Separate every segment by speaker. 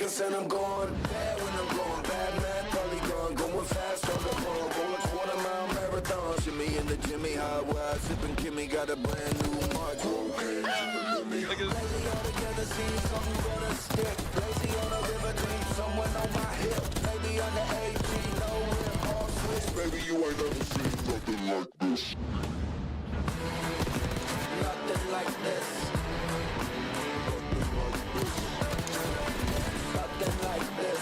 Speaker 1: seconds and I'm gone. Bad when I'm going bad, man, probably gone. Going fast on the phone, going quarter-mile marathon. Shimmy in the Jimmy high wide, sipping Kimmy, got a brand new march. Lately all together, see something gonna stick. Lazy on a river, dream someone on my hip. Maybe on the AG, no rim, all switch. Baby, you ain't never seen nothing like this. Nothing like this. Nothing like this.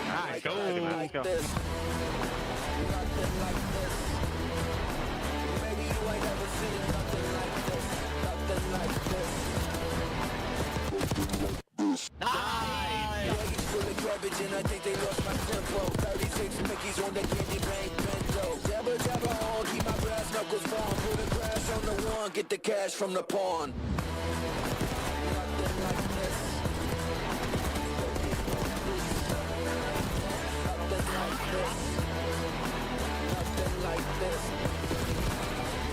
Speaker 2: Nice, go.
Speaker 1: Nothing like this. Nothing like this. Maybe you ain't never seen nothing like this. Nothing like this. Yeah, he's full of garbage and I think they lost my tempo. 36 Mickeys on the candy bank bento. Jabba jabba on, keep my brass knuckles firm. Put the grass on the one, get the cash from the pawn. Nothing like this. Nothing like this. Nothing like this.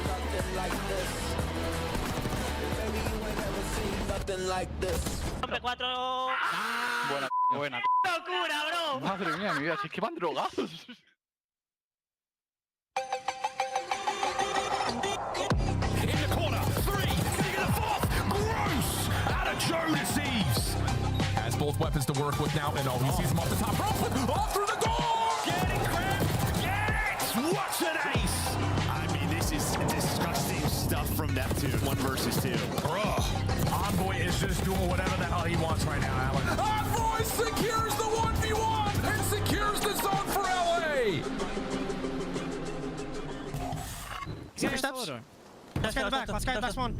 Speaker 1: Nothing like this. Baby, you ain't never seen nothing like this.
Speaker 3: Hombre 4.
Speaker 2: Buena, buena.
Speaker 3: ¡Locura, bro!
Speaker 2: Madre mía, mi vida, si es que van drogados.
Speaker 4: In the corner, 3, digging the 4th, gross, out of Jonas Eves. Has both weapons to work with now, and oh, he sees him off the top rope, off through the door! Get it, Crib, get it! What's an ace?
Speaker 5: I mean, this is disgusting stuff from Neptune. 1 versus 2.
Speaker 4: Bruh, Envoy is just doing whatever the hell he wants right now, Alan. Envoy secures the 1v1 and secures the zone for LA!
Speaker 6: He's got steps. Let's go in the back. Let's go in the back one.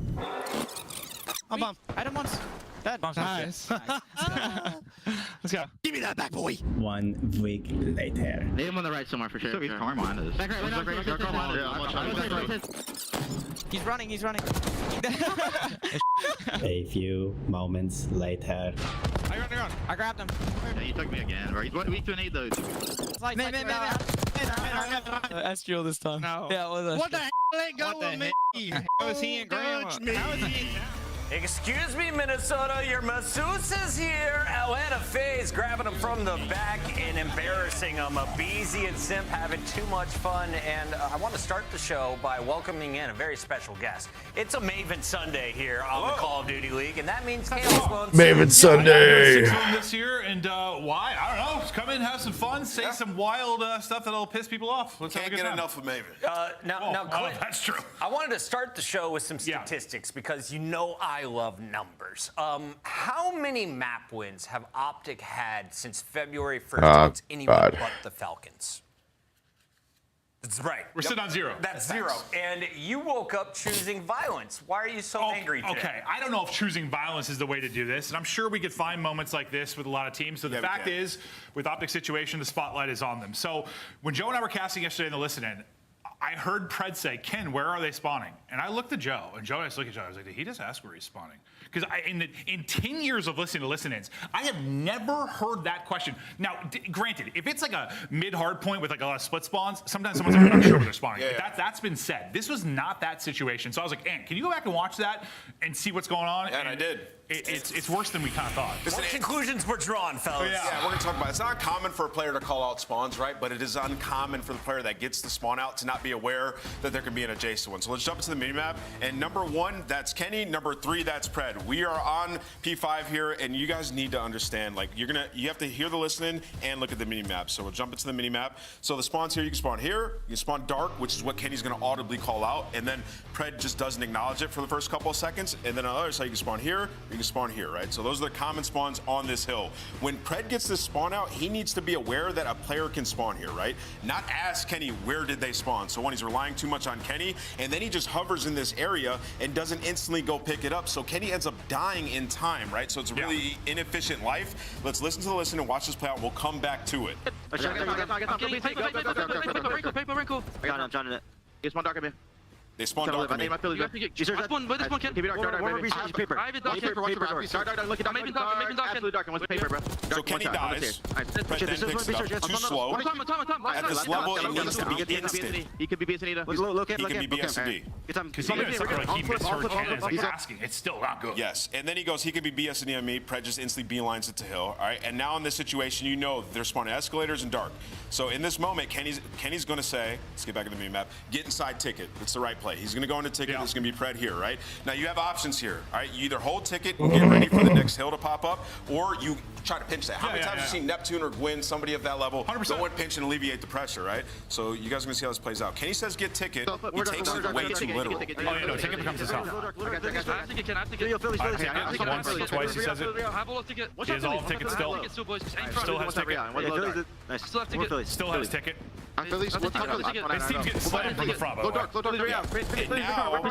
Speaker 6: I'm bump.
Speaker 3: I don't want.
Speaker 6: Dead.
Speaker 2: Nice. Let's go.
Speaker 5: Give me that back, boy!
Speaker 7: 1 week later.
Speaker 8: Leave him on the right somewhere for sure.
Speaker 9: He's calling behind us.
Speaker 8: Back right.
Speaker 3: He's running, he's running.
Speaker 7: A few moments later.
Speaker 3: I grabbed him.
Speaker 9: Yeah, you took me again, bro. He's weak to an 8 though.
Speaker 3: Astro this time.
Speaker 2: No.
Speaker 3: Yeah, it was
Speaker 6: What the hell? Let go of me.
Speaker 2: How is he and Graham? How is he?
Speaker 10: Excuse me, Minnesota, your masseuse is here. Atlanta FaZe grabbing him from the back and embarrassing him. Beezy and Simp having too much fun. And I want to start the show by welcoming in a very special guest. It's a Maven Sunday here on the Call of Duty League, and that means
Speaker 1: Maven Sunday.
Speaker 4: This year, and why? I don't know. Just come in, have some fun, say some wild stuff that'll piss people off. Let's have a good time.
Speaker 10: enough of Maven. Now, Clint,
Speaker 4: that's true.
Speaker 10: I wanted to start the show with some statistics because you know I love numbers. How many map wins have Optic had since February 1st against anyone but the Falcons? That's right.
Speaker 4: We're sitting on 0.
Speaker 10: That's 0. And you woke up choosing violence. Why are you so angry today?
Speaker 4: Okay, I don't know if choosing violence is the way to do this, and I'm sure we could find moments like this with a lot of teams. So the fact is, with Optic's situation, the spotlight is on them. So when Joe and I were casting yesterday in the listen-in, I heard Pred say, Ken, where are they spawning? And I looked at Joe, and Joe and I just looked at Joe. I was like, did he just ask where he's spawning? Because in 10 years of listening to listen-ins, I have never heard that question. Now, granted, if it's like a mid-hard point with like a lot of split spawns, sometimes someone's like, I'm not sure where they're spawning. But that's been said. This was not that situation. So I was like, Ant, can you go back and watch that and see what's going on?
Speaker 11: Yeah, and I did.
Speaker 4: It's worse than we kind of thought.
Speaker 10: What conclusions were drawn, fellas?
Speaker 11: Yeah, we're going to talk about it. It's not common for a player to call out spawns, right? But it is uncommon for the player that gets the spawn out to not be aware that there could be an adjacent one. So let's jump into the mini-map. And number 1, that's Kenny. Number 3, that's Pred. We are on P5 here, and you guys need to understand, like, you have to hear the listening and look at the mini-map. So we'll jump into the mini-map. So the spawns here, you can spawn here. You can spawn dark, which is what Kenny's going to audibly call out. And then Pred just doesn't acknowledge it for the first couple of seconds. And then on the other side, you can spawn here, you can spawn here, right? So those are the common spawns on this hill. When Pred gets this spawn out, he needs to be aware that a player can spawn here, right? Not ask Kenny, where did they spawn? So one, he's relying too much on Kenny, and then he just hovers in this area and doesn't instantly go pick it up. So Kenny ends up dying in time, right? So it's a really inefficient life. Let's listen to the listen and watch this play out. We'll come back to it.
Speaker 8: I got him, I'm trying to it. Here's one dark in me.
Speaker 11: They spawn dark on me.
Speaker 9: This one, Ken.
Speaker 5: Keep it dark, paper.
Speaker 9: I have it dark.
Speaker 5: Paper, look at
Speaker 9: I'm making dark.
Speaker 5: absolutely dark. What's the paper, bro?
Speaker 11: So Kenny dies. Pred then picks it up. Too slow. At this level, it needs to be instant.
Speaker 5: He could be BSND.
Speaker 11: He can be BSND.
Speaker 2: Because he misheard Ken as asking. It's still not good.
Speaker 11: Yes, and then he goes, he could be BSND on me. Pred just instantly beelines it to Hill. All right, and now in this situation, you know they're spawning escalators and dark. So in this moment, Kenny's going to say, let's get back in the mini map, get inside ticket. It's the right play. He's going to go into ticket. It's going to be Pred here, right? Now you have options here. All right, you either hold ticket and get ready for the next hill to pop up, or you try to pinch that. How many times have you seen Neptune or Gwyn, somebody of that level,
Speaker 4: 100%.
Speaker 11: go and pinch and alleviate the pressure, right? So you guys are going to see how this plays out. Kenny says get ticket. He takes it way too literal.
Speaker 4: Oh, yeah, no, ticket becomes his help. Twice he says it. He has all tickets still. Still has ticket. Still has ticket. This team's getting slammed from the front, by the way.
Speaker 11: Now,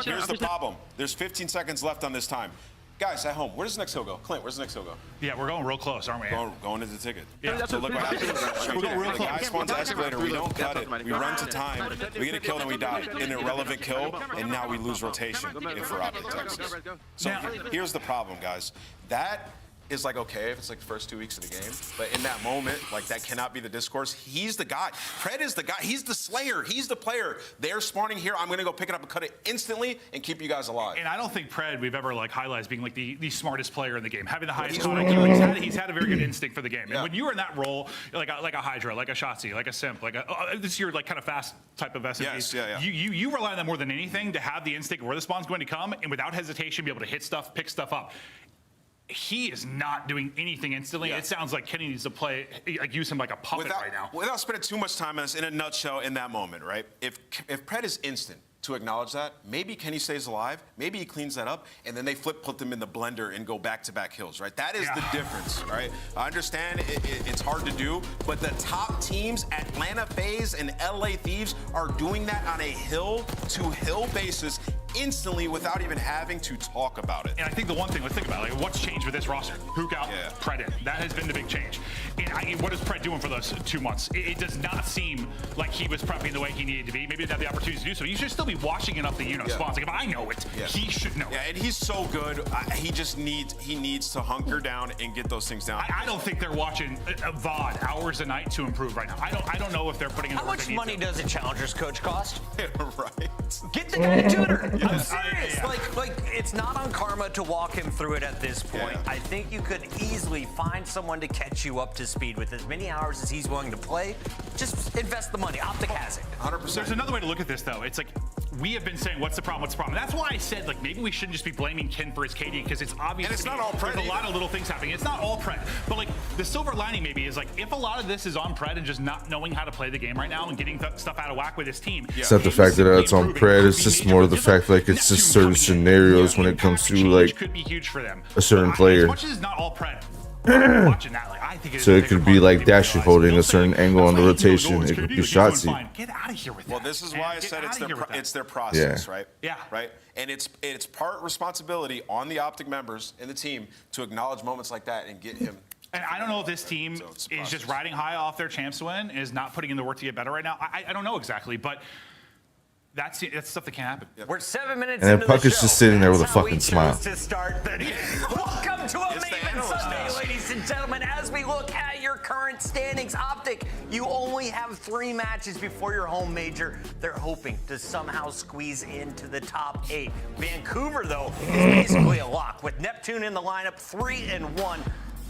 Speaker 11: here's the problem. There's 15 seconds left on this time. Guys at home, where does the next hill go? Clint, where's the next hill go?
Speaker 4: Yeah, we're going real close, aren't we?
Speaker 11: Going into the ticket.
Speaker 4: Yeah.
Speaker 11: So look what happens.
Speaker 4: We're going real
Speaker 11: The
Speaker 4: close.
Speaker 11: guy spawns escalator, we don't cut it. We run to time, we get a kill, and we die. An irrelevant kill, and now we lose rotation if we're Optic Texas. So here's the problem, guys. That is like okay if it's like the first 2 weeks of the game, but in that moment, like that cannot be the discourse. He's the guy. Pred is the guy. He's the slayer. He's the player. They're spawning here. I'm gonna go pick it up and cut it instantly and keep you guys alive.
Speaker 4: And I don't think Pred we've ever like highlighted as being like the smartest player in the game, having the highest IQ. He's had a very good instinct for the game. And when you are in that role, like a Hydra, like a Shotzi, like a Simp, like this is your like kind of fast type of SMG.
Speaker 11: Yes,
Speaker 4: you rely on that more than anything to have the instinct of where the spawn's going to come and without hesitation be able to hit stuff, pick stuff up. He is not doing anything instantly. It sounds like Kenny needs to play, like use him like a puppet right now.
Speaker 11: Without spending too much time on this, in a nutshell, in that moment, right? If Pred is instant to acknowledge that, maybe Kenny stays alive, maybe he cleans that up, and then they put them in the blender and go back-to-back hills, right? That is the difference, right? I understand it's hard to do, but the top teams, Atlanta FaZe and LA Thieves, are doing that on a hill-to-hill basis instantly without even having to talk about it.
Speaker 4: And I think the one thing, let's think about it, like what's changed with this roster? Hook out, Pred in. That has been the big change. And what is Pred doing for those 2 months? It does not seem like he was prepping the way he needed to be. Maybe he didn't have the opportunity to do so. He should still be washing enough the spawns. Like if I know it, he should know it.
Speaker 11: Yeah, and he's so good. He just needs to hunker down and get those things down.
Speaker 4: I don't think they're watching VOD hours a night to improve right now. I don't know if they're putting in the
Speaker 10: How
Speaker 4: work
Speaker 10: much
Speaker 4: they need
Speaker 10: money
Speaker 4: to.
Speaker 10: does a Challengers coach cost?
Speaker 11: Right.
Speaker 10: Get the guy a tutor. I'm serious. Like it's not on Karma to walk him through it at this point. I think you could easily find someone to catch you up to speed with as many hours as he's willing to play. Just invest the money. Optic has it.
Speaker 11: 100%.
Speaker 4: There's another way to look at this, though. It's like we have been saying, what's the problem? What's the problem? That's why I said, like, maybe we shouldn't just be blaming Ken for his KD because it's obvious.
Speaker 11: And it's not all Pred.
Speaker 4: There's a lot of little things happening. It's not all Pred. But, like, the silver lining maybe is, like, if a lot of this is on Pred and just not knowing how to play the game right now and getting stuff out of whack with his team.
Speaker 8: It's not the fact that it's on Pred. It's just more of the fact, like, it's just certain scenarios when it comes to, like,
Speaker 4: could be huge for them.
Speaker 8: a certain player.
Speaker 4: As much as it's not all Pred. Watching that, like, I think
Speaker 8: So it could be like Dashy holding a certain angle on the rotation. It could be Shotzi.
Speaker 4: Get out of here with that.
Speaker 11: Well, this is why I said it's their process, right?
Speaker 4: Yeah.
Speaker 11: Right? And it's part responsibility on the Optic members and the team to acknowledge moments like that and get him.
Speaker 4: And I don't know if this team is just riding high off their chance to win, is not putting in the work to get better right now. I don't know exactly, but that's stuff that can't happen.
Speaker 10: We're 7 minutes
Speaker 8: And
Speaker 10: into
Speaker 8: then Puck
Speaker 10: the
Speaker 8: is
Speaker 10: show.
Speaker 8: just sitting there with a
Speaker 10: That's how
Speaker 8: fucking
Speaker 10: we
Speaker 8: smile.
Speaker 10: choose to start the Welcome to a Maven Sunday, ladies and gentlemen. As we look at your current standings, Optic, you only have 3 matches before your home major. They're hoping to somehow squeeze into the top 8. Vancouver, though, is basically a lock with Neptune in the lineup, 3-1.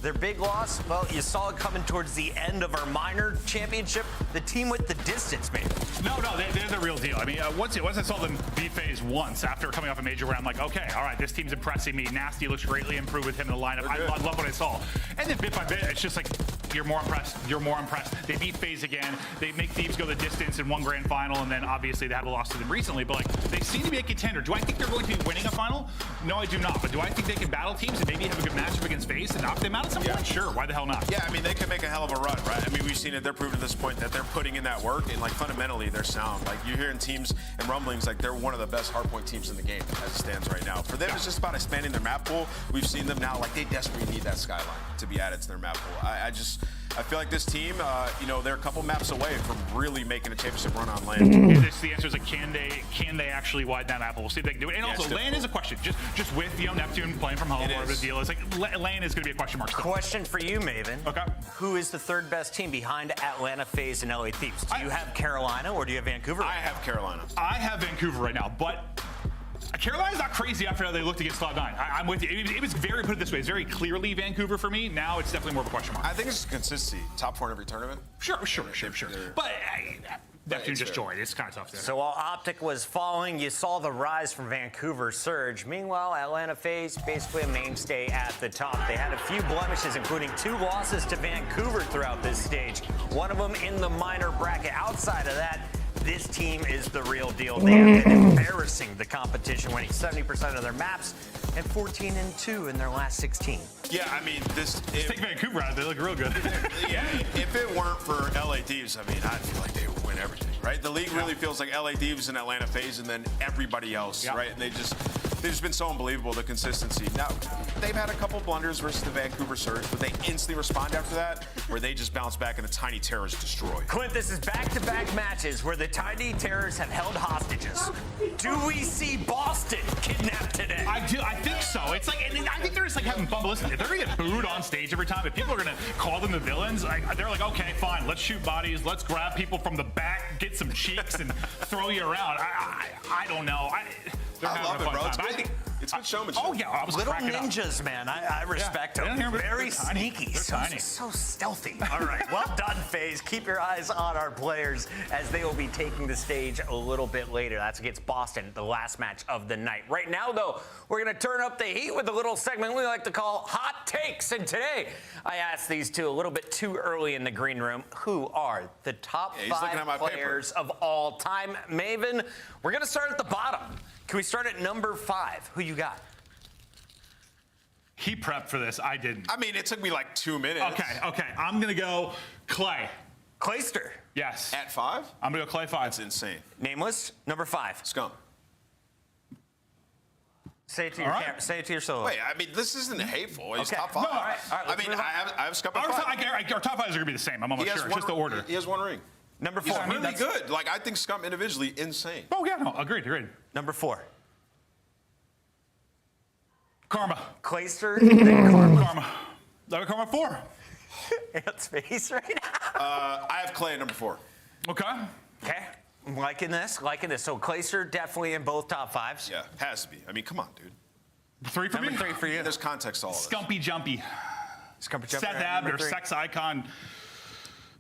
Speaker 10: Their big loss, well, you saw it coming towards the end of our minor championship. The team with the distance, man.
Speaker 4: No, they're the real deal. I mean, once I saw them beat FaZe once after coming off a major round, I'm like, okay, all right, this team's impressing me. Nasty looks greatly improved with him in the lineup. I love what I saw. And then bit by bit, it's just like, you're more impressed. You're more impressed. They beat FaZe again. They make Thieves go the distance in one grand final, and then obviously they had a loss to them recently. But like, they seem to be a contender. Do I think they're going to be winning a final? No, I do not. But do I think they can battle teams and maybe have a good matchup against FaZe and knock them out at some point? Sure. Why the hell not?
Speaker 11: Yeah, I mean, they can make a hell of a run, right? I mean, we've seen it. They're proving at this point that they're putting in that work, and like fundamentally, they're sound. Like you're hearing teams and rumblings like they're one of the best hardpoint teams in the game as it stands right now. For them, it's just about expanding their map pool. We've seen them now, like they desperately need that skyline to be added to their map pool. I feel like this team, they're a couple maps away from really making a championship run on LAN.
Speaker 4: The answer is like, can they actually widen that map? We'll see if they can do it. And also, LAN is a question. Just with Neptune playing from home, whatever the deal is, like LAN is going to be a question mark.
Speaker 10: Question for you, Maven.
Speaker 4: Okay.
Speaker 10: Who is the third best team behind Atlanta, FaZe, and LA Thieves? Do you have Carolina or do you have Vancouver?
Speaker 11: I have Carolina.
Speaker 4: I have Vancouver right now, but Carolina's not crazy after how they looked against Cloud9. I'm with you. It was very, put it this way, it's very clearly Vancouver for me. Now it's definitely more of a question mark.
Speaker 11: I think it's consistency. Top 4 in every tournament.
Speaker 4: Sure. But Neptune just joined. It's kind of tough there.
Speaker 10: So while Optic was falling, you saw the rise from Vancouver surge. Meanwhile, Atlanta FaZe, basically a mainstay at the top. They had a few blemishes, including 2 losses to Vancouver throughout this stage. One of them in the minor bracket. Outside of that, this team is the real deal. They have been embarrassing the competition, winning 70% of their maps and 14-2 in their last 16.
Speaker 11: Yeah, I mean,
Speaker 4: take Vancouver out, they look real good.
Speaker 11: Yeah, if it weren't for LA Thieves, I mean, I feel like they would win everything, right? The league really feels like LA Thieves and Atlanta FaZe and then everybody else, right? And they've just been so unbelievable, the consistency. Now, they've had a couple blunders versus the Vancouver Surge, but they instantly respond after that, where they just bounce back and the Tiny Terrors destroy.
Speaker 10: Clint, this is back-to-back matches where the Tiny Terrors have held hostages. Do we see Boston kidnapped today?
Speaker 4: I do. I think so. It's like, and I think they're just like having fun. But listen, if they're gonna get booed on stage every time, if people are gonna call them the villains, they're like, okay, fine, let's shoot bodies, let's grab people from the back, get some cheeks, and throw you around. I don't know. They're
Speaker 11: I love
Speaker 4: having
Speaker 11: it,
Speaker 4: a
Speaker 11: bro.
Speaker 4: fun time.
Speaker 11: It's good showmanship.
Speaker 4: Oh yeah, I was
Speaker 10: Little
Speaker 4: cracking
Speaker 10: ninjas,
Speaker 4: up.
Speaker 10: man. I respect them. Very sneaky. So stealthy. All right. Well done, FaZe. Keep your eyes on our players as they will be taking the stage a little bit later. That's against Boston, the last match of the night. Right now, though, we're going to turn up the heat with a little segment we like to call Hot Takes. And today, I asked these two a little bit too early in the green room. Who are the top 5 players of all time? Maven, we're going to start at the bottom. Can we start at number 5? Who you got?
Speaker 4: He prepped for this. I didn't.
Speaker 11: I mean, it took me like 2 minutes.
Speaker 4: Okay. I'm gonna go Clay.
Speaker 10: Clayster.
Speaker 4: Yes.
Speaker 11: At 5?
Speaker 4: I'm gonna go Clay 5.
Speaker 11: That's insane.
Speaker 10: Nameless, number 5.
Speaker 11: Scum.
Speaker 10: Say it to your camera. Say it to your solo.
Speaker 11: Wait, I mean, this isn't hateful. He's top 5.
Speaker 10: No, all right,
Speaker 11: I mean, I have Scum at 5.
Speaker 4: Our top 5s are gonna be the same. I'm almost sure. It's just the order.
Speaker 11: He has 1 ring.
Speaker 10: Number 4.
Speaker 11: He's really good. Like, I think Scum individually insane.
Speaker 4: Oh yeah, no, agreed.
Speaker 10: Number 4.
Speaker 4: Karma.
Speaker 10: Clayster, then Karma.
Speaker 4: Karma 4.
Speaker 10: It's FaZe right now.
Speaker 11: I have Clay at number 4.
Speaker 4: Okay.
Speaker 10: I'm liking this. So Clayster definitely in both top 5s.
Speaker 11: Yeah, has to be. I mean, come on, dude.
Speaker 4: 3 for me.
Speaker 10: Number 3 for you.
Speaker 11: There's context to all of this.
Speaker 4: Scumpy Jumpy. Seth Abner, sex icon.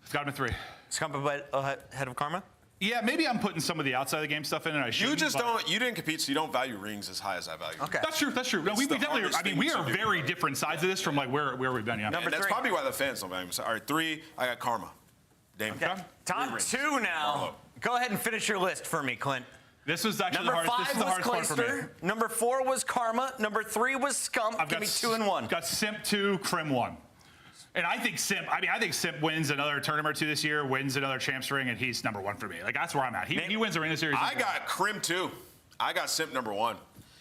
Speaker 4: It's got him at 3.
Speaker 10: Scumpy ahead of Karma?
Speaker 4: Yeah, maybe I'm putting some of the outside of the game stuff in, and I shouldn't.
Speaker 11: You didn't compete, so you don't value rings as high as I value.
Speaker 10: Okay.
Speaker 4: That's true. No, we definitely, I mean, we are very different sides of this from like where we've been, yeah.
Speaker 11: And that's probably why the fans don't value me. All right, 3, I got Karma. Damn.
Speaker 10: Okay. Top 2 now. Go ahead and finish your list for me, Clint.
Speaker 4: This was actually
Speaker 10: Number
Speaker 4: the hardest,
Speaker 10: 5 was
Speaker 4: part for me.
Speaker 10: Clayster. Number 4 was Karma. Number 3 was Scump. Give me 2 and 1.
Speaker 4: Got Simp 2, Crim 1. And I think Simp wins another tournament or 2 this year, wins another champs ring, and he's number 1 for me. Like, that's where I'm at. He wins the Arena Series.
Speaker 11: I got Crim 2. I got Simp number 1.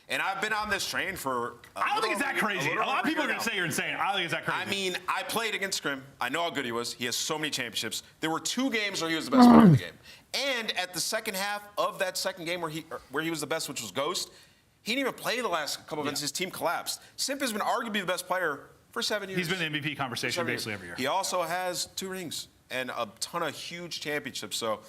Speaker 11: And I've been on this train for
Speaker 4: I don't think it's that crazy. A lot of people are going to say you're insane. I don't think it's that crazy.
Speaker 11: I mean, I played against Crim. I know how good he was. He has so many championships. There were 2 games where he was the best player in the game. And at the second half of that second game where he was the best, which was Ghost, he didn't even play the last couple of events. His team collapsed. Simp has been arguably the best player for 7 years.
Speaker 4: He's been in the MVP conversation basically every year.
Speaker 11: He also has 2 rings and a ton of huge championships. So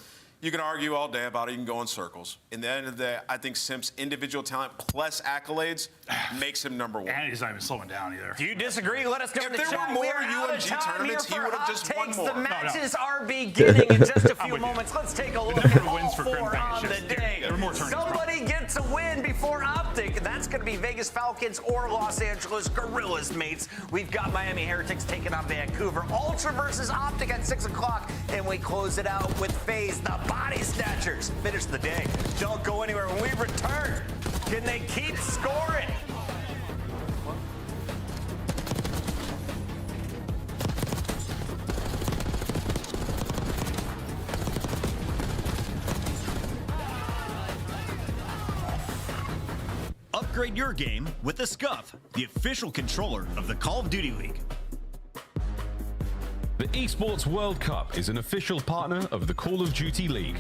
Speaker 11: you can argue all day about it. You can go in circles. In the end of the day, I think Simp's individual talent plus accolades makes him number 1.
Speaker 4: And he's not even slowing down either.
Speaker 10: Do you disagree? Let us know in the chat.
Speaker 11: If there were more
Speaker 10: we are out of
Speaker 11: UMG
Speaker 10: time
Speaker 11: tournaments,
Speaker 10: here
Speaker 11: he
Speaker 10: for
Speaker 11: would have
Speaker 10: Hot
Speaker 11: just won
Speaker 10: Takes.
Speaker 11: more.
Speaker 10: The matches are beginning in just a few moments. Let's take a look at all
Speaker 4: wins for
Speaker 10: 4 on the day.
Speaker 4: There were more tournaments,
Speaker 10: Somebody gets a win before Optic. That's going to be Vegas Falcons or Los Angeles Gorillas, mates. We've got Miami Heretics taking on Vancouver. Ultra versus Optic at 6 o'clock. And we close it out with FaZe, the Body Snatchers. Finish the day. Don't go anywhere. When we return, can they keep scoring?
Speaker 5: Upgrade your game with the Scuff, the official controller of the Call of Duty League.
Speaker 12: The Esports World Cup is an official partner of the Call of Duty League.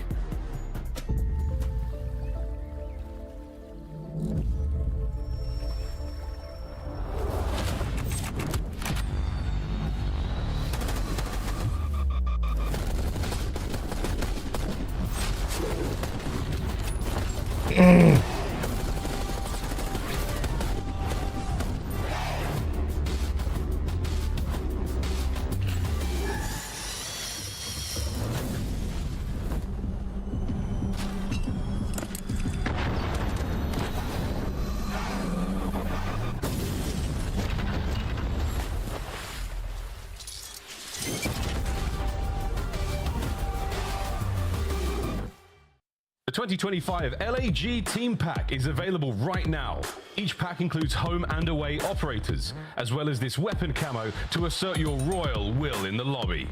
Speaker 12: The 2025 LAG Team Pack is available right now. Each pack includes home and away operators, as well as this weapon camo to assert your royal will in the lobby.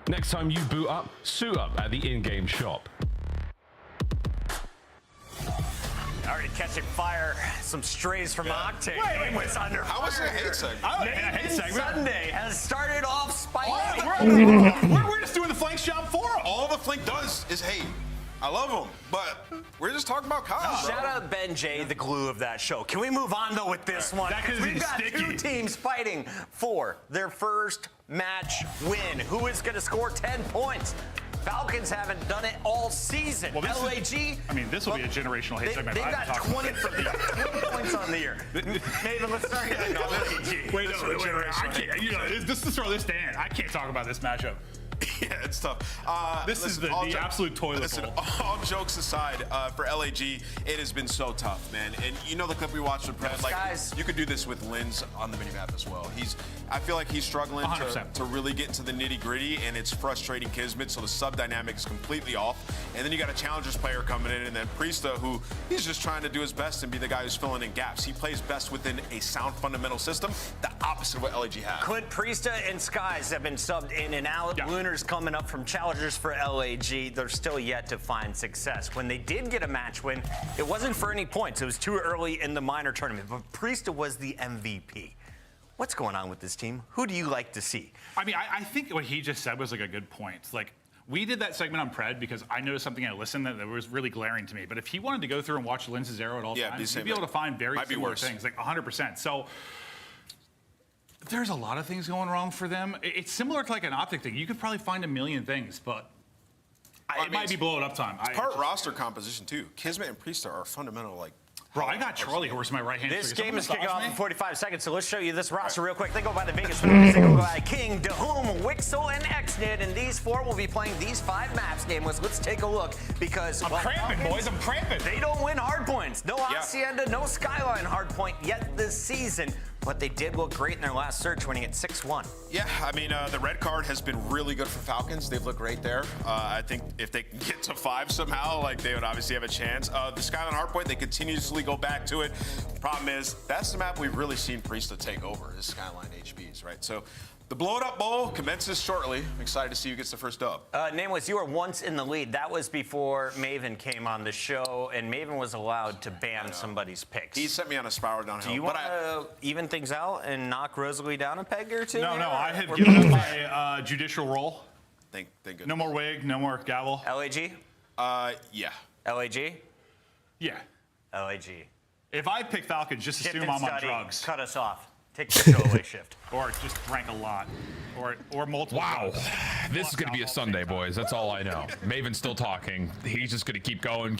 Speaker 12: Next time you boot up, suit up at the in-game shop.
Speaker 10: Already catching fire. Some strays from Optic. Wait. Under
Speaker 11: How was it a hate segment?
Speaker 10: Nathan Sunday has started off spicy.
Speaker 4: We're just doing the flank job for him.
Speaker 11: All the flank does is hate. I love him, but we're just talking about Kyle.
Speaker 10: Shout out Ben J, the glue of that show. Can we move on though with this one? We've got two teams fighting for their first match win. Who is going to score 10 points? Falcons haven't done it all season.
Speaker 4: Well,
Speaker 10: LAG.
Speaker 4: This will be a generational hate segment.
Speaker 10: They've got 20 points on the year. Maven, let's start here. LAG.
Speaker 4: Wait, I can't. Just to throw this down, I can't talk about this matchup.
Speaker 11: Yeah, it's tough.
Speaker 4: This is the absolute toilet
Speaker 11: Listen,
Speaker 4: bowl.
Speaker 11: all jokes aside, for LAG, it has been so tough, man. And you know the clip we watched with Brad, like you could do this with Linz on the minimap as well. I feel like he's struggling to really get into the nitty gritty, and it's frustrating Kismet. So the sub dynamic is completely off. And then you got a challengers player coming in, and then Priesta, who he's just trying to do his best and be the guy who's filling in gaps. He plays best within a sound fundamental system, the opposite of what LAG has.
Speaker 10: Clint, Priesta, and Skies have been subbed in and out. Yeah. Lunar's coming up from challengers for LAG. They're still yet to find success. When they did get a match win, it wasn't for any points. It was too early in the minor tournament, but Priesta was the MVP. What's going on with this team? Who do you like to see?
Speaker 4: I think what he just said was like a good point. Like, we did that segment on Pred because I noticed something I listened that was really glaring to me. But if he wanted to go through and watch Linz's arrow at all times, he'd be able to find very similar things, like 100%. So there's a lot of things going wrong for them. It's similar to like an Optic thing. You could probably find a million things, but it might be blow it up time.
Speaker 11: It's part roster composition too. Kismet and Priesta are fundamental, like.
Speaker 4: Bro, I got Charlie Horse in my right hand.
Speaker 10: This game is kicking off in 45 seconds, so let's show you this roster real quick. They go by the Vegas Phoenix. They go by King, Dahum, Wixel, and Xnid, and these four will be playing these 5 maps. Nameless, let's take a look because
Speaker 4: I'm cramping, boys. I'm cramping.
Speaker 10: They don't win hardpoints. No Hacienda, no Skyline hardpoint yet this season. But they did look great in their last search, winning at 6-1.
Speaker 11: Yeah, the red card has been really good for Falcons. They've looked great there. I think if they can get to 5 somehow, like they would obviously have a chance. The Skyline Hardpoint, they continuously go back to it. Problem is, that's the map we've really seen Priesta take over, is Skyline HBs, right? So the Blow It Up Bowl commences shortly. I'm excited to see who gets the first dub.
Speaker 10: Nameless, you were once in the lead. That was before Maven came on the show, and Maven was allowed to ban somebody's picks.
Speaker 11: He sent me on a spiral downhill.
Speaker 10: Do you want to even things out and knock Rosalie down a peg or two?
Speaker 4: No, I have given up my judicial role.
Speaker 11: Thank goodness.
Speaker 4: No more wig, no more gavel.
Speaker 10: LAG?
Speaker 11: Yeah.
Speaker 10: LAG?
Speaker 4: Yeah.
Speaker 10: LAG.
Speaker 4: If I pick Falcons, just assume I'm on drugs.
Speaker 10: Cut us off. Take the show away shift.
Speaker 4: Or just drank a lot. Or multiple.
Speaker 2: Wow. This is going to be a Sunday, boys. That's all I know. Maven's still talking. He's just going to keep going.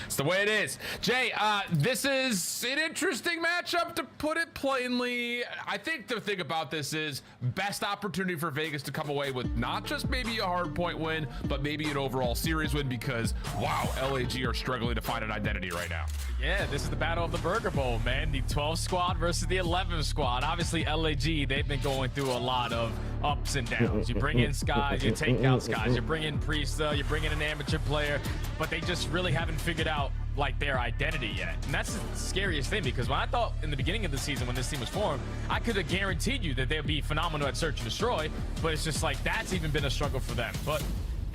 Speaker 2: It's the way it is. Jay, this is an interesting matchup, to put it plainly. I think the thing about this is best opportunity for Vegas to come away with not just maybe a hard point win, but maybe an overall series win because, wow, LAG are struggling to find an identity right now.
Speaker 3: Yeah, this is the battle of the Burger Bowl, man. The 12 squad versus the 11 squad. Obviously, LAG, they've been going through a lot of ups and downs. You bring in Skies, you take out Skies, you bring in Priesta, you bring in an amateur player, but they just really haven't figured out like their identity yet. And that's the scariest thing, because when I thought in the beginning of the season when this team was formed, I could have guaranteed you that they'd be phenomenal at search and destroy, but it's just like that's even been a struggle for them. But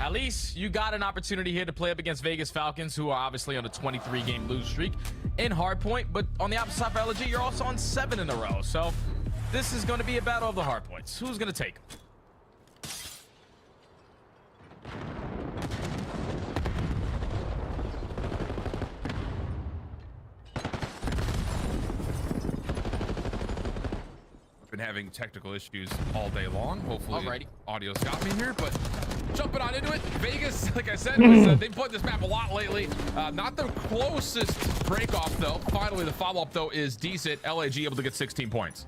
Speaker 3: at least you got an opportunity here to play up against Vegas Falcons, who are obviously on a 23-game lose streak in hardpoint. But on the opposite side of LG, you're also on 7 in a row. So this is going to be a battle of the hardpoints. Who's going to take them?
Speaker 2: having technical issues all day long. Hopefully,
Speaker 3: Alrighty.
Speaker 2: audio's got me here, but jumping on into it. Vegas, like I said, was, they've played this map a lot lately. Not the closest break off, though. Finally, the follow-up, though, is decent. LAG able to get 16 points.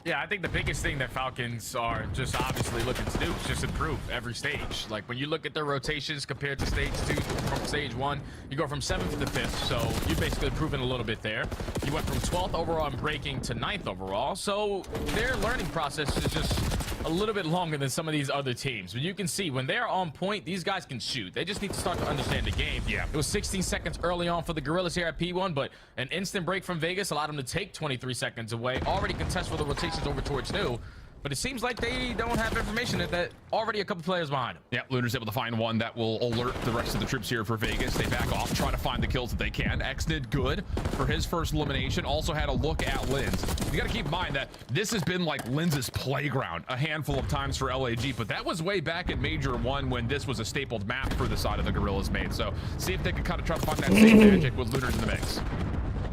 Speaker 3: Yeah, I think the biggest thing that Falcons are just obviously looking to do is just improve every stage. Like when you look at their rotations compared to stage 2 from stage 1, you go from 7th to 5th. So you basically proven a little bit there. You went from 12th overall and breaking to 9th overall. So their learning process is just a little bit longer than some of these other teams. But you can see when they're on point, these guys can shoot. They just need to start to understand the game.
Speaker 2: Yeah.
Speaker 3: It was 16 seconds early on for the Gorillas here at P1, but an instant break from Vegas allowed them to take 23 seconds away. Already contest for the rotations over towards New. But it seems like they don't have information that already a couple players behind them.
Speaker 2: Yeah, Lunar's able to find one that will alert the rest of the troops here for Vegas. They back off, try to find the kills that they can. X did good for his first elimination. Also had a look at Linz. You got to keep in mind that this has been like Linz's playground a handful of times for LAG, but that was way back in Major 1 when this was a stapled map for the side of the Gorillas made. So see if they can kind of try to find that same magic with Lunar's in the mix.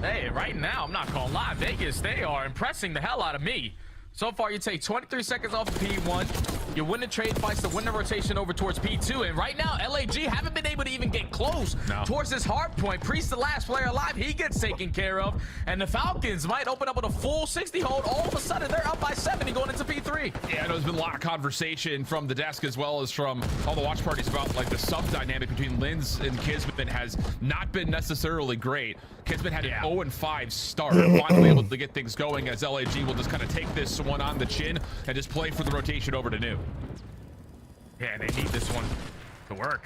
Speaker 3: Hey, right now, I'm not gonna lie, Vegas, they are impressing the hell out of me. So far, you take 23 seconds off of P1. You win the trade fights to win the rotation over towards P2. And right now, LAG haven't been able to even get close towards this hard point. Priest, the last player alive, he gets taken care of. And the Falcons might open up with a full 60 hold. All of a sudden, they're up by 70 going into P3.
Speaker 2: Yeah, there's been a lot of conversation from the desk as well as from all the watch parties about like the sub dynamic between Linz and Kismet has not been necessarily great. Kismet had an 0-5 start, finally able to get things going as LAG will just kind of take this one on the chin and just play for the rotation over to New.
Speaker 3: Yeah, they need this one to work.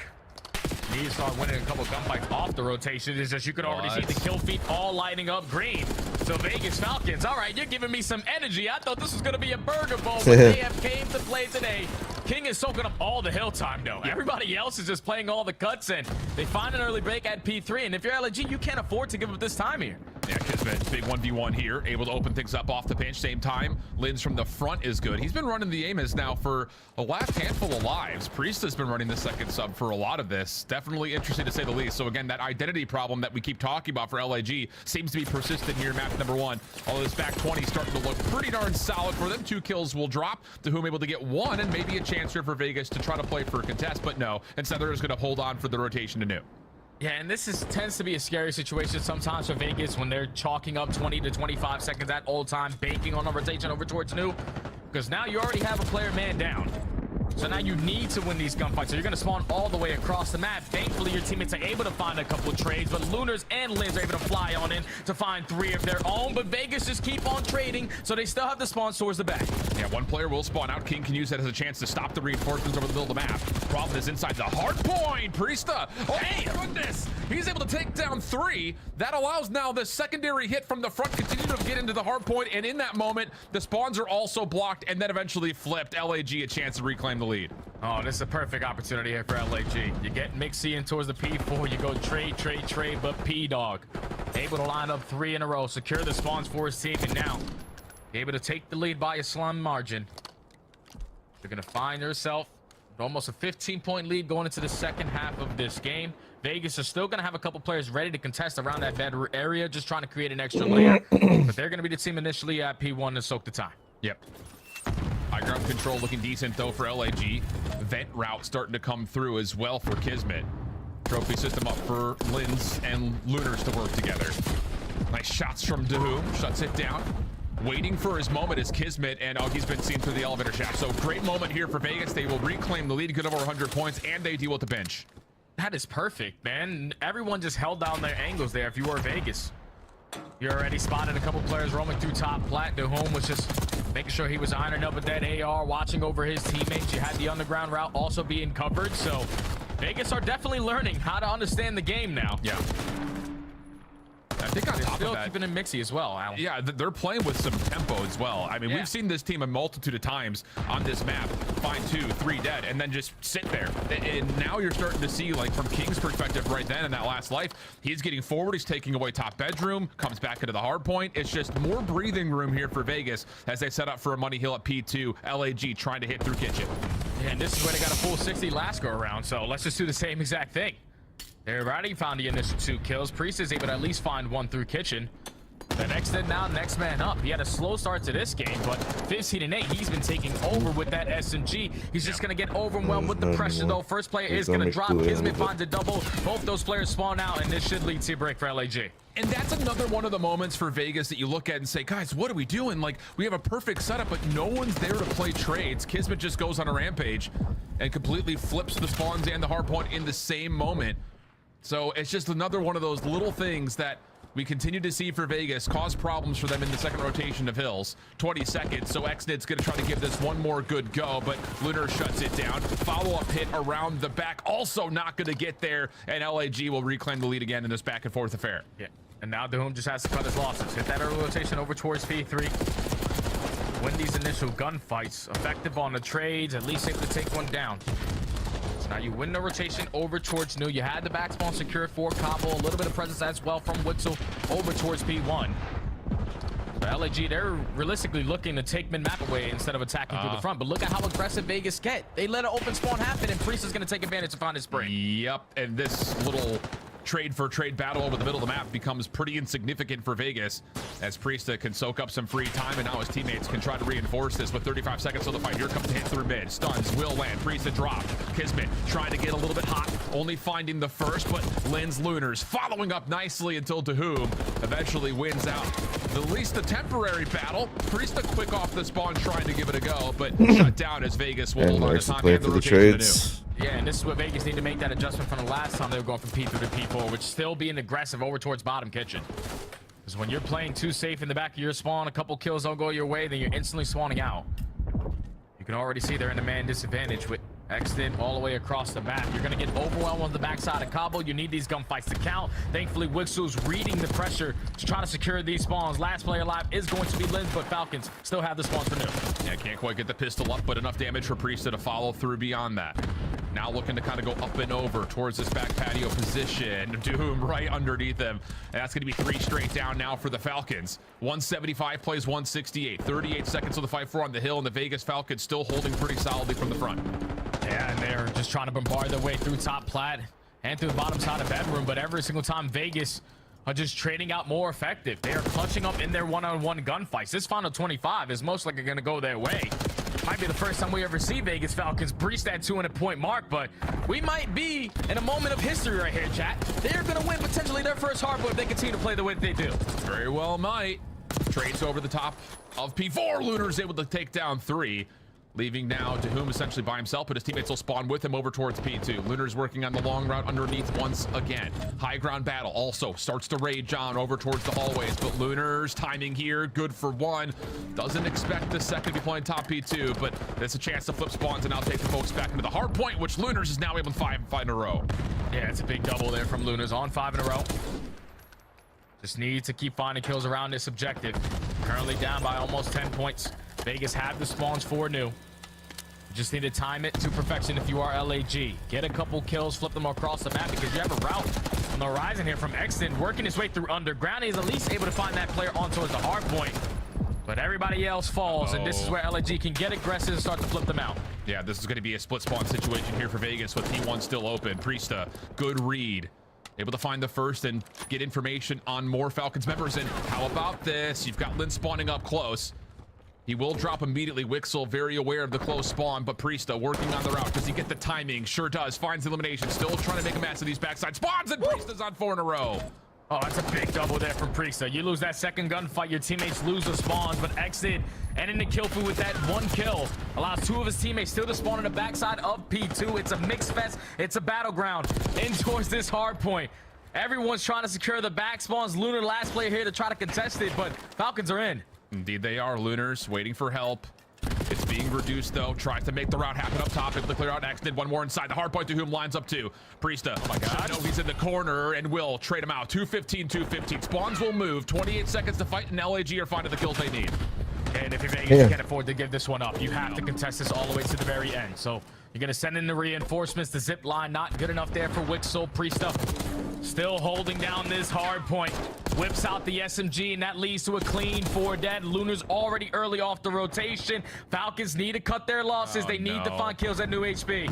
Speaker 3: Need to start winning a couple gunfights off the rotation. It's just you could already see the kill feed all lighting up green. So Vegas Falcons, all right, you're giving me some energy. I thought this was going to be a burger bowl, but they have came to play today. King is soaking up all the hill time, though. Everybody else is just playing all the cuts, and they find an early break at P3. And if you're LG, you can't afford to give up this time here.
Speaker 2: Yeah, Kismet, big 1v1 here, able to open things up off the pinch. Same time, Linz from the front is good. He's been running the Amos now for the last handful of lives. Priest has been running the second sub for a lot of this. Definitely interesting to say the least. So again, that identity problem that we keep talking about for LAG seems to be persistent here in map number 1. Although this back 20 starting to look pretty darn solid for them. 2 kills will drop to whom able to get 1 and maybe a chance here for Vegas to try to play for a contest, but no. Instead, they're just going to hold on for the rotation to New.
Speaker 3: Yeah, and this tends to be a scary situation sometimes for Vegas when they're chalking up 20 to 25 seconds at all time, banking on a rotation over towards New, because now you already have a player man down. So now you need to win these gunfights. So you're going to spawn all the way across the map. Thankfully, your teammates are able to find a couple of trades, but Lunars and Linz are able to fly on in to find 3 of their own. But Vegas just keep on trading, so they still have the spawn towards the back.
Speaker 2: Yeah, 1 player will spawn out. King can use that as a chance to stop the reinforcements over the middle of the map. Problem is inside the hard point. Priesta, oh goodness, he's able to take down 3. That allows now the secondary hit from the front continue to get into the hard point, and in that moment, the spawns are also blocked and then eventually flipped. LAG a chance to reclaim the lead.
Speaker 3: Oh, this is a perfect opportunity here for LAG. You get Mixie in towards the P4. You go trade, but P-Dog able to line up 3 in a row, secure the spawns for his team, and now able to take the lead by a slim margin. You're going to find yourself with almost a 15-point lead going into the second half of this game. Vegas is still going to have a couple players ready to contest around that bed area, just trying to create an extra layer. But they're going to be the team initially at P1 to soak the time.
Speaker 2: Yep. High ground control looking decent, though, for LAG. Vent route starting to come through as well for Kismet. Trophy system up for Linz and Lunars to work together. Nice shots from Dahoom. Shuts it down. Waiting for his moment is Kismet, and he's been seen through the elevator shaft. So great moment here for Vegas. They will reclaim the lead, good over 100 points, and they deal with the bench.
Speaker 3: That is perfect, man. Everyone just held down their angles there if you were Vegas. You already spotted a couple players roaming through top plat. Dahoom was just making sure he was ironing up with that AR, watching over his teammates. You had the underground route also being covered. So Vegas are definitely learning how to understand the game now.
Speaker 2: Yeah. I think on top
Speaker 3: still
Speaker 2: of that,
Speaker 3: keeping in Mixie as well, Alan.
Speaker 2: Yeah, they're playing with some tempo as well. I mean, we've seen this team a multitude of times on this map find 2, 3 dead and then just sit there. And now you're starting to see, like, from King's perspective right then in that last life, he's getting forward, he's taking away top bedroom, comes back into the hard point. It's just more breathing room here for Vegas as they set up for a money hill at P2. LAG trying to hit through Kitchen.
Speaker 3: And this is where they got a full 60 last go around. So let's just do the same exact thing. They already found the initial 2 kills. Priest is able to at least find 1 through Kitchen. The next now, next man up. He had a slow start to this game, but 15-8, he's been taking over with that SMG. He's just going to get overwhelmed with the pressure, though. First player is going to drop. Kismet finds a double. Both those players spawn out, and this should lead to a break for LAG.
Speaker 2: And that's another one of the moments for Vegas that you look at and say, guys, what are we doing? Like, we have a perfect setup, but no one's there to play trades. Kismet just goes on a rampage and completely flips the spawns and the hardpoint in the same moment. So it's just another one of those little things that we continue to see for Vegas cause problems for them in the second rotation of Hills. 20 seconds, so Xnid's gonna try to give this one more good go, but Lunar shuts it down. Follow-up hit around the back, also not gonna get there, and LAG will reclaim the lead again in this back and forth affair.
Speaker 3: Yeah, and now Doom just has to cut his losses. Hit that early rotation over towards P3. Win these initial gunfights. Effective on the trades, at least able to take one down. Now you win the rotation over towards New. You had the back spawn secured for Cabo. A little bit of presence as well from Witzel over towards P1. But LAG, they're realistically looking to take mid-map away instead of attacking through the front. But look at how aggressive Vegas get. They let an open spawn happen, and Priest is going to take advantage to find his spring.
Speaker 2: Yep, and this little trade for trade battle over the middle of the map becomes pretty insignificant for Vegas as Priesta can soak up some free time, and now his teammates can try to reinforce this with 35 seconds of the fight. Here comes the hit through mid. Stuns will land. Priesta drop. Kismet trying to get a little bit hot, only finding the first, but Lynn's Lunars following up nicely until Dahum eventually wins out at least the temporary battle. Priesta quick off the spawn trying to give it a go, but shut down as Vegas will hold on to time and the rotation anew.
Speaker 3: Yeah, and this is what Vegas need to make that adjustment from the last time they were going from P3 to P4, which still being aggressive over towards bottom kitchen. Because when you're playing too safe in the back of your spawn, a couple kills don't go your way, then you're instantly spawning out. You can already see they're in a man disadvantage with Xnid all the way across the map. You're going to get overwhelmed on the backside of Cabo. You need these gunfights to count. Thankfully, Wixel's reading the pressure to try to secure these spawns. Last player alive is going to be Lynn, but Falcons still have the spawns for New.
Speaker 2: Yeah, can't quite get the pistol up, but enough damage for Priesta to follow through beyond that. Now looking to kind of go up and over towards this back patio position. Doom right underneath him. And that's going to be 3 straight down now for the Falcons. 175 plays 168. 38 seconds of the fight for on the hill, and the Vegas Falcons still holding pretty solidly from the front.
Speaker 3: Yeah, and they're just trying to bombard their way through top plat and through the bottom side of bedroom, but every single time Vegas are just trading out more effective. They are clutching up in their one-on-one gunfights. This final 25 is most likely going to go their way. Might be the first time we ever see Vegas Falcons breach that 200-point mark, but we might be in a moment of history right here, chat. They're going to win potentially their first hardpoint if they continue to play the way that they do.
Speaker 2: Very well might. Trades over the top of P4. Lunar's able to take down 3. Leaving now Dahum essentially by himself, but his teammates will spawn with him over towards P2. Lunar's working on the long route underneath once again. High ground battle also starts to rage on over towards the hallways, but Lunar's timing here, good for 1. Doesn't expect the second to be playing top P2, but there's a chance to flip spawns and now take the folks back into the hard point, which Lunar's is now able to 5 in a row.
Speaker 3: Yeah, it's a big double there from Lunar's on 5 in a row. Just need to keep finding kills around this objective. Currently down by almost 10 points. Vegas have the spawns for New. You just need to time it to perfection if you are LAG. Get a couple kills, flip them across the map because you have a route on the horizon here from Exton working his way through underground. He's at least able to find that player on towards the hard point. But everybody else falls, and this is where LAG can get aggressive and start to flip them out.
Speaker 2: Yeah, this is going to be a split spawn situation here for Vegas with P1 still open. Priesta, good read. Able to find the first and get information on more Falcons members. And how about this? You've got Lynn spawning up close. He will drop immediately. Wixel very aware of the close spawn, but Priesta working on the route. Does he get the timing? Sure does. Finds the elimination. Still trying to make a mess of these backside spawns, and Priesta's on 4 in a row.
Speaker 3: Oh, that's a big double there from Priesta. You lose that second gunfight, your teammates lose the spawns, but Exit ending the kill food with that 1 kill allows 2 of his teammates still to spawn on the backside of P2. It's a mixed fest. It's a battleground in towards this hard point. Everyone's trying to secure the back spawns. Lunar last player here to try to contest it, but Falcons are in.
Speaker 2: Indeed they are. Lunars waiting for help. It's being reduced though. Tries to make the route happen up top. Able to clear out X. Did 1 more inside. The hard point to whom lines up 2. Priesta. Oh my god. No, he's in the corner and will trade him out. 215, 215. Spawns will move. 28 seconds to fight, and LAG are finding the kills they need.
Speaker 3: And if you're Vegas, you can't afford to give this one up. You have to contest this all the way to the very end. So you're going to send in the reinforcements. The zip line not good enough there for Wixel. Priesta still holding down this hard point. Whips out the SMG, and that leads to a clean 4 dead. Lunar's already early off the rotation. Falcons need to cut their losses. They need to find kills at new HP.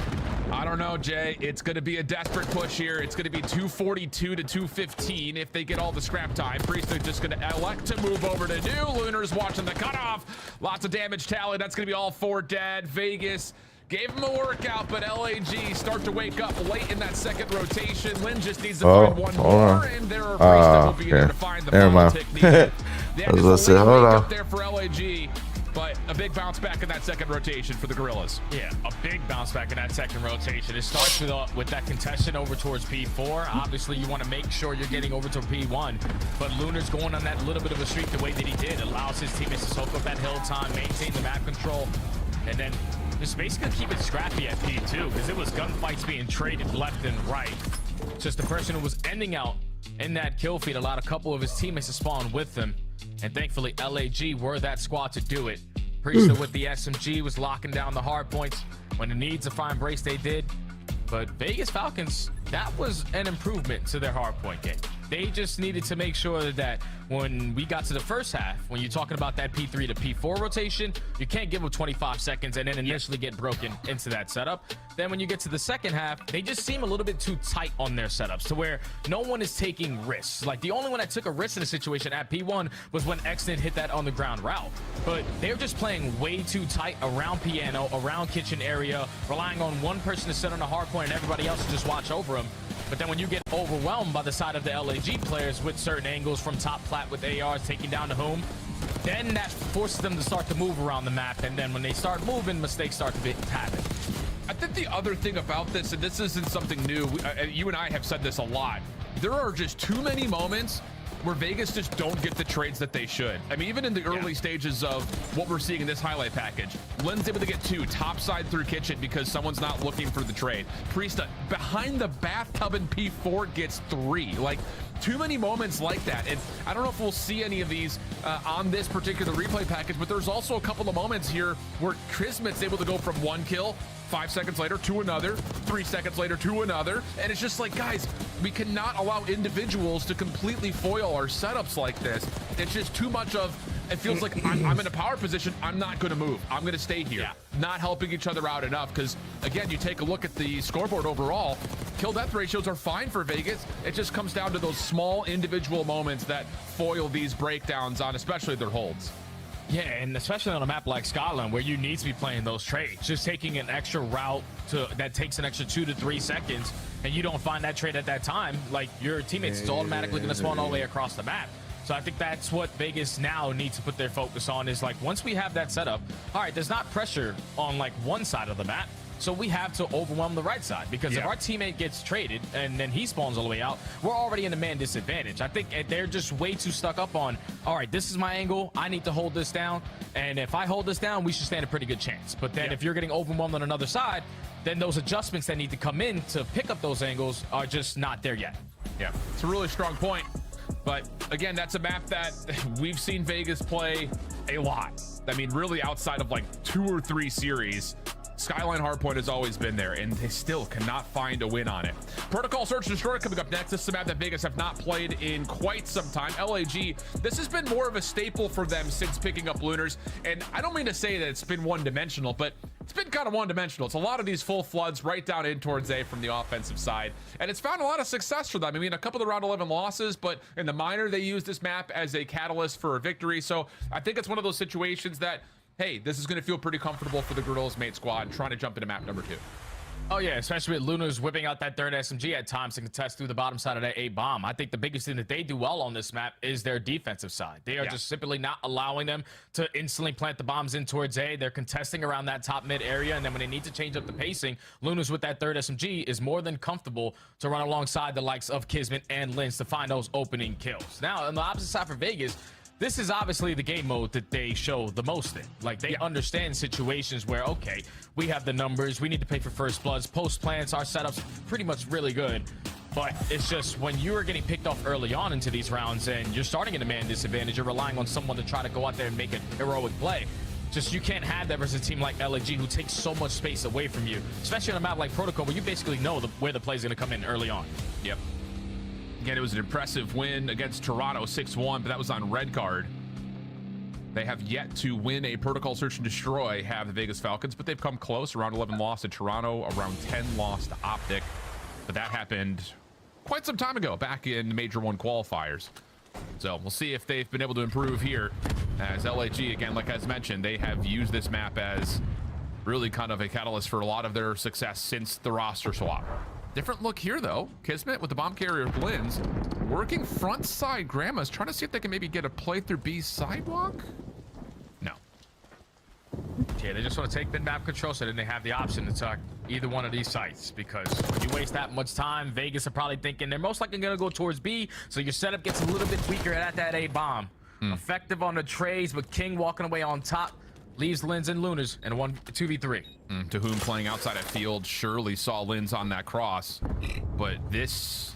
Speaker 2: I don't know, Jay. It's going to be a desperate push here. It's going to be 242 to 215 if they get all the scrap time. Priest are just going to elect to move over to new. Lunar's watching the cutoff. Lots of damage tally. That's going to be all 4 dead. Vegas gave him a workout, but LAG start to wake up late in that second rotation. Lynn just needs to find one more, and there are Priest that will be there to find the final technique. Yeah, just a late wake up there for LAG. But a big bounce back in that second rotation for the Gorillas.
Speaker 3: Yeah, a big bounce back in that second rotation. It starts with that contestant over towards P4. Obviously, you want to make sure you're getting over to P1. But Lunar's going on that little bit of a streak the way that he did. Allows his teammates to soak up that hill time, maintain the map control, and then just basically keep it scrappy at P2 because it was gunfights being traded left and right. Just the person who was ending out in that kill feed allowed a couple of his teammates to spawn with them. And thankfully, LAG were that squad to do it. Priesta with the SMG was locking down the hard points. When it needs a fine brace, they did. But Vegas Falcons, that was an improvement to their hard point game. They just needed to make sure that when we got to the first half, when you're talking about that P3 to P4 rotation, you can't give them 25 seconds and then initially get broken into that setup. Then when you get to the second half, they just seem a little bit too tight on their setups to where no one is taking risks. Like the only one that took a risk in the situation at P1 was when Exton hit that on the ground route. But they're just playing way too tight around piano, around kitchen area, relying on one person to sit on the hard point and everybody else to just watch over them. But then when you get overwhelmed by the side of the LAG players with certain angles from top plat with ARs taking down the home, then that forces them to start to move around the map. And then when they start moving, mistakes start to happen.
Speaker 2: I think the other thing about this, and this isn't something new, you and I have said this a lot, there are just too many moments where Vegas just don't get the trades that they should. I mean, even in the early stages of what we're seeing in this highlight package, Lynn's able to get 2 topside through kitchen because someone's not looking for the trade. Priesta behind the bathtub in P4 gets 3. Like, too many moments like that. And I don't know if we'll see any of these on this particular replay package, but there's also a couple of moments here where Kismet's able to go from 1 kill 5 seconds later to another, 3 seconds later to another. And it's just like, guys, we cannot allow individuals to completely foil our setups like this. It's just too much of, it feels like I'm in a power position. I'm not going to move. I'm going to stay here. Yeah. Not helping each other out enough because, again, you take a look at the scoreboard overall, kill death ratios are fine for Vegas. It just comes down to those small individual moments that foil these breakdowns on especially their holds.
Speaker 3: Yeah, and especially on a map like Scotland where you need to be playing those trades. Just taking an extra route that takes an extra 2 to 3 seconds and you don't find that trade at that time, like your teammates is automatically going to spawn all the way across the map. So I think that's what Vegas now needs to put their focus on is like once we have that setup, all right, there's not pressure on like one side of the map. So we have to overwhelm the right side because if our teammate gets traded and then he spawns all the way out, we're already in a man disadvantage. I think they're just way too stuck up on, all right, this is my angle. I need to hold this down. And if I hold this down, we should stand a pretty good chance. But then if you're getting overwhelmed on another side, then those adjustments that need to come in to pick up those angles are just not there yet.
Speaker 2: Yeah, it's a really strong point. But again, that's a map that we've seen Vegas play a lot. I mean, really outside of like 2 or 3 series, Skyline Hardpoint has always been there, and they still cannot find a win on it. Protocol Search and Destroy coming up next. This is a map that Vegas have not played in quite some time. LAG, this has been more of a staple for them since picking up Lunars, and I don't mean to say that it's been one-dimensional, but it's been kind of one-dimensional. It's a lot of these full floods right down in towards A from the offensive side, and it's found a lot of success for them. I mean, a couple of the round 11 losses, but in the minor, they used this map as a catalyst for a victory, so I think it's one of those situations that, hey, this is going to feel pretty comfortable for the Gorillas mate squad trying to jump into map number 2.
Speaker 3: Oh, yeah, especially with Lunar's whipping out that third SMG at times to contest through the bottom side of that A bomb. I think the biggest thing that they do well on this map is their defensive side. They are just simply not allowing them to instantly plant the bombs in towards A. They're contesting around that top mid area, and then when they need to change up the pacing, Lunar's with that third SMG is more than comfortable to run alongside the likes of Kismet and Lins to find those opening kills. Now, on the opposite side for Vegas, this is obviously the game mode that they show the most in. Like, they understand situations where, okay, we have the numbers, we need to pay for first bloods, post plants, our setup's pretty much really good. But it's just when you're getting picked off early on into these rounds and you're starting in a man disadvantage, you're relying on someone to try to go out there and make an heroic play. Just you can't have that versus a team like LAG who takes so much space away from you, especially on a map like Protocol where you basically know where the play's going to come in early on.
Speaker 2: Yep. Again, it was an impressive win against Toronto 6-1, but that was on red card. They have yet to win a protocol search and destroy, have the Vegas Falcons, but they've come close. Around 11 lost to Toronto, around 10 lost to Optic. But that happened quite some time ago, back in the Major 1 qualifiers. So we'll see if they've been able to improve here. As LAG, again, like as mentioned, they have used this map as really kind of a catalyst for a lot of their success since the roster swap. Different look here, though. Kismet with the bomb carrier Blins working front side. Grandma's trying to see if they can maybe get a play through B's sidewalk. No.
Speaker 3: Yeah, they just want to take mid-map control so then they have the option to tuck either one of these sites, because when you waste that much time, Vegas are probably thinking they're most likely going to go towards B, so your setup gets a little bit weaker at that A bomb. Effective on the trades, but King walking away on top leaves Lins and Lunars in a 2v3.
Speaker 2: To whom playing outside of field surely saw Lins on that cross, but this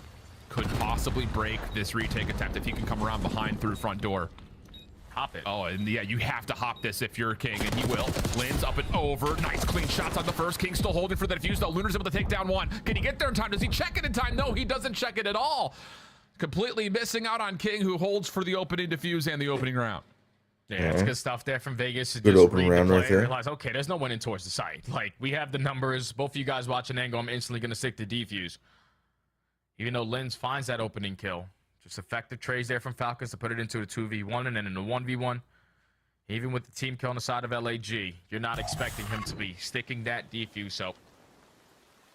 Speaker 2: could possibly break this retake attempt if he can come around behind through front door.
Speaker 3: Hop it.
Speaker 2: Oh, and yeah, you have to hop this if you're King, and he will. Lins up and over. Nice clean shots on the first. King still holding for the defuse, though. Lunar's able to take down one. Can he get there in time? Does he check it in time? No, he doesn't check it at all. Completely missing out on King, who holds for the opening defuse and the opening round.
Speaker 3: Yeah, it's good stuff there from Vegas.
Speaker 8: Good open round right there.
Speaker 3: Realize, okay, there's no winning towards the site. Like, we have the numbers. Both of you guys watching Angle, I'm instantly going to stick to defuse. Even though Lins finds that opening kill. Just effective trades there from Falcons to put it into a 2v1 and then in a 1v1. Even with the team kill on the side of LAG, you're not expecting him to be sticking that defuse. So,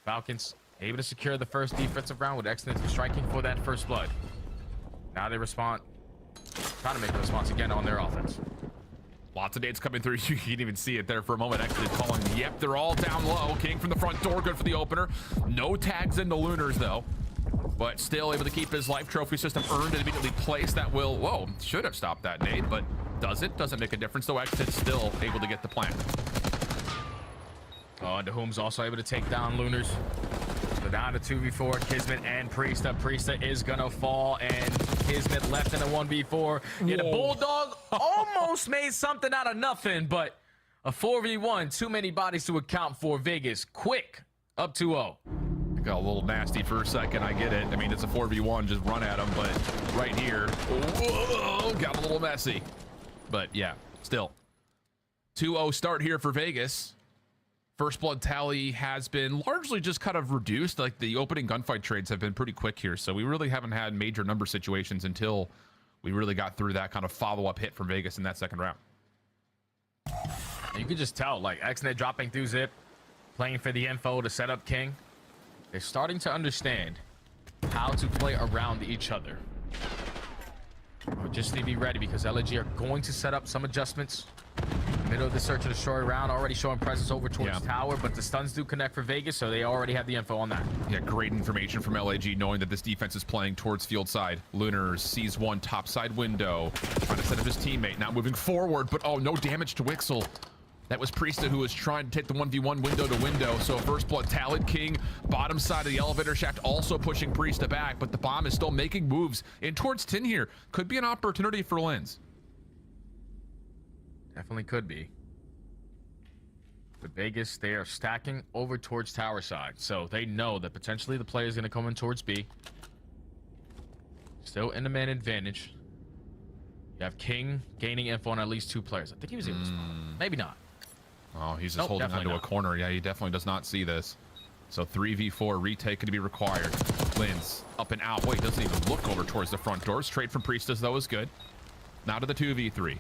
Speaker 3: Falcons able to secure the first defensive round with excellent striking for that first blood. Now they respond. Trying to make a response again on their offense.
Speaker 2: Lots of nades coming through. You can even see it there for a moment. Actually calling, yep, they're all down low. King from the front door, good for the opener. No tags into Lunars, though. But still able to keep his life trophy system earned and immediately placed. That will, whoa, should have stopped that nade, but does it? Doesn't make a difference, though. Exit's still able to get the plant.
Speaker 3: Oh, and Dahum's also able to take down Lunars. So down to 2v4, Kismet and Priesta. Priesta is gonna fall, and Kismet left in a 1v4. Yeah, the Bulldog almost made something out of nothing, but a 4v1, too many bodies to account for. Vegas, quick, up 2-0.
Speaker 2: Got a little nasty for a second, I get it. I mean, it's a 4v1, just run at him, but right here, whoa, got a little messy. But yeah, still. 2-0 start here for Vegas. First blood tally has been largely just kind of reduced. Like, the opening gunfight trades have been pretty quick here, so we really haven't had major number situations until we really got through that kind of follow-up hit from Vegas in that second round.
Speaker 3: You could just tell, like, XNet dropping through Zip, playing for the info to set up King. They're starting to understand how to play around each other. Just to be ready, because LG are going to set up some adjustments. Middle of the search and destroy round, already showing presence over towards tower, but the stuns do connect for Vegas, so they already have the info on that.
Speaker 2: Yeah, great information from LAG, knowing that this defense is playing towards field side. Lunars sees one top side window, trying to set up his teammate, now moving forward, but oh, no damage to Wixel. That was Priesta who was trying to take the 1v1 window to window. So first blood talent. King, bottom side of the elevator shaft, also pushing Priesta back, but the bomb is still making moves in towards tin here. Could be an opportunity for Lins.
Speaker 3: Definitely could be. But Vegas, they are stacking over towards tower side, so they know that potentially the player is going to come in towards B. Still in the man advantage. You have King gaining info on at least 2 players. I think he was able to spawn. Maybe not.
Speaker 2: Oh, he's just holding onto a corner. Yeah, he definitely does not see this. So 3v4 retake going to be required. Lins up and out. Wait, doesn't even look over towards the front door. Straight from Priestess, though, is good. Now to the 2v3.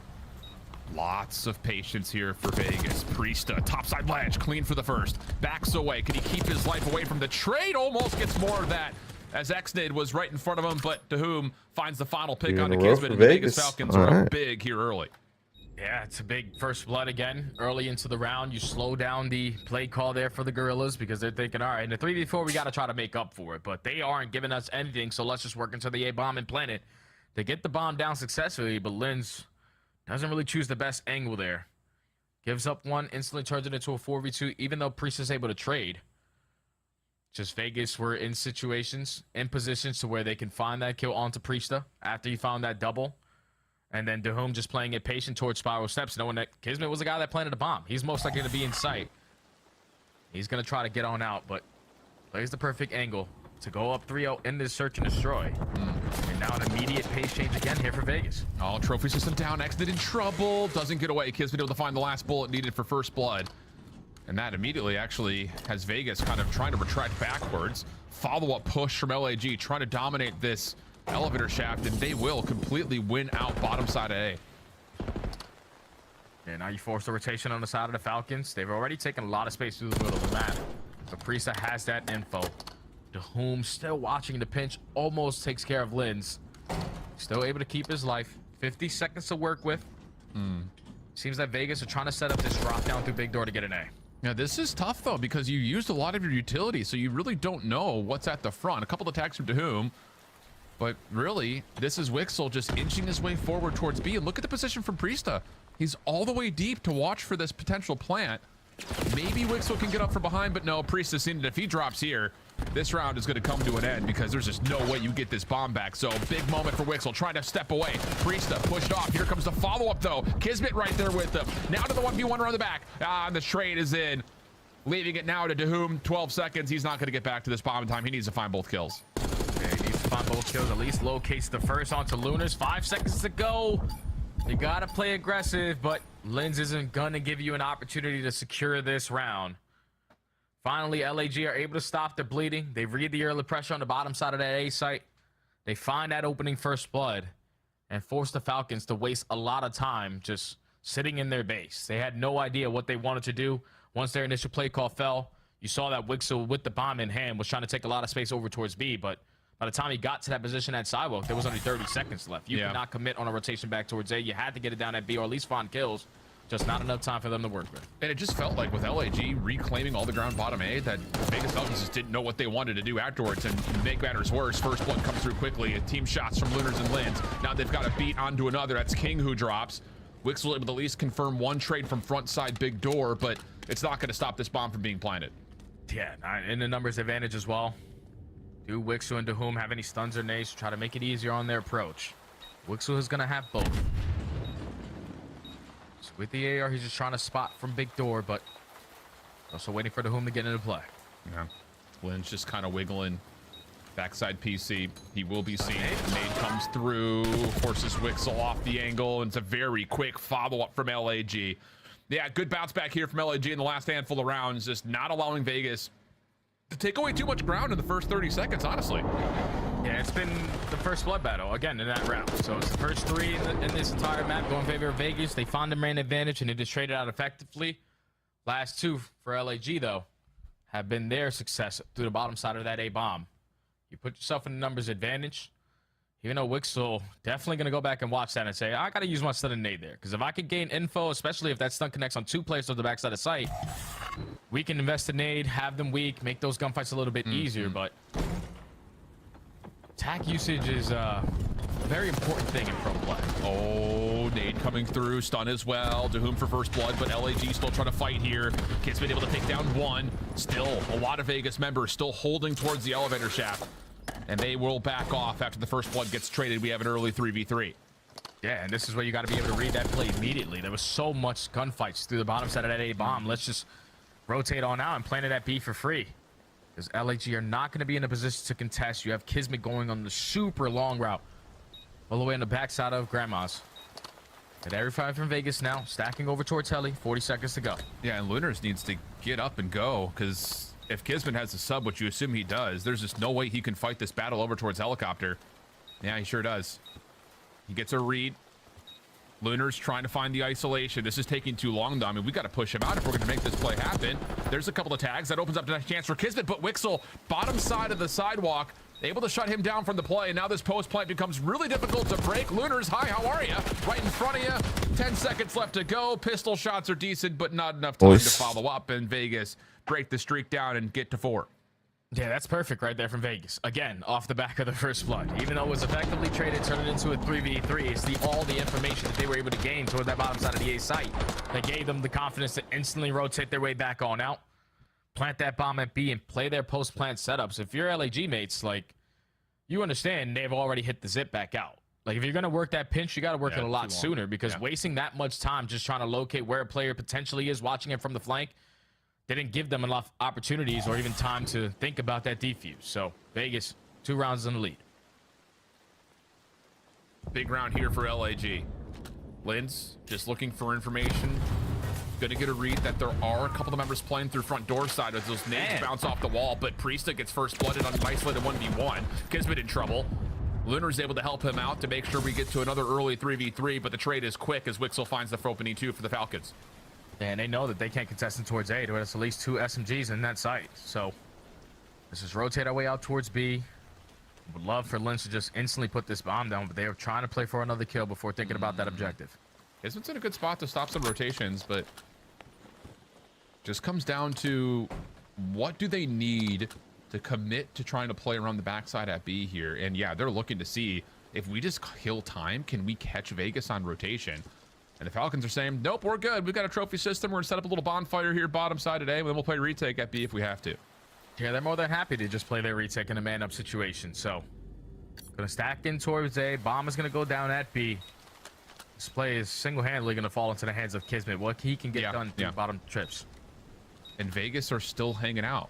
Speaker 2: Lots of patience here for Vegas. Priesta, topside ledge, clean for the first. Backs away. Can he keep his life away from the trade? Almost gets more of that, as Xnid was right in front of him, but to whom finds the final pick on the Kismet, and the Vegas Falcons are up big here early.
Speaker 3: Yeah, it's a big first blood again. Early into the round, you slow down the play call there for the Gorillas because they're thinking, all right, in the 3v4, we got to try to make up for it, but they aren't giving us anything, so let's just work into the A-bomb and plant it. They get the bomb down successfully, but Lins doesn't really choose the best angle there. Gives up one, instantly turns it into a 4v2, even though Priest is able to trade. Just Vegas were in situations, in positions to where they can find that kill onto Priesta after he found that double. And then Dahum just playing it patient towards Spiral Steps, knowing that Kismet was the guy that planted a bomb. He's most likely to be in sight. He's going to try to get on out, but plays the perfect angle. to go up 3-0 in this search and destroy. And now an immediate pace change again here for Vegas.
Speaker 2: Oh, trophy system down. Exit in trouble. Doesn't get away. Kid's been able to find the last bullet needed for first blood. And that immediately actually has Vegas kind of trying to retract backwards. Follow-up push from LAG, trying to dominate this elevator shaft, and they will completely win out bottom side of A.
Speaker 3: Yeah, now you force the rotation on the side of the Falcons. They've already taken a lot of space through the middle of the map. So Priesta has that info. Dahum still watching the pinch, almost takes care of Linz. Still able to keep his life. 50 seconds to work with. Seems that Vegas are trying to set up this drop down through big door to get an A.
Speaker 2: Yeah, this is tough though, because you used a lot of your utility, so you really don't know what's at the front. A couple of attacks from Dahum, but really, this is Wixel just inching his way forward towards B. And look at the position from Priesta. He's all the way deep to watch for this potential plant. Maybe Wixel can get up from behind, but no, Priesta's seen it. If he drops here, this round is going to come to an end because there's just no way you get this bomb back. So big moment for Wixel, trying to step away. Priesta pushed off. Here comes the follow-up though. Kismet right there with them. Now to the 1v1 around the back. And the trade is in. Leaving it now to Dahum. 12 seconds. He's not going to get back to this bomb in time. He needs to find both kills.
Speaker 3: Yeah, he needs to find both kills. At least locates the first onto Lunars. 5 seconds to go. You got to play aggressive, but Linz isn't going to give you an opportunity to secure this round. Finally, LAG are able to stop the bleeding. They read the early pressure on the bottom side of that A site. They find that opening first blood and force the Falcons to waste a lot of time just sitting in their base. They had no idea what they wanted to do. Once their initial play call fell, you saw that Wixel with the bomb in hand was trying to take a lot of space over towards B, but by the time he got to that position at Sidewalk, there was only 30 seconds left. You could not commit on a rotation back towards A. You had to get it down at B or at least find kills. Just not enough time for them to work with.
Speaker 2: And it just felt like with LAG reclaiming all the ground bottom A, that Vegas Falcons just didn't know what they wanted to do afterwards. And to make matters worse, first blood comes through quickly. Team shots from Lunars and Linz. Now they've got a beat onto another. That's King who drops. Wixel able to at least confirm one trade from front side big door, but it's not going to stop this bomb from being planted.
Speaker 3: Yeah, and the numbers advantage as well. Do Wixel and Dahum have any stuns or nades to try to make it easier on their approach? Wixel is going to have both. So with the AR, he's just trying to spot from big door, but also waiting for Dahum to get into play.
Speaker 2: Yeah, Lynn's just kind of wiggling. Backside PC, he will be seen. Nade comes through, forces Wixel off the angle, and it's a very quick follow-up from LAG. Yeah, good bounce back here from LAG in the last handful of rounds, just not allowing Vegas to take away too much ground in the first 30 seconds, honestly.
Speaker 3: Yeah, it's been the first blood battle, again, in that round. So it's the first three in this entire map going in favor of Vegas. They found the man advantage, and they just traded out effectively. Last two for LAG, though, have been their success through the bottom side of that A-bomb. You put yourself in the numbers advantage. Even though Wixel definitely going to go back and watch that and say, I got to use my stun and nade there. Because if I could gain info, especially if that stun connects on two players on the backside of sight, we can invest in nade, have them weak, make those gunfights a little bit easier. But attack usage is a very important thing in pro play.
Speaker 2: Oh, nade coming through, stun as well. Dahum for first blood, but LAG still trying to fight here. Kid's been able to take down one. Still, a lot of Vegas members still holding towards the elevator shaft. And they will back off after the first blood gets traded. We have an early 3v3.
Speaker 3: Yeah, and this is where you got to be able to read that play immediately. There was so much gunfights through the bottom side of that A-bomb. Let's just rotate on out and plant it at B for free. Because LAG are not going to be in a position to contest. You have Kismet going on the super long route all the way on the backside of Grandma's. And everybody from Vegas now stacking over towards Heli. 40 seconds to go.
Speaker 2: Yeah, and Lunars needs to get up and go because if Kismet has a sub, which you assume he does, there's just no way he can fight this battle over towards helicopter. Yeah, he sure does. He gets a read. Lunars trying to find the isolation. This is taking too long, though. I mean, we got to push him out if we're going to make this play happen. There's a couple of tags. That opens up a chance for Kismet, but Wixel, bottom side of the sidewalk, able to shut him down from the play, and now this post plant becomes really difficult to break. Lunars, hi, how are you? Right in front of you. 10 seconds left to go. Pistol shots are decent, but not enough time to follow up, and Vegas break the streak down and get to 4.
Speaker 3: Yeah, that's perfect right there from Vegas. Again, off the back of the first blood. Even though it was effectively traded, turned it into a 3v3, it's all the information that they were able to gain toward that bottom side of the A site that gave them the confidence to instantly rotate their way back on out, plant that bomb at B, and play their post-plant setups. If you're LAG mates, like, you understand they've already hit the zip back out. Like, if you're going to work that pinch, you got to work it a lot sooner because wasting that much time just trying to locate where a player potentially is watching it from the flank, didn't give them enough opportunities or even time to think about that defuse. So Vegas, 2 rounds in the lead.
Speaker 2: Big round here for LAG. Linz just looking for information. Gonna get a read that there are a couple of members playing through front door side as those nades bounce off the wall, but Priesta gets first blooded on an isolated 1v1. Kismet in trouble. Lunar's able to help him out to make sure we get to another early 3v3, but the trade is quick as Wixel finds the opening 2 for the Falcons.
Speaker 3: And they know that they can't contest him towards A. There's at least 2 SMGs in that site. So let's just rotate our way out towards B. Would love for Lynch to just instantly put this bomb down, but they are trying to play for another kill before thinking about that objective.
Speaker 2: Kismet's in a good spot to stop some rotations, but just comes down to what do they need to commit to trying to play around the backside at B here. And yeah, they're looking to see if we just kill time, can we catch Vegas on rotation? And the Falcons are saying, nope, we're good. We've got a trophy system. We're gonna set up a little bonfire here bottom side today, and then we'll play retake at B if we have to.
Speaker 3: Yeah, they're more than happy to just play their retake in a man-up situation. So gonna stack in towards A. Bomb is gonna go down at B. This play is single-handedly gonna fall into the hands of Kismet. What he can get done through bottom trips.
Speaker 2: And Vegas are still hanging out.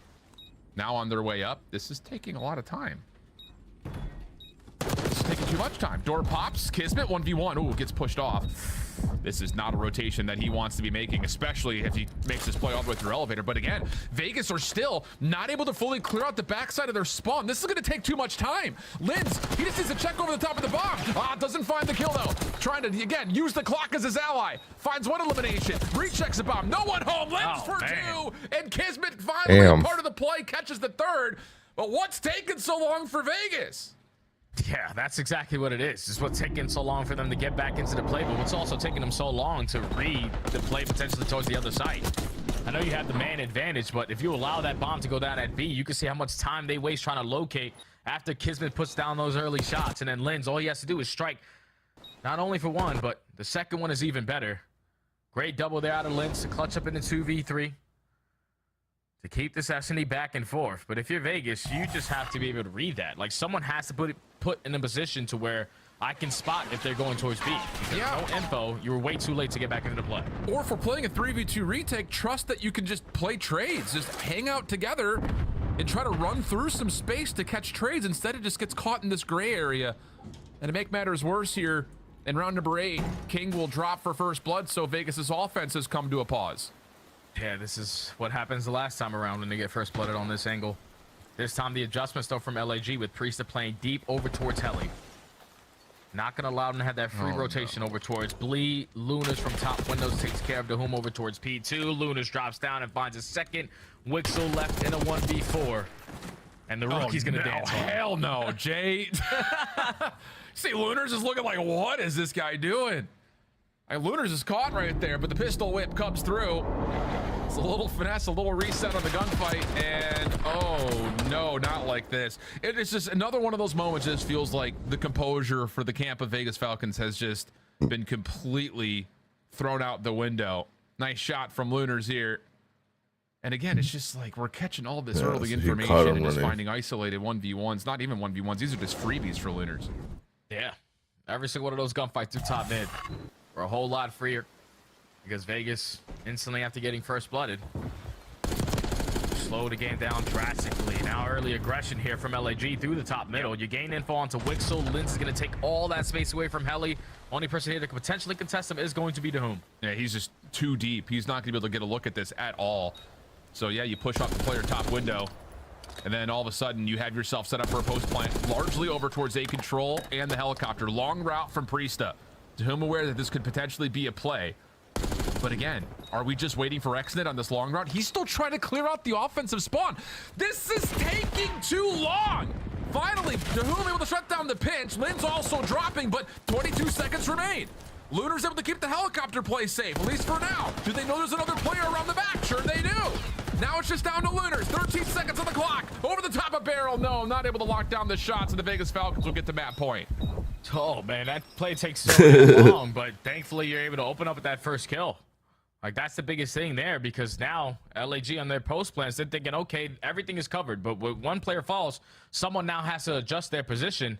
Speaker 2: Now on their way up. This is taking a lot of time. This is taking too much time. Door pops. Kismet 1v1. Ooh, gets pushed off. This is not a rotation that he wants to be making, especially if he makes this play all the way through elevator. But again, Vegas are still not able to fully clear out the backside of their spawn. This is going to take too much time. Linz, he just needs to check over the top of the bomb. Doesn't find the kill though. Trying to, again, use the clock as his ally. Finds one elimination. Rechecks the bomb. No one home. Linz for 2. And Kismet finally part of the play catches the 3rd. But what's taking so long for Vegas?
Speaker 3: Yeah, that's exactly what it is. It's what's taking so long for them to get back into the play, but what's also taking them so long to read the play potentially towards the other side. I know you have the man advantage, but if you allow that bomb to go down at B, you can see how much time they waste trying to locate after Kismet puts down those early shots. And then Linz, all he has to do is strike not only for 1, but the second one is even better. Great double there out of Linz to clutch up in the 2v3 to keep this S&E back and forth. But if you're Vegas, you just have to be able to read that. Like, someone has to put in a position to where I can spot if they're going towards B. No info, you were way too late to get back into the play.
Speaker 2: Or if we're playing a 3v2 retake, trust that you can just play trades. Just hang out together and try to run through some space to catch trades. Instead, it just gets caught in this gray area. And to make matters worse here, in round number 8, King will drop for first blood, so Vegas's offense has come to a pause.
Speaker 3: Yeah, this is what happens the last time around when they get first blooded on this angle. This time the adjustments though from LAG with Priesta playing deep over towards Heli. Not gonna allow them to have that free rotation over towards Blee. Lunas from top windows takes care of the home over towards P2. Lunas drops down and finds a second. Wixel left in a 1v4. And the rookie's gonna dance.
Speaker 2: Hell no, Jay. See, Lunars is looking like, what is this guy doing? And Lunars is caught right there, but the pistol whip comes through. It's a little finesse, a little reset on the gunfight, and oh no, not like this. It is just another one of those moments that just feels like the composure for the camp of Vegas Falcons has just been completely thrown out the window. Nice shot from Lunars here. And again, it's just like we're catching all this early information and just finding isolated 1v1s, not even 1v1s. These are just freebies for Lunars.
Speaker 3: Yeah, every single one of those gunfights through top mid were a whole lot freer because Vegas instantly after getting first blooded slowed the game down drastically. Now early aggression here from LAG through the top middle. You gain info onto Wixel. Linz is going to take all that space away from Heli. Only person here that could potentially contest him is going to be Dahum.
Speaker 2: Yeah, he's just too deep. He's not going to be able to get a look at this at all. So yeah, you push off the player top window, and then all of a sudden you have yourself set up for a post plant largely over towards A control and the helicopter. Long route from Priesta. Dahum aware that this could potentially be a play. But again, are we just waiting for Xnet on this long route? He's still trying to clear out the offensive spawn. This is taking too long. Finally, Dahum able to shut down the pinch. Linz also dropping, but 22 seconds remain. Lunar's able to keep the helicopter play safe, at least for now. Do they know there's another player around the back? Sure they do. Now it's just down to Lunars. 13 seconds on the clock. Over the top of barrel. No, not able to lock down the shots, and the Vegas Falcons will get to map point.
Speaker 3: Oh, man, that play takes so long, but thankfully you're able to open up with that first kill. Like, that's the biggest thing there, because now LAG on their post plans, they're thinking, okay, everything is covered, but when one player falls, someone now has to adjust their position,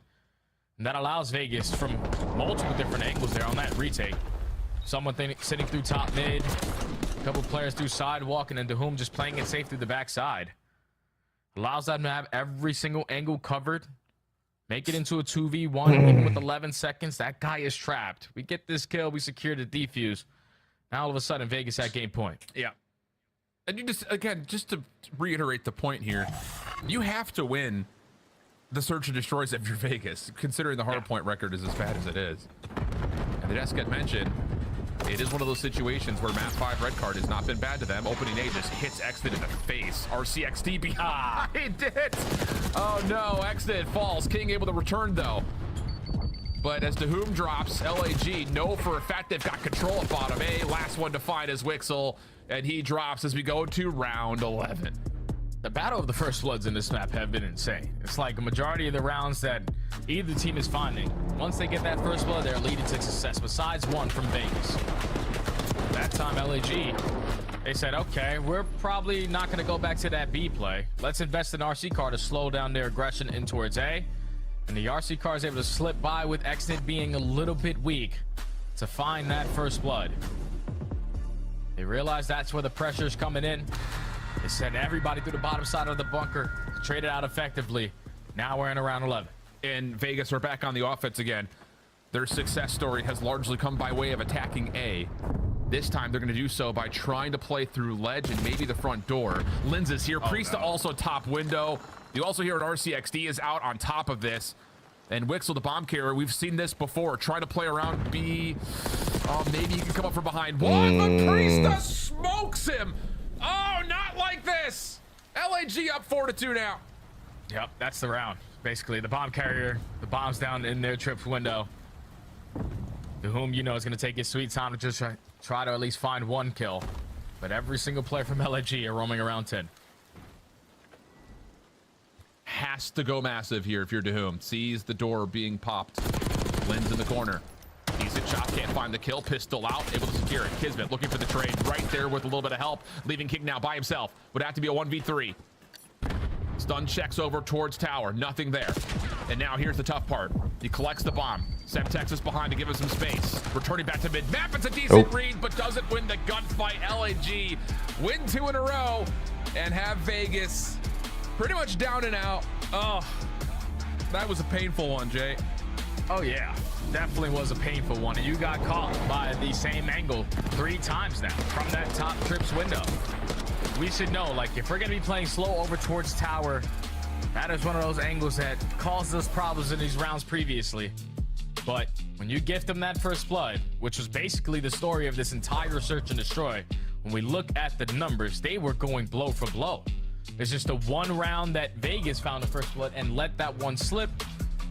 Speaker 3: and that allows Vegas from multiple different angles there on that retake. Someone sitting through top mid, A couple players through sidewalk, and then Dahum just playing it safe through the backside. Allows them to have every single angle covered. Make it into a 2v1, even with 11 seconds. That guy is trapped. We get this kill. We secure the defuse. Now, all of a sudden, Vegas at game point.
Speaker 2: Yeah. And you just, again, just to reiterate the point here, you have to win the search and destroys if you're Vegas, considering the hard point record is as bad as it is. And the desk had mentioned, it is one of those situations where map 5 red card has not been bad to them. Opening A just hits Exit in the face. RCXD behind it. Oh no, Exit falls. King able to return though. But as Dahum drops, LAG know for a fact they've got control at bottom A. Last one to find is Wixel, and he drops as we go to round 11.
Speaker 3: The battle of the first bloods in this map have been insane. It's like a majority of the rounds that either team is finding. Once they get that first blood, they're leading to success, besides one from Vegas. That time, LAG, they said, okay, we're probably not going to go back to that B play. Let's invest in RC car to slow down their aggression in towards A. And the RC car is able to slip by with Exit being a little bit weak to find that first blood. They realize that's where the pressure is coming in. They sent everybody through the bottom side of the bunker, traded out effectively. Now we're in around 11.
Speaker 2: In Vegas, we're back on the offense again. Their success story has largely come by way of attacking A. This time they're going to do so by trying to play through ledge and maybe the front door. Linz is here. Priest also top window. You also hear an RCXD is out on top of this. And Wixel, the bomb carrier, we've seen this before. Trying to play around B. Oh, maybe he can come up from behind. One, but Priesta smokes him. Oh, not like this. LAG up 4-2 now.
Speaker 3: Yep, that's the round. Basically, the bomb carrier, the bomb's down in their trip's window. Dahum, you know, is going to take his sweet time to just try to at least find one kill. But every single player from LAG are roaming around 10.
Speaker 2: Has to go massive here if you're Dahum. Sees the door being popped. Linz in the corner. He's a chop, can't find the kill. Pistol out, able to secure it. Kismet looking for the trade right there with a little bit of help. Leaving King now by himself. Would have to be a 1v3. Stun checks over towards tower. Nothing there. And now here's the tough part. He collects the bomb. Semtex is behind to give him some space. Returning back to mid-map. It's a decent read, but doesn't win the gunfight. LAG win 2 in a row and have Vegas pretty much down and out. Oh, that was a painful one, Jay.
Speaker 3: Oh, yeah. Definitely was a painful one. And you got caught by the same angle 3 times now from that top trips window. We should know, like, if we're going to be playing slow over towards tower, that is one of those angles that caused us problems in these rounds previously. But when you gift them that first blood, which was basically the story of this entire search and destroy, when we look at the numbers, they were going blow for blow. It's just the one round that Vegas found the first blood and let that one slip.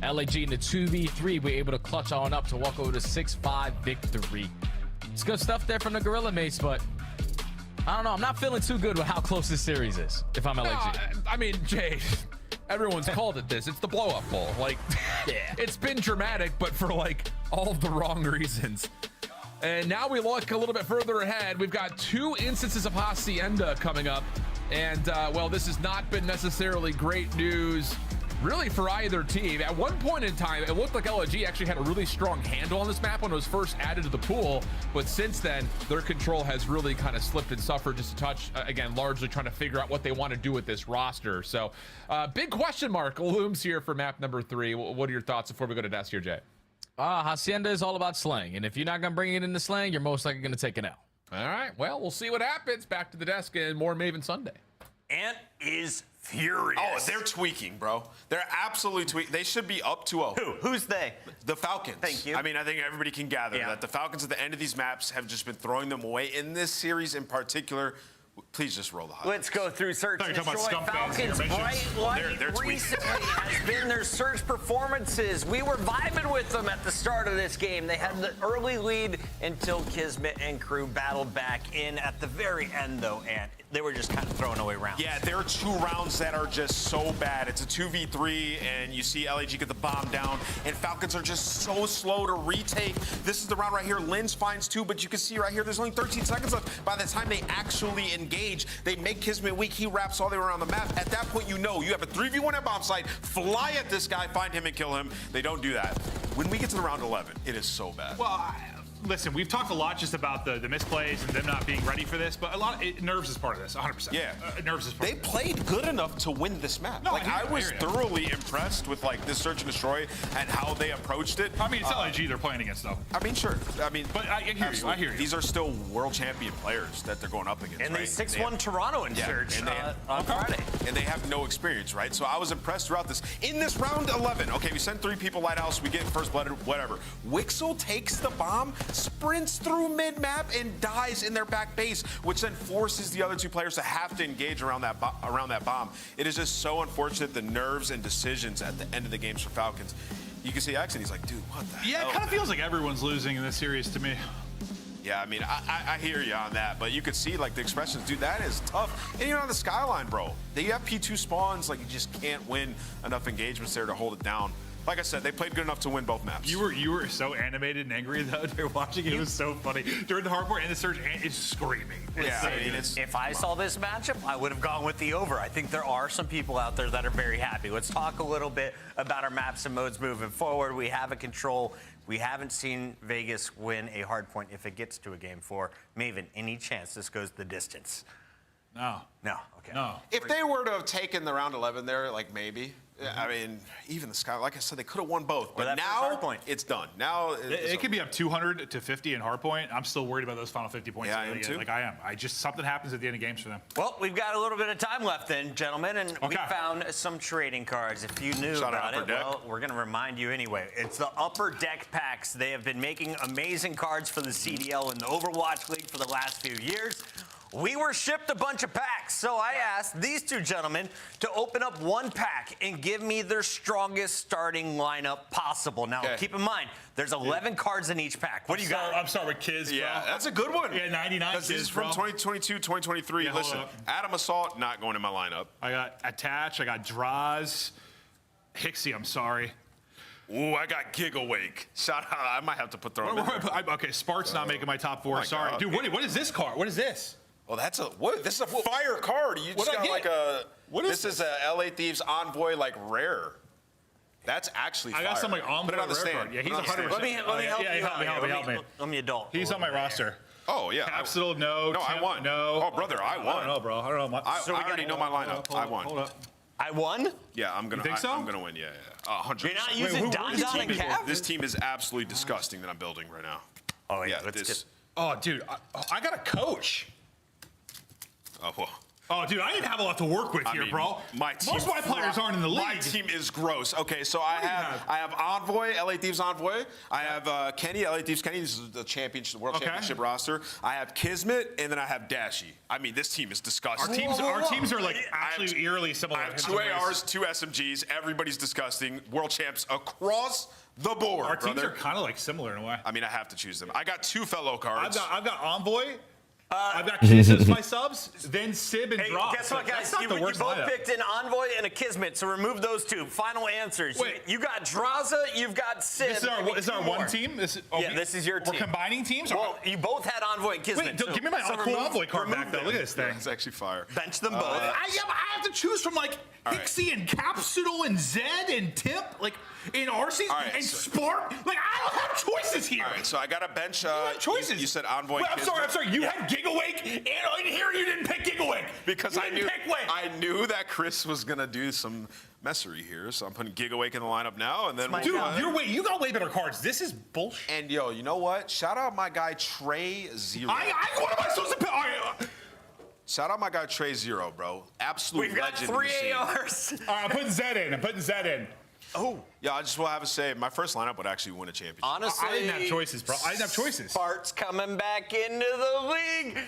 Speaker 3: LAG in the 2v3 were able to clutch on up to walk over to 6-5 victory. It's good stuff there from the Gorilla mates, but I don't know. I'm not feeling too good with how close this series is, if I'm LAG.
Speaker 2: I mean, Jay, everyone's called it this. It's the blow-up bowl. Like, yeah, it's been dramatic, but for, like, all of the wrong reasons. And now we look a little bit further ahead. We've got 2 instances of Hacienda coming up. And, well, this has not been necessarily great news really for either team. At one point in time, it looked like LAG actually had a really strong handle on this map when it was first added to the pool, but since then their control has really kind of slipped and suffered just a touch, again, largely trying to figure out what they want to do with this roster. So big question mark looms here for map number 3. What are your thoughts before we go to desk here, Jay?
Speaker 3: Hacienda is all about slaying, and if you're not gonna bring it into slaying, you're most likely gonna take an L.
Speaker 2: All right, well, we'll see what happens. Back to the desk and more Maven Sunday.
Speaker 10: Ant is furious.
Speaker 11: Oh, they're tweaking, bro. They're absolutely tweaking. They should be up 2-0.
Speaker 10: Who's they?
Speaker 11: The Falcons.
Speaker 10: Thank you.
Speaker 11: I mean, I think everybody can gather that the Falcons at the end of these maps have just been throwing them away. In this series in particular, please just roll the highlights.
Speaker 10: Let's go through search and destroy. Falcons' bright light recently has been their search performances. We were vibing with them at the start of this game. They had the early lead until Kismet and crew battled back in at the very end, though, and they were just kind of throwing away rounds.
Speaker 11: Yeah, there are 2 rounds that are just so bad. It's a 2v3, and you see LAG get the bomb down, and Falcons are just so slow to retake. This is the round right here. Linz finds 2, but you can see right here, there's only 13 seconds left. By the time they actually engage, they make Kismet weak. He wraps all the way around the map. At that point, you know, you have a 3v1 at bomb site, fly at this guy, find him and kill him. They don't do that. When we get to the round 11, it is so bad.
Speaker 4: Well, listen, we've talked a lot just about the misplays and them not being ready for this, but nerves is part of this, 100%.
Speaker 11: Yeah,
Speaker 4: nerves is part
Speaker 11: they
Speaker 4: of this.
Speaker 11: played good enough to win this map.
Speaker 4: No,
Speaker 11: like I was
Speaker 4: hear you.
Speaker 11: thoroughly impressed with like this search and destroy and how they approached it.
Speaker 4: I mean, it's LIG they're playing against, though.
Speaker 11: I mean, sure. I mean,
Speaker 4: but I hear you. I hear you.
Speaker 11: These are still world champion players that they're going up against.
Speaker 10: And
Speaker 11: right?
Speaker 10: they 6-1 Toronto in Surge on Friday.
Speaker 11: And they have no experience, right? So I was impressed throughout this. In this round 11, okay, we send 3 people Lighthouse, we get first blood, whatever. Wixel takes the bomb, sprints through mid-map, and dies in their back base, which then forces the other 2 players to have to engage around that bomb. It is just so unfortunate, the nerves and decisions at the end of the games for Falcons. You can see X, and he's like, dude, what the hell?
Speaker 4: Yeah, it kind of feels like everyone's losing in this series to me.
Speaker 11: Yeah, I mean, I hear you on that, but you could see, like, the expressions, dude, that is tough. And you're on the skyline, bro. They have P2 spawns, like, you just can't win enough engagements there to hold it down. Like I said, they played good enough to win both maps.
Speaker 4: You were so animated and angry, though, during watching it. It was so funny. During the hardcore and the surge, it's screaming.
Speaker 11: Yeah, I mean,
Speaker 10: if I saw this matchup, I would have gone with the over. I think there are some people out there that are very happy. Let's talk a little bit about our maps and modes moving forward. We have a control. We haven't seen Vegas win a hard point if it gets to a game 4. Maven, any chance this goes the distance?
Speaker 4: No.
Speaker 10: No. Okay.
Speaker 4: No.
Speaker 11: If they were to have taken the round 11 there, like maybe. I mean, even the Sky, like I said, they could have won both. But now it's done. Now
Speaker 4: it could be up 200 to 50 in hardpoint. I'm still worried about those final 50 points.
Speaker 11: Yeah, I am too.
Speaker 4: Like I am. Something happens at the end of games for them.
Speaker 10: Well, we've got a little bit of time left then, gentlemen, and we found some trading cards. If you knew about it, well, we're going to remind you anyway. It's the Upper Deck packs. They have been making amazing cards for the CDL and the Overwatch League for the last few years. We were shipped a bunch of packs, so I asked these 2 gentlemen to open up 1 pack and give me their strongest starting lineup possible. Now, keep in mind, there's 11 cards in each pack. What do you got?
Speaker 4: I'm starting with Kiz, bro.
Speaker 11: Yeah, that's a good one.
Speaker 4: Yeah, 99
Speaker 11: Because this is from 2022, 2023.
Speaker 4: Yeah,
Speaker 11: listen, Adam Assault not going in my lineup.
Speaker 4: I got Attach, I got Draws, Hixie, I'm sorry.
Speaker 11: Ooh, I got Gigawake. Shout out. I might have to put throw him in there.
Speaker 4: Okay, Spark's not making my top 4. Sorry.
Speaker 11: God.
Speaker 4: Dude, what is this card? What is this?
Speaker 11: Well, that's what? This is a fire card. You just got like a. This is a LA Thieves Envoy like rare. That's actually fire.
Speaker 4: I got some like Envoy
Speaker 11: rare
Speaker 4: card. Yeah, he's 100%.
Speaker 10: Let me help you out.
Speaker 4: Help me.
Speaker 10: Let me adult.
Speaker 4: He's on my roster.
Speaker 11: Oh yeah.
Speaker 4: Capsule, no.
Speaker 11: No, I won.
Speaker 4: No.
Speaker 11: Oh brother, I won.
Speaker 4: I don't know, bro. I don't know.
Speaker 11: I already know my lineup. I won.
Speaker 4: Hold up.
Speaker 10: I won?
Speaker 11: Yeah, I'm gonna.
Speaker 4: You think so?
Speaker 11: I'm gonna win. Yeah, 100%.
Speaker 10: You're not using Don and Cav?
Speaker 11: This team is absolutely disgusting that I'm building right now.
Speaker 10: Oh yeah.
Speaker 4: Oh, dude, I got a coach.
Speaker 11: Oh well.
Speaker 4: Oh, dude, I didn't have a lot to work with here, bro. Most of my players aren't in the league.
Speaker 11: My team is gross. Okay, so I have Envoy, LA Thieves Envoy. I have Kenny, LA Thieves Kenny. This is the championship, world championship roster. I have Kismet, and then I have Dashy. I mean, this team is disgusting.
Speaker 4: Our teams are like actually eerily similar.
Speaker 11: I have 2 ARs, 2 SMGs. Everybody's disgusting. World champs across the board.
Speaker 4: Our teams are kind of like similar in a way.
Speaker 11: I mean, I have to choose them. I got 2 fellow cards.
Speaker 4: I've got Envoy. I've got Kiz as my subs, then Sib and Drop.
Speaker 10: Guess what, guys? You both picked an Envoy and a Kismet, so remove those 2. Final answers.
Speaker 4: Wait.
Speaker 10: You got Draza, you've got Sib.
Speaker 4: This is our one team? This
Speaker 10: is your team.
Speaker 4: We're combining teams?
Speaker 10: Well, you both had Envoy and Kismet.
Speaker 4: Wait, give me my cool Envoy card back, though. Look at this thing.
Speaker 11: It's actually fire.
Speaker 10: Bench them both.
Speaker 4: I have to choose from, like, Pixie and Capsule and Zed and Tip, like, in Arceus and Spark. Like, I don't have choices here.
Speaker 11: All right, so I got a bench.
Speaker 4: Choices.
Speaker 11: You said Envoy.
Speaker 4: Wait, I'm sorry. You had Gigawake, and in here you didn't pick Gigawake.
Speaker 11: Because I knew that Chris was going to do some messery here, so I'm putting Gigawake in the lineup now. And then
Speaker 4: Dude, you got way better cards. This is bullshit.
Speaker 11: And, yo, you know what? Shout out my guy, Trey Zero.
Speaker 4: What am I supposed to pick?
Speaker 11: Shout out my guy, Trey Zero, bro. Absolute
Speaker 10: We've got
Speaker 11: legend.
Speaker 10: 3 ARs.
Speaker 4: All right, I'm putting Zed in.
Speaker 11: Oh. Yeah, I just will have to say, my first lineup would actually win a championship.
Speaker 10: Honestly,
Speaker 4: I didn't have choices, bro. I didn't have choices.
Speaker 10: Spart's coming back into the league.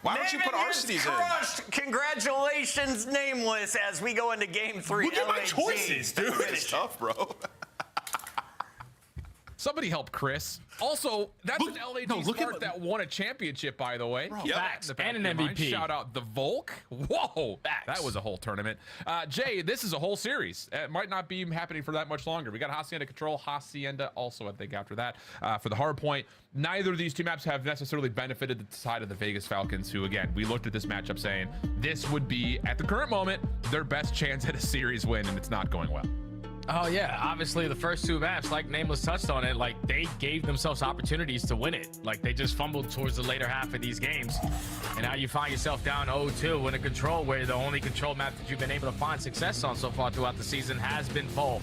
Speaker 11: Why don't you put Arceus in?
Speaker 10: Congratulations, Nameless, as we go into game 3.
Speaker 4: Look at my choices, dude.
Speaker 11: It's tough, bro.
Speaker 2: Somebody help Chris. Also, that's an LAG Spark that won a championship, by the way.
Speaker 3: Bro, facts. And an MVP.
Speaker 2: Shout out the Volk. Whoa, that was a whole tournament. Jay, this is a whole series. It might not be happening for that much longer. We got Hacienda Control, Hacienda also, I think, after that. For the hard point, neither of these two maps have necessarily benefited the side of the Vegas Falcons, who, again, we looked at this matchup saying this would be, at the current moment, their best chance at a series win, and it's not going well.
Speaker 3: Oh yeah, obviously the first two maps, like Nameless touched on it, like they gave themselves opportunities to win it. Like they just fumbled towards the later half of these games. And now you find yourself down 0-2 in a control where the only control map that you've been able to find success on so far throughout the season has been Pole.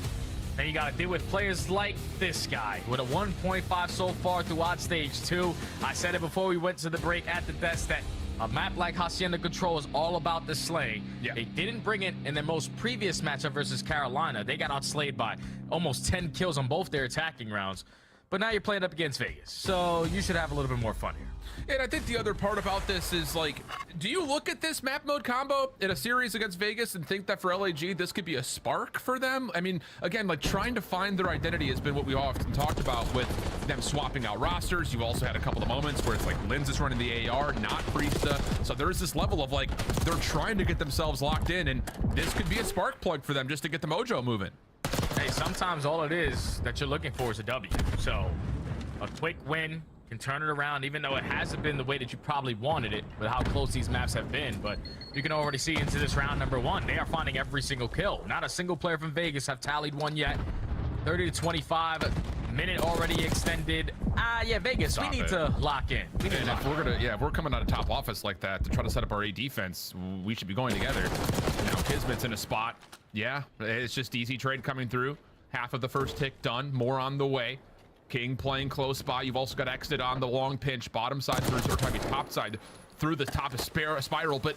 Speaker 3: Then you got to deal with players like this guy with a 1.5 so far throughout stage 2. I said it before we went to the break at the desk that a map like Hacienda Control is all about the slaying. Yeah. They didn't bring it in their most previous matchup versus Carolina. They got outslayed by almost 10 kills on both their attacking rounds. But now you're playing up against Vegas, so you should have a little bit more fun here.
Speaker 2: And I think the other part about this is, like, do you look at this map mode combo in a series against Vegas and think that for LAG, this could be a spark for them? I mean, again, like, trying to find their identity has been what we often talked about with them swapping out rosters. You've also had a couple of moments where it's like Linz is running the AR, not Priesta. So there is this level of, like, they're trying to get themselves locked in, and this could be a spark plug for them just to get the mojo moving.
Speaker 3: Hey, sometimes all it is that you're looking for is a W. So a quick win can turn it around, even though it hasn't been the way that you probably wanted it with how close these maps have been. But you can already see into this round number 1, they are finding every single kill. Not a single player from Vegas have tallied one yet. 30-25, minute already extended. Yeah, Vegas, we need to lock in.
Speaker 2: And if we're coming out of top office like that to try to set up our A defense, we should be going together. Now Kismet's in a spot. Yeah, it's just easy trade coming through. Half of the first tick done, more on the way. King playing close spot. You've also got Exit on the long pinch, bottom side through, or trying to be top side through the top of spiral. But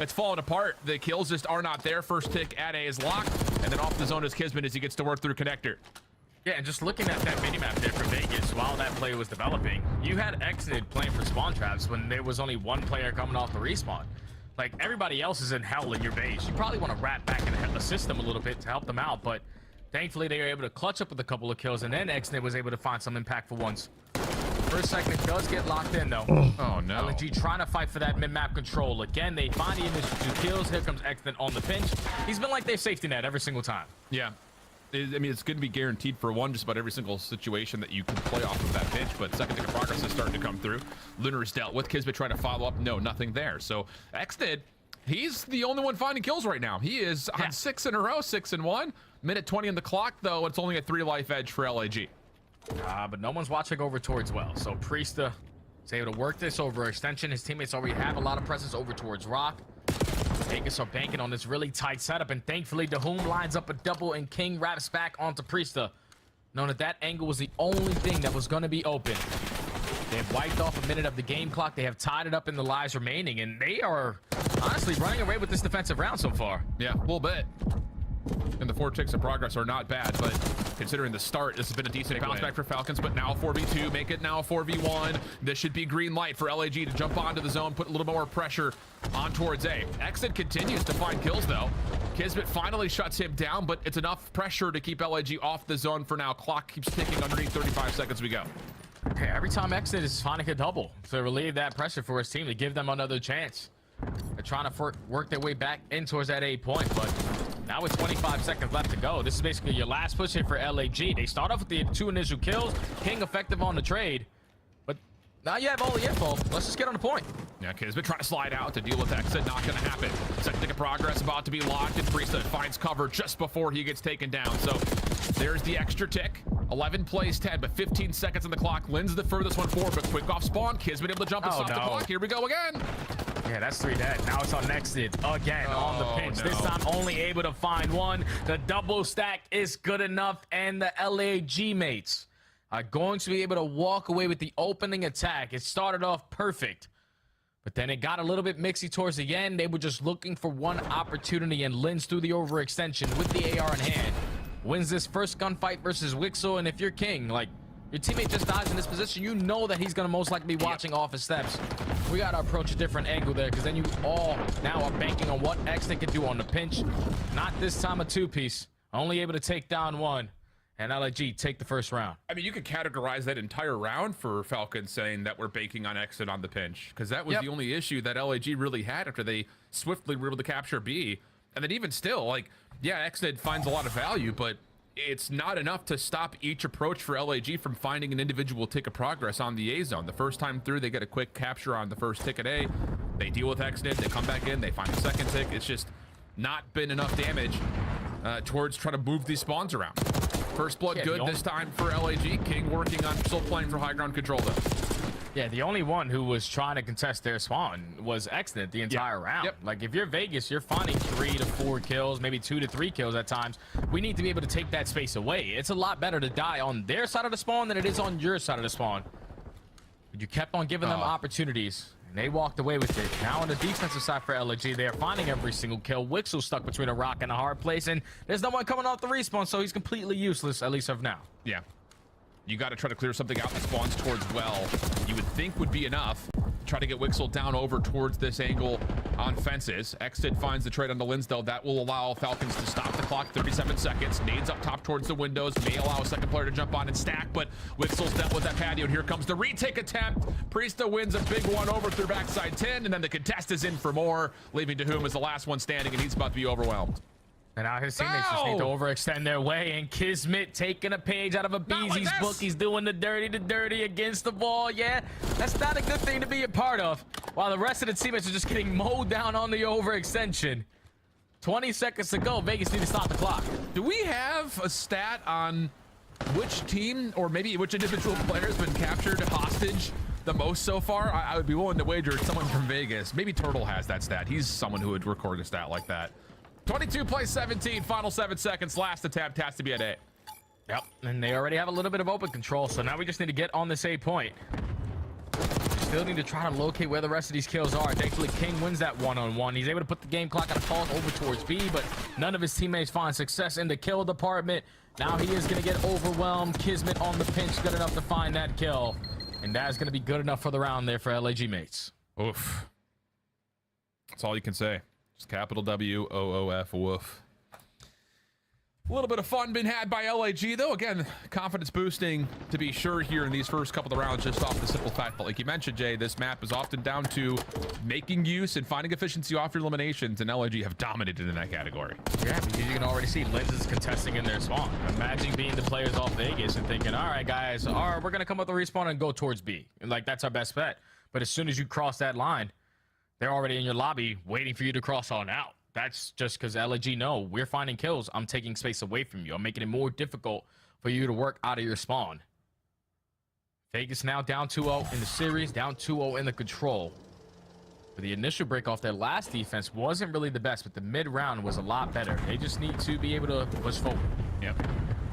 Speaker 2: it's falling apart. The kills just are not there. First tick at A is locked, and then off the zone is Kismet as he gets to work through connector.
Speaker 3: Yeah, and just looking at that minimap there for Vegas while that play was developing, you had Exited playing for spawn traps when there was only one player coming off the respawn. Like, everybody else is in hell in your base. You probably want to rat back and assist them a little bit to help them out, but thankfully they were able to clutch up with a couple of kills, and then Exited was able to find some impactful ones. First second does get locked in, though.
Speaker 2: Oh, no.
Speaker 3: LNG trying to fight for that mid-map control. Again, they find the initial 2 kills. Here comes Exited on the pinch. He's been like their safety net every single time.
Speaker 2: Yeah. I mean, it's going to be guaranteed for one, just about every single situation that you can play off of that pitch, but second tick of progress is starting to come through. Lunar is dealt with. Kismet trying to follow up. No, nothing there. So Exted, he's the only one finding kills right now. He is on 6 in a row, 6-1. Minute 20 on the clock, though. It's only a 3 life edge for LAG.
Speaker 3: But no one's watching over towards well. So Priesta is able to work this over extension. His teammates already have a lot of presence over towards Rock. Vegas are banking on this really tight setup, and thankfully Dahum lines up a double and King wraps back onto Priesta, knowing that angle was the only thing that was going to be open. They've wiped off a minute of the game clock. They have tied it up in the lives remaining, and they are honestly running away with this defensive round so far.
Speaker 2: Yeah, a little bit. And the 4 ticks of progress are not bad, but considering the start, this has been a decent bounce back for Falcons, but now 4v2, make it now 4v1. This should be green light for LAG to jump onto the zone, put a little more pressure on towards A. Exit continues to find kills, though. Kismet finally shuts him down, but it's enough pressure to keep LAG off the zone for now. Clock keeps ticking underneath 35 seconds we go.
Speaker 3: Okay, every time Exit is finding a double to relieve that pressure for his team, to give them another chance. They're trying to work their way back in towards that A point, but now with 25 seconds left to go, this is basically your last push in for LAG. They start off with the 2 initial kills, King effective on the trade, but now you have all the info. Let's just get on the point.
Speaker 2: Yeah, Kismet trying to slide out to deal with Exit. Not going to happen. Second tick of progress about to be locked, and Priesta finds cover just before he gets taken down. So there's the extra tick. 11 plays 10, but 15 seconds on the clock. Lynn's the furthest one forward, but quick off spawn. Kismet able to jump and stop the clock. Here we go again.
Speaker 3: Yeah, that's 3 dead. Now it's on Exit again on the pinch.
Speaker 2: No.
Speaker 3: This time only able to find one. The double stack is good enough, and the LAG mates are going to be able to walk away with the opening attack. It started off perfect, but then it got a little bit mixy towards the end. They were just looking for one opportunity, and Linz through the overextension with the AR in hand wins this first gunfight versus Wixel. And if you're King, like, your teammate just dies in this position, you know that he's going to most likely be watching off his steps. We got to approach a different angle there, because then you all now are banking on what Exton can do on the pinch. Not this time a 2-piece. Only able to take down 1. And LAG take the first round.
Speaker 2: I mean, you could categorize that entire round for Falcons saying that we're banking on Exit on the pinch, because that was the only issue that LAG really had after they swiftly were able to capture B. And then even still, like, yeah, Exit finds a lot of value, but it's not enough to stop each approach for LAG from finding an individual tick of progress on the A zone. The first time through, they get a quick capture on the first tick at A. They deal with Exit, they come back in, they find the second tick. It's just not been enough damage towards trying to move these spawns around. First blood good this time for LAG. King working on still playing for high ground control though.
Speaker 3: Yeah, the only one who was trying to contest their spawn was Xnet the entire round. Like, if you're Vegas, you're finding 3 to 4 kills, maybe 2 to 3 kills at times. We need to be able to take that space away. It's a lot better to die on their side of the spawn than it is on your side of the spawn. But you kept on giving them opportunities, and they walked away with it. Now on the defensive side for LG, they are finding every single kill. Wixel stuck between a rock and a hard place, and there's no one coming off the respawn, so he's completely useless, at least of now.
Speaker 2: Yeah. You got to try to clear something out that spawns towards well. You would think would be enough. Try to get Wixel down over towards this angle on fences. Xtid finds the trade on the Linsdale. That will allow Falcons to stop the clock. 37 seconds. Nades up top towards the windows. May allow a second player to jump on and stack, but Wixel's dealt with that patio. And here comes the retake attempt. Priesta wins a big one over through backside 10, and then the contest is in for more, leaving Dahum as the last one standing, and he's about to be overwhelmed.
Speaker 3: And now his teammates just need to overextend their way, and Kismet taking a page out of a Beezy's book. He's doing the dirty against the ball. Yeah, that's not a good thing to be a part of. While the rest of the teammates are just getting mowed down on the overextension. 20 seconds to go. Vegas need to stop the clock.
Speaker 2: Do we have a stat on which team or maybe which individual player has been captured hostage the most so far? I would be willing to wager someone from Vegas. Maybe Turtle has that stat. He's someone who would record a stat like that. 22 plays 17, final 7 seconds. Last attempt has to be at 8.
Speaker 3: Yep, and they already have a little bit of open control, so now we just need to get on this A point. Still need to try to locate where the rest of these kills are. Thankfully, King wins that one-on-one. He's able to put the game clock on a pause over towards B, but none of his teammates find success in the kill department. Now he is going to get overwhelmed. Kismet on the pinch, good enough to find that kill. And that's going to be good enough for the round there for LAG mates.
Speaker 2: Oof. That's all you can say. Capital W-O-O-F, woof. A little bit of fun been had by LAG, though. Again, confidence boosting to be sure here in these first couple of rounds, just off the simple fact that, like you mentioned, Jay, this map is often down to making use and finding efficiency off your eliminations, and LAG have dominated in that category.
Speaker 3: Yeah, because you can already see Lens is contesting in their spawn. Imagine being the players off Vegas and thinking, all right, guys, we're going to come up the respawn and go towards B. And, like, that's our best bet. But as soon as you cross that line, they're already in your lobby waiting for you to cross on out. That's just because LAG know we're finding kills. I'm taking space away from you. I'm making it more difficult for you to work out of your spawn. Vegas now down 2-0 in the series, down 2-0 in the control. But the initial break off their last defense wasn't really the best, but the mid-round was a lot better. They just need to be able to push forward.
Speaker 2: Yep.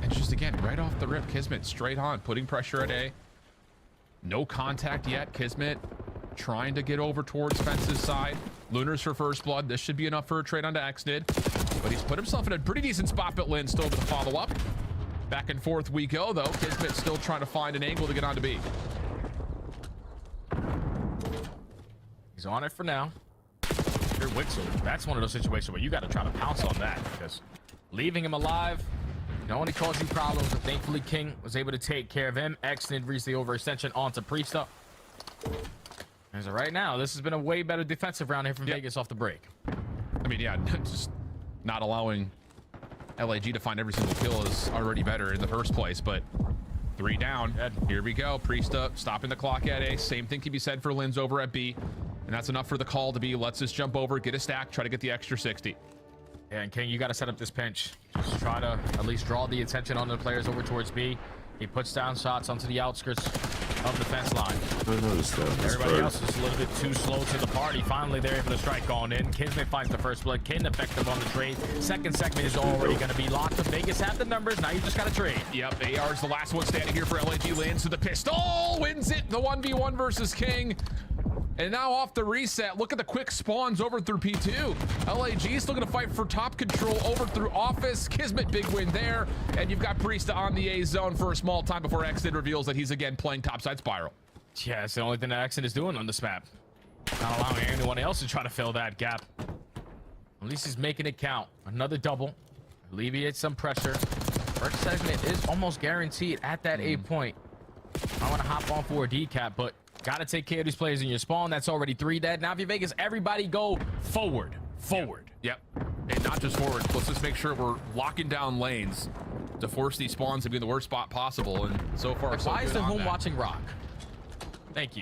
Speaker 2: And just again, right off the rip, Kismet straight on, putting pressure at A. No contact yet. Kismet trying to get over towards Fence's side. Lunars for first blood. This should be enough for a trade onto Xnid. But he's put himself in a pretty decent spot, but Lynn still with a follow-up. Back and forth we go, though. Kismet still trying to find an angle to get onto B.
Speaker 3: He's on it for now. Here, Wixel. That's one of those situations where you got to try to pounce on that, because leaving him alive not only caused you problems, but thankfully King was able to take care of him. Xnid reached the overextension onto Priesta. As of right now, this has been a way better defensive round here from Vegas off the break.
Speaker 2: I mean, yeah, just not allowing LAG to find every single kill is already better in the first place, but 3 down. Here we go. Priesta stopping the clock at A. Same thing can be said for Linz over at B. And that's enough for the call to be, let's just jump over, get a stack, try to get the extra 60.
Speaker 3: Yeah, and King, you got to set up this pinch. Just try to at least draw the attention on the players over towards B. He puts down shots onto the outskirts of the fence line.
Speaker 8: I noticed that.
Speaker 3: Everybody else is a little bit too slow to the party. Finally, they're able to strike on in. Kismet finds the first blood. Kin effective on the trade. Second segment is already going to be locked. The Vegas have the numbers. Now you just got to trade.
Speaker 2: Yep, AR's the last one standing here for LAG. Lands to the pistol. Wins it. The 1v1 versus King. And now off the reset, look at the quick spawns over through P2. LAG still going to fight for top control over through Office. Kismet, big win there. And you've got Priesta on the A zone for a small time before Xnid reveals that he's again playing topside spiral.
Speaker 3: Yeah, it's the only thing that Xnid is doing on this map. Not allowing anyone else to try to fill that gap. At least he's making it count. Another double. Alleviates some pressure. First segment is almost guaranteed at that A point. I want to hop on for a decap, but got to take care of these players in your spawn. That's already 3 dead. Now if you're Vegas, everybody go forward.
Speaker 2: Yep. And not just forward. Let's just make sure we're locking down lanes to force these spawns to be in the worst spot possible. And so far,
Speaker 3: like,
Speaker 2: so
Speaker 3: why is
Speaker 2: good
Speaker 3: the
Speaker 2: on
Speaker 3: home
Speaker 2: that.
Speaker 3: watching Rock? Thank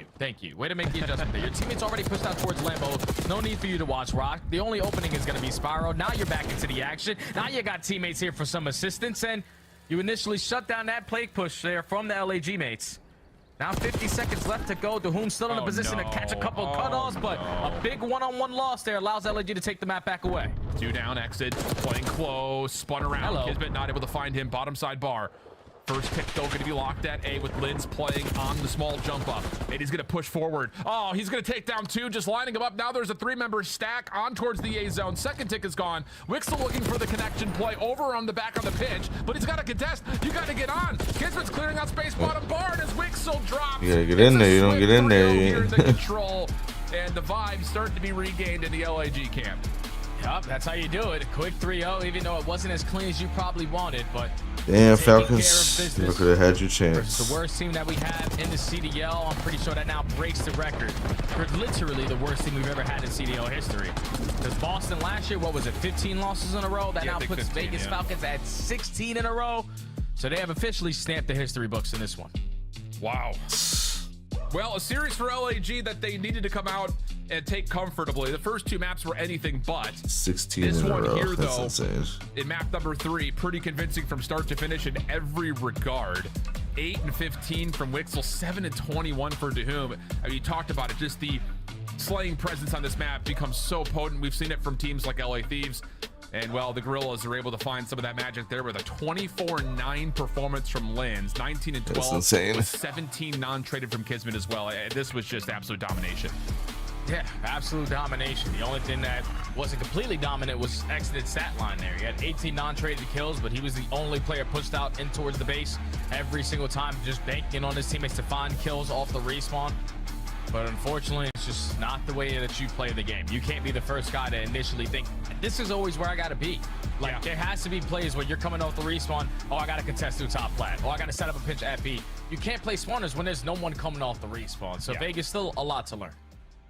Speaker 3: you. Way to make the adjustment there. Your teammates already pushed out towards Lambo. No need for you to watch Rock. The only opening is going to be Spyro. Now you're back into the action. Now you got teammates here for some assistance, and you initially shut down that play push there from the LAG mates. Now 50 seconds left to go. Dahoon still in a position to catch a couple cutoffs, but a big one-on-one loss there allows LAG to take the map back away.
Speaker 2: 2 down, exit, playing close, spun around.
Speaker 3: Hello.
Speaker 2: Kismet not able to find him. Bottom side bar. First pick though going to be locked at A with Linz playing on the small jump up. And he's going to push forward. Oh, he's going to take down 2, just lining him up. Now there's a 3-member stack on towards the A zone. Second tick is gone. Wixel looking for the connection play over on the back on the pinch, but he's got to contest. You got to get on. Kismet's clearing out space bottom bar, and as Wixel drops.
Speaker 8: You gotta get in there. You don't get in there.
Speaker 2: Here in the control, and the vibe starting to be regained in the LAG camp.
Speaker 3: Yup, that's how you do it. A quick 3-0, even though it wasn't as clean as you probably wanted, but
Speaker 8: damn, Falcons, you could have had your
Speaker 3: it's
Speaker 8: chance.
Speaker 3: the worst team that we have in the CDL. I'm pretty sure that now breaks the record for literally the worst team we've ever had in CDL history. Because Boston last year, what was it, 15 losses in a row? That now puts
Speaker 2: 15,
Speaker 3: Vegas Falcons at 16 in a row. So they have officially stamped the history books in this one.
Speaker 2: Wow. Well, a series for LAG that they needed to come out and take comfortably. The first 2 maps were anything but.
Speaker 8: 16
Speaker 2: this
Speaker 8: in a
Speaker 2: one
Speaker 8: row.
Speaker 2: here,
Speaker 8: That's
Speaker 2: though,
Speaker 8: insane.
Speaker 2: in map number 3, pretty convincing from start to finish in every regard. 8 and 15 from Wixel, 7 and 21 for Dahoom. I mean, you talked about it, just the slaying presence on this map becomes so potent. We've seen it from teams like LA Thieves. And, well, the Gorillas are able to find some of that magic there with a 24-9 performance from Linz, 19 and 12.
Speaker 8: That's insane.
Speaker 2: With 17 non-traded from Kismet as well. This was just absolute domination.
Speaker 3: Yeah, absolute domination. The only thing that wasn't completely dominant was exited stat line there. He had 18 non-traded kills, but he was the only player pushed out in towards the base every single time, just banking on his teammates to find kills off the respawn. But unfortunately, it's just not the way that you play the game. You can't be the first guy to initially think, this is always where I got to be. Like, there has to be plays where you're coming off the respawn, oh, I got to contest through top flat. Oh, I got to set up a pinch at B. You can't play spawners when there's no one coming off the respawn. So Vegas still a lot to learn.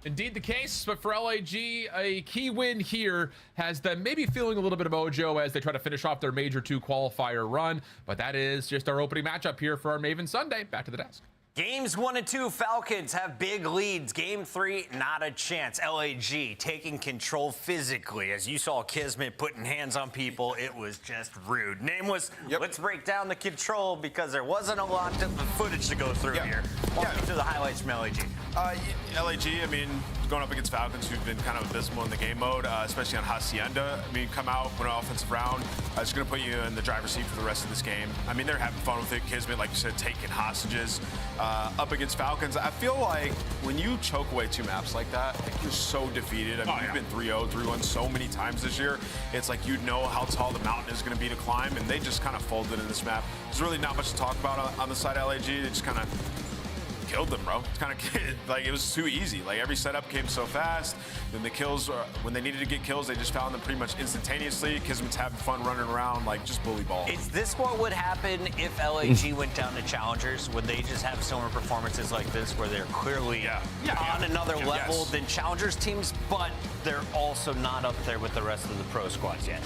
Speaker 2: Indeed the case, but for LAG, a key win here has them maybe feeling a little bit of mojo as they try to finish off their Major 2 qualifier run. But that is just our opening matchup here for our Maven Sunday. Back to the desk.
Speaker 10: Games 1 and 2, Falcons have big leads. Game 3, not a chance. LAG taking control physically. As you saw Kismet putting hands on people, it was just rude. Nameless, let's break down the control because there wasn't a lot of footage to go through here. Walk me through the highlights from LAG.
Speaker 11: LAG, I mean, going up against Falcons, who've been kind of abysmal in the game mode, especially on Hacienda. I mean, come out, win an offensive round. It's going to put you in the driver's seat for the rest of this game. I mean, they're having fun with it. Kismet, like you said, taking hostages. Up against Falcons, I feel like when you choke away 2 maps like that, like you're so defeated. I mean, you've been 3-0, 3-1 so many times this year. It's like you know how tall the mountain is going to be to climb, and they just kind of folded in this map. There's really not much to talk about on the side of LAG. They just kind of killed them, bro. It's kind of like it was too easy. Like every setup came so fast. Then the kills, when they needed to get kills, they just found them pretty much instantaneously. Kismet's having fun running around like just bully ball.
Speaker 10: Is this what would happen if LAG went down to challengers? Would they just have similar performances like this where they're clearly on another level than challengers teams, but they're also not up there with the rest of the pro squads yet?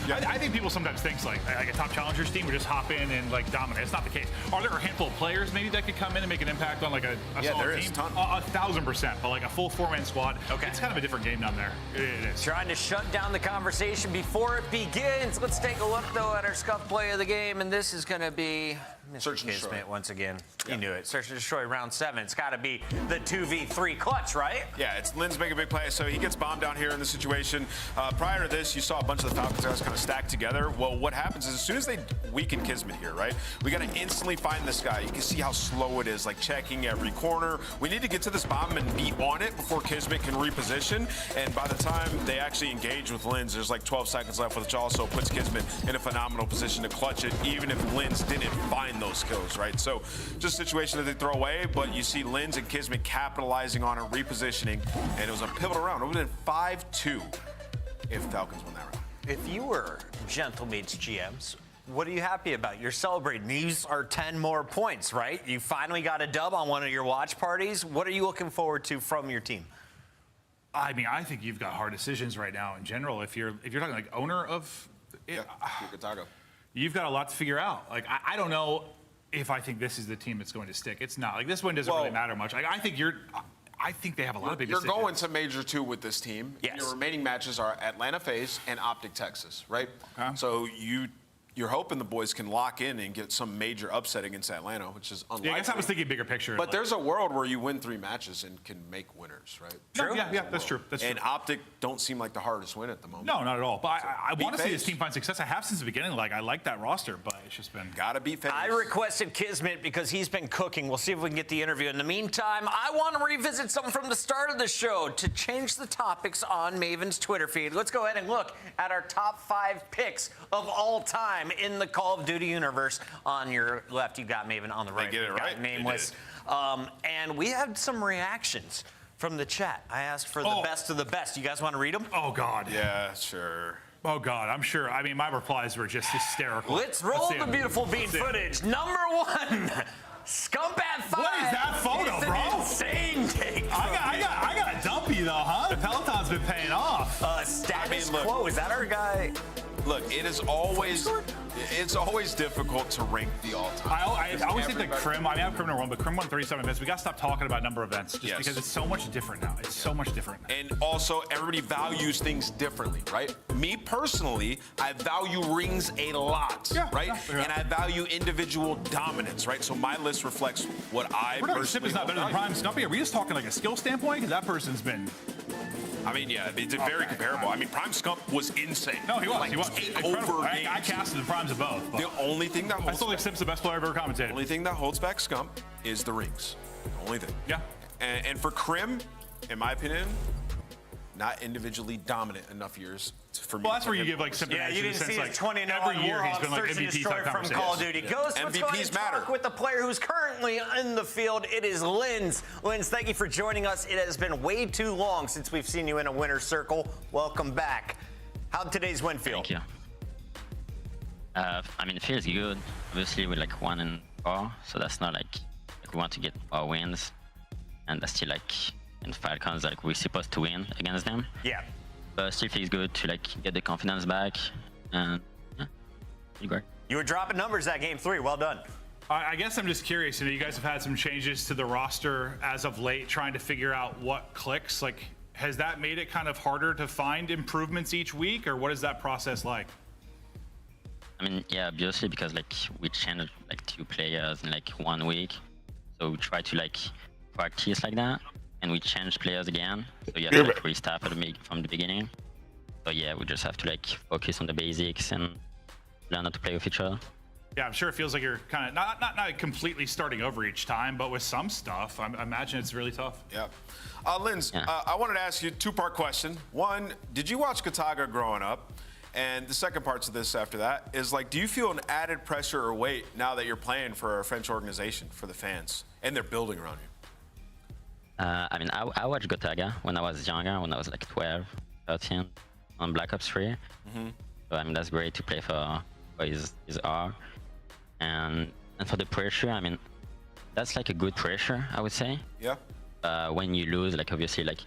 Speaker 4: I think people sometimes think like a top challengers team would just hop in and like dominate. It's not the case. Are there a handful of players maybe that could come in and make an impact on like a solid team? 1,000%, but like a full 4-man squad, it's kind of a different game down there. It is.
Speaker 10: Trying to shut down the conversation before it begins. Let's take a look though at our scuff play of the game, and this is going to be
Speaker 11: Search and Destroy
Speaker 10: once again. You knew it. Search and Destroy round 7. It's got to be the 2v3 clutch, right?
Speaker 11: Yeah, it's Linz making a big play, so he gets bombed down here in this situation. Prior to this, you saw a bunch of the Falcons guys kind of stacked together. Well, what happens is as soon as they weaken Kismet here, right, we got to instantly find this guy. You can see how slow it is, like checking every corner. We need to get to this bomb and be on it before Kismet can reposition. And by the time they actually engage with Linz, there's like 12 seconds left, which also puts Kismet in a phenomenal position to clutch it, even if Linz didn't find those kills, right? So just a situation that they throw away, but you see Linz and Kismet capitalizing on it, repositioning, and it was a pivotal round. It would have been 5-2 if Falcons won that round.
Speaker 10: If you were Gentlemates GMs, what are you happy about? You're celebrating. These are 10 more points, right? You finally got a dub on one of your watch parties. What are you looking forward to from your team?
Speaker 4: I mean, I think you've got hard decisions right now in general. If you're talking like owner of it,
Speaker 11: Taco.
Speaker 4: You've got a lot to figure out. Like, I don't know if I think this is the team that's going to stick. It's not. Like, this win doesn't really matter much. Like, I think they have a lot of big
Speaker 11: You're
Speaker 4: decisions.
Speaker 11: going to Major 2 with this team.
Speaker 10: Yes.
Speaker 11: Your remaining matches are Atlanta FaZe and Optic Texas, right?
Speaker 4: Okay.
Speaker 11: So you're hoping the boys can lock in and get some major upset against Atlanta, which is unlikely.
Speaker 4: Yeah, I guess I was thinking bigger picture.
Speaker 11: But there's a world where you win 3 matches and can make winners, right?
Speaker 4: True. Yeah, that's true. That's
Speaker 11: and
Speaker 4: true.
Speaker 11: Optic don't seem like the hardest win at the moment.
Speaker 4: No, not at all. But I want to see
Speaker 11: FaZe.
Speaker 4: this team find success. I have since the beginning. Like, I like that roster, but it's just been...
Speaker 11: Gotta beat FaZe.
Speaker 10: I requested Kismet because he's been cooking. We'll see if we can get the interview. In the meantime, I want to revisit something from the start of the show to change the topics on Maven's Twitter feed. Let's go ahead and look at our top 5 picks of all time in the Call of Duty universe. On your left, you got Maven. On the right,
Speaker 11: get it
Speaker 10: you got
Speaker 11: right.
Speaker 10: Nameless. And we had some reactions from the chat. I asked for the best of the best. You guys want to read them?
Speaker 4: Oh, God.
Speaker 11: Yeah, sure.
Speaker 4: Oh, God, I'm sure. I mean, my replies were just hysterical.
Speaker 10: Let's roll
Speaker 4: see
Speaker 10: the
Speaker 4: it.
Speaker 10: beautiful bean
Speaker 4: Let's see it.
Speaker 10: footage. Number 1, Scump at 5.
Speaker 4: What is that photo,
Speaker 10: It's
Speaker 4: bro?
Speaker 10: An insane take.
Speaker 4: I got a dumpy, though, huh? The Peloton's been paying off.
Speaker 10: Status
Speaker 11: look.
Speaker 10: quo. Is that our guy?
Speaker 11: Look, it's always difficult to rank the all-time.
Speaker 4: I always think that Crim, I have Crim number 1, but Crim won 37 events. We got to stop talking about number of events just because it's so much different now. It's so much different.
Speaker 11: And also, everybody values things differently, right? Me personally, I value rings a lot, right?
Speaker 4: Yeah.
Speaker 11: And I value individual dominance, right? So my list reflects what I personally
Speaker 4: Sip is not better than
Speaker 11: value.
Speaker 4: Prime Snuppy. Are we just talking like a skill standpoint? Because that person's been...
Speaker 11: I mean, yeah, it's very comparable. I mean, Prime Scump was insane.
Speaker 4: No, he was.
Speaker 11: Like,
Speaker 4: He was.
Speaker 11: take
Speaker 4: Incredible.
Speaker 11: over
Speaker 4: I
Speaker 11: games.
Speaker 4: casted the Primes of both. But
Speaker 11: The only thing that
Speaker 4: I
Speaker 11: holds
Speaker 4: still think Simp's the best player I've ever commentated.
Speaker 11: only thing that holds back Scump is the rings. The only thing.
Speaker 4: Yeah.
Speaker 11: And for Crim, in my opinion, not individually dominant enough years for me.
Speaker 4: Well, that's where you give like Simp an
Speaker 10: Yeah,
Speaker 4: edge
Speaker 10: you
Speaker 4: in the
Speaker 10: didn't
Speaker 4: sense,
Speaker 10: see
Speaker 4: like
Speaker 10: his 20
Speaker 4: every year he's been like
Speaker 10: Search and
Speaker 4: MVP
Speaker 10: Destroy
Speaker 4: type
Speaker 10: from
Speaker 4: conversation.
Speaker 10: Call of Duty. Ghost, let's go ahead
Speaker 11: MVPs
Speaker 10: and talk
Speaker 11: matter.
Speaker 10: with the player who's currently in the field. It is Linz. Linz, thank you for joining us. It has been way too long since we've seen you in a winner's circle. Welcome back. How'd today's win feel?
Speaker 9: Thank you. I mean, it feels good. Obviously, we're like 1-4, so that's not like we want to get our wins, and that's still like in Falcons, like we're supposed to win against them.
Speaker 10: Yeah.
Speaker 9: But it still feels good to like get the confidence back, and yeah, pretty great.
Speaker 10: You were dropping numbers that game 3. Well done.
Speaker 4: I guess I'm just curious. You know, you guys have had some changes to the roster as of late, trying to figure out what clicks. Like, has that made it kind of harder to find improvements each week, or what is that process like?
Speaker 9: I mean, yeah, obviously because like we changed like 2 players in like 1 week, so we try to like practice like that, and we change players again. So you have to like restart from the beginning. So yeah, we just have to like focus on the basics and learn how to play with each other.
Speaker 4: Yeah, I'm sure it feels like you're kind of not completely starting over each time, but with some stuff, I imagine it's really tough.
Speaker 11: Yeah. Linz, I wanted to ask you a 2-part question. One, did you watch Kataga growing up? And the second part to this after that is like, do you feel an added pressure or weight now that you're playing for a French organization, for the fans, and they're building around you?
Speaker 9: I mean, I watched Gotaga when I was younger, when I was like 12, 13, on Black Ops 3. So I mean, that's great to play for his R. And for the pressure, I mean, that's like a good pressure, I would say.
Speaker 11: Yeah.
Speaker 9: When you lose, like obviously, like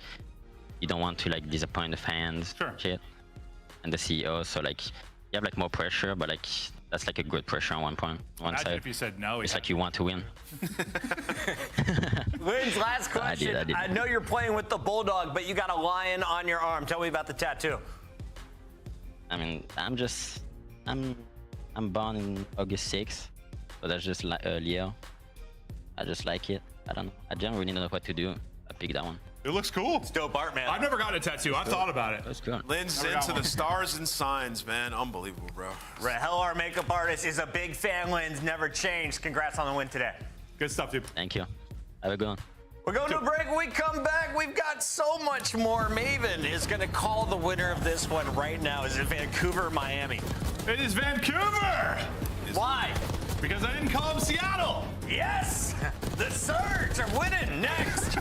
Speaker 9: you don't want to like disappoint the fans, shit, and the CEO. So like you have like more pressure, but like that's like a good pressure on one
Speaker 4: Imagine
Speaker 9: side.
Speaker 4: if you said no.
Speaker 9: It's like you want to win.
Speaker 10: Linz, last question.
Speaker 9: I did.
Speaker 10: I know you're playing with the Bulldog, but you got a lion on your arm. Tell me about the tattoo.
Speaker 9: I mean, I'm born in August 6th, so that's just like Leo. I just like it. I don't know. I don't really know what to do. I picked that one.
Speaker 4: It looks cool.
Speaker 10: It's dope art, man.
Speaker 4: I've never gotten a tattoo. I've thought about it.
Speaker 9: That's cool.
Speaker 11: Linz into the stars and signs, man. Unbelievable, bro.
Speaker 10: Rahel, our makeup artist, is a big fan. Linz never changed. Congrats on the win today.
Speaker 4: Good stuff, dude.
Speaker 9: Thank you. Have a good one.
Speaker 10: We're going to a break. When we come back, we've got so much more. Maven is going to call the winner of this one right now. Is it Vancouver or Miami?
Speaker 4: It is Vancouver.
Speaker 10: Why?
Speaker 4: Because I didn't call him Seattle.
Speaker 10: Yes! The Surge are winning next.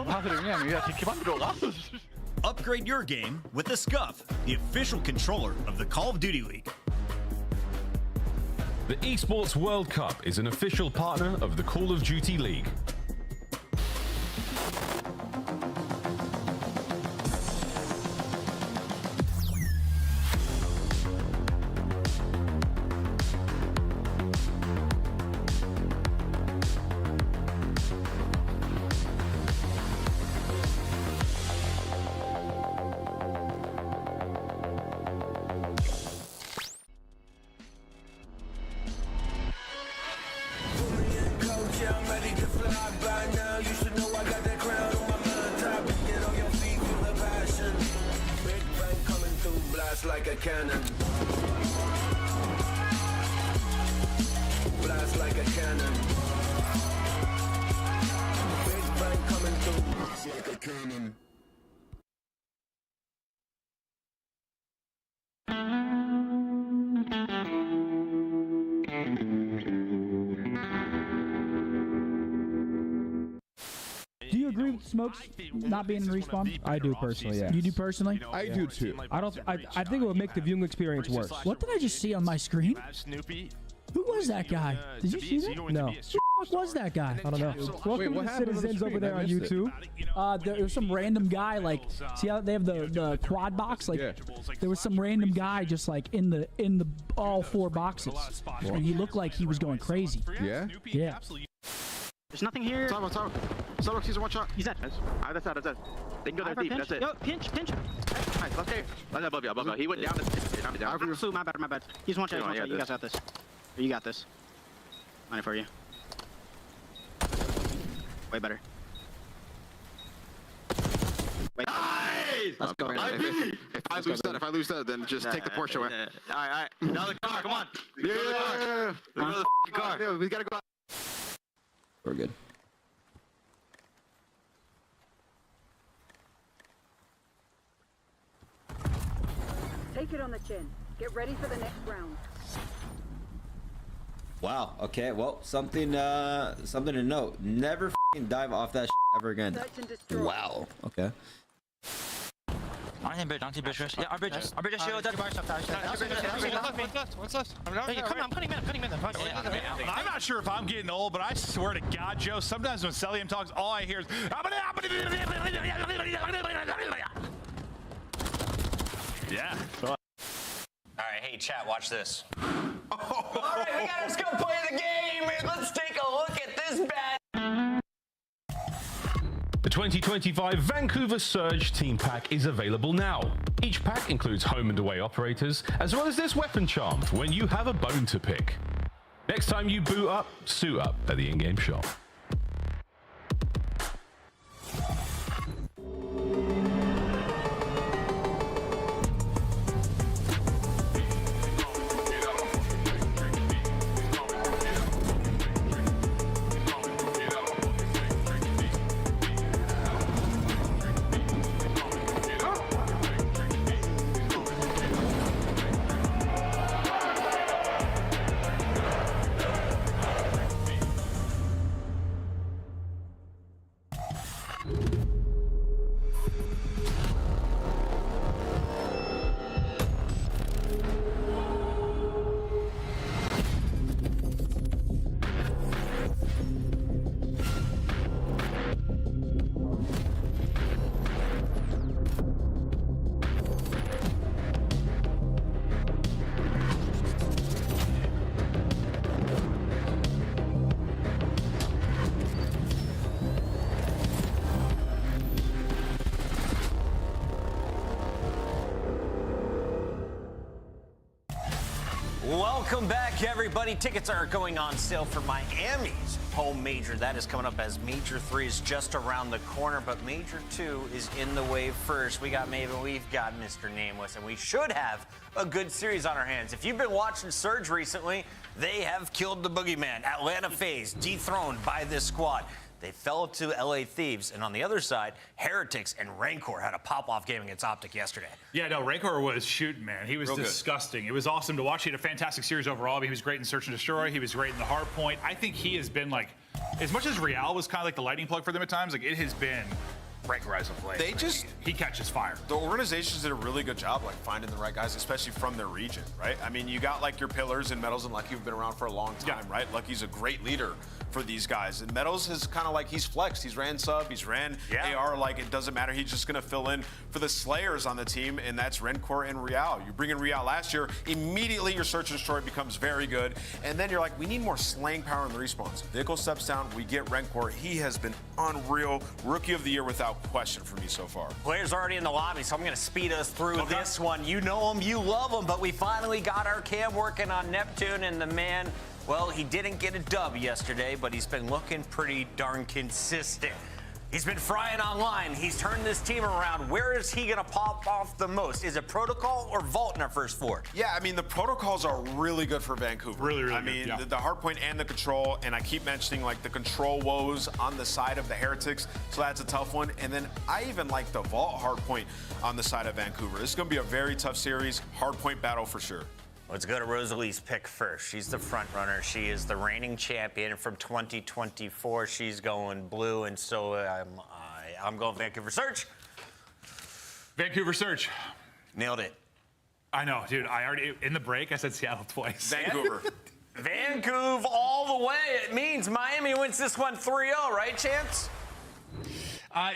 Speaker 5: Madre mía, mi vida, que van drogados.
Speaker 13: Upgrade your game with the Scuff, the official controller of the Call of Duty League.
Speaker 12: The Esports World Cup is an official partner of the Call of Duty League.
Speaker 1: Like a cannon. Blast like a cannon. Big bang coming through. Blast like a cannon.
Speaker 14: Do you agree with Smokes not being in respawn?
Speaker 15: I do personally, yeah.
Speaker 14: You do personally?
Speaker 15: I do too.
Speaker 14: I don't. I think it would make the viewing experience worse. What did I just see on my screen? Who was that guy? Did you see that?
Speaker 15: No.
Speaker 14: Who the fuck was that guy?
Speaker 15: I don't know.
Speaker 14: Welcome to the citizens over there on YouTube. There was some random guy, like, see how they have the quad box? Like, there was some random guy just like in the all 4 boxes, and he looked like he was going crazy.
Speaker 15: Yeah.
Speaker 14: Yeah.
Speaker 6: There's nothing here.
Speaker 16: Starbucks, he's a one shot.
Speaker 6: He's dead.
Speaker 16: That's it. They can go there deep. That's it.
Speaker 6: Yo, pinch.
Speaker 16: Nice, let's go. That's above you. He went down. Down.
Speaker 6: My bad. He's one shot. You guys got this. You got this. Money for you. Way better.
Speaker 16: Nice!
Speaker 6: Let's go.
Speaker 16: If I lose that, then just take the Porsche away.
Speaker 6: All right. Another car. Come on.
Speaker 16: Yeah.
Speaker 6: Another car.
Speaker 16: Yeah, we gotta go out.
Speaker 15: We're good.
Speaker 17: Take it on the chin. Get ready for the next round.
Speaker 18: Wow. Okay. Well, something to note. Never f***ing dive off that ever again. Wow. Okay.
Speaker 6: On bridge. Yeah, our bridge is shield. What's left? I'm cutting mid.
Speaker 4: I'm not sure if I'm getting old, but I swear to God, Joe, sometimes when Celium talks, all I hear is...
Speaker 10: Yeah. All right, hey, chat, watch this. All right, let's go play the game. Let's take a look at this bad...
Speaker 12: The 2025 Vancouver Surge Team Pack is available now. Each pack includes home and away operators, as well as this weapon charm for when you have a bone to pick. Next time you boot up, suit up at the in-game shop.
Speaker 10: Welcome back, everybody. Tickets are going on sale for Miami's home major. That is coming up as Major 3 is just around the corner, but Major 2 is in the way first. We got Maven, we've got Mr. Nameless, and we should have a good series on our hands. If you've been watching Surge recently, they have killed the boogeyman. Atlanta FaZe dethroned by this squad. They fell to LA Thieves, and on the other side, Heretics and Rancor had a pop-off game against Optic yesterday.
Speaker 4: Yeah, no, Rancor was shooting, man. He was disgusting. It was awesome to watch. He had a fantastic series overall. He was great in Search and Destroy. He was great in the hard point. I think he has been, like, as much as Real was kind of like the lightning plug for them at times, like, it has been breaker as of late.
Speaker 11: They just
Speaker 4: he catches fire.
Speaker 11: The organizations did a really good job like finding the right guys, especially from their region, right? I mean, you got like your pillars and Meadows and Lucky who've been around for a long time, right? Lucky's a great leader for these guys, and Meadows has kind of like he's flexed. He's ran sub, he's ran AR. Like it doesn't matter. He's just gonna fill in for the Slayers on the team, and that's Rencor and Real. You bring in Real last year, immediately your search and destroy becomes very good, and then you're like, we need more slaying power in the respawns. Vickle steps down, we get Rencor. He has been unreal, rookie of the year without question for me so far.
Speaker 10: Players already in the lobby, so I'm going to speed us through this one. You know him, you love him, but we finally got our cam working on Neptune, and the man, well, he didn't get a dub yesterday, but he's been looking pretty darn consistent. He's been frying online. He's turned this team around. Where is he going to pop off the most? Is it Protocol or Vault in our first four?
Speaker 11: Yeah, I mean, the protocols are really good for Vancouver.
Speaker 4: Really
Speaker 11: I mean, the hardpoint and the control, and I keep mentioning, like, the control woes on the side of the Heretics, so that's a tough one. And then I even like the Vault hardpoint on the side of Vancouver. This is going to be a very tough series, hardpoint battle for sure.
Speaker 10: Let's go to Rosalie's pick first. She's the front runner. She is the reigning champion from 2024. She's going blue, and so I'm going Vancouver Surge.
Speaker 4: Vancouver Surge.
Speaker 10: Nailed it.
Speaker 4: I know, dude. I already, in the break, I said Seattle twice.
Speaker 11: Vancouver.
Speaker 10: Vancouver all the way. It means Miami wins this one 3-0, right, Chance?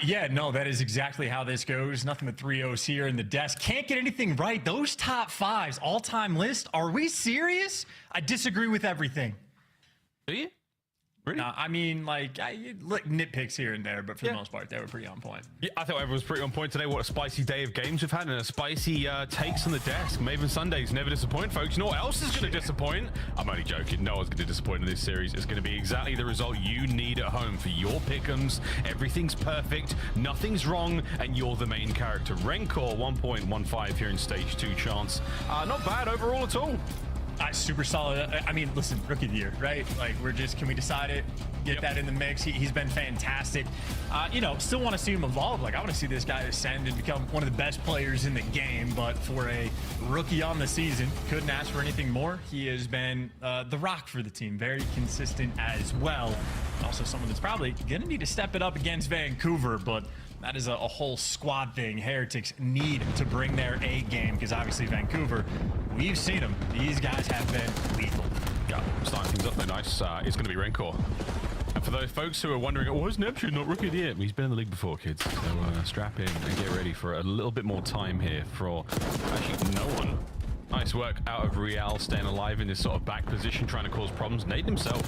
Speaker 3: Yeah, no, that is exactly how this goes. Nothing but 3-0s here in the desk. Can't get anything right. Those top fives, all-time list, are we serious? I disagree with everything.
Speaker 2: Do you? Really?
Speaker 3: No, I mean, like nitpicks here and there, but for the most part, they were pretty on point.
Speaker 12: Yeah, I thought everyone was pretty on point today. What a spicy day of games we've had, and a spicy takes on the desk. Maven Sundays never disappoint, folks. You know what else is going to disappoint? I'm only joking. No one's going to disappoint in this series. It's going to be exactly the result you need at home for your pick'ems. Everything's perfect, nothing's wrong, and you're the main character. Rencor 1.15 here in stage 2 chance. Not bad overall at all.
Speaker 3: Super solid. I mean, listen, rookie of the year, right? Like, can we decide it? Get that in the mix. He's been fantastic. You know, still want to see him evolve. Like, I want to see this guy ascend and become one of the best players in the game. But for a rookie on the season, couldn't ask for anything more. He has been the rock for the team. Very consistent as well. Also someone that's probably going to need to step it up against Vancouver, but that is a whole squad thing. Heretics need to bring their A game because obviously Vancouver, we've seen them. These guys have been lethal.
Speaker 12: Yeah, starting things up there nice. It's going to be Rencor. And for those folks who are wondering, oh, is Neptune not rookie of the year? He's been in the league before, kids. So strap in and get ready for a little bit more time here for actually no one. Nice work out of Real, staying alive in this sort of back position, trying to cause problems. Nade himself,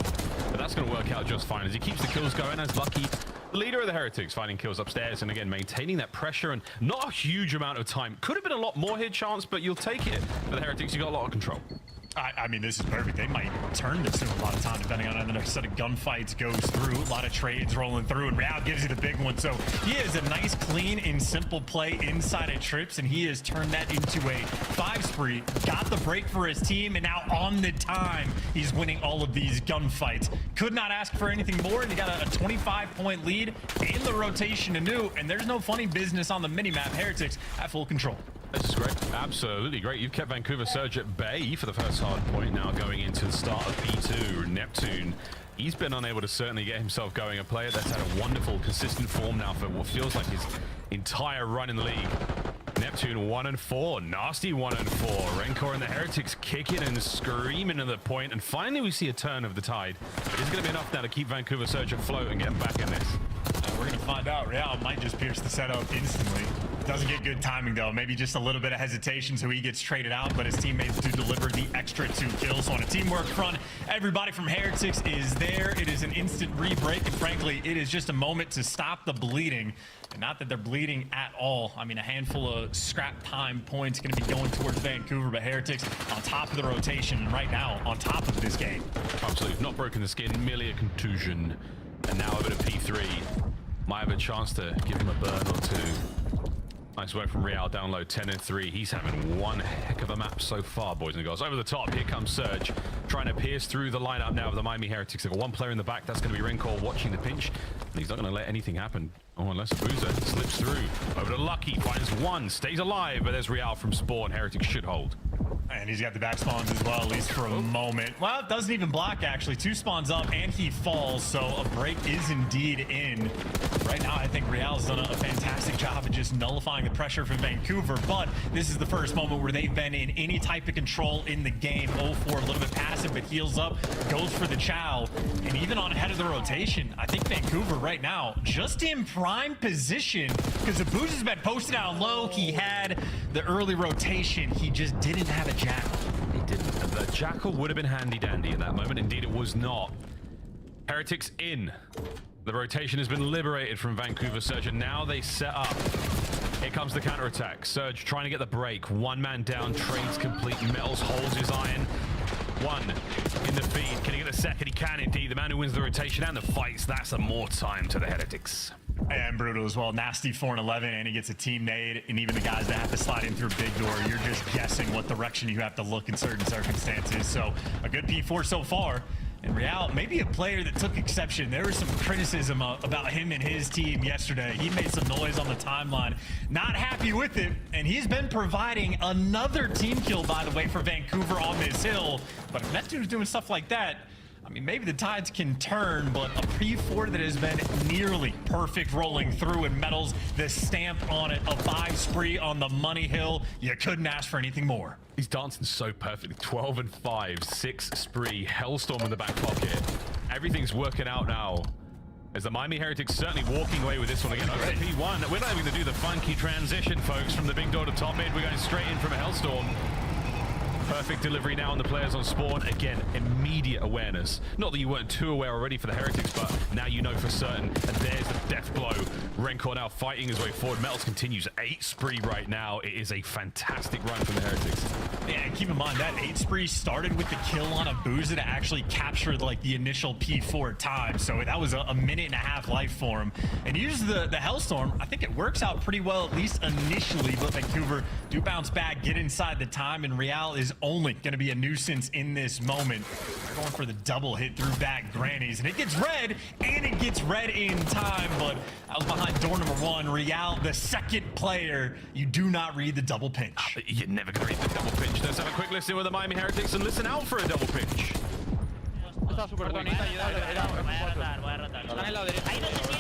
Speaker 12: but that's going to work out just fine as he keeps the kills going as Lucky, the leader of the Heretics, finding kills upstairs and again maintaining that pressure and not a huge amount of time. Could have been a lot more here, Chance, but you'll take it. For the Heretics, you got a lot of control.
Speaker 3: I mean, this is perfect. They might turn this in a lot of time, depending on how the next set of gunfights goes through. A lot of trades rolling through, and Real gives you the big one. So he is a nice, clean, and simple play inside of trips, and he has turned that into a 5-spree. Got the break for his team, and now on the time, he's winning all of these gunfights. Could not ask for anything more, and he got a 25-point lead in the rotation anew, and there's no funny business on the minimap. Heretics at full control.
Speaker 12: This is great. Absolutely great. You've kept Vancouver Surge at bay for the first hard point. Now going into the start of B2. Neptune, he's been unable to certainly get himself going. A player that's had a wonderful, consistent form now for what feels like his entire run in the league. Neptune 1-4. Nasty 1-4. Rencor and the Heretics kicking and screaming at the point. And finally we see a turn of the tide. But it's going to be enough now to keep Vancouver Surge afloat and get them back in this.
Speaker 3: We're going to find out. Real might just pierce the setup instantly. Doesn't get good timing, though. Maybe just a little bit of hesitation, so he gets traded out, but his teammates do deliver the extra 2 kills. So on a teamwork front, everybody from Heretics is there. It is an instant re-break, and frankly, it is just a moment to stop the bleeding. And not that they're bleeding at all. I mean, a handful of scrap time points going to be going towards Vancouver, but Heretics on top of the rotation, and right now on top of this game.
Speaker 12: Absolutely. Not broken the skin, merely a contusion. And now over to P3. Might have a chance to give him a burn or two. Nice work from Real down low, 10-3. He's having one heck of a map so far, boys and girls. Over the top, here comes Surge, trying to pierce through the lineup now of the Miami Heretics. They've got one player in the back, that's going to be Rincor watching the pinch. And he's not going to let anything happen. Oh, unless Boozer slips through. Over to Lucky, finds one, stays alive, but there's Real from Spawn. Heretics should hold.
Speaker 5: And he's got the back spawns as well, at least for a moment. Well, it doesn't even block, actually. 2 spawns up, and he falls, so a break is indeed in. Right now, I think Real's done a fantastic job of just nullifying the pressure from Vancouver, but this is the first moment where they've been in any type of control in the game. 0-4, a little bit passive, but heals up, goes for the chow, and even on ahead of the rotation, I think Vancouver right now, just in prime position, because the boost has been posted out low. He had the early rotation. He just didn't have a jackal.
Speaker 12: He didn't. The jackal would have been handy dandy in that moment. Indeed, it was not. Heretics in. The rotation has been liberated from Vancouver Surge, and now they set up. Here comes the counterattack. Surge trying to get the break. One man down, trades complete. Metals holds his iron. One in the feed. Can he get a second? He can indeed. The man who wins the rotation and the fights. That's a more time to the Heretics.
Speaker 5: And brutal as well. Nasty 4-11, and he gets a team nade, and even the guys that have to slide in through big door, you're just guessing what direction you have to look in certain circumstances. So a good P4 so far. And Real, maybe a player that took exception. There was some criticism about him and his team yesterday. He made some noise on the timeline. Not happy with it, and he's been providing another team kill, by the way, for Vancouver on this hill. But if Neptune's doing stuff like that, I mean, maybe the tides can turn, but a P4 that has been nearly perfect rolling through, and Metals the stamp on it. A 5 spree on the money hill. You couldn't ask for anything more.
Speaker 12: He's dancing so perfectly. 12 and 5, 6 spree, Hellstorm in the back pocket. Everything's working out now. As the Miami Heretics certainly walking away with this one again. Over to P1. We're not even going to do the funky transition, folks, from the big door to top mid. We're going straight in from a Hellstorm. Perfect delivery now on the players on spawn. Again, immediate awareness. Not that you weren't too aware already for the Heretics, but now you know for certain. And there's the death blow. Rencor now fighting his way forward. Metals continues 8 spree right now. It is a fantastic run from the Heretics.
Speaker 5: Yeah, and keep in mind that 8 spree started with the kill on a Boozer to actually capture like the initial P4 time. So that was a minute and a half life for him. And he uses the Hellstorm. I think it works out pretty well, at least initially, but Vancouver do bounce back, get inside the time, and Real is only going to be a nuisance in this moment. They're going for the double hit through back grannies, and it gets red, and it gets red in time, but I was behind door number 1. Real, the second player, you do not read the double pinch.
Speaker 12: You're never going to read the double pinch. Let's have a quick listen with the Miami Heretics and listen out for a double pinch.
Speaker 16: Está súper bonita, ayuda. Voy a rotar. Están en la derecha. Ahí donde sí,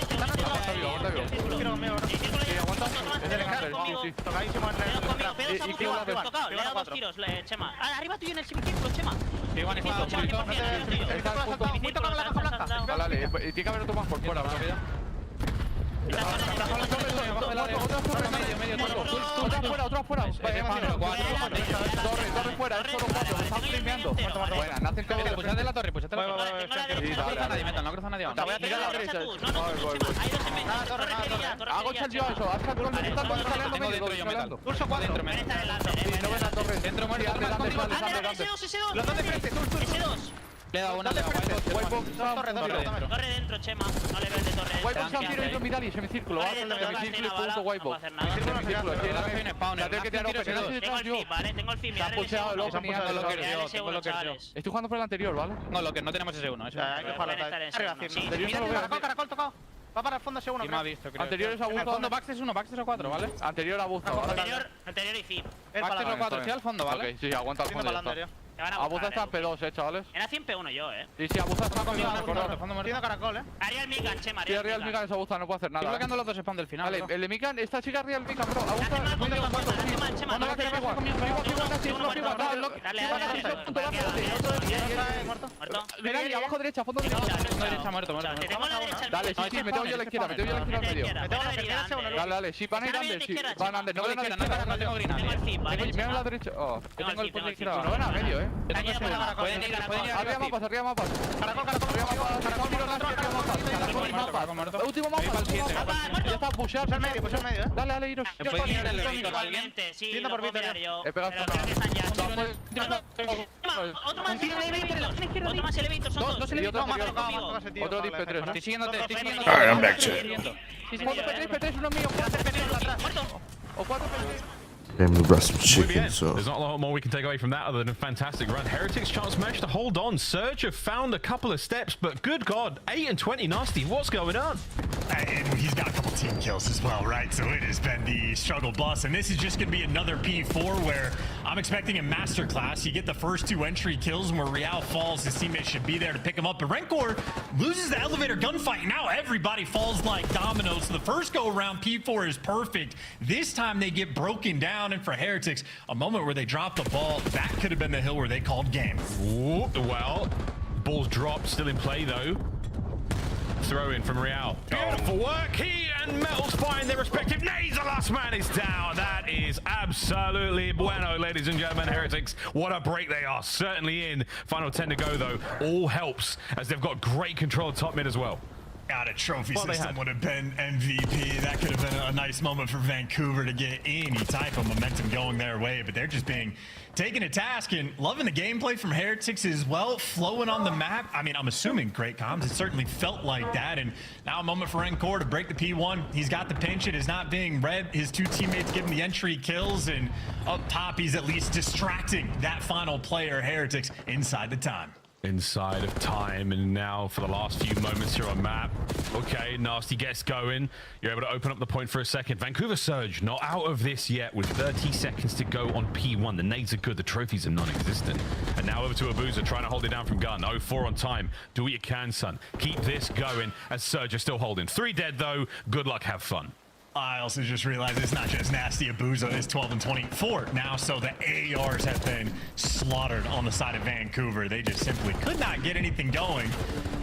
Speaker 16: aguanta. Es el enganche. Sí. Tocadísimo en el. Tocado. Le he dado 2 tiros, Chema. Arriba tuyo en el semicírculo, Chema. Igual está muy tocado la caja blanca. Vale, tiene que haber otro más por fuera, ¿verdad? Otra afuera. Torre fuera, es solo 4, me están flameando. Buena, no hacen cabeza. Puchate de la torre, puchate de la torre. No cruza nadie, Metal, no cruza nadie. Voy a tirar la derecha. Hago el yo eso, haz el gol, me están saliendo medio. Curso 4. No ven la torre. Dentro muerto. S2. Los dos de frente, S2. Le he dado una. Torre dentro, Chema. No le veo el de torre. Whitebox se han tirado en Vitali, semicírculo. Semicírculo y punto Whitebox. Semicírculo. Tengo el fin, estoy jugando por el anterior, ¿vale? No, lo que no tenemos es S1. Hay que jugar la caracol tocado. Va para el fondo S1. Me ha visto, creo. Anterior es a Busto. Fondo Bax es 1, Bax es a 4, ¿vale? Anterior a Busto. Anterior y fin. Bax es a 4, sí, al fondo, ¿vale? Ok, sí, aguanta al fondo. A Busto está en P2, chavales. Era 100 P1 yo, Sí, a Busto está conmigo en el corredor. Tiene caracol, Ariel Mikan, Chema. Sí, Ariel Mikan es a Busto, no puedo hacer nada. Estoy bloqueando los dos spawns del final. Vale, el de Mikan, esta chica Ariel Mikan, bro. A Busto, muy de los cuartos. ¿Cuándo va a tener igual? Muerto. Mira, y abajo derecha, fondo derecha. Muerto. Dale, sí, me tengo yo a la izquierda, al medio. Dale, sí, van a ir antes, sí. Van antes, no ven a la izquierda, no tengo green. Mira a la derecha. Oh, tengo el punto de izquierda. No ven a medio, Pueden ir arriba mapas. Caracol. Último mapa. Ya está, pushear al medio, Dale, iros.
Speaker 10: Pueden ir igualmente, sí, lo puedo mirar yo.
Speaker 16: He pegado
Speaker 10: otro más elevator, son 2.
Speaker 16: Otro dip P3, ¿no?
Speaker 10: Estoy siguiéndote.
Speaker 8: Alright, I'm back, chat.
Speaker 16: P3, uno mío.
Speaker 8: Damn, we got some
Speaker 2: Muy
Speaker 8: chicken,
Speaker 2: bien.
Speaker 8: so.
Speaker 2: There's not a lot more we can take away from that other than a fantastic run. Heretics chance managed to hold on. Surge have found a couple of steps, but good God, 8 and 20 Nasty. What's going on?
Speaker 5: And he's got a couple team kills as well, right? So it has been the struggle bus. And this is just going to be another P4 where I'm expecting a masterclass. You get the first 2 entry kills, and where Real falls, his teammates should be there to pick him up. But Rencor loses the elevator gunfight. Now everybody falls like dominoes. So the first go around, P4 is perfect. This time they get broken down. And for Heretics, a moment where they dropped the ball, that could have been the hill where they called game.
Speaker 2: Ooh, well, ball's dropped, still in play though. Throw in from Real. Beautiful work. He and Metals find their respective nades. The last man is down. That is absolutely bueno, ladies and gentlemen. Heretics, what a break they are. Certainly in. Final 10 to go though. All helps as they've got great control of top mid as well.
Speaker 5: God, a trophy system would have been MVP. That could have been a nice moment for Vancouver to get any type of momentum going their way, but they're just being taken to task and loving the gameplay from Heretics as well, flowing on the map. I mean, I'm assuming great comms. It certainly felt like that, and now a moment for Encore to break the P1. He's got the pinch. It is not being read. His 2 teammates give him the entry kills, and up top, he's at least distracting that final player, Heretics, inside the time.
Speaker 2: Inside of time, and now for the last few moments here on map. Okay, Nasty gets going. You're able to open up the point for a second. Vancouver Surge not out of this yet with 30 seconds to go on P1. The nades are good, the trophies are non-existent. And now over to Abuza trying to hold it down from gun. 0-4 on time. Do what you can, son. Keep this going as Surge are still holding. 3 dead though. Good luck, have fun.
Speaker 5: I also just realized it's not just Nasty. Abuza is 12 and 24 now, so the ARs have been slaughtered on the side of Vancouver. They just simply could not get anything going.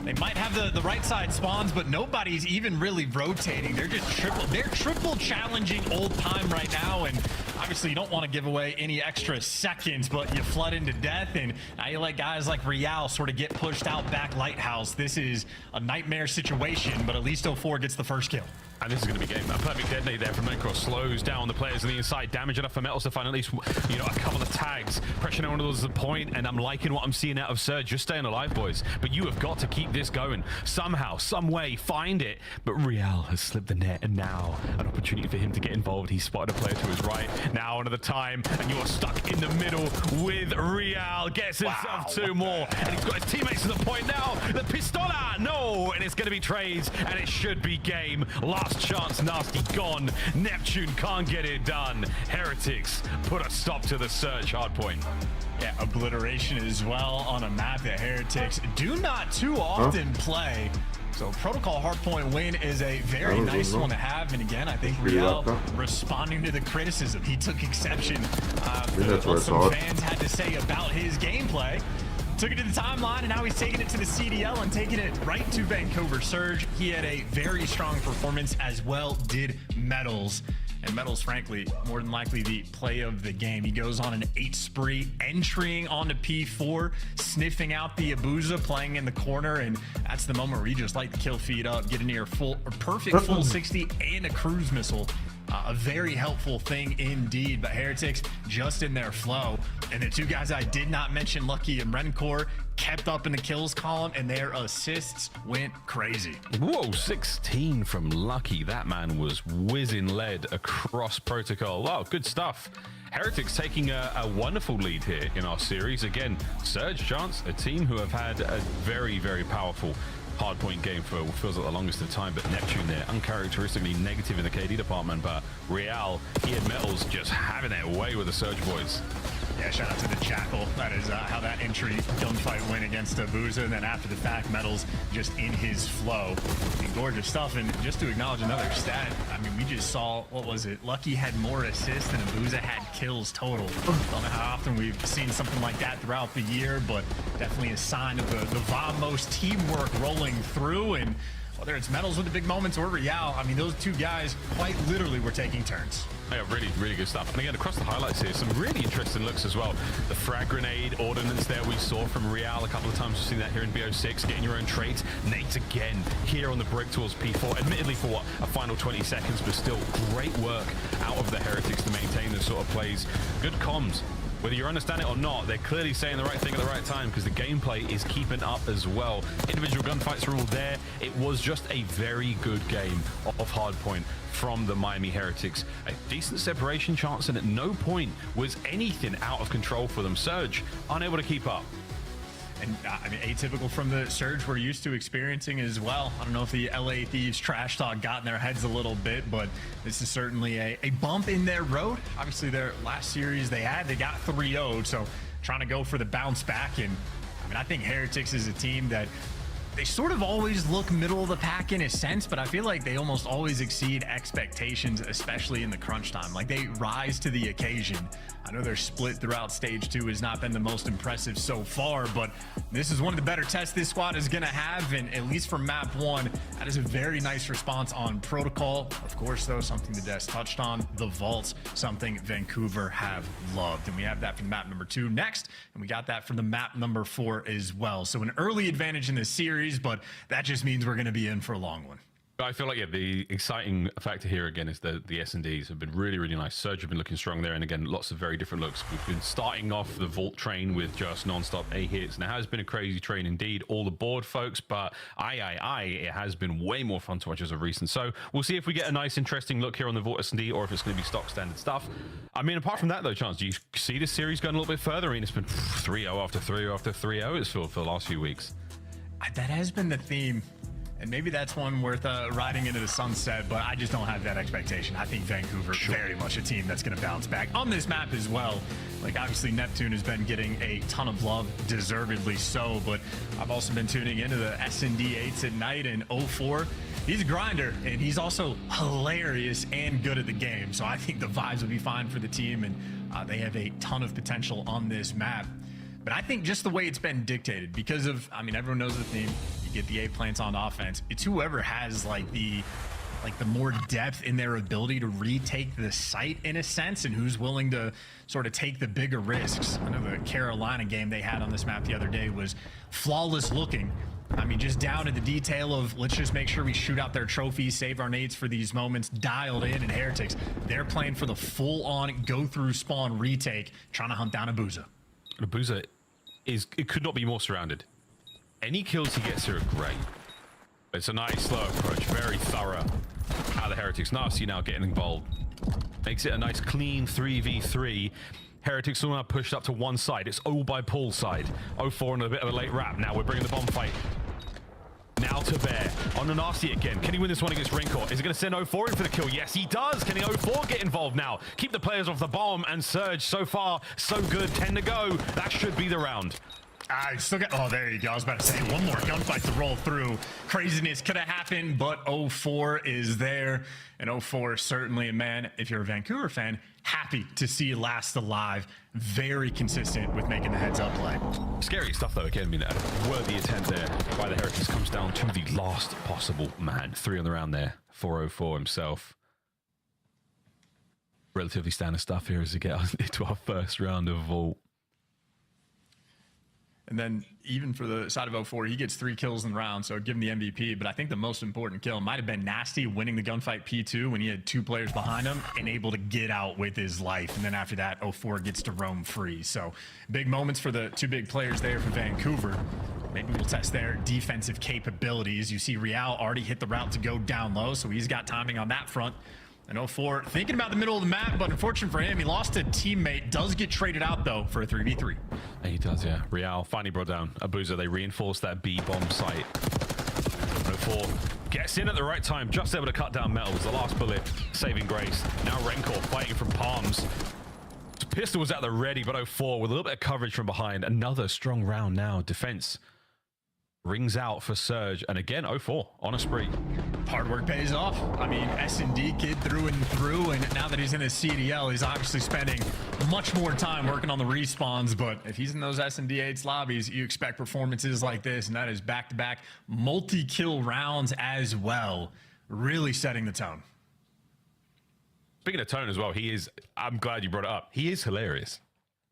Speaker 5: They might have the right side spawns, but nobody's even really rotating. They're just triple challenging old time right now, and obviously you don't want to give away any extra seconds, but you flood into death, and now you let guys like Real sort of get pushed out back Lighthouse. This is a nightmare situation, but at least 04 gets the first kill.
Speaker 2: And this is going to be game. A perfect detonate there from Mencross slows down the players on the inside. Damage enough for Metals to find at least, you know, a couple of tags. Pressure on those is the point, and I'm liking what I'm seeing out of Surge. Just staying alive, boys. But you have got to keep this going. Somehow, some way, find it. But Real has slipped the net, and now an opportunity for him to get involved. He spotted a player to his right. Now another time, and you are stuck in the middle with Real. Gets himself 2 more, and he's got his teammates to the point now. The Pistola, no, and it's going to be trades, and it should be game. Last chance, Nasty gone. Neptune can't get it done. Heretics put a stop to the Surge hardpoint.
Speaker 5: Yeah, obliteration as well on a map that Heretics do not too often play. So protocol hardpoint win is a very nice one to have. And again, I think Real responding to the criticism. He took exception what some fans had to say about his gameplay. Took it to the timeline, and now he's taking it to the CDL and taking it right to Vancouver Surge. He had a very strong performance, as well did Metals. And Metals, frankly, more than likely the play of the game. He goes on an 8 spree, entering onto P4, sniffing out the Abuza, playing in the corner, and that's the moment where you just light the kill feed up, get a near perfect full 60 and a cruise missile. A very helpful thing indeed, but Heretics just in their flow. And the 2 guys I did not mention, Lucky and Rencor, kept up in the kills column, and their assists went crazy.
Speaker 2: Whoa, 16 from Lucky. That man was whizzing lead across protocol. Wow, good stuff. Heretics taking a wonderful lead here in our series. Again, Surge Chance, a team who have had a very, very powerful hardpoint game for what feels like the longest of time, but Neptune there, uncharacteristically negative in the KD department, but Real, he and Metals just having their way with the Surge boys.
Speaker 5: Yeah, shout out to the Jackal. That is how that entry gunfight went against Abuza, and then after the fact, Metals just in his flow. And gorgeous stuff, and just to acknowledge another stat, I mean, we just saw, what was it? Lucky had more assists than Abuza had kills total. Don't know how often we've seen something like that throughout the year, but definitely a sign of the Vamos teamwork rolling through, and whether it's Metals with the big moments or Real, I mean, those 2 guys quite literally were taking turns.
Speaker 2: Yeah, really, really good stuff. And again, across the highlights here, some really interesting looks as well. The frag grenade ordnance there we saw from Real a couple of times. We've seen that here in BO6, getting your own trades. Nate again here on the break towards P4, admittedly for what, a final 20 seconds, but still great work out of the Heretics to maintain this sort of plays. Good comms.
Speaker 12: Whether you understand it or not, they're clearly saying the right thing at the right time because the gameplay is keeping up as well. Individual gunfights are all there. It was just a very good game of Hardpoint from the Miami Heretics. A decent separation chance, and at no point was anything out of control for them. Surge unable to keep up.
Speaker 5: And I mean, atypical from the Surge we're used to experiencing as well. I don't know if the LA Thieves trash talk got in their heads a little bit, but this is certainly a bump in their road. Obviously, their last series they got 3-0'd, so trying to go for the bounce back. And I mean, I think Heretics is a team that they sort of always look middle of the pack in a sense, but I feel like they almost always exceed expectations, especially in the crunch time. Like, they rise to the occasion. I know their split throughout stage 2 has not been the most impressive so far, but this is one of the better tests this squad is going to have, and at least for map 1, that is a very nice response on protocol. Of course, though, something the Des touched on, the vaults, something Vancouver have loved, and we have that from map number 2 next, and we got that from the map number 4 as well. So an early advantage in this series, but that just means we're going to be in for a long one.
Speaker 12: I feel like, yeah, the exciting factor here again is the S&Ds have been really, really nice. Surge have been looking strong there, and again, lots of very different looks. We've been starting off the vault train with just non-stop A hits, and it has been a crazy train indeed, all aboard, folks, but it has been way more fun to watch as of recent. So we'll see if we get a nice, interesting look here on the vault S&D, or if it's going to be stock standard stuff. I mean, apart from that, though, Chance, do you see this series going a little bit further? I mean, it's been 3-0 after 3-0 after 3-0, it's for the last few weeks.
Speaker 5: That has been the theme. And maybe that's one worth riding into the sunset, but I just don't have that expectation. I think Vancouver very much a team that's going to bounce back on this map as well. Like, obviously, Neptune has been getting a ton of love, deservedly so, but I've also been tuning into the S&D 8s at night, and 04, he's a grinder, and he's also hilarious and good at the game. So I think the vibes will be fine for the team, and they have a ton of potential on this map. But I think just the way it's been dictated, because of, I mean, everyone knows the theme. You get the 8 plants on offense. It's whoever has like the more depth in their ability to retake the site in a sense, and who's willing to sort of take the bigger risks. I know the Carolina game they had on this map the other day was flawless looking. I mean, just down to the detail of let's just make sure we shoot out their trophies, save our nades for these moments, dialed in. And Heretics, they're playing for the full-on go-through spawn retake, trying to hunt down Abuza.
Speaker 12: Abuza it could not be more surrounded. Any kills he gets here are great. It's a nice slow approach, very thorough. How the Heretics nasty now getting involved. Makes it a nice clean 3v3. Heretics all now pushed up to one side. It's all by Paul's side. 04 and a bit of a late wrap. Now we're bringing the bomb fight. Now to Bear on the nasty again. Can he win this one against Rincourt? Is he going to send 04 in for the kill? Yes, he does. Can the 04 get involved now? Keep the players off the bomb, and Surge so far so good. 10 to go. That should be the round.
Speaker 5: I still got, oh, there you go. I was about to say one more gunfight to roll through. Craziness could have happened, but 04 is there. And 04 certainly, a man, if you're a Vancouver fan, happy to see you last alive. Very consistent with making the heads-up play.
Speaker 12: Scary stuff, though. Again, I mean, a worthy attempt there by the Heretics comes down to the last possible man. 3 on the round there. 404 himself. Relatively standard stuff here as we get into our first round of vault.
Speaker 5: And then even for the side of 04, he gets 3 kills in the round, so give him the MVP. But I think the most important kill might have been Nasty winning the gunfight P2 when he had 2 players behind him and able to get out with his life. And then after that, 04 gets to roam free. So big moments for the 2 big players there for Vancouver. Maybe we'll test their defensive capabilities. You see Real already hit the route to go down low, so he's got timing on that front. And 04 thinking about the middle of the map, but unfortunate for him, he lost a teammate. Does get traded out, though, for a 3v3.
Speaker 12: He does, yeah. Real finally brought down Abuza. They reinforced that B bomb site. 04 gets in at the right time, just able to cut down Metal. Was the last bullet, saving grace. Now Renko fighting from palms. Pistol was at the ready, but 04 with a little bit of coverage from behind. Another strong round now. Defense rings out for Surge, and again 04 on a spree.
Speaker 5: Hard work pays off. I mean, S&D kid through and through, and now that he's in his CDL, he's obviously spending much more time working on the respawns. But if he's in those S&D 8s lobbies, you expect performances like this, and that is back-to-back multi-kill rounds as well, really setting the tone.
Speaker 12: Speaking of tone as well, I'm glad you brought it up, he is hilarious.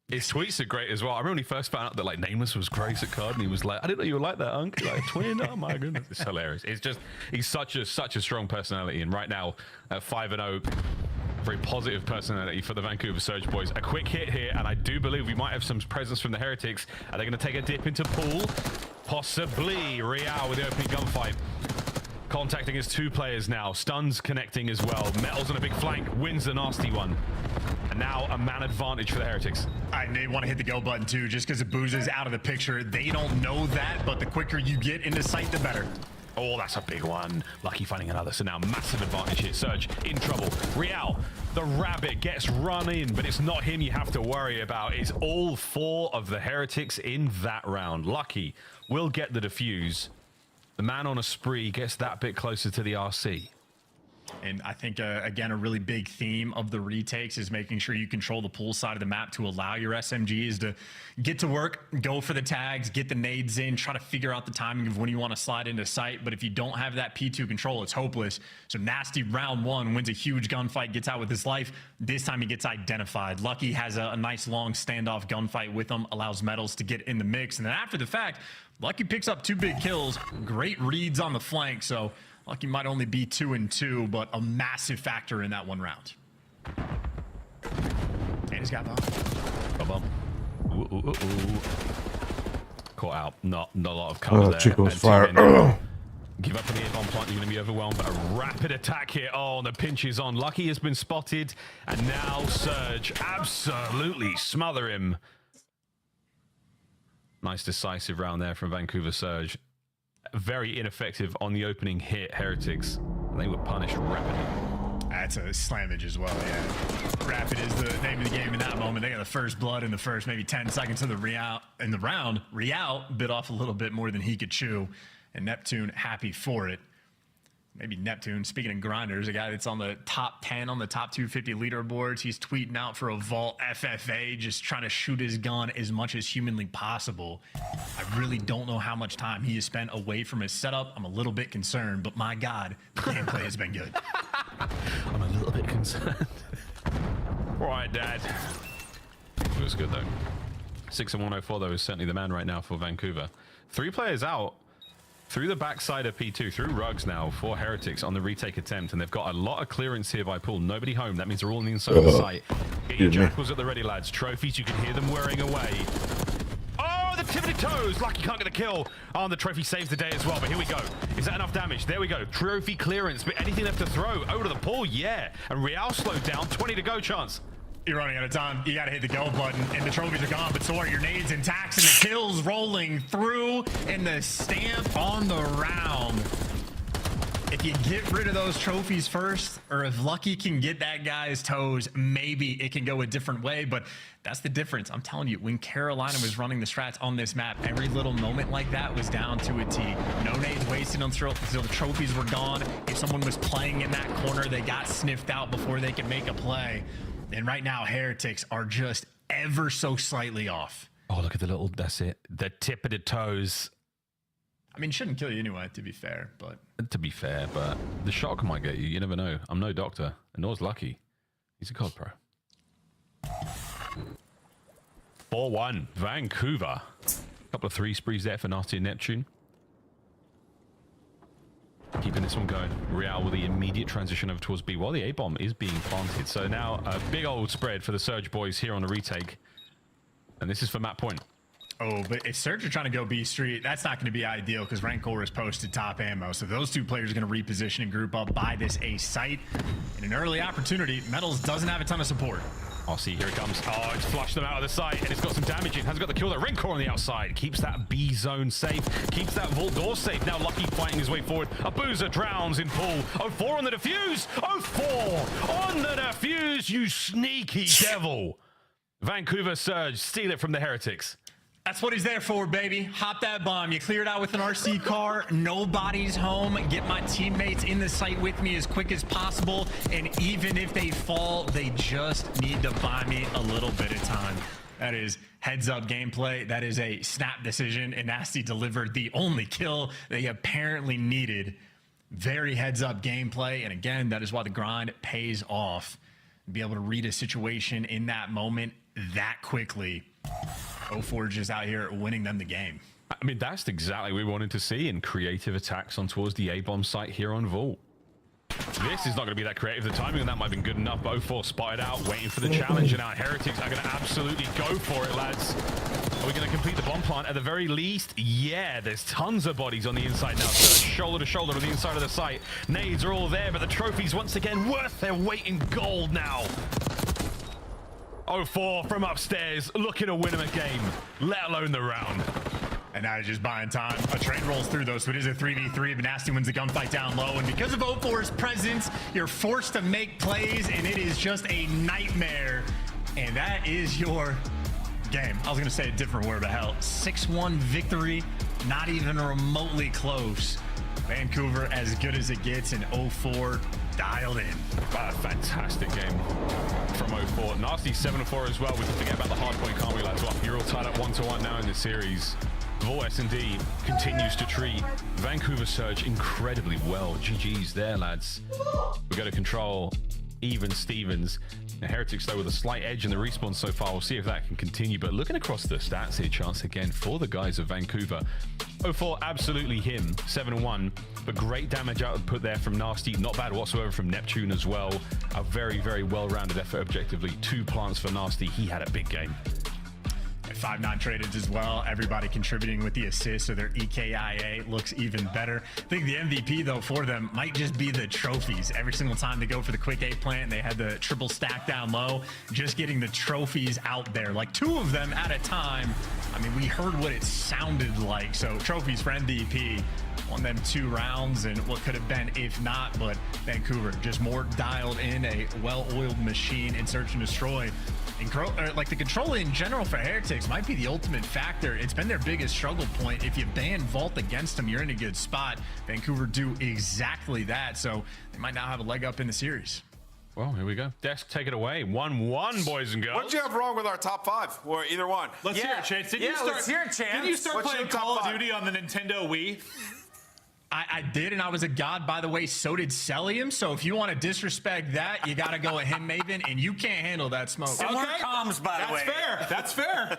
Speaker 12: His tweets are great as well. I remember when he first found out that like Nameless was Grace at COD, and he was like, I didn't know you were like that, Unc. Like twin. Oh my goodness. It's hilarious. It's just, he's such a strong personality. And right now at 5-0, very positive personality for the Vancouver Surge boys. A quick hit here, and I do believe we might have some presence from the Heretics. Are they going to take a dip into pool? Possibly. Real with the opening gunfight. Contacting his 2 players now. Stuns connecting as well. Metal's on a big flank. Wins the nasty one. And now a man advantage for the Heretics.
Speaker 5: They want to hit the go button too, just because the Booze is out of the picture. They don't know that, but the quicker you get into sight, the better.
Speaker 12: Oh, that's a big one. Lucky finding another. So now massive advantage here. Surge in trouble. Real, the rabbit, gets run in, but it's not him you have to worry about. It's all 4 of the Heretics in that round. Lucky will get the defuse. The man on a spree gets that bit closer to the RC.
Speaker 5: And I think, again, a really big theme of the retakes is making sure you control the pool side of the map to allow your SMGs to get to work, go for the tags, get the nades in, try to figure out the timing of when you want to slide into sight. But if you don't have that P2 control, it's hopeless. So Nasty round 1 wins a huge gunfight, gets out with his life. This time he gets identified. Lucky has a nice long standoff gunfight with him, allows Metals to get in the mix. And then after the fact, Lucky picks up 2 big kills, great reads on the flank. So Lucky might only be 2 and 2, but a massive factor in that 1 round. And he's got bomb.
Speaker 12: Caught out. Not a lot of cover there.
Speaker 8: Chico's fire.
Speaker 12: Give up on the A-bomb plant. You're going to be overwhelmed, but a rapid attack here. Oh, and the pinch is on. Lucky has been spotted, and now Surge absolutely smother him. Nice decisive round there from Vancouver Surge. Very ineffective on the opening hit, Heretics. They were punished rapidly.
Speaker 5: That's a slammage as well, yeah. Rapid is the name of the game in that moment. They got the first blood in the first maybe 10 seconds of the round. Real bit off a little bit more than he could chew, and Neptune happy for it. Maybe Neptune, speaking of grinders, a guy that's on the top 10 on the top 250 leaderboards. He's tweeting out for a Vault FFA, just trying to shoot his gun as much as humanly possible. I really don't know how much time he has spent away from his setup. I'm a little bit concerned, but my God, the gameplay has been good.
Speaker 12: I'm a little bit concerned. All right, Dad. It was good, though. 6 and 104, though, is certainly the man right now for Vancouver. 3 players out. Through the backside of P2, through rugs now for Heretics on the retake attempt, and they've got a lot of clearance here by pool. Nobody home. That means they're all on the inside of the site. Get your jackals at the ready, lads. Trophies, you can hear them whirring away. Oh, the tippity toes. Lucky can't get a kill. Oh, and the trophy saves the day as well, but here we go. Is that enough damage? There we go. Trophy clearance, but anything left to throw? Over to the pool, yeah. And Real slowed down. 20 to go chance.
Speaker 5: You're running out of time. You got to hit the go button, and the trophies are gone, but so are your nades and tacks, and the kills rolling through, and the stamp on the round. If you get rid of those trophies first, or if Lucky can get that guy's toes, maybe it can go a different way, but that's the difference. I'm telling you, when Carolina was running the strats on this map, every little moment like that was down to a T. No nades wasted until the trophies were gone. If someone was playing in that corner, they got sniffed out before they could make a play. And right now, Heretics are just ever so slightly off.
Speaker 12: Oh, look at the little, that's it. The tip of the toes.
Speaker 5: I mean, shouldn't kill you anyway, to be fair, but...
Speaker 12: To be fair, but the shock might get you. You never know. I'm no doctor, and nor's Lucky. He's a COD pro. 4-1, Vancouver. A couple of 3 sprees there for Nasty and Neptune. Keeping this one going. Real with the immediate transition over towards B while the A-bomb is being planted. So now a big old spread for the Surge boys here on the retake. And this is for map point.
Speaker 5: Oh, but if Surge are trying to go B Street, that's not going to be ideal because Rancor is posted top ammo. So those 2 players are going to reposition and group up by this A site. In an early opportunity, Metals doesn't have a ton of support.
Speaker 12: Oh, see, here it comes. Oh, it's flushed them out of the site, and it's got some damage in. Hasn't got the kill. That Rancor on the outside keeps that B zone safe, keeps that vault door safe. Now Lucky fighting his way forward. A Boozer drowns in pool. 04 on the defuse. 04 on the defuse, you sneaky devil. Vancouver Surge, steal it from the Heretics.
Speaker 5: That's what he's there for, baby. Hop that bomb. You clear it out with an RC car. Nobody's home. Get my teammates in the site with me as quick as possible. And even if they fall, they just need to buy me a little bit of time. That is heads-up gameplay. That is a snap decision. And Nasty delivered the only kill they apparently needed. Very heads-up gameplay. And again, that is why the grind pays off. Be able to read a situation in that moment that quickly. 04 just out here winning them the game.
Speaker 12: I mean, that's exactly what we wanted to see in creative attacks on towards the A-bomb site here on Vault. This is not going to be that creative. The timing on that might have been good enough. But 04 spotted out, waiting for the challenge, and now Heretics are going to absolutely go for it, lads. Are we going to complete the bomb plant at the very least? Yeah, there's tons of bodies on the inside now. So shoulder to shoulder on the inside of the site. Nades are all there, but the trophies once again worth their weight in gold now. 04 from upstairs, looking to win him a game, let alone the round.
Speaker 5: And now he's just buying time. A trade rolls through, though, so it is a 3v3. But Nasty wins the gunfight down low. And because of 04's presence, you're forced to make plays, and it is just a nightmare. And that is your game. I was going to say a different word, but hell, 6-1 victory, not even remotely close. Vancouver as good as it gets, and 04 dialed in.
Speaker 12: A fantastic game from 04. Nasty 7-4 as well. We can forget about the hard point, can't we, lads? Well, you're all tied up 1-1 now in the series. Vol S&D continues to treat Vancouver Surge incredibly well. GG's there, lads. We go to control even Stevens. The Heretics, though, with a slight edge in the respawn so far. We'll see if that can continue. But looking across the stats here, chance again for the guys of Vancouver. 04, absolutely him. 7-1, but great damage output there from Nasty. Not bad whatsoever from Neptune as well. A very, very well-rounded effort objectively. 2 plants for Nasty. He had a big game.
Speaker 5: 5-9 traded as well. Everybody contributing with the assist, so their EKIA looks even better. I think the MVP, though, for them might just be the trophies. Every single time they go for the quick 8 plant, they had the triple stack down low. Just getting the trophies out there, like 2 of them at a time. I mean, we heard what it sounded like. So trophies for MVP. Won them 2 rounds, and what could have been if not, but Vancouver just more dialed in, a well-oiled machine in search and destroy. Like the control in general for Heretics might be the ultimate factor. It's been their biggest struggle point. If you ban Vault against them, you're in a good spot. Vancouver do exactly that, so they might now have a leg up in the series.
Speaker 12: Well, here we go. Desk, take it away. 1-1, boys and girls.
Speaker 11: What did you have wrong with our top 5? Or either one?
Speaker 4: Let's hear it, Chance.
Speaker 10: Let's hear it, Chance.
Speaker 4: Did you start
Speaker 11: What's
Speaker 4: playing
Speaker 11: your top
Speaker 4: Call of
Speaker 11: 5?
Speaker 4: Duty on the Nintendo Wii?
Speaker 5: I did, and I was a god. By the way, so did Celium. So if you want to disrespect that, you got to go with him, Maven, and you can't handle that smoke.
Speaker 10: Similar comms, by the way.
Speaker 4: That's fair. That's fair.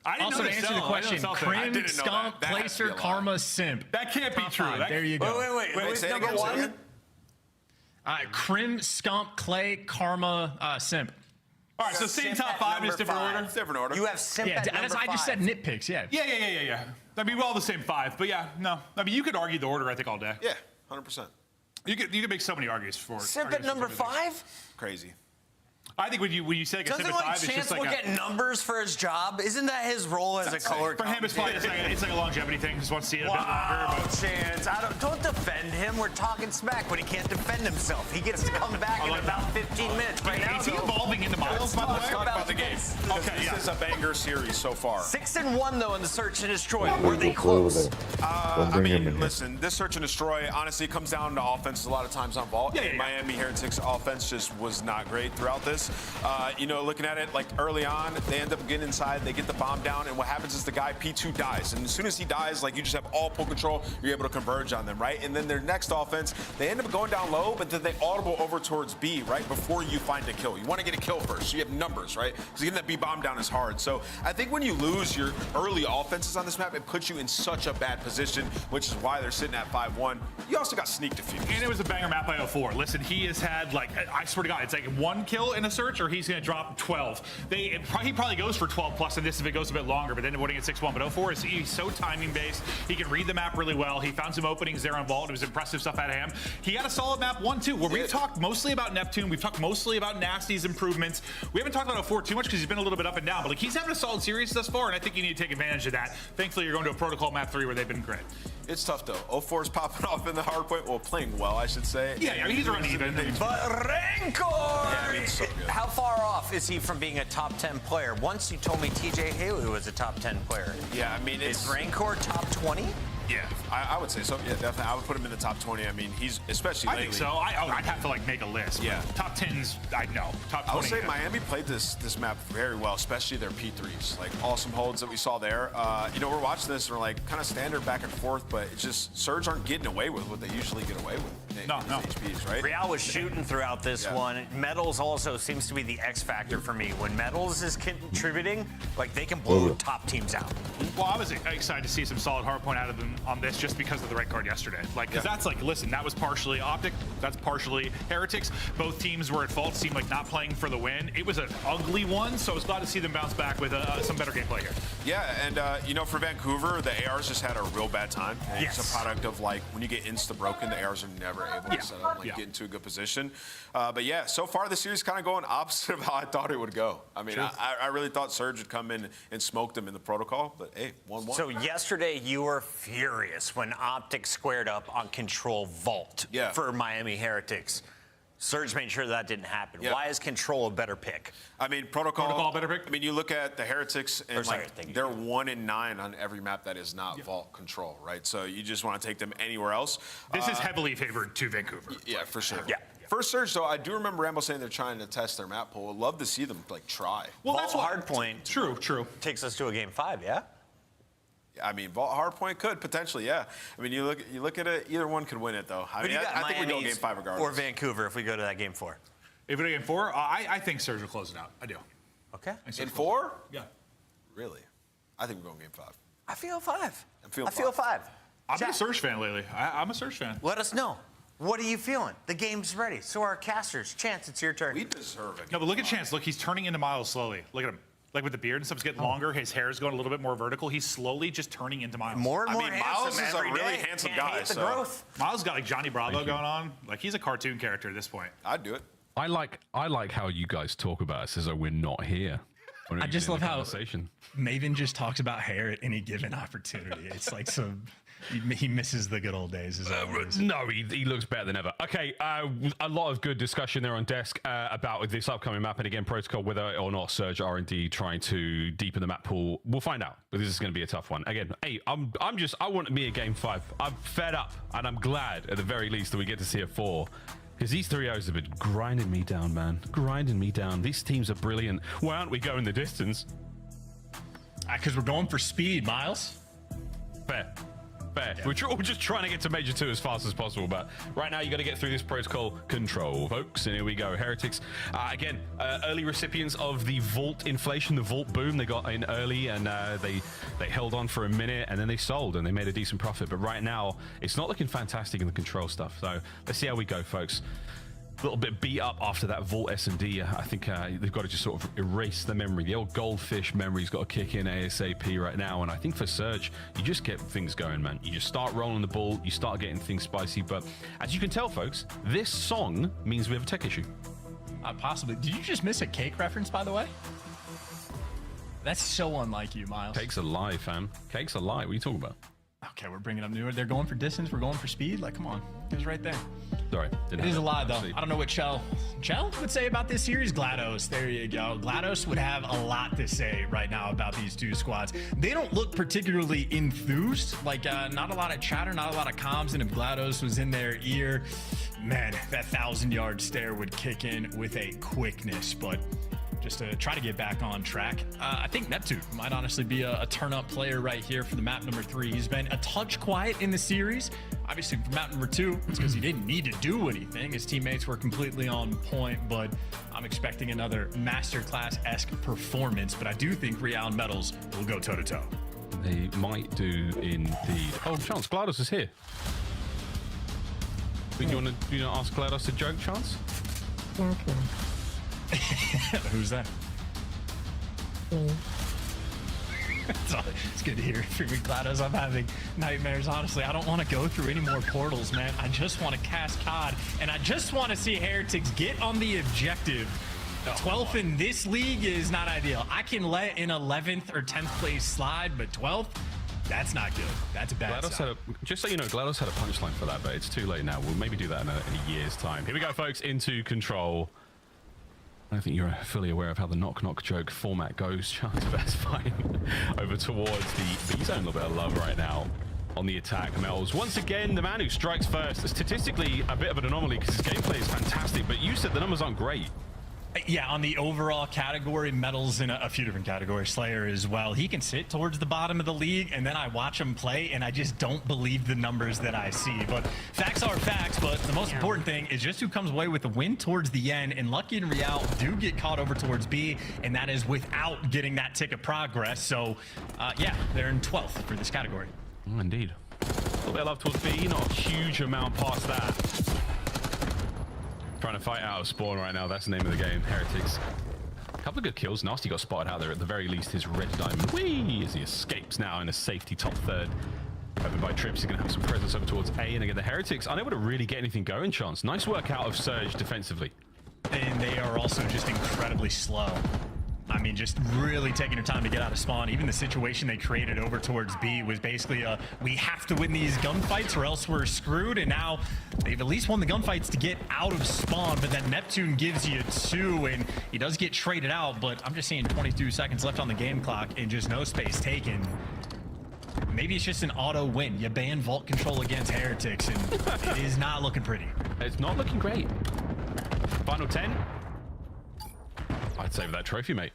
Speaker 4: I didn't
Speaker 5: Also,
Speaker 4: know
Speaker 5: to answer the question, Crim, Skunk, Placer, Karma, Simp.
Speaker 4: That can't be true.
Speaker 5: There you go.
Speaker 10: Wait, number 1?
Speaker 5: Crim, Skunk, Clay, Karma, Simp.
Speaker 4: All right, so same top 5 is different order?
Speaker 11: Different order.
Speaker 10: You have Simp at number 5.
Speaker 5: I just said nitpicks, yeah.
Speaker 4: Yeah. I mean, we're all the same 5, but yeah, no. I mean, you could argue the order, I think, all day.
Speaker 11: Yeah, 100%.
Speaker 4: You could make so many arguments for it.
Speaker 10: Simp at number 5?
Speaker 11: Crazy.
Speaker 4: I think when you say like a Simp at 5, it's just like
Speaker 10: look at numbers for his job? Isn't that his role as a color
Speaker 4: for him, it's probably it's like a longevity thing. Just want to see it a bit longer. But
Speaker 10: Chance, don't defend him. We're talking smack when he can't defend himself. He gets to come back in about 15 minutes. Right now,
Speaker 4: is he evolving into Miles, by the way?
Speaker 10: Talk about the game.
Speaker 11: Okay, this is a banger series so far.
Speaker 10: 6-1 though in the search and destroy. Were they close?
Speaker 11: I mean, listen, this search and destroy honestly comes down to offense a lot of times on Vault.
Speaker 4: Yeah.
Speaker 11: Miami Heretics offense just was not great throughout this. You know, looking at it like early on, they end up getting inside, they get the bomb down, and what happens is the guy P2 dies. And as soon as he dies, like you just have all pull control, you're able to converge on them, right? And then their next offense, they end up going down low, but then they audible over towards B, right? Before you find a kill. You want to get a kill first, so you have numbers, right? Because getting that B bomb down is hard. So I think when you lose your early offenses on this map, it puts you in such a bad position, which is why they're sitting at 5-1. You also got sneak defused.
Speaker 4: And it was a banger map by 04. Listen, he has had, like, I swear to God, it's like 1 kill in a search, or he's going to drop 12. He probably goes for 12 plus in this if it goes a bit longer, but then winning at 6-1. But 04 he's so timing based. He can read the map really well. He found some openings there on Vault. It was impressive stuff out of him. He had a solid map 1-2, where we've talked mostly about Neptune. We've talked mostly about Nasty's improvements. We haven't talked about 04 too much because he's been a little bit up and down, but like he's having a solid series thus far, and I think you need to take advantage of that. Thankfully, you're going to a Protocol map 3 where they've been great.
Speaker 11: It's tough though. 04's popping off in the hard point. Well, playing well, I should say.
Speaker 4: Yeah, he's running even.
Speaker 10: But Rancor!
Speaker 11: Yeah, I mean, so good.
Speaker 10: How far off is he from being a top 10 player? Once you told me TJ Haley was a top 10 player.
Speaker 11: Yeah, I mean,
Speaker 10: is Rancor top 20?
Speaker 11: Yeah, I would say so. Yeah, definitely. I would put him in the top 20. I mean, he's especially lately.
Speaker 4: I think so. I'd have to like make a list.
Speaker 11: Yeah.
Speaker 4: Top 10s, I know. Top 20.
Speaker 11: I would say Miami played this map very well, especially their P3s. Like awesome holds that we saw there. You know, we're watching this and we're like kind of standard back and forth, but it's just Surge aren't getting away with what they usually get away with. in his HPs, right?
Speaker 10: Real was shooting throughout this one. Metals also seems to be the X factor for me. When Metals is contributing, like they can blow top teams out.
Speaker 4: Well, I was excited to see some solid hardpoint out of them on this just because of the red card yesterday. Like, because that's like, listen, that was partially Optic, that's partially Heretics. Both teams were at fault, seemed like not playing for the win. It was an ugly one, so I was glad to see them bounce back with some better gameplay here.
Speaker 11: Yeah, and you know, for Vancouver, the ARs just had a real bad time. It's a product of like when you get insta-broken, the ARs are never able to set up, like get into a good position. But yeah, so far the series kind of going opposite of how I thought it would go. I mean, I really thought Surge would come in and smoke them in the protocol, but hey, 1-1.
Speaker 10: So yesterday you were furious when Optic squared up on Control Vault for Miami Heretics. Surge made sure that didn't happen. Why is Control a better pick?
Speaker 11: I mean, protocol better pick. I mean, you look at the Heretics and they're 1-9 on every map that is not Vault Control, right? So you just want to take them anywhere else.
Speaker 4: This is heavily favored to Vancouver.
Speaker 11: Yeah, for sure. Yeah. First Surge, though, I do remember Rambo saying they're trying to test their map pool. I'd love to see them like try.
Speaker 10: Well, that's Hardpoint.
Speaker 4: True.
Speaker 10: Takes us to a game 5, yeah.
Speaker 11: I mean, Vault Hardpoint could potentially, yeah. I mean, you look at it. Either one could win it, though. I mean, I think we go game 5 regardless.
Speaker 10: Or Vancouver if we go to that game 4.
Speaker 4: If we go game 4, I think Surge will close it out. I do.
Speaker 10: Okay.
Speaker 11: In 4?
Speaker 4: Yeah.
Speaker 11: Really? I think we're going game 5.
Speaker 10: I feel 5.
Speaker 11: I feel 5.
Speaker 4: I've been a Surge fan lately. I'm a Surge fan.
Speaker 10: Let us know. What are you feeling? The game's ready. So are our casters. Chance, it's your turn.
Speaker 11: We deserve it.
Speaker 4: No, but look at Chance. Look, he's turning into Miles slowly. Look at him. Like with the beard and stuff's getting longer, his hair is going a little bit more vertical. He's slowly just turning into Miles.
Speaker 10: More and more
Speaker 11: Miles is a really handsome guy.
Speaker 10: The growth.
Speaker 4: Miles got like Johnny Bravo going on. Like he's a cartoon character at this point.
Speaker 11: I'd do it.
Speaker 12: I like how you guys talk about us as though we're not here.
Speaker 5: I just love how Maven just talks about hair at any given opportunity. It's like he misses the good old days. As always.
Speaker 12: No, he looks better than ever. Okay, a lot of good discussion there on desk about this upcoming map, and again, Protocol, whether or not Surge are indeed trying to deepen the map pool. We'll find out, but this is going to be a tough one. Again, hey, I want me a game 5. I'm fed up, and I'm glad at the very least that we get to see a 4. Because these 3-0s have been grinding me down, man. Grinding me down. These teams are brilliant. Why aren't we going the distance?
Speaker 5: Because we're going for speed, Miles.
Speaker 12: Fair. Yeah. We're just trying to get to Major 2 as fast as possible, but right now you got to get through this protocol control, folks. And here we go. Heretics, again, early recipients of the Vault inflation, the Vault boom. They got in early and they held on for a minute and then they sold and they made a decent profit. But right now, it's not looking fantastic in the control stuff. So let's see how we go, folks. A little bit beat up after that Vault S&D. I think they've got to just sort of erase the memory. The old goldfish memory's got to kick in ASAP right now. And I think for Surge, you just get things going, man. You just start rolling the ball. You start getting things spicy. But as you can tell, folks, this song means we have a tech issue.
Speaker 5: Possibly. Did you just miss a cake reference, by the way? That's so unlike you, Miles.
Speaker 12: Cake's a lie, fam. Cake's a lie. What are you talking about?
Speaker 5: Okay, we're bringing up newer. They're going for distance. We're going for speed. Like, come on. It was right there.
Speaker 12: Sorry.
Speaker 5: It is a lie, though. I don't know what Chell would say about this series. GLaDOS. There you go. GLaDOS would have a lot to say right now about these two squads. They don't look particularly enthused. Like, not a lot of chatter, not a lot of comms. And if GLaDOS was in their ear, man, that 1,000-yard stare would kick in with a quickness. But just to try to get back on track. I think Neptune might honestly be a turn-up player right here for the map number 3. He's been a touch quiet in the series. Obviously, for map number 2, it's because he didn't need to do anything. His teammates were completely on point, but I'm expecting another masterclass-esque performance. But I do think Real and Metals will go toe-to-toe.
Speaker 12: They might do indeed. Oh, Chance, GLaDOS is here. Do you want to ask GLaDOS a joke, Chance?
Speaker 6: Okay.
Speaker 5: Who's that? It's good to hear from you, GLaDOS. I'm having nightmares, honestly. I don't want to go through any more portals, man. I just want to cast COD, and I just want to see Heretics get on the objective. 12th in this league is not ideal. I can let an 11th or 10th place slide, but 12th, that's not good. That's a bad sign.
Speaker 12: Just so you know, GLaDOS had a punchline for that, but it's too late now. We'll maybe do that in a year's time. Here we go, folks, into control. I don't think you're fully aware of how the knock-knock joke format goes, Chance, but that's fine. Over towards the B-zone, a little bit of love right now on the attack. Mel's, once again, the man who strikes first. Statistically, a bit of an anomaly because his gameplay is fantastic, but you said the numbers aren't great.
Speaker 5: Yeah, on the overall category, Metal's in a few different categories. Slayer as well. He can sit towards the bottom of the league, and then I watch him play, and I just don't believe the numbers that I see. But facts are facts, but the most important thing is just who comes away with the win towards the end. And Lucky and Real do get caught over towards B, and that is without getting that tick of progress. So, yeah, they're in 12th for this category.
Speaker 12: Indeed. A little bit of love towards B, not a huge amount past that. Trying to fight out of spawn right now. That's the name of the game. Heretics. A couple of good kills. Nasty got spotted out there. At the very least, his red diamond. Whee! As he escapes now in a safety top third. Open by Trips. He's going to have some presence over towards A. And again, the Heretics unable to really get anything going, Chance. Nice work out of Surge defensively.
Speaker 5: And they are also just incredibly slow. I mean, just really taking their time to get out of spawn. Even the situation they created over towards B was basically we have to win these gunfights or else we're screwed. And now they've at least won the gunfights to get out of spawn. But then Neptune gives you 2, and he does get traded out. But I'm just seeing 22 seconds left on the game clock and just no space taken. Maybe it's just an auto win. You ban vault control against Heretics, and it is not looking pretty.
Speaker 12: It's not looking great. Final 10. I'd save that trophy, mate.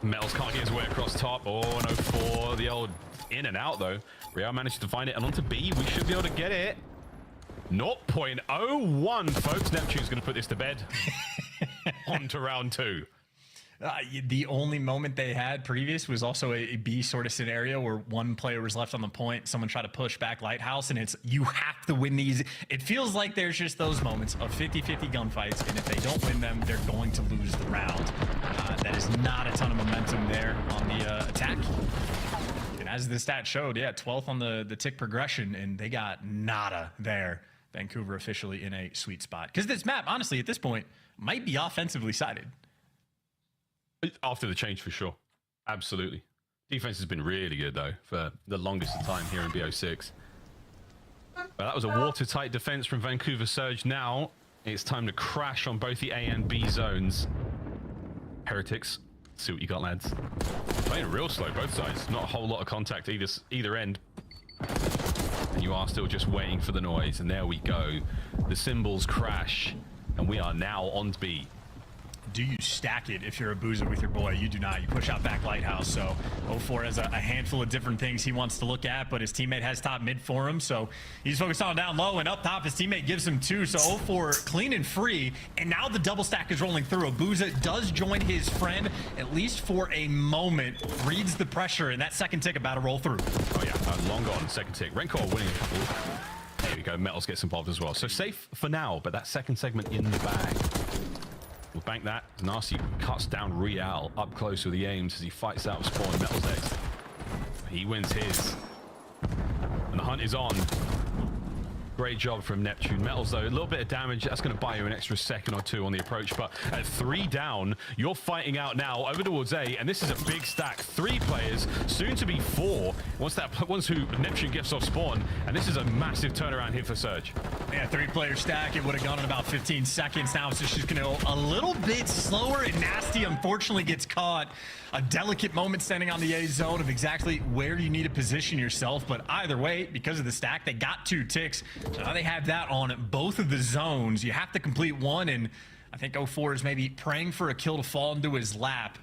Speaker 12: Metals can't get his way across top. Oh, no 4. The old in and out, though. Real managed to find it. And onto B. We should be able to get it. 0.01, folks. Neptune's going to put this to bed. On to round 2.
Speaker 5: The only moment they had previous was also a B sort of scenario where one player was left on the point. Someone tried to push back Lighthouse, and it's you have to win these. It feels like there's just those moments of 50-50 gunfights, and if they don't win them, they're going to lose the round. That is not a ton of momentum there on the attack. And as the stat showed, yeah, 12th on the tick progression, and they got nada there. Vancouver officially in a sweet spot. Because this map, honestly, at this point, might be offensively sided.
Speaker 12: After the change, for sure. Absolutely. Defense has been really good, though, for the longest of time here in BO6. But that was a watertight defense from Vancouver Surge. Now it's time to crash on both the A and B zones. Heretics, see what you got, lads. Playing real slow, both sides. Not a whole lot of contact either end. And you are still just waiting for the noise. And there we go. The cymbals crash. And we are now on B.
Speaker 5: Do you stack it if you're a boozer with your boy? You do not. You push out back Lighthouse. So 04 has a handful of different things he wants to look at, but his teammate has top mid for him. So he's focused on down low, and up top his teammate gives him 2. So 04 clean and free. And now the double stack is rolling through. Abuza does join his friend, at least for a moment, reads the pressure, and that second tick about to roll through.
Speaker 12: Oh yeah, long gone, second tick. Rencor winning a couple. There we go, Metals gets involved as well. So safe for now, but that second segment in the bag. We'll bank that. Nasty cuts down Real up close with the aims as he fights out of spawn. Metals next. He wins his. And the hunt is on. Great job from Neptune. Metals, though, a little bit of damage. That's going to buy you an extra second or 2 on the approach. But at 3 down, you're fighting out now over towards A. And this is a big stack. 3 players, soon to be 4. Once who Neptune gets off spawn. And this is a massive turnaround here for Surge.
Speaker 5: Yeah, 3-player stack. It would have gone in about 15 seconds. Now it's just going to go a little bit slower. And Nasty, unfortunately, gets caught. A delicate moment standing on the A zone of exactly where you need to position yourself. But either way, because of the stack, they got 2 ticks. So now they have that on both of the zones. You have to complete one, and I think 04 is maybe praying for a kill to fall into his lap.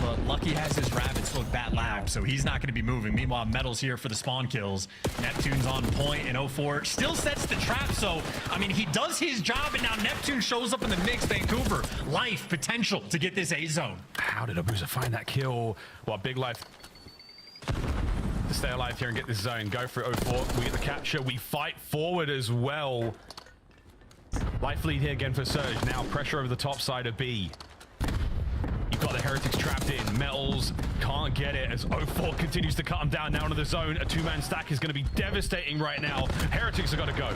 Speaker 5: But Lucky has his rabbits look bat lab, so he's not going to be moving. Meanwhile, Metal's here for the spawn kills. Neptune's on point, and 04 still sets the trap. So, I mean, he does his job, and now Neptune shows up in the mix. Vancouver, life, potential to get this A zone.
Speaker 12: How did Abuza find that kill? Well, big life to stay alive here and get this zone. Go for it, 04. We get the capture. We fight forward as well. Life lead here again for Surge. Now pressure over the top side of B. You've got the Heretics trapped in. Metals can't get it as 04 continues to cut them down now into the zone. A 2-man stack is going to be devastating right now. Heretics have got to go.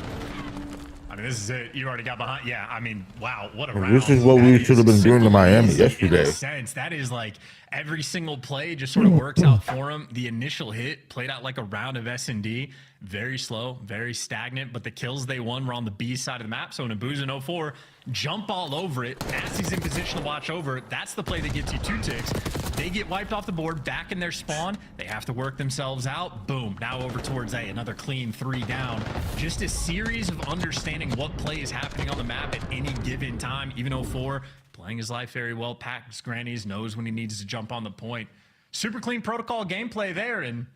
Speaker 5: I mean, this is it. You already got behind. Yeah, I mean, wow, what a round.
Speaker 8: This is what we should have been doing to Miami yesterday.
Speaker 5: In a sense, that is like every single play just sort of works out for him. The initial hit played out like a round of S&D. very slow, very stagnant, but the kills they won were on the B side of the map. So in Abuza and 04, jump all over it. Nasty's in position to watch over it. That's the play that gets you 2 ticks. They get wiped off the board, back in their spawn. They have to work themselves out. Boom. Now over towards A, another clean 3 down. Just a series of understanding what play is happening on the map at any given time. Even 04, playing his life very well. Packs grannies, knows when he needs to jump on the point. Super clean protocol gameplay there, and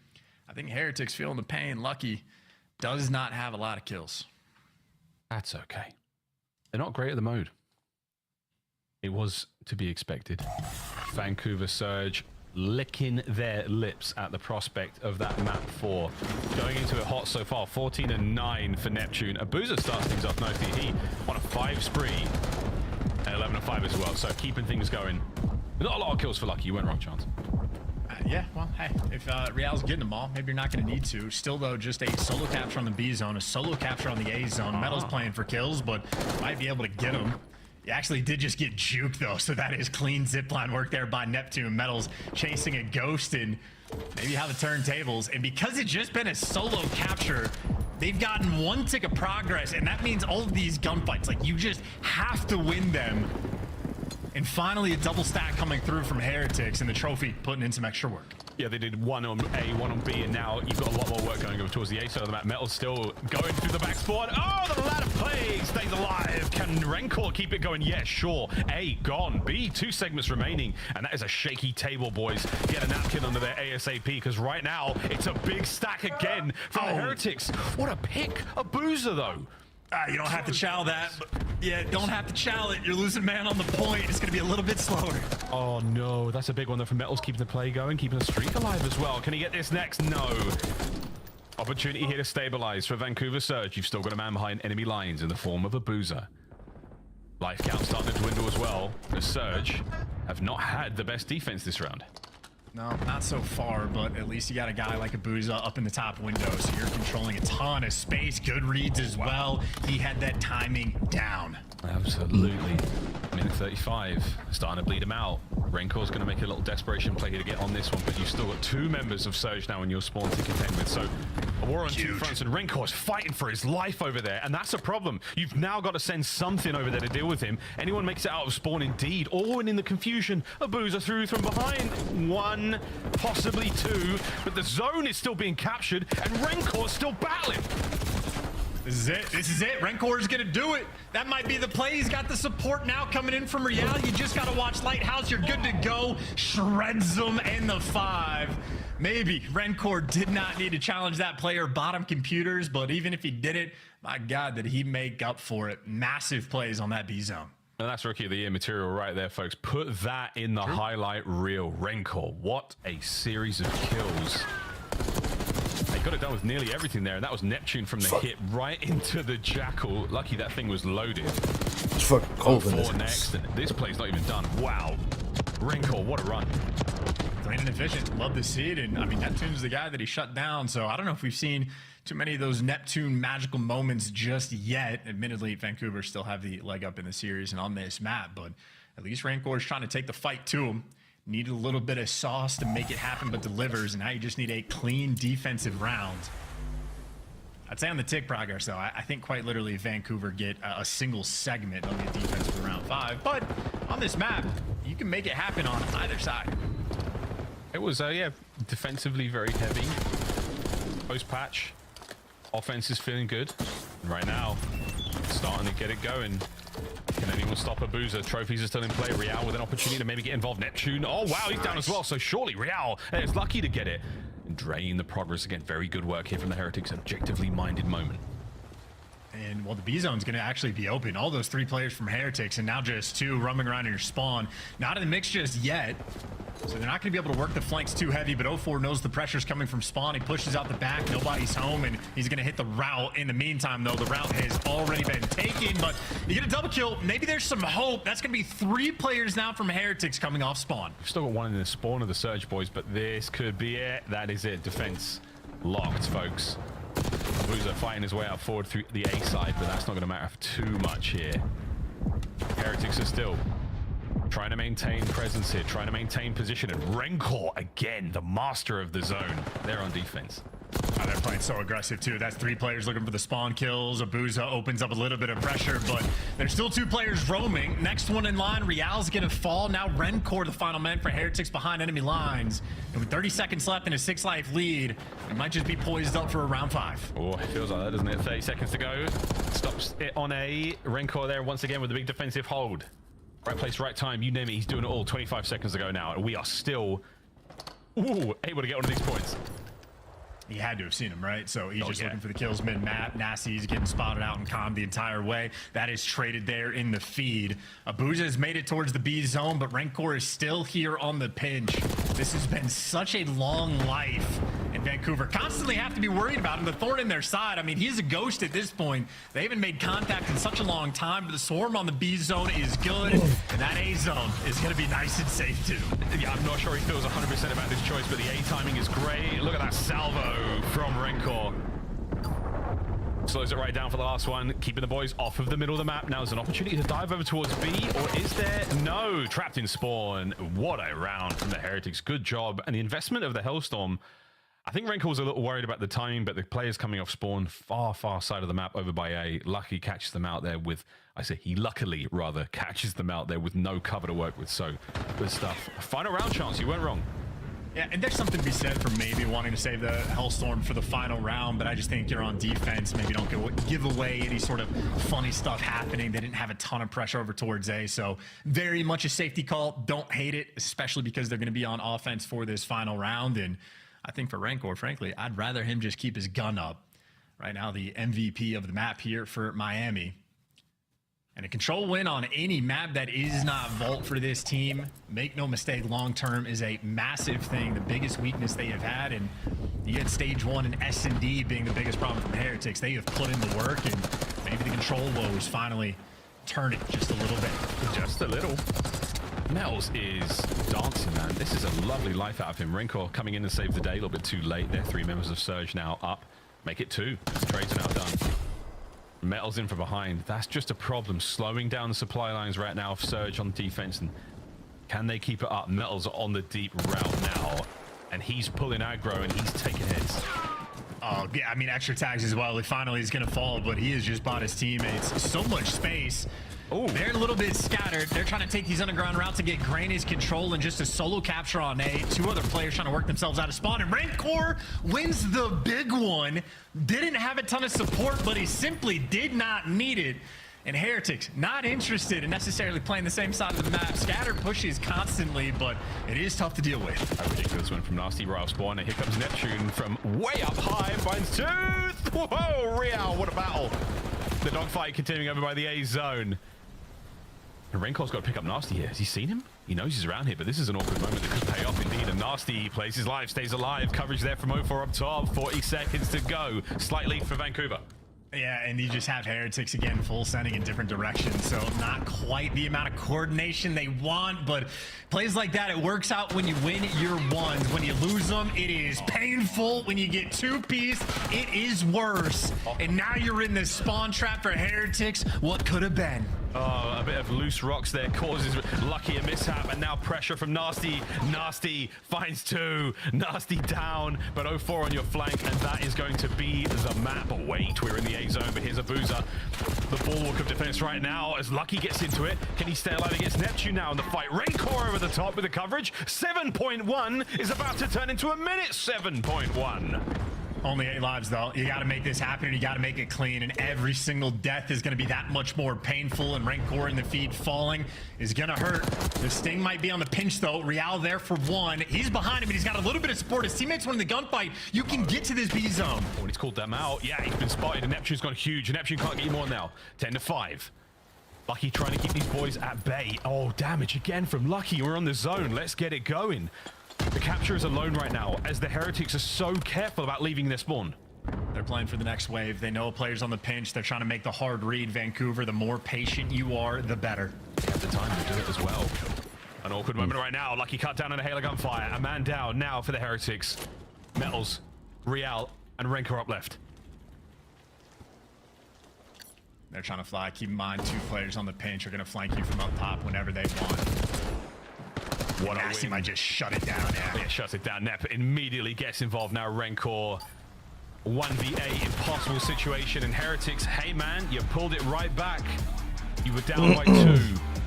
Speaker 5: I think Heretic's feeling the pain. Lucky does not have a lot of kills.
Speaker 12: That's okay. They're not great at the mode. It was to be expected. Vancouver Surge licking their lips at the prospect of that map 4. Going into it hot so far, 14-9 for Neptune. Abuza starts things off nicely. He on a 5 spree and 11-5 as well. So keeping things going. Not a lot of kills for Lucky. You went wrong, Chance.
Speaker 5: Yeah, well, hey, if Real's getting them all, maybe you're not going to need to. Still, though, just a solo capture on the B zone, a solo capture on the A zone. Metal's playing for kills, but might be able to get them. He actually did just get juked, though, so that is clean zipline work there by Neptune. Metal's chasing a ghost and maybe how the turntables. And because it's just been a solo capture, they've gotten 1 tick of progress, and that means all of these gunfights, like, you just have to win them. And finally, a double stack coming through from Heretics, and the trophy putting in some extra work.
Speaker 12: Yeah, they did 1 on A, 1 on B, and now you've got a lot more work going over towards the A side of the map. Metal's still going through the back spawn. Oh, the ladder plague stays alive. Can Rencor keep it going? Yeah, sure. A gone. B, 2 segments remaining, and that is a shaky table, boys. Get a napkin under their ASAP, because right now it's a big stack again from the Heretics. What a pick. Abuza, though.
Speaker 5: You don't have to chow that, but yeah, don't have to chow it. You're losing man on the point. It's going to be a little bit slower.
Speaker 12: Oh, no. That's a big one, though, from Metals, keeping the play going, keeping the streak alive as well. Can he get this next? No. Opportunity here to stabilize for Vancouver Surge. You've still got a man behind enemy lines in the form of Abuza. Life count starting to dwindle as well. The Surge have not had the best defense this round.
Speaker 5: No, not so far, but at least you got a guy like Abuza up in the top window, so you're controlling a ton of space. Good reads as well. He had that timing down.
Speaker 12: Absolutely. Minute 35, starting to bleed him out. Renkor's going to make a little desperation play here to get on this one, but you've still got 2 members of Surge now in your spawn to contend with. So a war on 2 fronts, and Renkor's fighting for his life over there, and that's a problem. You've now got to send something over there to deal with him. Anyone makes it out of spawn indeed, or in the confusion, Abuza through from behind. 1, possibly 2, but the zone is still being captured, and Renkor's still battling.
Speaker 5: This is it. This is it. Renkor's gonna do it. That might be the play. He's got the support now coming in from Real. You just gotta watch Lighthouse. You're good to go. Shreds them in the 5. Maybe Rencor did not need to challenge that player bottom computers, but even if he did it, my God, did he make up for it. Massive plays on that B zone.
Speaker 12: And that's Rookie of the Year material right there, folks. Put that in the highlight reel. Rencor, what a series of kills. They got it done with nearly everything there, and that was Neptune from the hit right into the Jackal. Lucky that thing was loaded.
Speaker 8: It's fucking cold in this.
Speaker 12: Next, and this play's not even done. Wow. Rencor, what a run.
Speaker 5: Clean and efficient. Love to see it. And I mean, Neptune's the guy that he shut down. So I don't know if we've seen too many of those Neptune magical moments just yet. Admittedly, Vancouver still have the leg up in the series and on this map, but at least Rencor is trying to take the fight to him. Needed a little bit of sauce to make it happen, but delivers. And now you just need a clean defensive round. I'd say on the tick progress, though, I think quite literally Vancouver get a single segment of the defense for round 5. But on this map, you can make it happen on either side.
Speaker 12: It was, yeah, defensively very heavy. Post-patch, offense is feeling good. And right now, starting to get it going. Can anyone stop Abuza? Trophies are still in play. Real with an opportunity to maybe get involved. Neptune, oh wow, he's down as well. So surely Real is lucky to get it. And drain the progress again. Very good work here from the Heretics. Objectively minded moment.
Speaker 5: And well, the B zone's going to actually be open. All those 3 players from Heretics, and now just 2 roaming around in your spawn. Not in the mix just yet. So they're not going to be able to work the flanks too heavy, but 04 knows the pressure's coming from spawn. He pushes out the back, nobody's home, and he's going to hit the route. In the meantime, though, the route has already been taken, but you get a double kill. Maybe there's some hope. That's going to be 3 players now from Heretics coming off spawn.
Speaker 12: We've still got 1 in the spawn of the Surge, boys, but this could be it. That is it. Defense locked, folks. Abuza fighting his way out forward through the A side, but that's not going to matter too much here. Heretics are still trying to maintain presence here, trying to maintain position, and Rencor, again, the master of the zone. They're on defense.
Speaker 5: Oh, they're playing so aggressive too. That's 3 players looking for the spawn kills. Abuza opens up a little bit of pressure, but there's still 2 players roaming. Next one in line, Real's gonna fall. Now Rencor, the final man for Heretics behind enemy lines. And with 30 seconds left and a 6-life lead, it might just be poised up for a round 5.
Speaker 12: Oh, it feels like that, doesn't it? 30 seconds to go. Stops it on a Rencor there once again with a big defensive hold. Right place, right time, you name it, he's doing it all. 25 seconds to go now, and we are still able to get one of these points.
Speaker 5: He had to have seen him, right? So he's just looking for the kills mid-map. Nasty's getting spotted out and calmed the entire way. That is traded there in the feed. Abuja has made it towards the B zone, but Rencor is still here on the pinch. This has been such a long life in Vancouver. Constantly have to be worried about him. The thorn in their side. I mean, he's a ghost at this point. They haven't made contact in such a long time, but the swarm on the B zone is good, and that A zone is going to be nice and safe too.
Speaker 12: Yeah, I'm not sure he feels 100% about this choice, but the A timing is great. Look at that salvo from Rencor. Slows it right down for the last one, keeping the boys off of the middle of the map. Now there's an opportunity to dive over towards B, or is there? No, trapped in spawn. What a round from the Heretics. Good job. And the investment of the Hellstorm, I think Rencor was a little worried about the timing, but the players coming off spawn far side of the map over by A. Lucky catches them out there with, he luckily rather catches them out there with no cover to work with. So good stuff. Final round chance, you weren't wrong.
Speaker 5: Yeah, and there's something to be said for maybe wanting to save the Hellstorm for the final round, but I just think you're on defense. Maybe don't give away any sort of funny stuff happening. They didn't have a ton of pressure over towards A, so very much a safety call. Don't hate it, especially because they're going to be on offense for this final round. And I think for Rencor, frankly, I'd rather him just keep his gun up. Right now, the MVP of the map here for Miami. And a control win on any map that is not Vault for this team, make no mistake, long-term is a massive thing, the biggest weakness they have had. And you get stage 1 and S&D being the biggest problem from Heretics. They have put in the work, and maybe the control woes finally turn it just a little bit.
Speaker 12: Just a little. Metals is dancing, man. This is a lovely life out of him. Rencor coming in to save the day, a little bit too late there. 3 members of Surge now up. Make it 2. Trade's now done. Metal's in from behind. That's just a problem. Slowing down the supply lines right now of Surge on defense. And can they keep it up? Metal's on the deep route now. And he's pulling aggro and he's taking hits.
Speaker 5: Oh, yeah, I mean, extra tags as well. He finally is going to fall, but he has just bought his teammates so much space. Oh, they're a little bit scattered. They're trying to take these underground routes to get Granny's control and just a solo capture on A. 2 other players trying to work themselves out of spawn. And Rencor wins the big one. Didn't have a ton of support, but he simply did not need it. And Heretics not interested in necessarily playing the same side of the map. Scatter pushes constantly, but it is tough to deal with.
Speaker 12: A ridiculous one from Nasty Royal Spawn. And here comes Neptune from way up high. Finds Tooth. Whoa, Real, what a battle. The dogfight continuing over by the A zone. And Renkor's got to pick up Nasty here. Has he seen him? He knows he's around here, but this is an awkward moment that could pay off indeed. And Nasty plays his life, stays alive. Coverage there from 04 up top. 40 seconds to go. Slight lead for Vancouver.
Speaker 5: Yeah, and you just have Heretics again full sending in different directions, so not quite the amount of coordination they want, but plays like that, it works out when you win your ones. When you lose them, it is painful. When you get 2-piece, it is worse. And now you're in this spawn trap for Heretics. What could have been?
Speaker 12: Oh, a bit of loose rocks there causes Lucky a mishap, and now pressure from Nasty. Nasty finds 2. Nasty down, but 04 on your flank, and that is going to be the map. But wait, we're in the A zone, but here's Abuza. The bulwark of defense right now as Lucky gets into it. Can he stay alive against Neptune now in the fight? Rencor over the top with the coverage. 7.1 is about to turn into a minute 7.1.
Speaker 5: Only 8 lives, though. You got to make this happen, and you got to make it clean, and every single death is going to be that much more painful, and Rencor in the feed falling is going to hurt. The Sting might be on the pinch, though. Real there for 1. He's behind him, and he's got a little bit of support. His teammates won the gunfight. You can get to this B zone.
Speaker 12: Oh, and he's called them out. Yeah, he's been spotted, and Neptune's gone huge, and Neptune can't get you more now. 10-5. Lucky trying to keep these boys at bay. Oh, damage again from Lucky. We're on the zone. Let's get it going. The capture is alone right now, as the Heretics are so careful about leaving their spawn.
Speaker 5: They're playing for the next wave. They know a player's on the pinch. They're trying to make the hard read. Vancouver, the more patient you are, the better.
Speaker 12: They have the time to do it as well. An awkward moment right now. Lucky cut down on a Halo gunfire. A man down now for the Heretics. Metals, Real, and Rencor up left.
Speaker 5: They're trying to fly. Keep in mind, 2 players on the pinch are going to flank you from up top whenever they want.
Speaker 12: What a
Speaker 5: Nasty
Speaker 12: win.
Speaker 5: might just shut it down now.
Speaker 12: Yeah, shuts it down. Nep immediately gets involved now. Rencor 1v8 impossible situation, and Heretics, hey man, you pulled it right back. You were down by 2.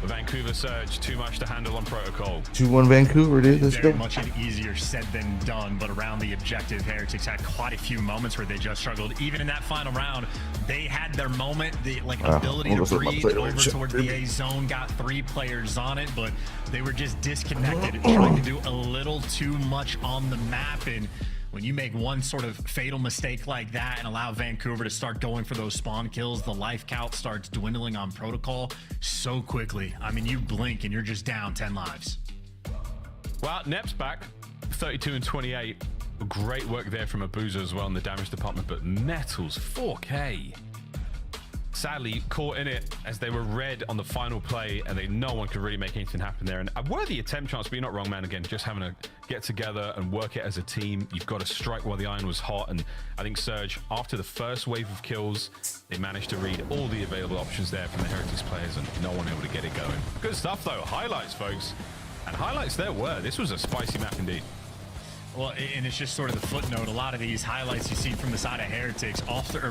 Speaker 12: Vancouver Surge, too much to handle on protocol.
Speaker 8: 2-1 Vancouver, dude. Let's
Speaker 5: Very
Speaker 8: go.
Speaker 5: much an easier said than done, but around the objective, Heretics had quite a few moments where they just struggled. Even in that final round, they had their moment, the ability to breathe over towards the A zone, got 3 players on it, but they were just disconnected, trying to do a little too much on the map. And when you make one sort of fatal mistake like that and allow Vancouver to start going for those spawn kills, the life count starts dwindling on protocol so quickly. I mean, you blink and you're just down 10 lives.
Speaker 12: Well, Nep's back, 32 and 28. Great work there from Abuza as well in the damage department, but Metals, 4K. Sadly, caught in it as they were red on the final play, and no one could really make anything happen there. And a worthy attempt chance, but you're not wrong, man. Again, just having to get together and work it as a team. You've got to strike while the iron was hot. And I think Surge, after the first wave of kills, they managed to read all the available options there from the Heretics players, and no one able to get it going. Good stuff, though. Highlights, folks. And highlights there were. This was a spicy map indeed.
Speaker 5: Well, and it's just sort of the footnote. A lot of these highlights you see from the side of Heretics,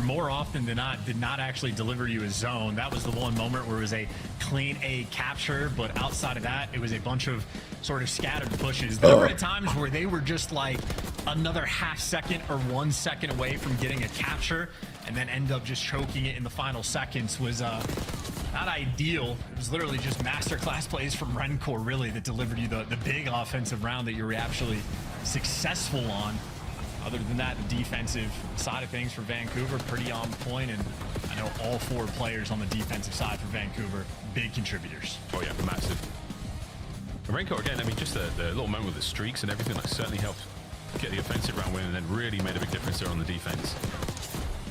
Speaker 5: more often than not, did not actually deliver you a zone. That was the one moment where it was a clean A capture, but outside of that, it was a bunch of sort of scattered pushes. There were times where they were just like another half second or 1 second away from getting a capture, and then end up just choking it in the final seconds. Was not ideal. It was literally just masterclass plays from Rencore, really, that delivered you the big offensive round that you were actually successful on. Other than that, the defensive side of things for Vancouver, pretty on point, and I know all 4 players on the defensive side for Vancouver, big contributors.
Speaker 12: Oh yeah, massive. Renko again, I mean, just the little moment with the streaks and everything, like, certainly helped get the offensive round win, and then really made a big difference there on the defense.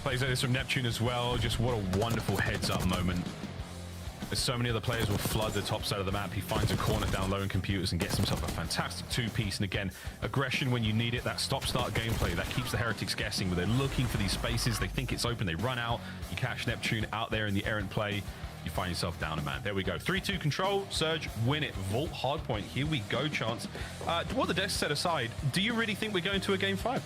Speaker 12: Plays like this from Neptune as well. Just what a wonderful heads-up moment. As so many other players will flood the top side of the map, he finds a corner down low in computers and gets himself a fantastic 2-piece. And again, aggression when you need it, that stop-start gameplay, that keeps the Heretics guessing, where they're looking for these spaces, they think it's open, they run out, you catch Neptune out there in the errant play, you find yourself down a man. There we go. 3-2 control, Surge, win it. Vault hardpoint, here we go, Chance. What the desk set aside, do you really think we're going to a game 5?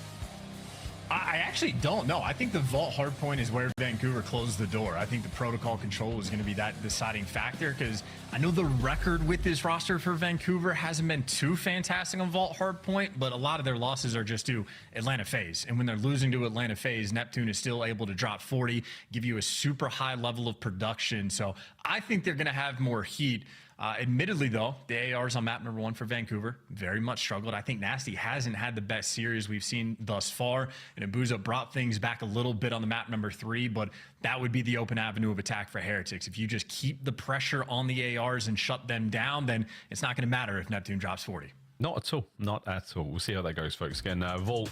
Speaker 5: I actually don't know. I think the Vault hardpoint is where Vancouver closed the door. I think the protocol control is going to be that deciding factor, because I know the record with this roster for Vancouver hasn't been too fantastic on Vault hardpoint, but a lot of their losses are just to Atlanta FaZe. And when they're losing to Atlanta FaZe, Neptune is still able to drop 40, give you a super high level of production. So I think they're going to have more heat. Admittedly, though, the ARs on map number 1 for Vancouver very much struggled. I think Nasty hasn't had the best series we've seen thus far, and Abuza brought things back a little bit on the map number 3, but that would be the open avenue of attack for Heretics. If you just keep the pressure on the ARs and shut them down, then it's not going to matter if Neptune drops 40.
Speaker 12: Not at all. Not at all. We'll see how that goes, folks. Again, Vault,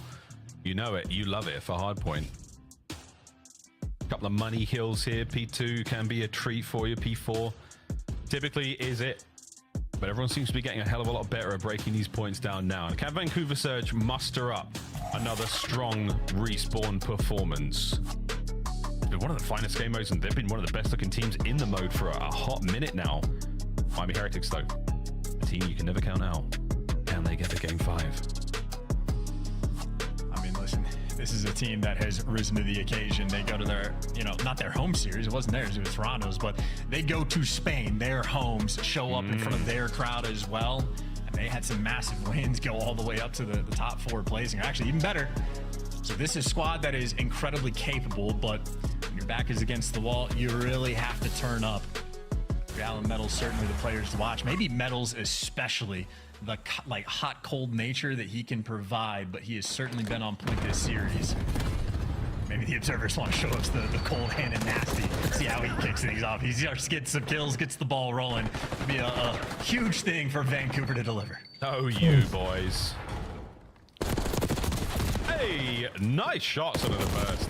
Speaker 12: you know it. You love it for hardpoint. A couple of money hills here. P2 can be a treat for you. P4 typically is it, but everyone seems to be getting a hell of a lot better at breaking these points down now. And can Vancouver Surge muster up another strong respawn performance? It's been one of the finest game modes, and they've been one of the best looking teams in the mode for a hot minute now. Miami Heretics, though, a team you can never count out. Can they get the game 5?
Speaker 5: I mean, listen, this is a team that has risen to the occasion. They go to their, not their home series. It wasn't theirs, it was Toronto's, but they go to Spain, their homes, show up in front of their crowd as well. And they had some massive wins, go all the way up to the top 4 placing. Actually, even better. So this is a squad that is incredibly capable, but when your back is against the wall, you really have to turn up. Allen Metals, certainly the players to watch. Maybe Metals especially. The hot, cold nature that he can provide, but he has certainly been on point this series. Maybe the observers want to show us the cold hand and Nasty, see how he kicks things off. He starts getting some kills, gets the ball rolling. It'll be a huge thing for Vancouver to deliver.
Speaker 12: Oh, you boys. Hey, nice shots under the burst.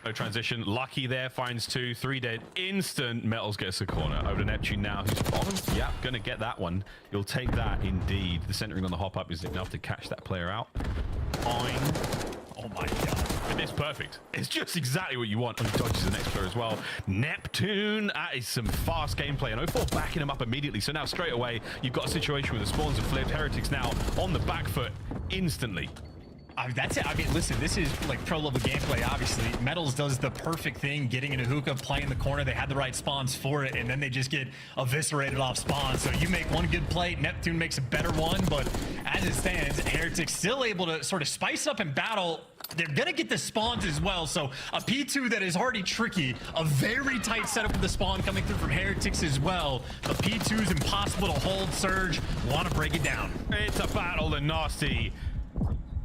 Speaker 12: No transition. Lucky there, finds 2, 3 dead. Instant Metals gets a corner. Over to Neptune now, who's bottom. Yeah, gonna get that one. You'll take that indeed. The centering on the hop up is enough to catch that player out. Fine.
Speaker 5: Oh my god.
Speaker 12: And it's perfect. It's just exactly what you want. And he dodges the next player as well. Neptune, that is some fast gameplay. And 0-4 backing him up immediately. So now straight away, you've got a situation where the spawns have flipped. Heretics now on the back foot instantly.
Speaker 5: That's it. I mean, listen, this is like pro level gameplay, obviously. Metals does the perfect thing, getting into hookah, playing the corner. They had the right spawns for it, and then they just get eviscerated off spawn. So you make one good play, Neptune makes a better one, but as it stands, Heretic's still able to sort of spice up and battle. They're going to get the spawns as well. So a P2 that is already tricky, a very tight setup with the spawn coming through from Heretics as well. The P2 is impossible to hold. Surge want to break it down.
Speaker 12: It's a battle, and Nasty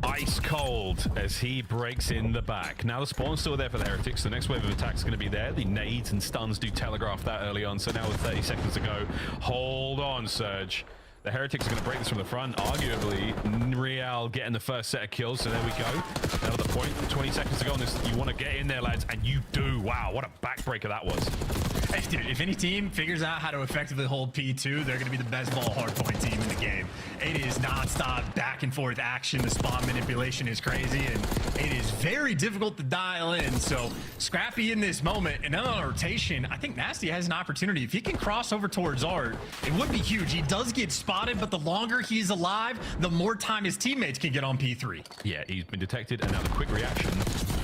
Speaker 12: ice cold as he breaks in the back. Now the spawn's still there for the Heretics. The next wave of attack is going to be there. The nades and stuns do telegraph that early on. So now with 30 seconds to go, hold on, Surge. The Heretics are going to break this from the front. Arguably, Real getting the first set of kills. So there we go. Now to the point. 20 seconds to go on this. You want to get in there, lads, and you do. Wow, what a backbreaker that was.
Speaker 5: Hey, dude, if any team figures out how to effectively hold P2, they're going to be the best ball hardpoint team in the game. It is non-stop back and forth action. The spawn manipulation is crazy, and it is very difficult to dial in. So Scrappy in this moment, and then on a rotation, I think Nasty has an opportunity. If he can cross over towards Art, it would be huge. He does get spotted, but the longer he's alive, the more time his teammates can get on P3.
Speaker 12: Yeah, he's been detected, and now the quick reaction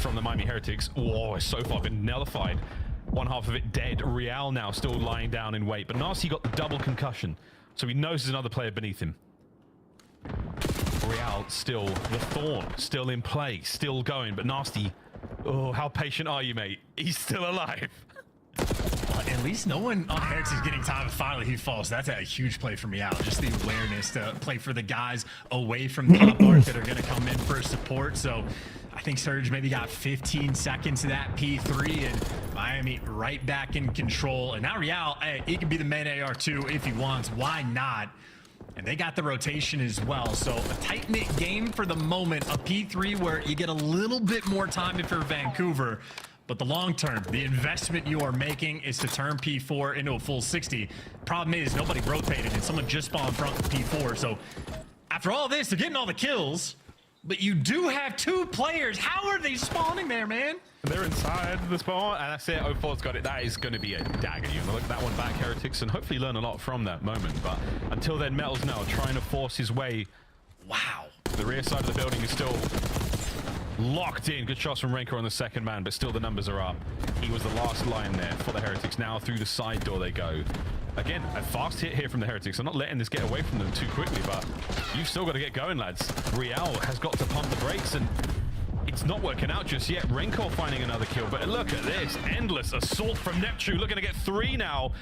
Speaker 12: from the Miami Heretics. Oh, it's so far been nullified. One half of it dead. Real now still lying down in wait, but Nasty got the double concussion, so he knows there's another player beneath him. Real still, the Thorn still in play, still going, but Nasty, oh, how patient are you, mate? He's still alive.
Speaker 5: At least no one on Heretics is getting time. Finally, he falls. That's a huge play for me out. Just the awareness to play for the guys away from the top art that are going to come in for support. So I think Surge maybe got 15 seconds to that P3, and Miami right back in control. And now Real, hey, he can be the main AR2 if he wants. Why not? And they got the rotation as well. So a tight-knit game for the moment. A P3 where you get a little bit more time if you're Vancouver. But the long term, the investment you are making is to turn P4 into a full 60. Problem is, nobody rotated, and someone just spawned front with P4. So after all this, they're getting all the kills, but you do have two players. How are they spawning there, man?
Speaker 12: They're inside the spawn, and that's it. 04's got it. That is going to be a dagger. You look at that one back, Heretics, and hopefully learn a lot from that moment. But until then, Metal's now trying to force his way. Wow. The rear side of the building is still locked in. Good shots from Renko on the second man, but still the numbers are up. He was the last line there for the Heretics. Now through the side door they go. Again, a fast hit here from the Heretics. I'm not letting this get away from them too quickly, but you've still got to get going, lads. Real has got to pump the brakes, and it's not working out just yet. Renko finding another kill, but look at this. Endless assault from Neptune. Looking to get 3 now.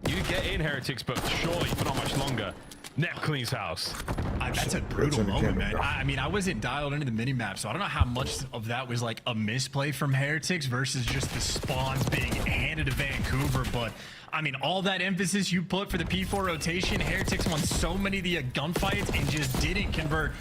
Speaker 12: You get in, Heretics, but surely for not much longer. Nep cleans house.
Speaker 5: That's a brutal moment, man. I mean, I wasn't dialed into the minimap, so I don't know how much of that was like a misplay from Heretics versus just the spawns being handed to Vancouver. But I mean, all that emphasis you put for the P4 rotation, Heretics won so many of the gunfights and just didn't convert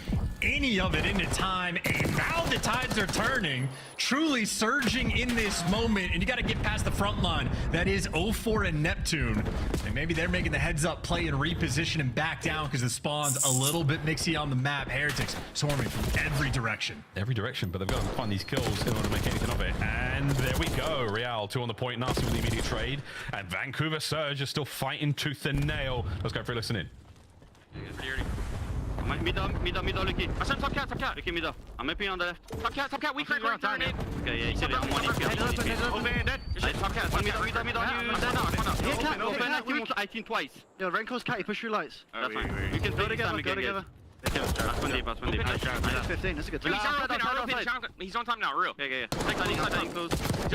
Speaker 5: any of it into time. And now the tides are turning, truly surging in this moment. And you got to get past the front line. That is 04 and Neptune. And maybe they're making the heads up play and reposition and back down because the spawn's a little bit mixy on the map. Heretics swarming from every direction.
Speaker 12: Every direction, but they've got to find these kills in order to make anything of it. And there we go. Real 2 on the point. Nasty with the immediate trade. And Vancouver Surge is still fighting tooth and nail. Let's go for a listen in.
Speaker 19: Middle, Lucky. I said top cat, Lucky middle. I'm maybe on the left. Top cat, weak right. Okay, yeah, you said it. One open, dead. Top cat, middle, you dead now. Open, I think twice.
Speaker 6: Yo, Renko's cat, you push your lights.
Speaker 19: That's fine. You can go together. Last one deep.
Speaker 6: Minus 15, that's a good time.
Speaker 19: He's on time now, real. Yeah. He's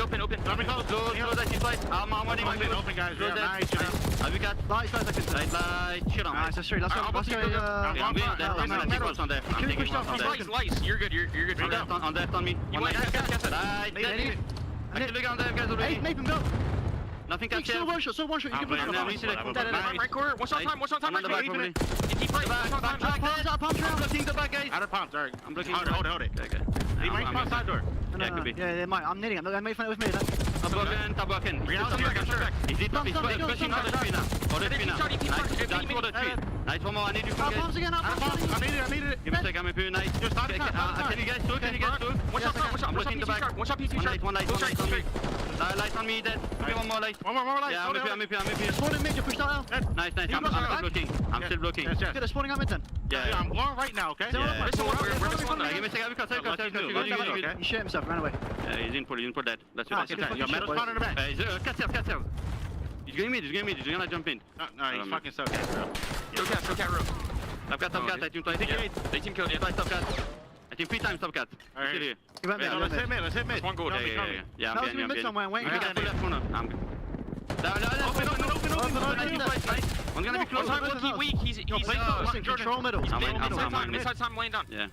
Speaker 19: open. Close, I see flight. I'm open, guys. Close that. We got light, shit on.
Speaker 6: Nice, that's 3. Let's go.
Speaker 19: I'm there. I'm taking lights. You're good. On left on me. You want to guess it? I can look on them, guys.
Speaker 6: Hey, Nathan, go.
Speaker 19: Nothing got
Speaker 6: so one shot. You can push
Speaker 19: right corner. What's on time?
Speaker 6: I'm on the back, probably.
Speaker 19: I'm looking the back, guys. Out of pump, sorry. I'm looking. Hold it. Okay. He might pump side door.
Speaker 6: Yeah, they might. I'm knitting. I'm making fun with me.
Speaker 19: Top walking. Is it top? He's pushing on the tree now. On the tree now. Nice. That's for the tree. Nice, one more. I need you from guys. I need it. Give me a second. I'm here. Nice. Can you guys do? Watch out. I'm looking in the back. Watch out, PC. One light on me. Light on me, dead. Give me one more light. One more light. Yeah, I'm here.
Speaker 16: Spawning mid, you pushed that out.
Speaker 19: Nice. I'm still looking.
Speaker 16: Okay, they're spawning out mid then.
Speaker 19: Yeah, I'm going right now, okay? Yeah. Give me a second.
Speaker 16: He shit himself, ran away.
Speaker 19: Yeah, he's in for dead. That's
Speaker 16: it.
Speaker 19: Your metal spawn in the back. Cat. He's going mid. He's gonna jump in.
Speaker 16: No, he's fucking so cat, bro.
Speaker 19: Go cat, room. Top cat. I team twice. They team killed. Twice top cat. I team 3 times top cat. Still here.
Speaker 16: Let's hit mid.
Speaker 19: One go. Yeah, I'm getting.
Speaker 16: I got
Speaker 19: full left corner. I'm good. Open. One's gonna be close.
Speaker 16: He's weak. He's control middle.
Speaker 19: I'm inside time laying down. Yeah.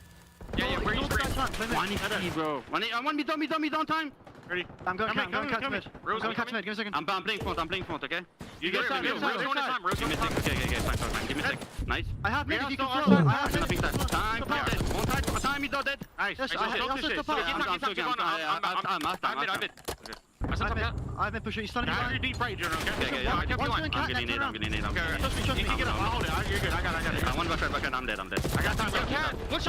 Speaker 19: Where you straight? Bro. One me down time.
Speaker 16: Ready? I'm going catch mid. I'm going catch mid. Give me a second.
Speaker 19: I'm playing front, okay?
Speaker 16: You get time.
Speaker 19: Give me a sec. Okay, fine. Give me a sec. Nice.
Speaker 16: I have mid. You can throw. I have
Speaker 19: nothing time. Time is not dead.
Speaker 16: Nice. I have been pushing. He's stunning.
Speaker 19: You're deep right, Jordan, okay? I'm getting it. Okay.
Speaker 16: Trust me. You get up. I'll hold it. You're good. I got it.
Speaker 19: One back. I'm dead.
Speaker 16: I got time.
Speaker 19: Watch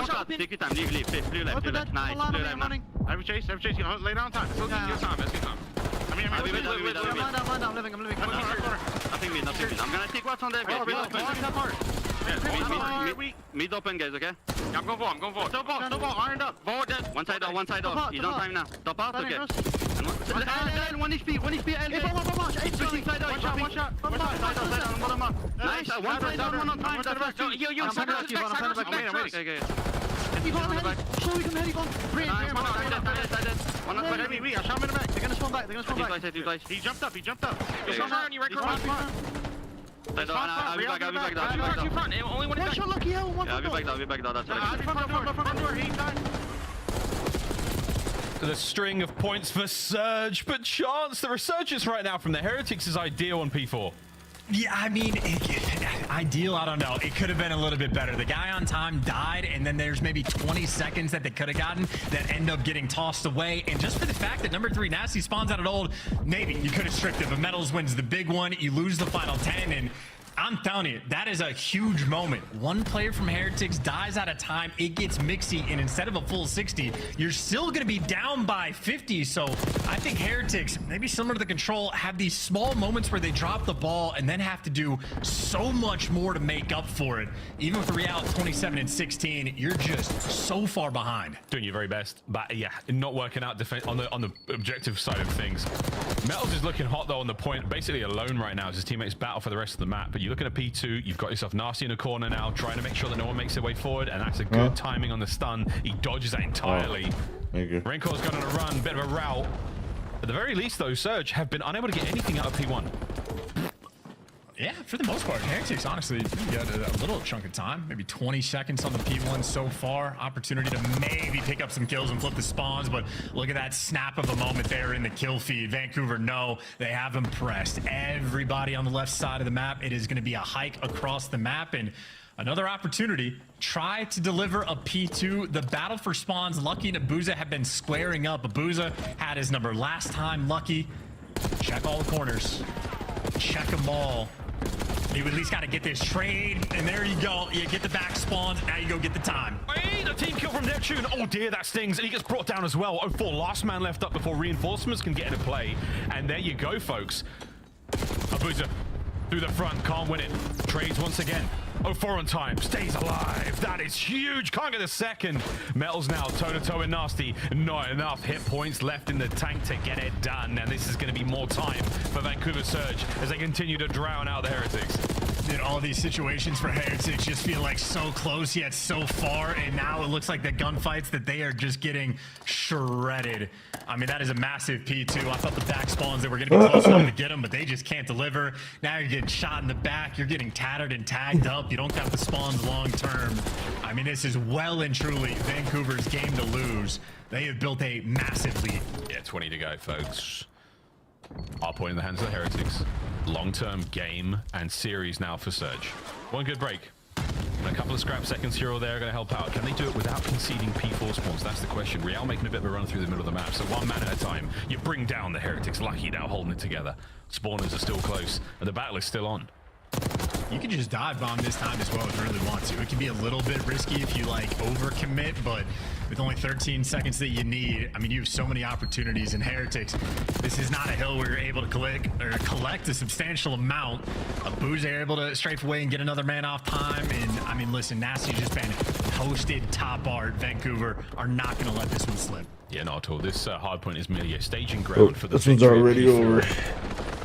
Speaker 19: out. Take your time. Leave. Blue left. Nice. Blue left now.
Speaker 16: Every chase. Lay down time. Let's time. I'm living.
Speaker 19: Nothing mid. I'm gonna take what's on there, guys. Mid open, guys, okay?
Speaker 16: I'm going for. Snowball, ironed up.
Speaker 19: Forward dead. One side off. He's on time now. Top out, okay. And one HP, pushing side out.
Speaker 16: One shot.
Speaker 19: Nice. One side down, one on time.
Speaker 16: I'm waiting. Show me come heavy bomb. Bring it.
Speaker 19: One on side.
Speaker 16: I shot him in the back. They're gonna spawn back.
Speaker 19: Twice.
Speaker 16: He jumped up.
Speaker 19: He's around you, right? I'll be back. Only one
Speaker 16: shot, lucky hell.
Speaker 19: I'll be back down. That's
Speaker 12: The string of points for Surge, but chance the resurgence right now from the Heretics is ideal on P4.
Speaker 5: Yeah, I mean, ideal, I don't know. It could have been a little bit better. The guy on time died, and then there's maybe 20 seconds that they could have gotten that end up getting tossed away. And just for the fact that number 3 Nasty spawns out at old, maybe you could have stripped it, but Metals wins the big one. You lose the final 10, and I'm telling you, that is a huge moment. One player from Heretics dies out of time, it gets mixy, and instead of a full 60, you're still going to be down by 50. So I think Heretics, maybe similar to the Control, have these small moments where they drop the ball and then have to do so much more to make up for it. Even with Real 27 and 16, you're just so far behind.
Speaker 12: Doing your very best, but yeah, not working out on the objective side of things. Metals is looking hot though on the point, basically alone right now as his teammates battle for the rest of the map. But you're looking at P2, you've got yourself Nasty in the corner now, trying to make sure that no one makes their way forward, and that's a good timing on the stun. He dodges that entirely. Raincore's gone on a run, bit of a rout. At the very least though, Surge have been unable to get anything out of P1.
Speaker 5: Yeah, for the most part, Heretics honestly got a little chunk of time, maybe 20 seconds on the P1 so far. Opportunity to maybe pick up some kills and flip the spawns, but look at that snap of a moment there in the kill feed. Vancouver, no, they have them pressed. Everybody on the left side of the map, it is going to be a hike across the map, and another opportunity. Try to deliver a P2. The battle for spawns, Lucky and Abuza have been squaring up. Abuza had his number last time. Lucky, check all the corners. Check them all. You at least got to get this trade, and there you go. You get the back spawns, now you go get the time.
Speaker 12: Hey, the team kill from Neptune. Oh dear, that stings, and he gets brought down as well. 04, last man left up before reinforcements can get into play. And there you go, folks. Abuza through the front, can't win it. Trades once again. 04 on time, stays alive. That is huge. Can't get the second. Metals now toe-to-toe with Nasty. Not enough hit points left in the tank to get it done. And this is going to be more time for Vancouver Surge as they continue to drown out the Heretics.
Speaker 5: Dude, all these situations for Heretics just feel like so close yet so far, and now it looks like the gunfights that they are just getting shredded. I mean, that is a massive P2. I thought the back spawns that were going to be close enough to get them, but they just can't deliver. Now you're getting shot in the back. You're getting tattered and tagged up. You don't have the spawns long term. I mean, this is well and truly Vancouver's game to lose. They have built a massive lead.
Speaker 12: Yeah, 20 to go, folks. Our point in the hands of the Heretics. Long-term game and series now for Surge. One good break. And a couple of scrap seconds here or there are going to help out. Can they do it without conceding P4 spawns? That's the question. Real making a bit of a run through the middle of the map. So one man at a time. You bring down the Heretics. Lucky now holding it together. Spawners are still close, and the battle is still on.
Speaker 5: You can just dive bomb this time as well if you really want to. It can be a little bit risky if you like overcommit, but with only 13 seconds that you need, I mean, you have so many opportunities in Heretics. This is not a hill where you're able to collect a substantial amount. Booze are able to strafe away and get another man off time. And I mean, listen, Nasty's just been posted top art. Vancouver are not going to let this one slip.
Speaker 12: Yeah, not at all. This hard point is merely a staging ground for the
Speaker 8: this one's already over.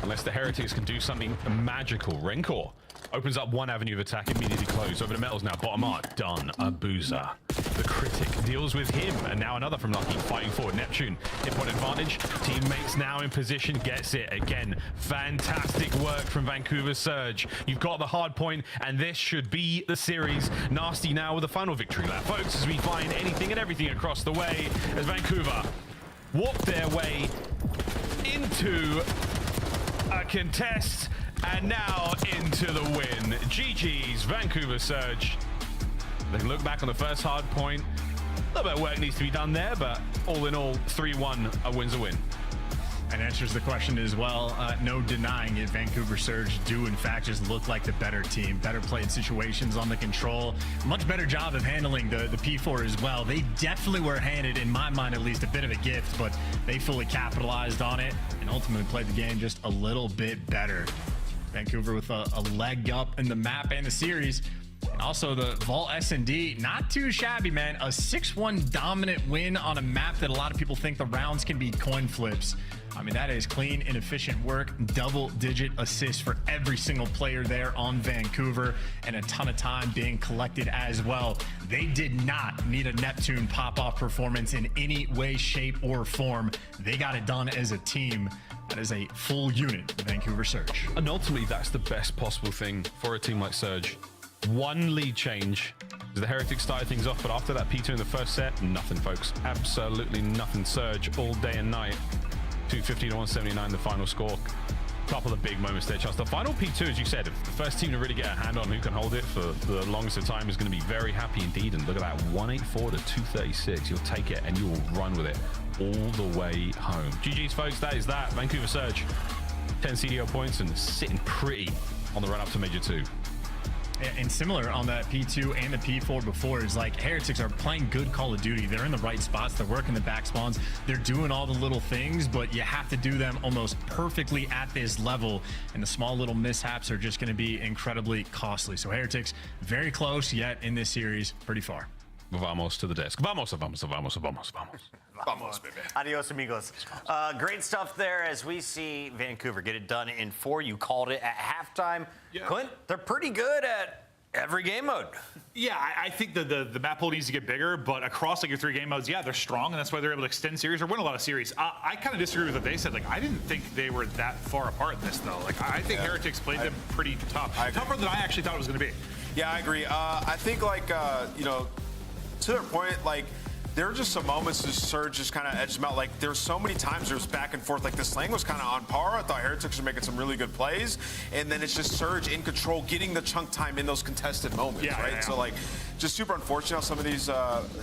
Speaker 12: Unless the Heretics can do something magical. Rencor opens up one avenue of attack, immediately closed. Over to Metals now, bottom art, done. A boozer. The critic deals with him, and now another from Lucky, fighting forward. Neptune, hit point advantage. Teammates now in position, gets it. Again, fantastic work from Vancouver Surge. You've got the hard point, and this should be the series. Nasty now with the final victory lap. Folks, as we find anything and everything across the way, as Vancouver walk their way into a contest, and now into the win. GG's, Vancouver Surge. They can look back on the first hard point. A little bit of work needs to be done there, but all in all, 3-1, a win's a win.
Speaker 5: And answers the question as well. No denying it. Vancouver Surge do, in fact, just look like the better team. Better played situations on the control. Much better job of handling the P4 as well. They definitely were handed, in my mind at least, a bit of a gift, but they fully capitalized on it and ultimately played the game just a little bit better. Vancouver with a leg up in the map and the series. And also the Vault S&D, not too shabby, man. A 6-1 dominant win on a map that a lot of people think the rounds can be coin flips. I mean, that is clean and efficient work. Double-digit assists for every single player there on Vancouver, and a ton of time being collected as well. They did not need a Neptune pop-off performance in any way, shape, or form. They got it done as a team. That is a full unit, the Vancouver Surge.
Speaker 12: And ultimately, that's the best possible thing for a team like Surge. One lead change. The Heretics started things off, but after that P2 in the first set, nothing, folks. Absolutely nothing. Surge all day and night. 250 to 179, the final score. Couple of big moments there, Charles. The final P2, as you said, the first team to really get a hand on who can hold it for the longest of time is going to be very happy indeed. And look at that, 184 to 236. You'll take it and you will run with it all the way home. GG's, folks. That is that. Vancouver Surge, 10 CDO points and sitting pretty on the run up to Major 2.
Speaker 5: And similar on that P2 and the P4 before is like Heretics are playing good Call of Duty. They're in the right spots. They're working the back spawns. They're doing all the little things, but you have to do them almost perfectly at this level. And the small little mishaps are just going to be incredibly costly. So Heretics very close, yet in this series pretty far.
Speaker 12: Vamos to the desk. Vamos, vamos, vamos, vamos, vamos.
Speaker 11: Vamos, baby.
Speaker 10: Adios, amigos. Great stuff there as we see Vancouver get it done in 4. You called it at halftime.
Speaker 4: Yeah.
Speaker 10: Clint, they're pretty good at every game mode.
Speaker 4: Yeah, I think the map pool needs to get bigger, but across like your 3 game modes, yeah, they're strong, and that's why they're able to extend series or win a lot of series. I kind of disagree with what they said. Like, I didn't think they were that far apart in this, though. Like, I think Heretics played them pretty tough. Tougher than I actually thought it was going to be.
Speaker 11: Yeah, I agree. I think, like, you know, to their point, like, there were just some moments that Surge just kind of edged them out. Like, there were so many times there was back and forth. Like, the slang was kind of on par. I thought Heretics were making some really good plays. And then it's just Surge in control, getting the chunk time in those contested moments, right? Yeah. So, like, just super unfortunate how some of these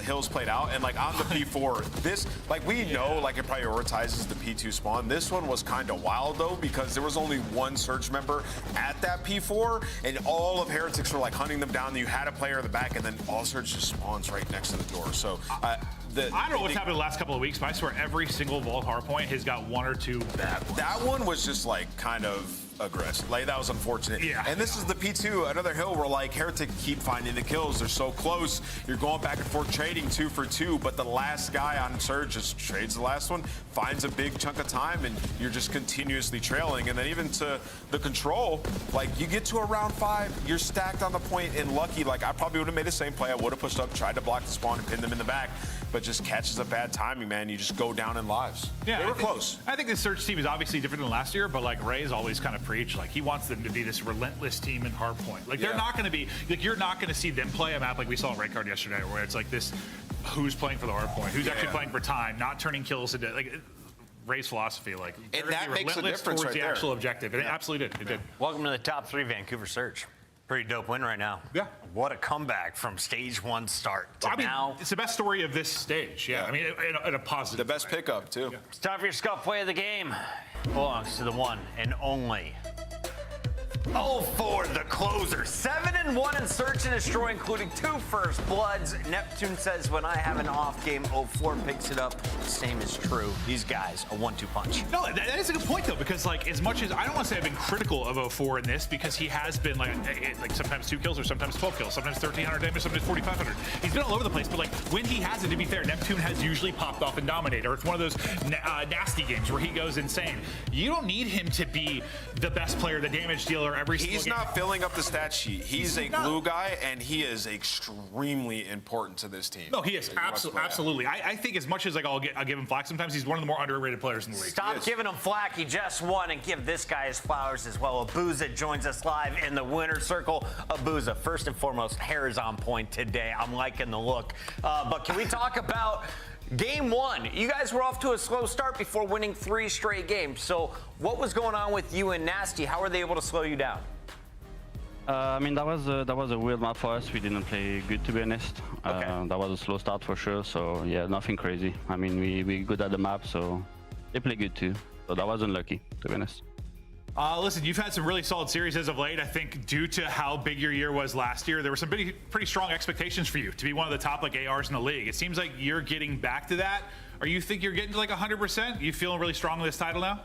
Speaker 11: hills played out. And, like, on the P4, this, like, we know, like, it prioritizes the P2 spawn. This one was kind of wild, though, because there was only one Surge member at that P4. And all of Heretics were, like, hunting them down. You had a player in the back, and then all Surge just spawns right next to the door. So, I
Speaker 4: don't know what's happened the last couple of weeks, but I swear every single Vault hardpoint has got 1 or 2 bad ones.
Speaker 11: That one was just like kind of aggressive. Like, that was unfortunate. Yeah. And this is the P2, another hill where like Heretic keep finding the kills. They're so close. You're going back and forth trading 2 for 2, but the last guy on Surge just trades the last one, finds a big chunk of time, and you're just continuously trailing. And then even to the control, like you get to around 5, you're stacked on the point and lucky. Like, I probably would have made the same play. I would have pushed up, tried to block the spawn and pin them in the back, but just catches a bad timing, man. You just go down in lives. Yeah, they were close.
Speaker 4: I think the Surge team is obviously different than last year, but like Ray's always kind of preached, like he wants them to be this relentless team in hardpoint. Like they're not going to be, like you're not going to see them play a map like we saw at Red Card yesterday, where it's like this, who's playing for the hardpoint, who's actually playing for time, not turning kills into like Ray's philosophy, like
Speaker 11: and that makes a difference
Speaker 4: towards
Speaker 11: right
Speaker 4: the
Speaker 11: there.
Speaker 4: actual objective. And it absolutely did. It did.
Speaker 10: Welcome to the top 3 Vancouver Surge. Pretty dope win right now.
Speaker 4: Yeah.
Speaker 10: What a comeback from stage 1 start to now.
Speaker 4: It's the best story of this stage. Yeah. I mean, in a positive.
Speaker 11: The best pickup too.
Speaker 4: Yeah.
Speaker 10: It's time for your scuff play of the game. Belongs to the one and only. Oh, for the closer. 7-1 in Search and Destroy, including 2 first bloods. Neptune says when I have an off game, 0-4 picks it up. Same is true. These guys, a 1-2 punch.
Speaker 4: No, that is a good point though, because like as much as I don't want to say I've been critical of 0-4 in this, because he has been like sometimes 2 kills or sometimes 12 kills, sometimes 1,300 damage, sometimes 4,500. He's been all over the place, but like when he hasn't, to be fair, Neptune has usually popped off and dominated. Or it's one of those nasty games where he goes insane. You don't need him to be the best player, the damage dealer every single game.
Speaker 11: He's not filling up the stat sheet. He's a glue guy, and he is extremely important to this team.
Speaker 4: No, he is absolutely. I think as much as like I'll give him flack sometimes, he's one of the more underrated players in the league.
Speaker 10: Stop giving him flack. He just won, and give this guy his flowers as well. Abuza joins us live in the winner's circle. Abuza, first and foremost, hair is on point today. I'm liking the look. But can we talk about Game 1? You guys were off to a slow start before winning 3 straight games. So what was going on with you and Nasty? How were they able to slow you down?
Speaker 19: I mean, that was a weird map for us. We didn't play good, to be honest.
Speaker 10: Okay.
Speaker 19: That was a slow start for sure. So yeah, nothing crazy. I mean, we good at the map, so they play good too. So that was unlucky, to be honest.
Speaker 4: Listen, you've had some really solid series as of late. I think due to how big your year was last year, there were some pretty strong expectations for you to be one of the top like ARs in the league. It seems like you're getting back to that. Or you think you're getting to like 100%? You feeling really strong with this title now?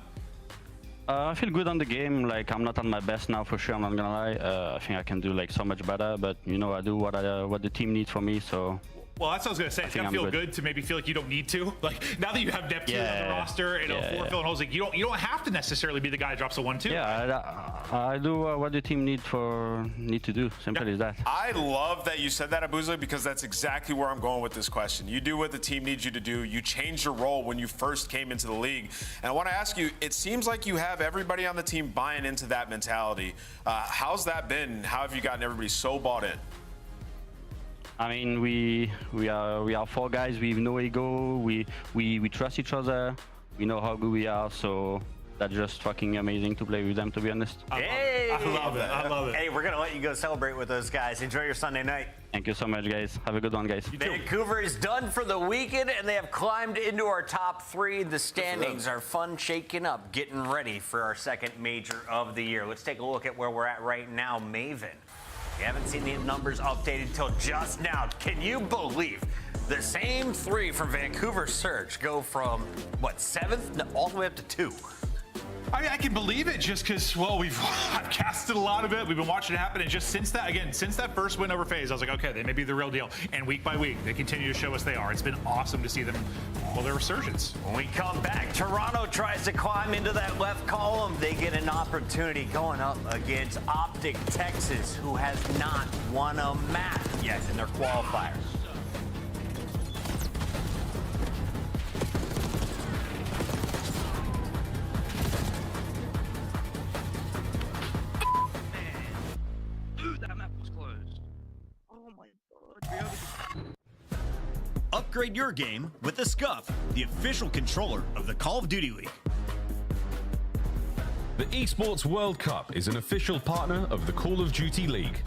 Speaker 19: I feel good on the game. Like, I'm not on my best now for sure. I'm not gonna lie. I think I can do like so much better. But you know, I do what the team needs from me. So.
Speaker 4: Well, that's what I was gonna say. It's gonna feel good to maybe feel like you don't need to. Like now that you have Neptune on the roster and 0-4 filling holes, like you don't have to necessarily be the guy that drops a 1-2.
Speaker 19: Yeah, I do what the team need to do. Simple as that.
Speaker 11: I love that you said that, Abuza, because that's exactly where I'm going with this question. You do what the team needs you to do. You changed your role when you first came into the league. And I want to ask you, it seems like you have everybody on the team buying into that mentality. How's that been? How have you gotten everybody so bought in?
Speaker 19: I mean, we are 4 guys. We have no ego. We trust each other. We know how good we are. So that's just fucking amazing to play with them, to be honest.
Speaker 10: Hey,
Speaker 4: I love it. I love it.
Speaker 10: Hey, we're gonna let you go celebrate with those guys. Enjoy your Sunday night.
Speaker 19: Thank you so much, guys. Have a good one, guys.
Speaker 10: Vancouver is done for the weekend, and they have climbed into our top 3. The standings are fun shaking up, getting ready for our second major of the year. Let's take a look at where we're at right now. Maven. We haven't seen the numbers updated till just now. Can you believe the same 3 from Vancouver Surge go from, what, 7th all the way up to 2?
Speaker 4: I mean, I can believe it just because, well, I've casted a lot of it. We've been watching it happen. And just since that first win over FaZe, I was like, okay, they may be the real deal. And week by week, they continue to show us they are. It's been awesome to see them, well, their resurgence.
Speaker 10: When we come back, Toronto tries to climb into that left column. They get an opportunity going up against Optic Texas, who has not won a map yet in their qualifiers.
Speaker 13: Upgrade your game with the Scuff, the official controller of the Call of Duty League.
Speaker 12: The Esports World Cup is an official partner of the Call of Duty League.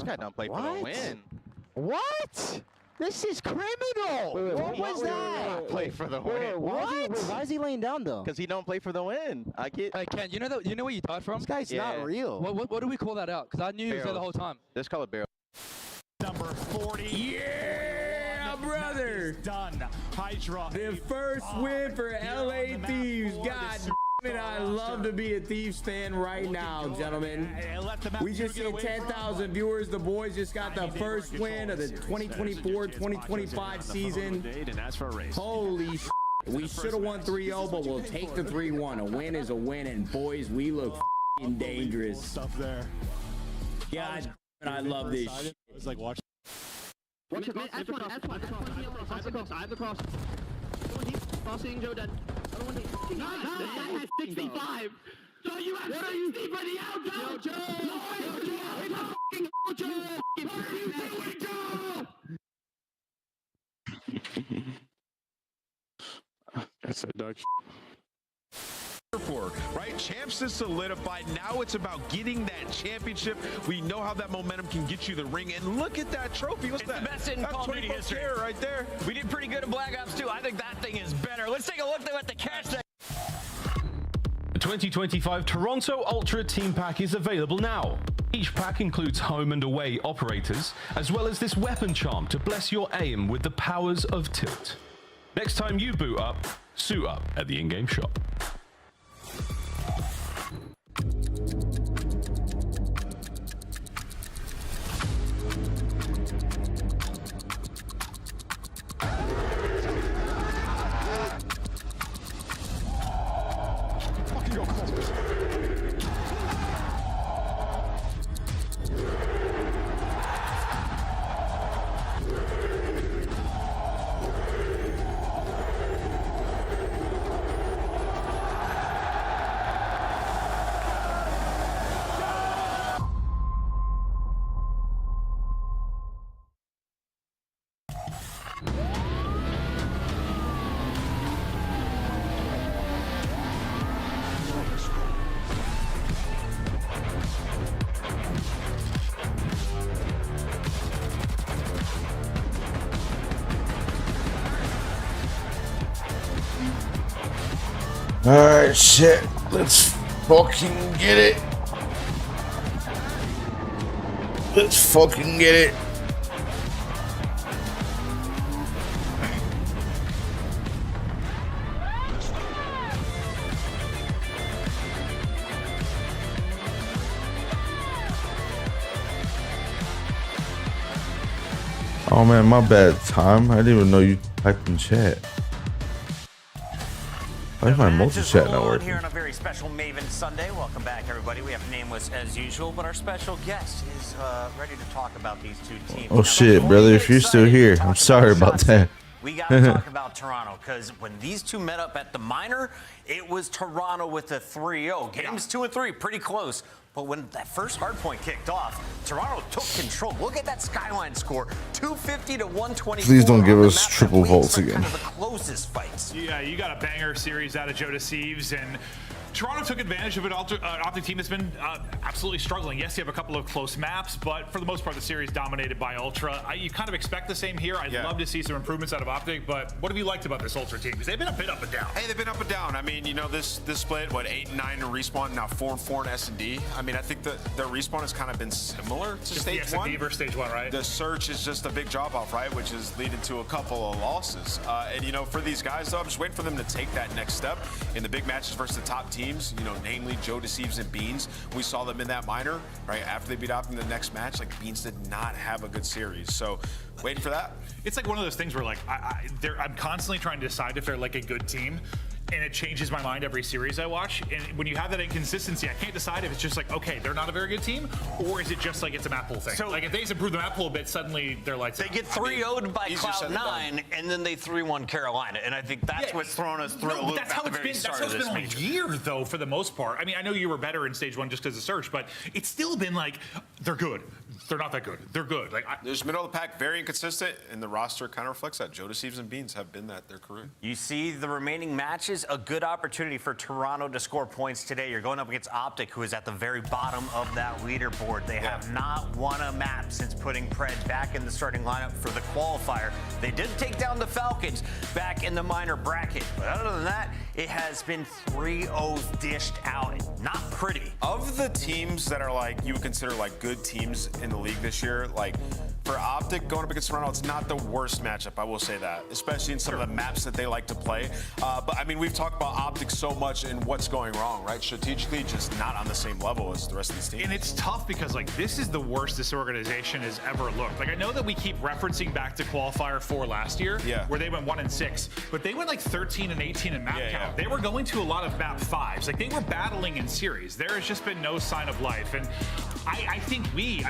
Speaker 20: guy don't play for the win.
Speaker 6: What? This is criminal. What was that?
Speaker 20: Play for the win.
Speaker 6: What? Why is he laying down though?
Speaker 20: Because he don't play for the win. I get.
Speaker 15: Hey Ken, you know where you died from?
Speaker 6: This guy's not real.
Speaker 15: What do we call that out? Because I knew he was there the whole time.
Speaker 20: Let's call it barrel.
Speaker 5: Number 40.
Speaker 21: Yeah, brother.
Speaker 5: Done. Hydra.
Speaker 21: The first win for LA Thieves. God damn it, I love to be a Thieves fan right now, gentlemen. We just hit 10,000 viewers. The boys just got the first win of the 2024-2025 season. Holy shit. We should have won 3-0, but we'll take the 3-1. A win is a win, and boys, we look dangerous.
Speaker 5: Stuff there.
Speaker 21: God, I love this shit.
Speaker 5: I was like, watch.
Speaker 19: Watch it, I have the cross. Crossing Joe dead. Other one dead. Nice. 65. So you have 60 for the out. Go, Joe. Joe. What are you doing, Joe?
Speaker 12: That's a dog.
Speaker 22: For, right? Champs is solidified. Now it's about getting that championship. We know how that momentum can get you the ring. And look at that trophy. What's that?
Speaker 10: The best in Call of Duty history
Speaker 22: right there.
Speaker 10: We did pretty good in Black Ops 2. I think that thing is better. Let's take a look at the cash that.
Speaker 12: The 2025 Toronto Ultra Team Pack is available now. Each pack includes home and away operators, as well as this weapon charm to bless your aim with the powers of tilt. Next time you boot up, suit up at the in-game shop.
Speaker 8: Alright, shit. Let's fucking get it. Let's fucking get it. Oh man, my bad, Tom. I didn't even know you typed in chat. Why is my multi-chat not working?
Speaker 10: Here on a very special Maven Sunday. Welcome back, everybody. We have Nameless as usual, but our special guest is ready to talk about these two teams.
Speaker 8: Oh shit, brother, if you're still here, I'm sorry about that.
Speaker 10: We got to talk about Toronto, because when these two met up at the minor, it was Toronto with a 3-0. Games 2 and 3, pretty close. But when that first hardpoint kicked off, Toronto took control. Look at that Skyline score, 250 to 120.
Speaker 8: Please don't give us triple volts again.
Speaker 10: Kind of the closest fights.
Speaker 4: Yeah, you got a banger series out of Joe Deceives, and Toronto took advantage of an Optic team that's been absolutely struggling. Yes, you have a couple of close maps, but for the most part, the series dominated by Ultra. You kind of expect the same here. I'd love to see some improvements out of Optic, but what have you liked about this Ultra team? Because they've been a bit up and down.
Speaker 11: Hey, they've been up and down. I mean, you know, this split, what, 8 and 9 in Respawn, now 4 and 4 in S&D. I mean, I think that their Respawn has kind of been similar to Stage 1.
Speaker 4: The S&D versus Stage 1, right?
Speaker 11: The search is just a big drop-off, right, which is leading to a couple of losses. And, you know, for these guys, though, I'm just waiting for them to take that next step in the big matches versus the top teams, you know, namely Joe Deceives and Beans. We saw them in that minor, right, after they beat Optic in the next match. Like, Beans did not have a good series. So, waiting for that.
Speaker 4: It's like one of those things where, like, I'm constantly trying to decide if they're, like, a good team. And it changes my mind every series I watch. And when you have that inconsistency, I can't decide if it's just like, okay, they're not a very good team, or is it just like it's a map pool thing? So, like, if they just improve the map pool a bit, suddenly they're like,
Speaker 10: they get 3-0'd by Cloud9, and then they 3-1 Carolina. And I think that's what's thrown us through a loop at the very start of this
Speaker 4: major. Year, though, for the most part. I mean, I know you were better in Stage 1 just because of search, but it's still been like, they're good. They're not that good. They're good. Like,
Speaker 11: there's middle of the pack, very inconsistent, and the roster kind of reflects that. Joe Deceives and Beans have been that their career.
Speaker 10: You see the remaining matches is a good opportunity for Toronto to score points today. You're going up against Optic, who is at the very bottom of that leaderboard. They have not won a map since putting Pred back in the starting lineup for the qualifier. They did take down the Falcons back in the minor bracket. But other than that, it has been 3-0 dished out. Not pretty.
Speaker 11: Of the teams that are like, you would consider like good teams in the league this year, like for Optic going up against Toronto, it's not the worst matchup, I will say that, especially in some of the maps that they like to play. But I mean, we've talked about Optic so much and what's going wrong, right? Strategically, just not on the same level as the rest of these teams.
Speaker 4: And it's tough because like this is the worst this organization has ever looked. Like I know that we keep referencing back to qualifier 4 last year, where they went 1-6, but they went like 13 and 18 in map count. They were going to a lot of map 5s. Like they were battling in series. There has just been no sign of life. And I think we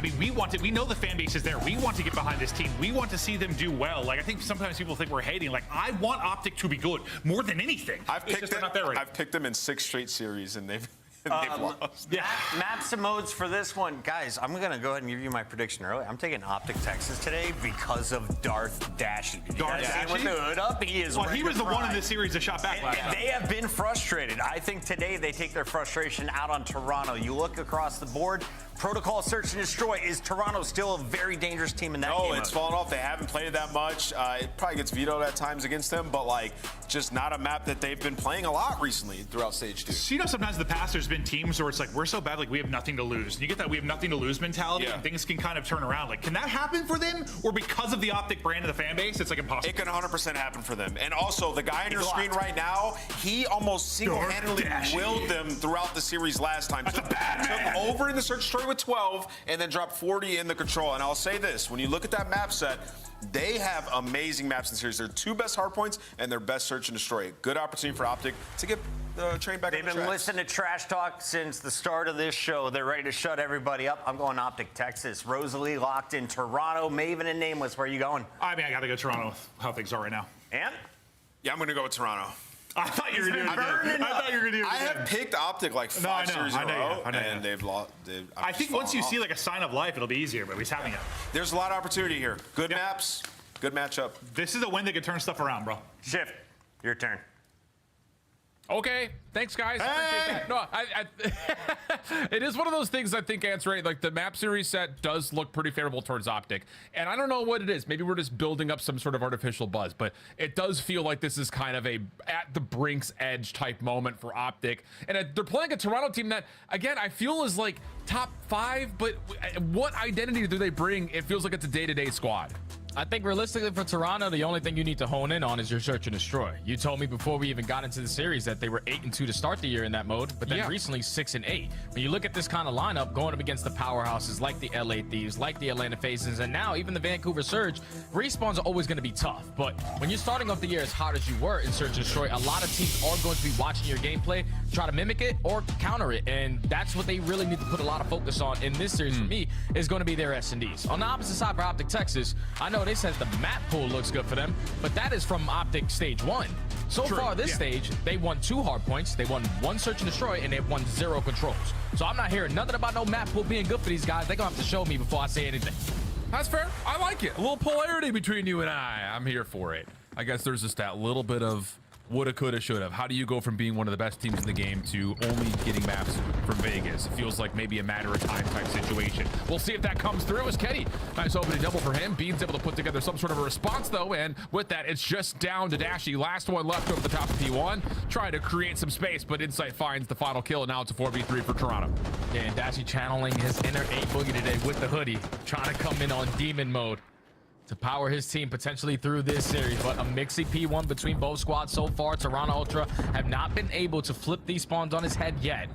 Speaker 4: know the fan base is there. We want to get behind this team. We want to see them do well. Like I think sometimes people think we're hating. Like I want Optic to be good more than anything.
Speaker 11: I've picked them in 6 straight series and they've lost.
Speaker 10: Maps and modes for this one. Guys, I'm going to go ahead and give you my prediction early. I'm taking Optic Texas today because of Darth Dashy. Did you guys see him with the hood up? He is
Speaker 4: he was the one in this series that shot back last time.
Speaker 10: They have been frustrated. I think today they take their frustration out on Toronto. You look across the board, Protocol Search and Destroy. Is Toronto still a very dangerous team in that game?
Speaker 11: No, it's fallen off. They haven't played it that much. It probably gets vetoed at times against them, but like just not a map that they've been playing a lot recently throughout stage 2.
Speaker 4: So, you know, sometimes in the past there's been teams where it's like we're so bad, like we have nothing to lose. And you get that we have nothing to lose mentality, and things can kind of turn around. Like, can that happen for them, or because of the Optic brand of the fan base, it's like impossible?
Speaker 11: It can 100% happen for them. And also, the guy on your screen right now, he almost single-handedly willed them throughout the series last time. Took over in the search story with 12, and then dropped 40 in the control. And I'll say this: when you look at that map set, they have amazing maps in the series. Their 2 best hardpoints and their best search and destroy. Good opportunity for Optic to get the train back on the
Speaker 10: tracks. They've been listening to trash talk since the start of this show. They're ready to shut everybody up. I'm going Optic Texas. Rosalie locked in Toronto. Maven and Nameless, where are you going?
Speaker 4: I mean, I got to go Toronto with how things are right now.
Speaker 10: And?
Speaker 11: Yeah, I'm going to go with Toronto.
Speaker 4: I thought you were going to do it.
Speaker 11: I have picked Optic like 5 series in a row, and they've lost.
Speaker 4: I think once you see like a sign of life, it'll be easier, but he's having it.
Speaker 11: There's a lot of opportunity here. Good maps, good matchup.
Speaker 4: This is a win that could turn stuff around, bro.
Speaker 10: Shift, your turn.
Speaker 2: Okay, thanks guys. Appreciate that. No, it is one of those things. I think Ant's right. Like the map series set does look pretty favorable towards Optic, and I don't know what it is. Maybe we're just building up some sort of artificial buzz, but it does feel like this is kind of a at the brink's edge type moment for Optic, and they're playing a Toronto team that, again, I feel is like top 5. But what identity do they bring? It feels like it's a day-to-day squad.
Speaker 3: I think realistically for Toronto, the only thing you need to hone in on is your search and destroy. You told me before we even got into the series that they were 8-2 to start the year in that mode, but then recently 6-8. When you look at this kind of lineup going up against the powerhouses like the LA Thieves, like the Atlanta Faces, and now even the Vancouver Surge, respawns are always going to be tough. But when you're starting off the year as hot as you were in search and destroy, a lot of teams are going to be watching your gameplay, try to mimic it or counter it, and that's what they really need to put a lot of focus on in this series for me, is going to be their S&Ds. On the opposite side for Optic Texas, I know they said the map pool looks good for them, but that is from Optic stage 1. So far this stage, they won 2 hard points, they won 1 search and destroy, and they've won 0 controls. So I'm not hearing nothing about no map pool being good for these guys. They're gonna have to show me before I say anything.
Speaker 2: That's fair. I like it. A little polarity between you and I'm here for it. I guess there's just that little bit of woulda, coulda, shoulda. How do you go from being one of the best teams in the game to only getting maps from Vegas? It feels like maybe a matter of time type situation. We'll see if that comes through as Kenny. Nice opening double for him. Bean's able to put together some sort of a response though, and with that, it's just down to Dashy. Last one left over the top of P1. Trying to create some space, but Insight finds the final kill, and now it's a 4v3 for Toronto.
Speaker 3: Yeah, and Dashy channeling his inner 8 boogie today with the hoodie, trying to come in on demon mode to power his team potentially through this series. But a mixy P1 between both squads so far. Toronto Ultra have not been able to flip these spawns on his head yet.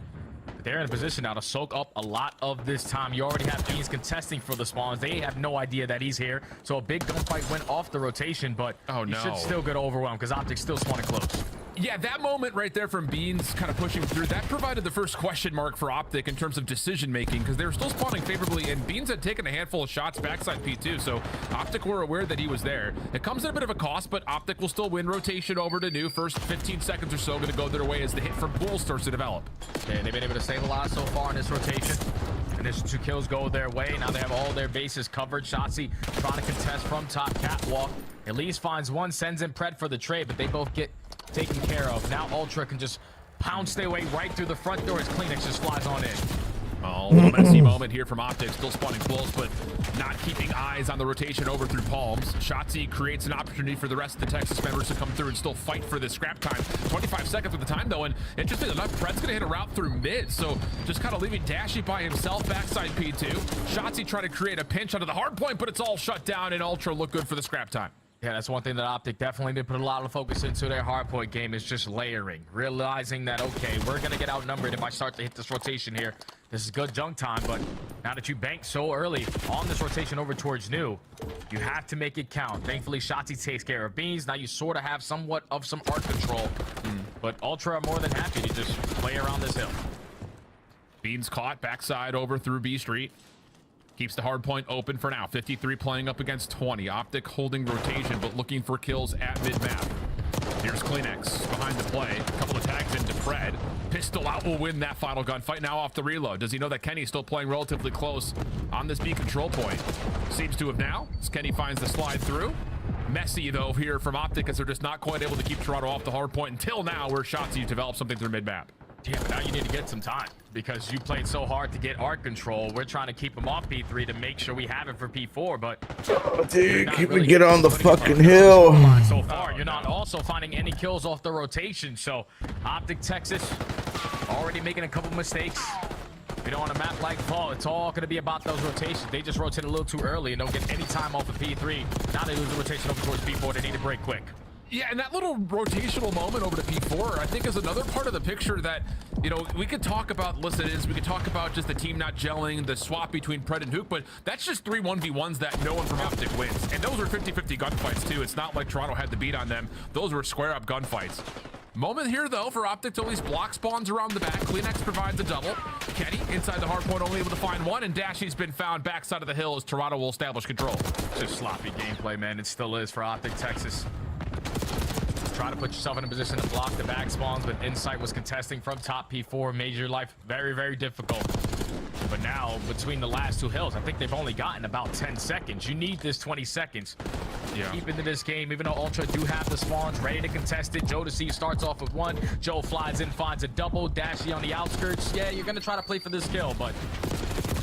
Speaker 3: But they're in a position now to soak up a lot of this time. You already have Beans contesting for the spawns. They have no idea that he's here. So a big gunfight went off the rotation, but he should still get overwhelmed because Optic's still spawning close.
Speaker 2: Yeah, that moment right there from Beans kind of pushing through, that provided the first question mark for Optic in terms of decision making, because they were still spawning favorably, and Beans had taken a handful of shots backside P2, so Optic were aware that he was there. It comes at a bit of a cost, but Optic will still win rotation over to New. First 15 seconds or so going to go their way as the hit from Bull starts to develop.
Speaker 3: Yeah, they've been able to save a lot so far in this rotation. Initial 2 kills go their way. Now they have all their bases covered. Shotzi trying to contest from top catwalk. Elise finds one, sends in Pred for the trade, but they both get taken care of. Now Ultra can just pounce their way right through the front door as Kleenex just flies on in.
Speaker 2: Oh, a little messy moment here from Optic, still spawning close, but not keeping eyes on the rotation over through Palms. Shotzzy creates an opportunity for the rest of the Texas members to come through and still fight for this scrap time. 25 seconds with the time, though, and interesting enough, Pred's gonna hit a route through mid, so just kind of leaving Dashy by himself backside P2. Shotzzy trying to create a pinch onto the hard point, but it's all shut down, and Ultra look good for the scrap time.
Speaker 3: Yeah, that's one thing that Optic definitely did put a lot of focus into their hardpoint game is just layering. Realizing that, okay, we're going to get outnumbered if I start to hit this rotation here. This is good junk time, but now that you banked so early on this rotation over towards New, you have to make it count. Thankfully, Shotzzy takes care of Beans. Now you sort of have somewhat of some arc control, but Ultra are more than happy to just play around this hill.
Speaker 2: Beans caught backside over through B Street. Keeps the hard point open for now. 53 playing up against 20. Optic holding rotation, but looking for kills at mid-map. Here's Kleenex behind the play. A couple of tags into Pred. Pistol out will win that final gunfight. Now off the reload. Does he know that Kenny's still playing relatively close on this B control point? Seems to have now, as Kenny finds the slide through. Messy, though, here from Optic, as they're just not quite able to keep Toronto off the hard point until now, where Shotzzy develops something through mid-map.
Speaker 3: Yeah, but now you need to get some time because you played so hard to get arc control. We're trying to keep him off P3 to make sure we have it for P4, but
Speaker 8: Dude, keep me get on the fucking hill.
Speaker 3: So far, you're not also finding any kills off the rotation. So Optic Texas already making a couple mistakes. You know, on a map like Fall, it's all going to be about those rotations. They just rotate a little too early and don't get any time off of P3. Now they lose the rotation over towards P4. They need to break quick.
Speaker 2: Yeah, and that little rotational moment over to P4, I think, is another part of the picture that, you know, we could talk about Lissidins, we could talk about just the team not gelling, the swap between Pred and Hook, but that's just 3 1v1s that no one from Optic wins. And those were 50-50 gunfights, too. It's not like Toronto had the beat on them. Those were square-up gunfights. Moment here, though, for Optic to at least block spawns around the back. Kleenex provides a double. Kenny, inside the hard point, only able to find one, and Dashy's been found backside of the hill as Toronto will establish control.
Speaker 3: Just sloppy gameplay, man. It still is for Optic Texas. Try to put yourself in a position to block the back spawns, but Insight was contesting from top P4, made your life very, very difficult. But now, between the last 2 hills, I think they've only gotten about 10 seconds. You need this 20 seconds. Yeah. Keep into this game, even though Ultra do have the spawns ready to contest it. Jodeci starts off with 1. Joe flies in, finds a double. Dashy on the outskirts. Yeah, you're going to try to play for this kill, but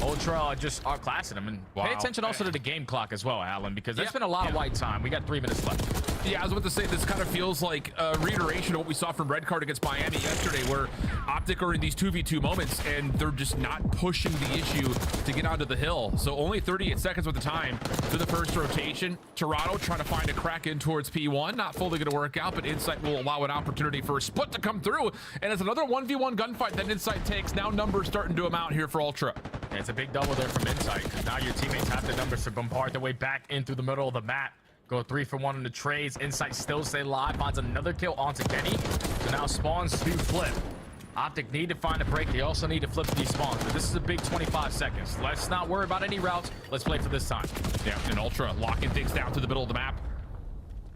Speaker 3: Ultra just outclassing him. And pay attention also to the game clock as well, Alan, because there's been a lot of white time. We got 3 minutes left.
Speaker 2: Yeah, I was about to say, this kind of feels like a reiteration of what we saw from Red Card against Miami yesterday, where Optic are in these 2v2 moments, and they're just not pushing the issue to get onto the hill. So only 38 seconds with the time to the first rotation. Toronto trying to find a crack in towards P1. Not fully going to work out, but Insight will allow an opportunity for a split to come through. And it's another 1v1 gunfight that Insight takes. Now numbers starting to amount here for Ultra.
Speaker 3: Yeah, it's a big double there from Insight, because now your teammates have the numbers to bombard their way back in through the middle of the map. Go 3 for 1 on the trades. Insight still stay live. Finds another kill onto Kenny. So now spawns do flip. Optic need to find a break. They also need to flip these spawns. But this is a big 25 seconds. Let's not worry about any routes. Let's play for this time.
Speaker 2: Yeah, and Ultra locking things down to the middle of the map.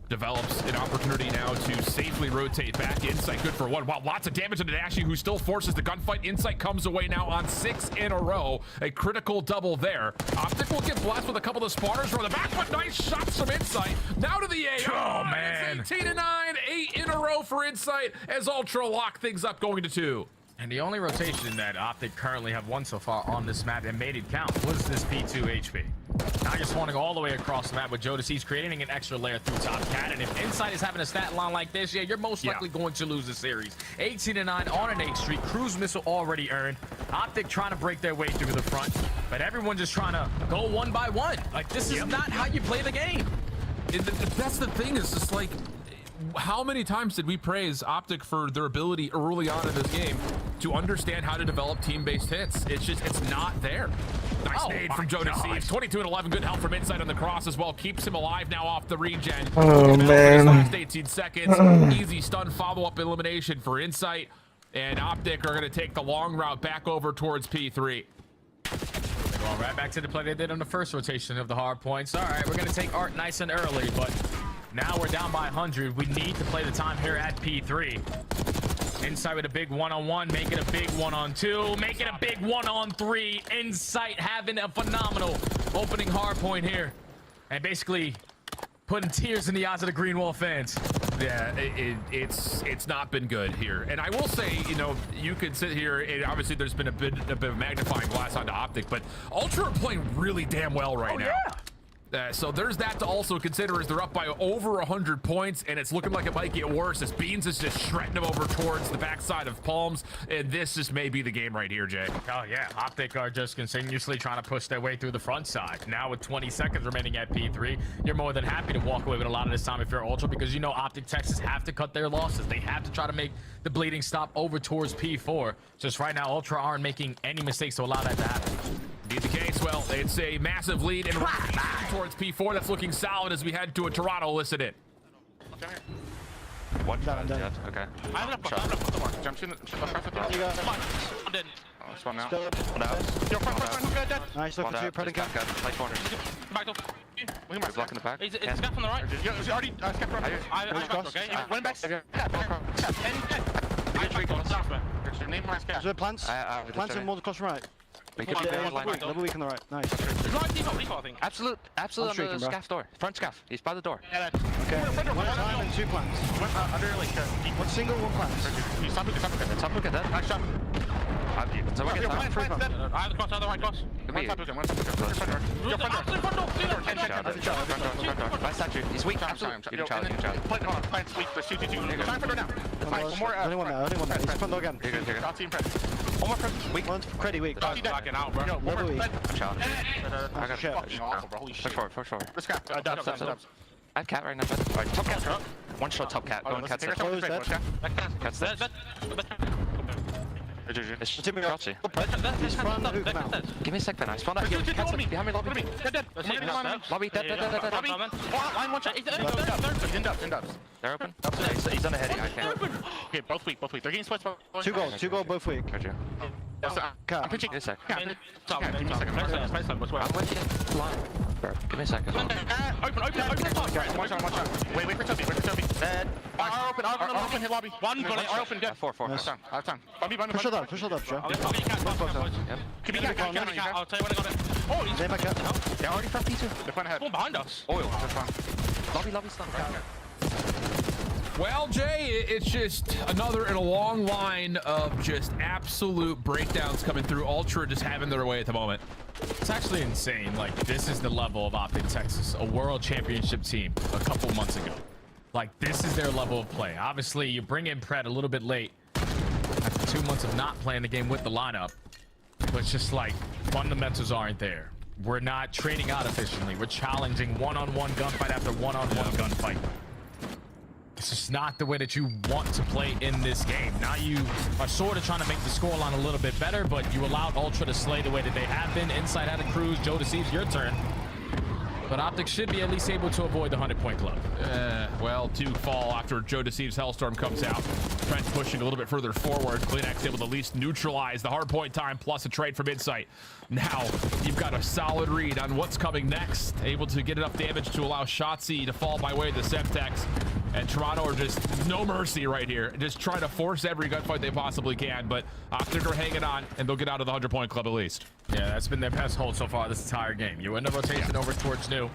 Speaker 2: Develops an opportunity now to safely rotate back. Insight good for 1. Wow, lots of damage to Dashy, who still forces the gunfight. Insight comes away now on 6 in a row. A critical double there. Optic will get blessed with a couple of spawners from the back, but nice shots from Insight. Now to the A.
Speaker 3: Oh, man.
Speaker 2: 18-9, 8 in a row for Insight as Ultra lock things up going to 2.
Speaker 3: And the only rotation that Optic currently have won so far on this map and made it count was this P2 HP. Now you're spawning all the way across the map with Jodeci's creating an extra layer through top cat. And if Insight is having a stat line like this, yeah, you're most likely going to lose the series. 18-9 on an 8th Street. Cruise missile already earned. Optic trying to break their way through the front, but everyone just trying to go 1 by 1. Like, this is not how you play the game.
Speaker 2: That's the thing, is just like, how many times did we praise Optic for their ability early on in this game to understand how to develop team-based hits? It's just, it's not there. Nice nade from Jodeci. 22 and 11. Good help from Insight on the cross as well. Keeps him alive now off the regen.
Speaker 8: Oh, man.
Speaker 2: Last 18 seconds. Easy stun follow-up elimination for Insight. And Optic are going to take the long route back over towards P3.
Speaker 3: They're going right back to the play they did on the first rotation of the hard points. All right, we're going to take Art nice and early, but now we're down by 100. We need to play the time here at P3. Insight with a big 1-on-1, make it a big 1-on-2, make it a big 1-on-3. Insight having a phenomenal opening hard point here, and basically putting tears in the eyes of the Green Wall fans.
Speaker 2: Yeah, it's not been good here. And I will say, you know, you could sit here and obviously there's been a bit of magnifying glass onto Optic, but Ultra are playing really damn well right now. So there's that to also consider as they're up by over 100 points, and it's looking like it might get worse as Beans is just shredding them over towards the backside of Palms, and this just may be the game right here, Jay.
Speaker 3: Oh yeah, Optic are just continuously trying to push their way through the front side. Now with 20 seconds remaining at P3, you're more than happy to walk away with a lot of this time if you're Ultra, because you know Optic Texas have to cut their losses. They have to try to make the bleeding stop over towards P4. Just right now, Ultra aren't making any mistakes to allow that to happen.
Speaker 2: Indeed the case. Well, it's a massive lead and towards P4. That's looking solid as we head to a Toronto listen in.
Speaker 7: One shot, yeah, okay.
Speaker 16: I'm gonna put the mark. Jump in the I'm dead.
Speaker 7: Oh, this one now.
Speaker 16: One out. Yo, front, dead.
Speaker 20: Nice, look at you, Predator.
Speaker 7: Play corner.
Speaker 16: Back up.
Speaker 7: You're blocking the back.
Speaker 16: It's scaff on the right. He's already scaff on the right. I back, okay? Went back. Name my scaff.
Speaker 20: Is there plants? Plants and more across right. Level weak on the right. Nice.
Speaker 16: Default, I think.
Speaker 7: Absolute on the scaff door. Front scaff. He's by the door.
Speaker 16: Yeah,
Speaker 20: okay. One time and 2 plants.
Speaker 16: Under like
Speaker 20: one single, 1 plant.
Speaker 16: He's top look at
Speaker 7: that.
Speaker 16: Nice shot.
Speaker 7: I have
Speaker 16: the cross, other right cross.
Speaker 7: One top look at Nice statue. He's weak. Absolute. You can challenge.
Speaker 16: Plants weak. There's 2. Time for door now. One more.
Speaker 20: Only one there. He's front door again.
Speaker 7: You're
Speaker 16: Team press. One more
Speaker 20: weak. One's pretty weak.
Speaker 16: Knocking out, bro.
Speaker 20: Level weak.
Speaker 7: Challenge.
Speaker 16: I got fucking awful, bro. Holy shit.
Speaker 7: Push forward.
Speaker 16: Let's go. Dubs.
Speaker 7: I have cat right now. Alright, top cat. One shot top cat. Going cat. Cat's dead. It's just crouchy. Give me a sec, Ben. I spawned out here. Cat's behind me, lobby. Lobby, dead.
Speaker 16: Line one shot. He's in dubs.
Speaker 7: They're open. He's on a heady. I can't.
Speaker 16: Okay, both weak. They're getting splits.
Speaker 20: 2 goals, both weak.
Speaker 16: I'm pitching.
Speaker 7: Give me a sec.
Speaker 16: Top. Give me a second.
Speaker 7: I'm with you. Bro, give me a second.
Speaker 16: Open. One shot. Wait for Toby.
Speaker 7: Dead.
Speaker 16: Open, hit lobby. One, but open, dead.
Speaker 7: 4.
Speaker 16: Out of time.
Speaker 20: Push it up, Joe.
Speaker 16: I'll get cat. Could be cat. I'll tell you when I got it. Oh, he's
Speaker 7: they're already from P2.
Speaker 16: They're ahead. One behind us.
Speaker 7: Oil. Lobby stun.
Speaker 2: Well, Jay, it's just another in a long line of just absolute breakdowns coming through. Ultra just having their way at the moment.
Speaker 3: It's actually insane. Like, this is the level of Optic Texas, a world championship team a couple months ago. Like, this is their level of play. Obviously, you bring in Pred a little bit late after 2 months of not playing the game with the lineup. But it's just like, fundamentals aren't there. We're not trading out efficiently. We're challenging one-on-one gunfight after one-on-one gunfight. It's just not the way that you want to play in this game. Now you are sort of trying to make the scoreline a little bit better, but you allowed Ultra to slay the way that they have been. Inside had a cruise. Joe Deceives, your turn. But Optic should be at least able to avoid the 100-point club.
Speaker 2: Well, 2 fall after Joe Deceives Hellstorm comes out. Trent pushing a little bit further forward. CleanX able to at least neutralize the hardpoint time plus a trade from Insight. Now, you've got a solid read on what's coming next. Able to get enough damage to allow Shotzi to fall by way of the Semtex. And Toronto are just no mercy right here. Just trying to force every gunfight they possibly can. But Optic are hanging on, and they'll get out of the 100-point club at least.
Speaker 3: Yeah, that's been their best hold so far this entire game. You win the rotation over towards New.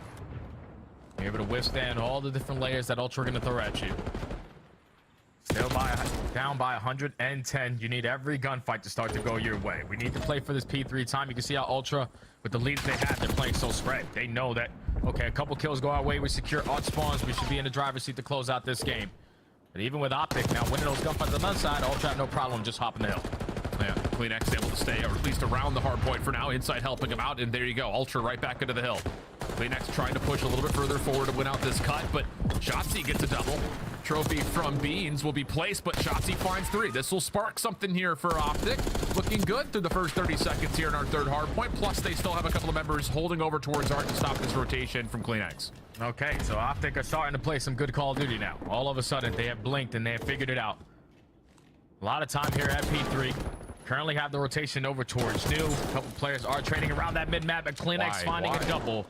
Speaker 3: You're able to withstand all the different layers that Ultra are going to throw at you. Still down by 110. You need every gunfight to start to go your way. We need to play for this P3 time. You can see how Ultra, with the leads they have, they're playing so spread. They know that, okay, a couple kills go our way. We secure odd spawns. We should be in the driver's seat to close out this game. But even with Optic now winning those gunfights on the other side, Ultra have no problem just hopping the hill.
Speaker 2: Yeah, CleanX able to stay, or at least around the hard point for now. Insight helping him out, and there you go. Ultra right back into the hill. CleanX trying to push a little bit further forward to win out this cut, but Shotzi gets a double. Trophy from Beans will be placed, but Shotzi finds 3. This will spark something here for Optic. Looking good through the first 30 seconds here in our third hard point. Plus, they still have a couple of members holding over towards Art to stop this rotation from CleanX.
Speaker 3: Okay, so Optic are starting to play some good Call of Duty now. All of a sudden, they have blinked and they have figured it out. A lot of time here at P3. Currently have the rotation over towards New. A couple players are trading around that mid-map, but CleanX finding a double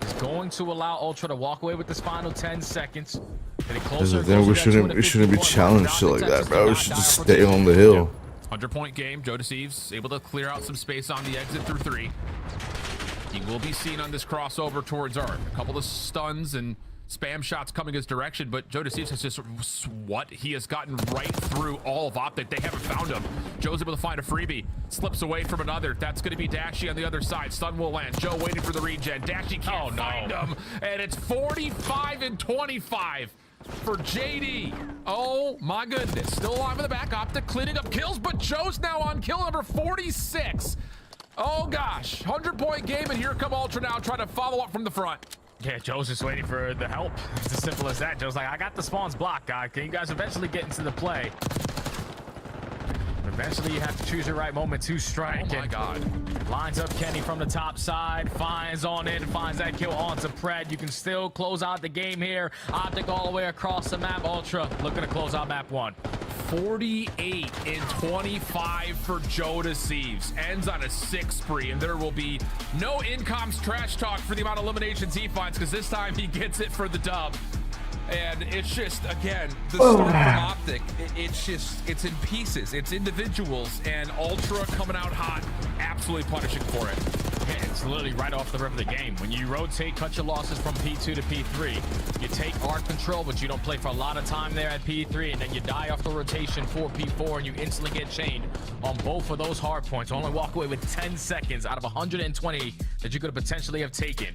Speaker 3: is going to allow Ultra to walk away with this final 10 seconds.
Speaker 8: Then we shouldn't be challenged like that, bro. We should just stay on the hill.
Speaker 2: 100-point game. Joe Deceives able to clear out some space on the exit through 3. He will be seen on this crossover towards Art. A couple of stuns and spam shots coming his direction, but Joe Deceives has just he has gotten right through all of Optic. They haven't found him. Joe's able to find a freebie, slips away from another. That's going to be Dashy on the other side. Stun will land. Joe waiting for the regen. Dashy can't find him, and it's 45 and 25 for JD. Oh my goodness. Still alive in the back. Optic cleaning up kills, but Joe's now on kill number 46. Oh gosh, 100-point game, and here come Ultra now trying to follow up from the front.
Speaker 3: Yeah, Joe's just waiting for the help. It's as simple as that. Joe's like, I got the spawns blocked, guy. Can you guys eventually get into the play? Eventually, you have to choose your right moment to strike.
Speaker 2: Oh my God.
Speaker 3: Lines up Kenny from the top side, finds on in, finds that kill onto Pred. You can still close out the game here. Optic all the way across the map. Ultra looking to close out map 1.
Speaker 2: 48 and 25 for Joe Deceives. Ends on a 6 spree, and there will be no incoms trash talk for the amount of eliminations he finds, because this time he gets it for the dub. And it's just, again, the start from Optic, it's in pieces, it's individuals, and Ultra coming out hot, absolutely punishing for it.
Speaker 3: Yeah, it's literally right off the rip of the game. When you rotate, cut your losses from P2 to P3, you take art control, but you don't play for a lot of time there at P3, and then you die off the rotation for P4, and you instantly get chained on both of those hard points. Only walk away with 10 seconds out of 120 that you could potentially have taken.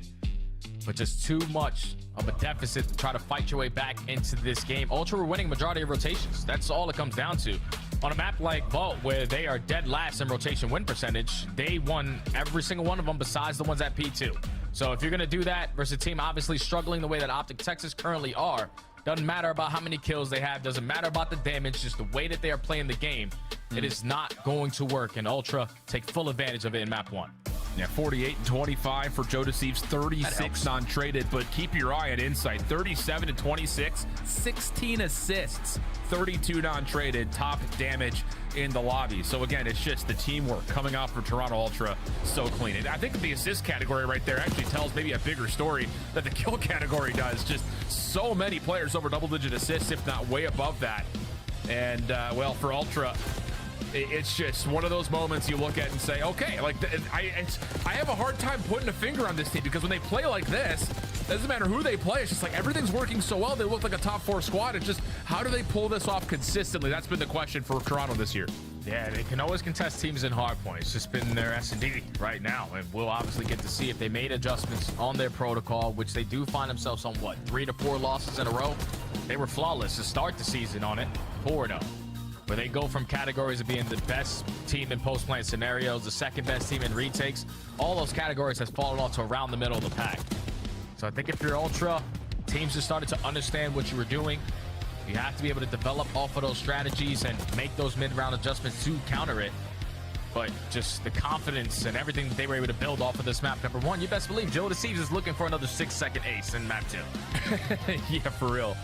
Speaker 3: But just too much of a deficit to try to fight your way back into this game. Ultra were winning majority of rotations. That's all it comes down to. On a map like Vault, where they are dead last in rotation win percentage, they won every single one of them besides the ones at P2. So if you're going to do that versus a team obviously struggling the way that Optic Texas currently are, doesn't matter about how many kills they have, doesn't matter about the damage, just the way that they are playing the game, it is not going to work. And Ultra take full advantage of it in map 1.
Speaker 2: Yeah, 48 and 25 for Joe Deceives, 36 non-traded, but keep your eye on Insight. 37 and 26, 16 assists, 32 non-traded, top damage in the lobby. So again, it's just the teamwork coming out for Toronto Ultra so clean. And I think the assist category right there actually tells maybe a bigger story that the kill category does. Just so many players over double-digit assists, if not way above that. And well, for Ultra, it's just one of those moments you look at and say, okay, like I have a hard time putting a finger on this team, because when they play like this, doesn't matter who they play, it's just like everything's working so well. They look like a top 4 squad. It's just, how do they pull this off consistently? That's been the question for Toronto this year.
Speaker 3: Yeah, they can always contest teams in hardpoint. It's just been their S&D right now, and we'll obviously get to see if they made adjustments on their protocol, which they do find themselves on, what, 3 to 4 losses in a row? They were flawless to start the season on it, 4-0. Where they go from categories of being the best team in post-plant scenarios, the second best team in retakes, all those categories has fallen off to around the middle of the pack. So I think if you're Ultra, teams just started to understand what you were doing. You have to be able to develop off of those strategies and make those mid-round adjustments to counter it. But just the confidence and everything that they were able to build off of this map, number 1, you best believe Joe Deceives is looking for another 6-second ace in map 2.
Speaker 2: Yeah, for real.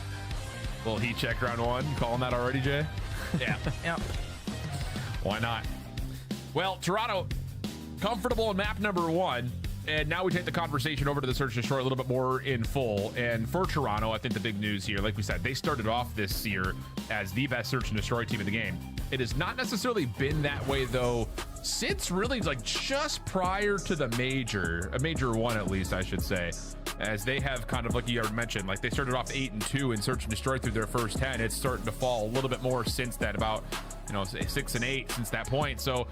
Speaker 2: Well, heat check round 1. You calling that already, Jay?
Speaker 3: Yeah. Yeah.
Speaker 2: Why not? Well, Toronto comfortable in map number 1, and now we take the conversation over to the search and destroy a little bit more in full. And for Toronto, I think the big news here, like we said, they started off this year as the best search and destroy team in the game. It has not necessarily been that way, though, since really like just prior to the major 1 at least, I should say, as they have kind of, like you already mentioned, like they started off 8-2 in search and destroy through their first 10. It's starting to fall a little bit more since then, about 6 and 8 since that point. So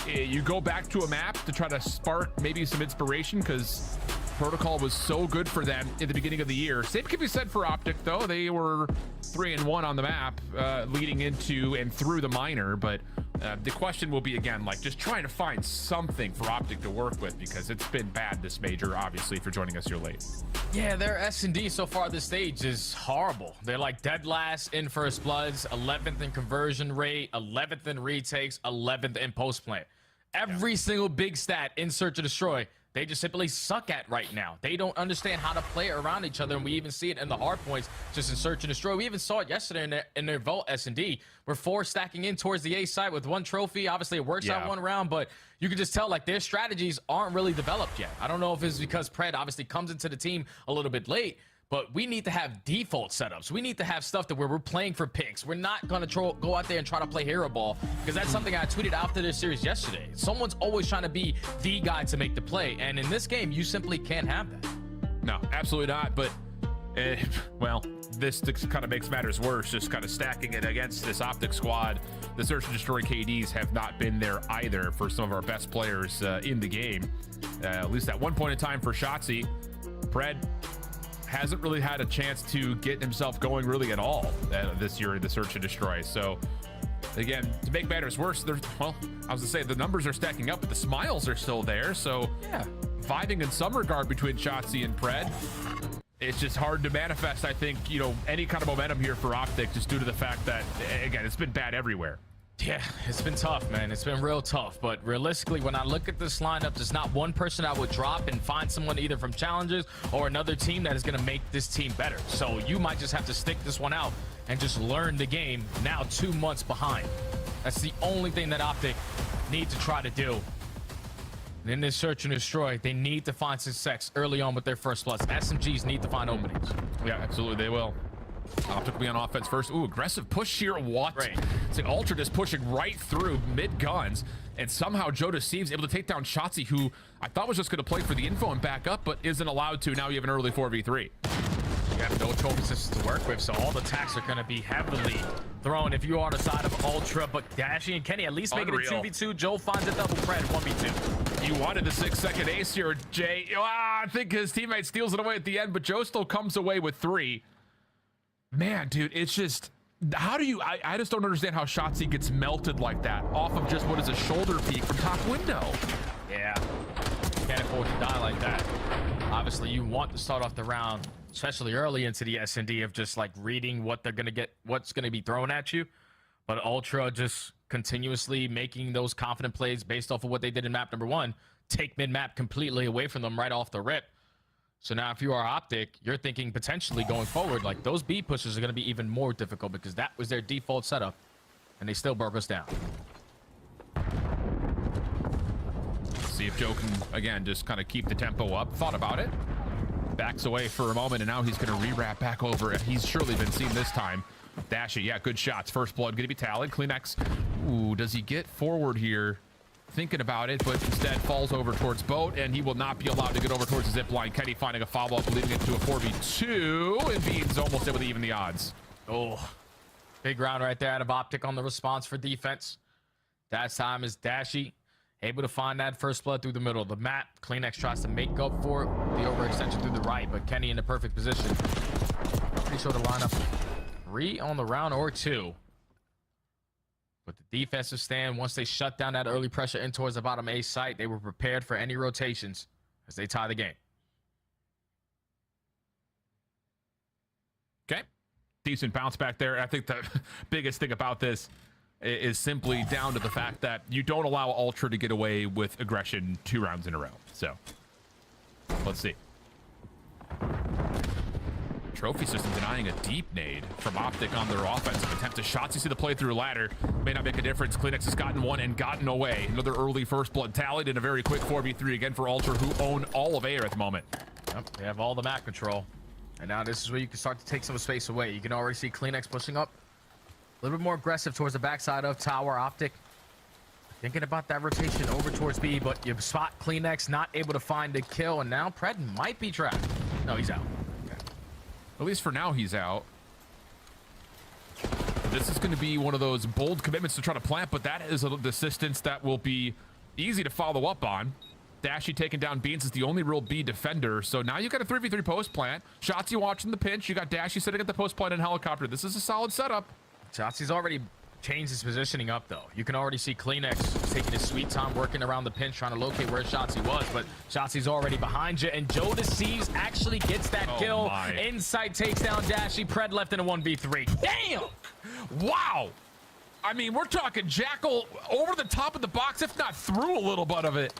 Speaker 2: you go back to a map to try to spark maybe some inspiration, because protocol was so good for them in the beginning of the year. Same can be said for Optic, though. They were 3-1 on the map leading into and through the minor, but the question will be, again, like just trying to find something for Optic to work with, because it's been bad this major, obviously, for joining us here late.
Speaker 3: Yeah, their S&D so far this stage is horrible. They're like dead last in first bloods, 11th in conversion rate, 11th in retakes, 11th in post plant. Every single big stat in search and destroy, they just simply suck at right now. They don't understand how to play around each other, and we even see it in the hard points just in search and destroy. We even saw it yesterday in their Vault S&D, where 4 stacking in towards the A side with 1 trophy. Obviously, it works out 1 round, but you can just tell like their strategies aren't really developed yet. I don't know if it's because Pred obviously comes into the team a little bit late, but we need to have default setups. We need to have stuff that where we're playing for picks. We're not going to go out there and try to play hero ball, because that's something I tweeted after this series yesterday. Someone's always trying to be the guy to make the play, and in this game, you simply can't have that.
Speaker 2: No, absolutely not. But Well, this kind of makes matters worse, just kind of stacking it against this Optic squad. The Search and Destroy KDs have not been there either for some of our best players in the game. At least at one point in time for Shotzzy, Pred hasn't really had a chance to get himself going really at all this year in the Search and Destroy. So again, to make matters worse, well, I was gonna say the numbers are stacking up, but the smiles are still there. So yeah, vibing in some regard between Shotzzy and Pred. It's just hard to manifest, I think, you know, any kind of momentum here for Optic, just due to the fact that, again, it's been bad everywhere.
Speaker 3: Yeah, it's been tough, man. It's been real tough. But realistically, when I look at this lineup, there's not one person I would drop and find someone either from challenges or another team that is going to make this team better. So you might just have to stick this one out and just learn the game now 2 months behind. That's the only thing that Optic need to try to do. And in this Search and Destroy, they need to find success early on with their first plus. SMGs need to find openings.
Speaker 2: Yeah, absolutely, they will. Optic will be on offense first. Ooh, aggressive push here. What? Right. It's an Ultra just pushing right through mid-guns, and somehow Joe Deceives able to take down Shotzzy, who I thought was just going to play for the info and back up, but isn't allowed to. Now you have an early 4v3.
Speaker 3: You have no trophy systems to work with, so all the attacks are going to be heavily thrown if you are on the side of Ultra. But Dashy and Kenny at least make it a 2v2. Joe finds a double Pred 1v2.
Speaker 2: You wanted the 6-second ace here, Jay. I think his teammate steals it away at the end, but Joe still comes away with 3. Man, dude, it's just, how do you, I just don't understand how Shotzzy gets melted like that off of just what is a shoulder peek from top window.
Speaker 3: Yeah, can't afford to die like that. Obviously, you want to start off the round, especially early into the S&D, of just like reading what they're going to get, what's going to be thrown at you. But Ultra just continuously making those confident plays based off of what they did in map number 1, take mid-map completely away from them right off the rip. So now if you are Optic, you're thinking potentially going forward, like those B pushes are going to be even more difficult because that was their default setup, and they still broke us down.
Speaker 2: See if Joe can, again, just kind of keep the tempo up. Thought about it. Backs away for a moment, and now he's going to re-wrap back over. He's surely been seen this time. Dashy, yeah, good shots. First blood going to be tallied. Kleenex, ooh, does he get forward here? Thinking about it, but instead falls over towards boat, and he will not be allowed to get over towards the zip line. Kenny finding a follow-up, leading it to a 4v2, and Bean's almost able to even the odds.
Speaker 3: Oh, big round right there out of Optic on the response for defense. That time is Dashy able to find that first blood through the middle of the map. Kleenex tries to make up for the overextension through the right, but Kenny in the perfect position. Pretty sure the lineup 3 on the round or 2. But the defensive stand, once they shut down that early pressure in towards the bottom A site, they were prepared for any rotations as they tie the game.
Speaker 2: Okay. Decent bounce back there. I think the biggest thing about this is simply down to the fact that you don't allow Ultra to get away with aggression 2 rounds in a row. So, let's see. Trophy system denying a deep nade from Optic on their offensive attempt to shots. You see the play through ladder. May not make a difference. Kleenex has gotten one and gotten away. Another early first blood tallied in a very quick 4v3 again for Ultra, who own all of air at the moment.
Speaker 3: Yep, they have all the map control. And now this is where you can start to take some space away. You can already see Kleenex pushing up a little bit more aggressive towards the backside of Tower. Optic thinking about that rotation over towards B, but you spot Kleenex not able to find the kill, and now Pred might be trapped. No, he's out.
Speaker 2: At least for now, he's out. This is going to be one of those bold commitments to try to plant, but that is a distance that will be easy to follow up on. Dashy taking down Beans is the only real B defender. So now you've got a 3v3 post plant. Shotzzy watching the pinch. You got Dashy sitting at the post plant in helicopter. This is a solid setup.
Speaker 3: Shotzi's already changed his positioning up, though. You can already see Kleenex taking his sweet time working around the pinch, trying to locate where Shotzzy was, but Shotzi's already behind you, and Joe Deceives actually gets that kill. Insight takes down Dashy. Pred left in a 1v3. Damn!
Speaker 2: Wow! I mean, we're talking Jackal over the top of the box, if not through a little bit of it.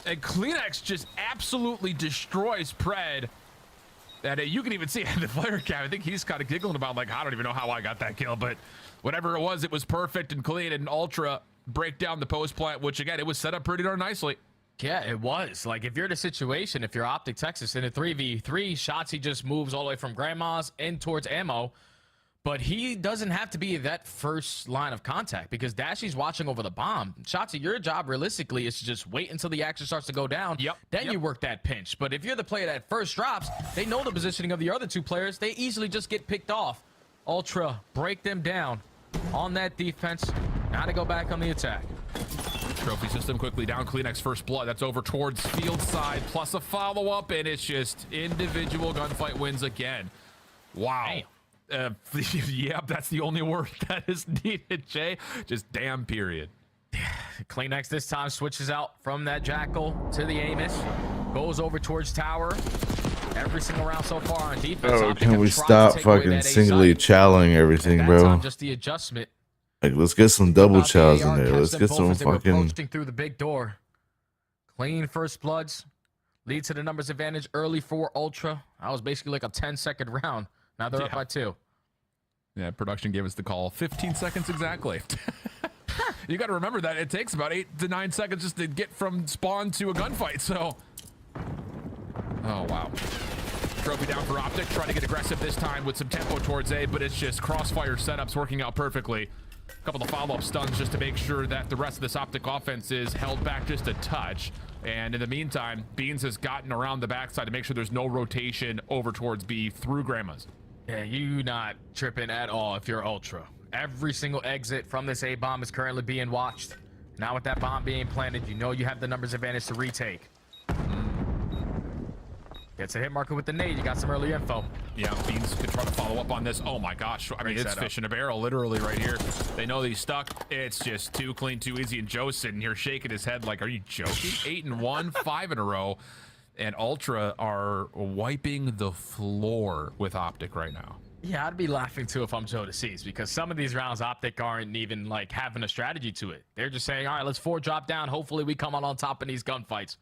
Speaker 2: And Kleenex just absolutely destroys Pred. And you can even see in the player cam, I think he's kind of giggling about, like, I don't even know how I got that kill, but whatever it was perfect and clean, and Ultra break down the post plant, which again, it was set up pretty darn nicely.
Speaker 3: Yeah, it was. Like, if you're in a situation, if you're Optic Texas in a 3v3, Shotzzy just moves all the way from Grandma's in towards ammo. But he doesn't have to be that first line of contact because Dashy's watching over the bomb. Shotzi, your job realistically is to just wait until the action starts to go down. Then you work that pinch. But if you're the player that first drops, they know the positioning of the other two players. They easily just get picked off. Ultra, break them down on that defense. Now to go back on the attack.
Speaker 2: Trophy system quickly down. Kleenex first blood. That's over towards field side. Plus a follow-up, and it's just individual gunfight wins again. Wow. Yep, that's the only word that is needed, Jay. Just damn, period.
Speaker 3: Kleenex this time switches out from that Jackal to the Amos. Goes over towards tower. Every single round so far on defense.
Speaker 8: Oh, can we stop fucking singly challenging everything, bro?
Speaker 3: Just the adjustment.
Speaker 8: Like, let's get some double chows in there. Let's get some fucking.
Speaker 3: Through the big door. Clean first bloods. Lead to the numbers advantage early for Ultra. That was basically like a 10-second round. Now they're up by 2.
Speaker 2: Yeah, production gave us the call. 15 seconds exactly. You got to remember that it takes about 8 to 9 seconds just to get from spawn to a gunfight. So, oh wow. Trophy down for Optic. Try to get aggressive this time with some tempo towards A, but it's just crossfire setups working out perfectly. A couple of follow-up stuns just to make sure that the rest of this Optic offense is held back just a touch. And in the meantime, Beans has gotten around the backside to make sure there's no rotation over towards B through Grandma's.
Speaker 3: Yeah, you not tripping at all if you're Ultra. Every single exit from this A bomb is currently being watched. Now with that bomb being planted, you know you have the numbers advantage to retake. Gets a hit marker with the nade. You got some early info.
Speaker 2: Yeah, Beans could try to follow up on this. Oh my gosh. I mean, it's fish in a barrel, literally right here. They know he's stuck. It's just too clean, too easy. And Joe's sitting here shaking his head like, are you joking? 8-1, 5 in a row. And Ultra are wiping the floor with Optic right now.
Speaker 3: Yeah, I'd be laughing too if I'm Joe DeCease because some of these rounds Optic aren't even like having a strategy to it. They're just saying, all right, let's 4 drop down. Hopefully we come out on top in these gunfights.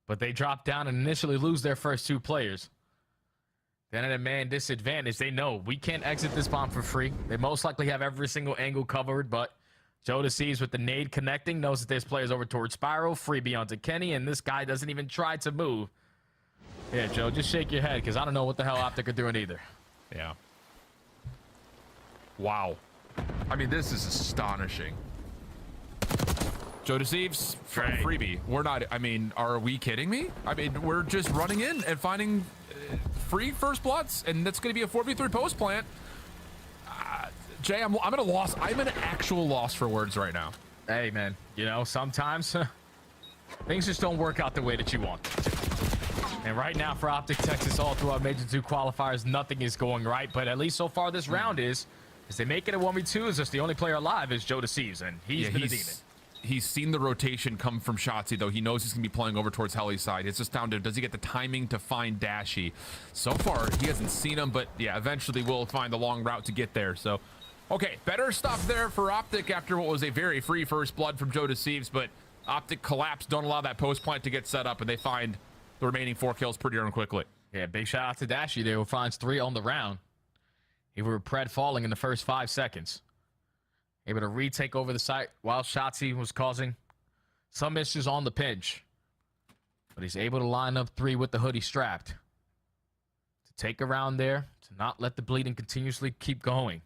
Speaker 3: But they drop down and initially lose their first 2 players. Then at a man disadvantage, they know we can't exit this bomb for free. They most likely have every single angle covered, but Joe DeCease with the nade connecting knows that there's players over towards Spiral, freebie onto Kenny, and this guy doesn't even try to move. Yeah, Joe, just shake your head because I don't know what the hell Optic are doing either.
Speaker 2: Yeah. Wow. I mean, this is astonishing. Joe DeCease, freebie. We're not, I mean, are we kidding me? I mean, we're just running in and finding free first bloods, and that's going to be a 4v3 post plant. Jay, I'm at a loss. I'm at an actual loss for words right now.
Speaker 3: Hey, man, you know, sometimes things just don't work out the way that you want. And right now for Optic Texas, all throughout Major 2 qualifiers, nothing is going right. But at least so far this round is, as they make it a 1v2, is just the only player alive is Joe DeCease, and he's been a demon.
Speaker 2: He's seen the rotation come from Shotzi, though. He knows he's going to be playing over towards Helly's side. It's just down to, does he get the timing to find Dashy? So far, he hasn't seen him, but yeah, eventually we'll find the long route to get there. So, okay, better stuff there for Optic after what was a very free first blood from Joe DeCease, but Optic collapse, don't allow that post plant to get set up, and they find the remaining 4 kills pretty darn quickly.
Speaker 3: Yeah, big shout out to Dashy there, who finds 3 on the round. He were Pred falling in the first 5 seconds. Able to retake over the site while Shotzi was causing some issues on the pinch. But he's able to line up 3 with the hoodie strapped. To take around there, to not let the bleeding continuously keep going.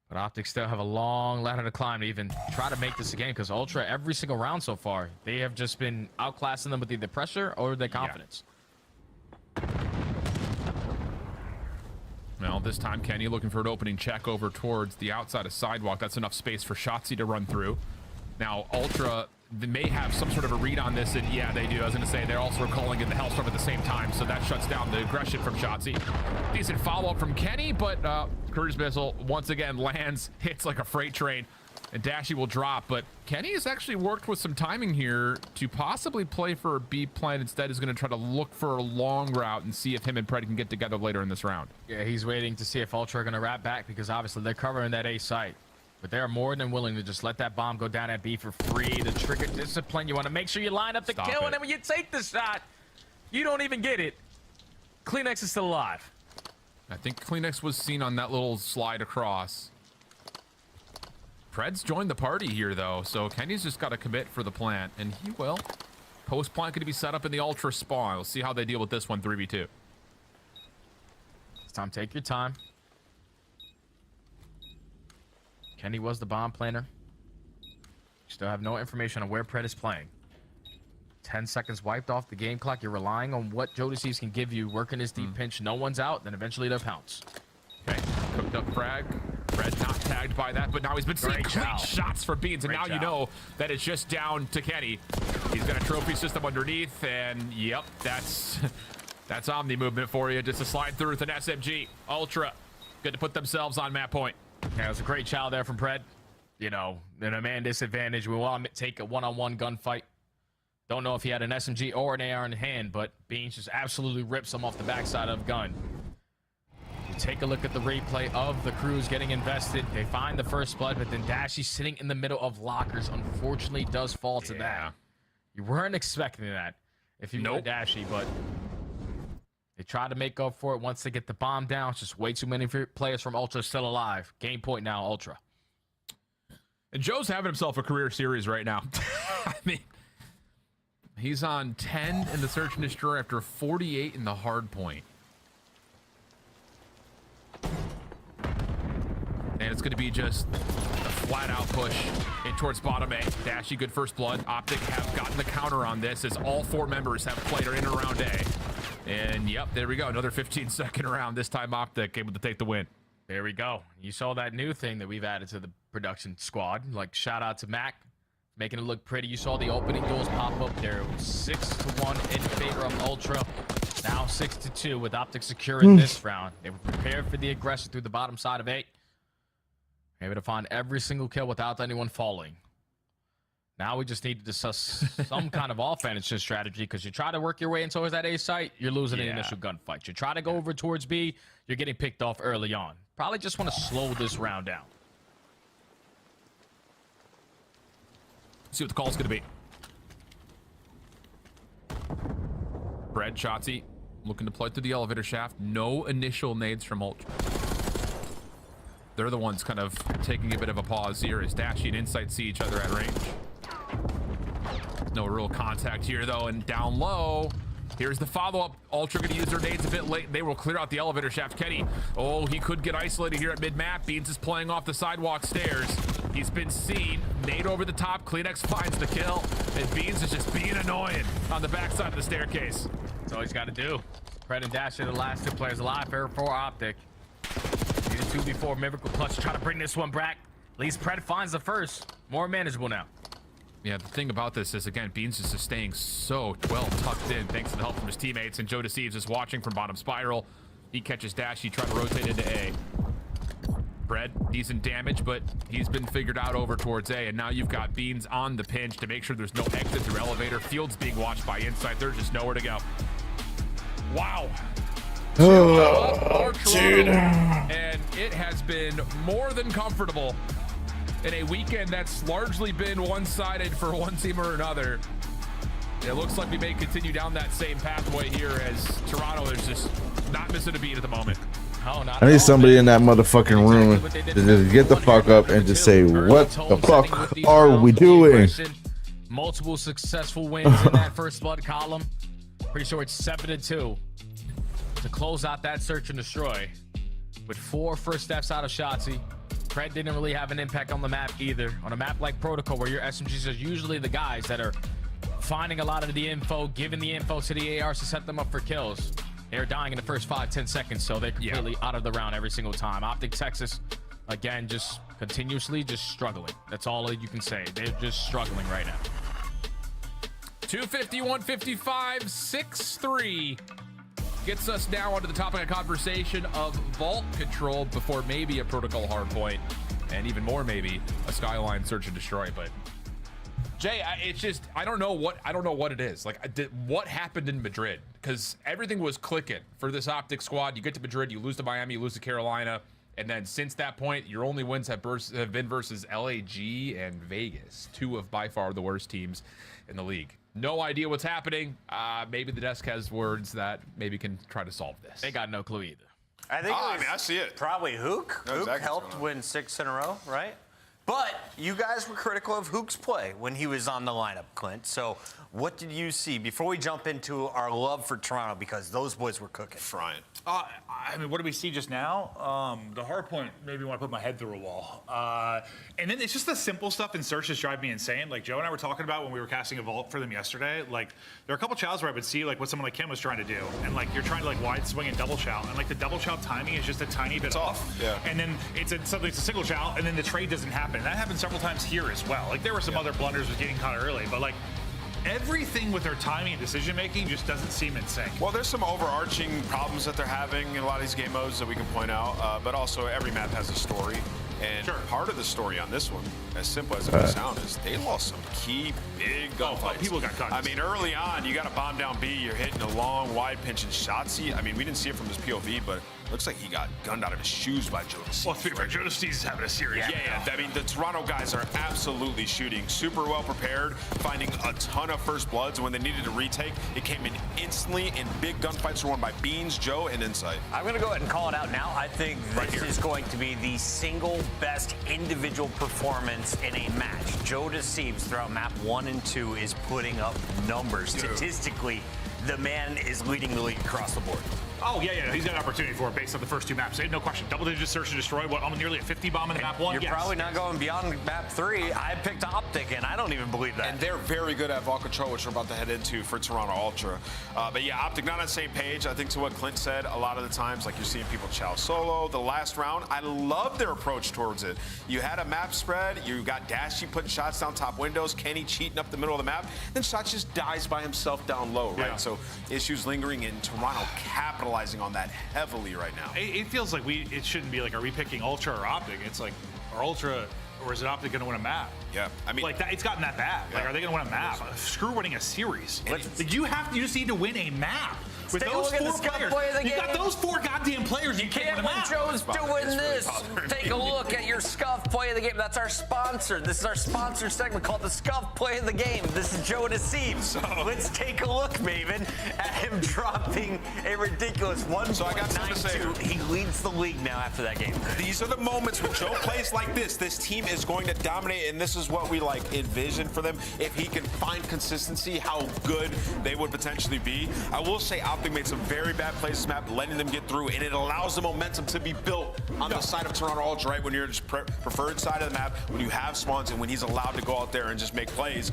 Speaker 3: But Optic still have a long ladder to climb to even try to make this a game, because Ultra, every single round so far, they have just been outclassing them with either pressure or their confidence.
Speaker 2: Well, this time Kenny looking for an opening check over towards the outside of sidewalk. That's enough space for Shotzi to run through. Now, Ultra, they may have some sort of a read on this, and yeah, they do. I was going to say, they're also calling in the Hellstorm at the same time, so that shuts down the aggression from Shotzi. Decent follow-up from Kenny, but cruise missile once again lands, hits like a freight train, and Dashy will drop. But Kenny has actually worked with some timing here to possibly play for a B plan. Instead, is going to try to look for a long route and see if him and Pred can get together later in this round.
Speaker 3: Yeah, he's waiting to see if Ultra are going to wrap back, because obviously they're covering that A site. But they're more than willing to just let that bomb go down at B for free. The trigger discipline, you want to make sure you line up the kill, and then when you take the shot, you don't even get it. Kleenex is still alive.
Speaker 2: I think Kleenex was seen on that little slide across. Pred's joined the party here, though, so Kenny's just got to commit for the plant, and he will. Post plant going to be set up in the Ultra spawn. We'll see how they deal with this one, 3v2.
Speaker 3: This time, take your time. Kenny was the bomb planner. Still have no information on where Pred is playing. 10 seconds wiped off the game clock. You're relying on what Jodeci's can give you, working his deep pinch. No one's out, then eventually they'll pounce.
Speaker 2: Okay, cooked up frag. Fred not tagged by that, but now he's been seeing clean shots for Beans, and now you know that it's just down to Kenny. He's got a trophy system underneath, and yep, that's Omni movement for you. Just a slide through with an SMG. Ultra, good to put themselves on map point.
Speaker 3: Yeah, it was a great chow there from Pred. You know, in a man disadvantage, we want to take a one-on-one gunfight. Don't know if he had an SMG or an AR in hand, but Beans just absolutely rips him off the backside of gun. You take a look at the replay of the crews getting invested. They find the first blood, but then Dashy sitting in the middle of lockers unfortunately does fall to that. You weren't expecting that if you were Dashy, but they try to make up for it once they get the bomb down. It's just way too many players from Ultra still alive. Game point now, Ultra.
Speaker 2: And Joe's having himself a career series right now. I mean, he's on 10 in the search and destroy after 48 in the hard point. And it's going to be just a flat-out push in towards bottom A. Dashy, good first blood. Optic have gotten the counter on this as all 4 members have played in and around A. And, yep, there we go. Another 15-second round. This time Optic able to take the win.
Speaker 3: There we go. You saw that new thing that we've added to the production squad. Like, shout out to Mac, making it look pretty. You saw the opening duels pop up there. 6-1 in favor of Ultra. Now 6-2 with Optic securing this round. They were prepared for the aggressor through the bottom side of A. Able to find every single kill without anyone falling. Now we just need to discuss some kind of offensive strategy, because you try to work your way in towards that A site, you're losing the initial gunfight. You try to go over towards B, you're getting picked off early on. Probably just want to slow this round down.
Speaker 2: See what the call's going to be. Fred, Shotzi, looking to play through the elevator shaft. No initial nades from Ultra. They're the ones kind of taking a bit of a pause here as Dashy and Insight see each other at range. No real contact here, though, and down low. Here's the follow-up. Ultra going to use their nades a bit late. They will clear out the elevator shaft. Kenny, oh, he could get isolated here at mid-map. Beans is playing off the sidewalk stairs. He's been seen. Nade over the top. Kleenex finds the kill. And Beans is just being annoying on the backside of the staircase.
Speaker 3: That's all he's got to do. Fred and Dash are the last 2 players alive for Optic. Need a 2v4 Miracle Clutch to try to bring this one back. At least Pred finds the first. More manageable now.
Speaker 2: Yeah, the thing about this is, again, Beans is just staying so well tucked in thanks to the help from his teammates, and Joe Deceives is watching from bottom spiral. He catches Dashy, trying to rotate into A. Fred, decent damage, but he's been figured out over towards A, and now you've got Beans on the pinch to make sure there's no exit through elevator. Field's being watched by Insight. There's just nowhere to go. Wow.
Speaker 8: Oh, dude.
Speaker 2: And it has been more than comfortable in a weekend that's largely been one-sided for one team or another. It looks like we may continue down that same pathway here, as Toronto is just not missing a beat at the moment.
Speaker 3: Oh, not
Speaker 8: I need somebody in that motherfucking room to just get the fuck up and just say, what the fuck are we doing?
Speaker 3: Multiple successful wins in that first blood column. Pretty sure it's 7-2 to close out that search and destroy, with 4 first steps out of Shotzi. Fred didn't really have an impact on the map either. On a map like Protocol, where your SMGs are usually the guys that are finding a lot of the info, giving the info to the ARs to set them up for kills. They're dying in the first 5-10 seconds, so they're completely out of the round every single time. Optic Texas, again, just continuously just struggling. That's all you can say. They're just struggling right now.
Speaker 2: 250, 155, 6-3. Gets us now onto the topic of conversation of vault control before maybe a Protocol hardpoint, and even more maybe a Skyline search and destroy. But Jay, it's just I don't know what it is. Like, what happened in Madrid? Because everything was clicking for this Optic squad. You get to Madrid, you lose to Miami, you lose to Carolina, and then since that point, your only wins have been versus LAG and Vegas, 2 of by far the worst teams in the league. No idea what's happening. Maybe the desk has words that maybe can try to solve this.
Speaker 3: They got no clue either.
Speaker 10: I think
Speaker 11: I see it.
Speaker 10: Probably Hook.
Speaker 11: No,
Speaker 10: Hook
Speaker 11: exactly
Speaker 10: helped win 6 in a row, right? But you guys were critical of Hook's play when he was on the lineup, Clint. So what did you see before we jump into our love for Toronto, because those boys were cooking?
Speaker 11: Frying.
Speaker 4: I mean, what did we see just now? The hard point made me want to put my head through a wall. And then it's just the simple stuff in search just drive me insane. Like Joe and I were talking about when we were casting a vault for them yesterday. Like there are a couple chows where I would see like what someone like Kim was trying to do, and like you're trying to like wide swing and double chow, and like the double chow timing is just a tiny bit off.
Speaker 11: Yeah.
Speaker 4: And then it's a single chow, and then the trade doesn't happen. That happened several times here as well. Like there were some other blunders with getting caught early, but like everything with their timing and decision making just doesn't seem in sync.
Speaker 11: Well, there's some overarching problems that they're having in a lot of these game modes that we can point out, but also every map has a story. And part of the story on this one, as simple as it may sound, is they lost some key big gunfights.
Speaker 4: People got cut.
Speaker 11: I mean, early on, you got a bomb down B, you're hitting a long, wide pinch and Shotzzy. I mean, we didn't see it from his POV, but it looks like he got gunned out of his shoes by Joe Deceives.
Speaker 4: Well, Joe Deceives is having a series.
Speaker 11: Yeah. I mean, the Toronto guys are absolutely shooting super well prepared, finding a ton of first bloods. And when they needed to retake, it came in instantly, and big gunfights were won by Beans, Joe, and Insight.
Speaker 10: I'm going to go ahead and call it out now. I think this is going to be the single best individual performance in a match. Joe Deceives throughout map 1 and 2 is putting up numbers. Statistically, the man is leading the league across the board.
Speaker 4: Oh, yeah. He's got an opportunity for it based on the first two maps. No question. Double-digit search and destroy. What, nearly a 50 bomb in the map 1?
Speaker 10: You're probably not going beyond map 3. I picked Optic, and I don't even believe that.
Speaker 11: And they're very good at vault control, which we're about to head into for Toronto Ultra. But yeah, Optic not on the same page. I think to what Clint said, a lot of the times, like you're seeing people chow solo. The last round, I love their approach towards it. You had a map spread. You got Dashy putting shots down top windows. Kenny cheating up the middle of the map. Then Shots just dies by himself down low, right?
Speaker 4: Yeah.
Speaker 11: So issues lingering in Toronto, capitalizing on that heavily right now.
Speaker 4: It feels like it shouldn't be like, are we picking Ultra or Optic? It's like, are Ultra or is it Optic going to win a map?
Speaker 11: Yeah, I mean,
Speaker 4: like that, it's gotten that bad. Like, are they going to win a map? Screw winning a series. You just need to win a map. With those 4 players, you got those 4 goddamn players.
Speaker 10: You can't win. Joe's doing this. Take a look at your Scuff Play of the Game. That's our sponsor. This is our sponsored segment called the Scuff Play of the Game. This is Joe Deceives. So let's take a look, Maven, at him dropping a ridiculous 1.92. He leads the league now after that game.
Speaker 11: These are the moments when Joe plays like this. This team is going to dominate, and this is what we like envision for them. If he can find consistency, how good they would potentially be. I will say, Optic made some very bad plays this map, letting them get through, and it allows the momentum to be built on the side of Toronto Ultra, right? When you're just preferred side of the map, when you have spawns, and when he's allowed to go out there and just make plays.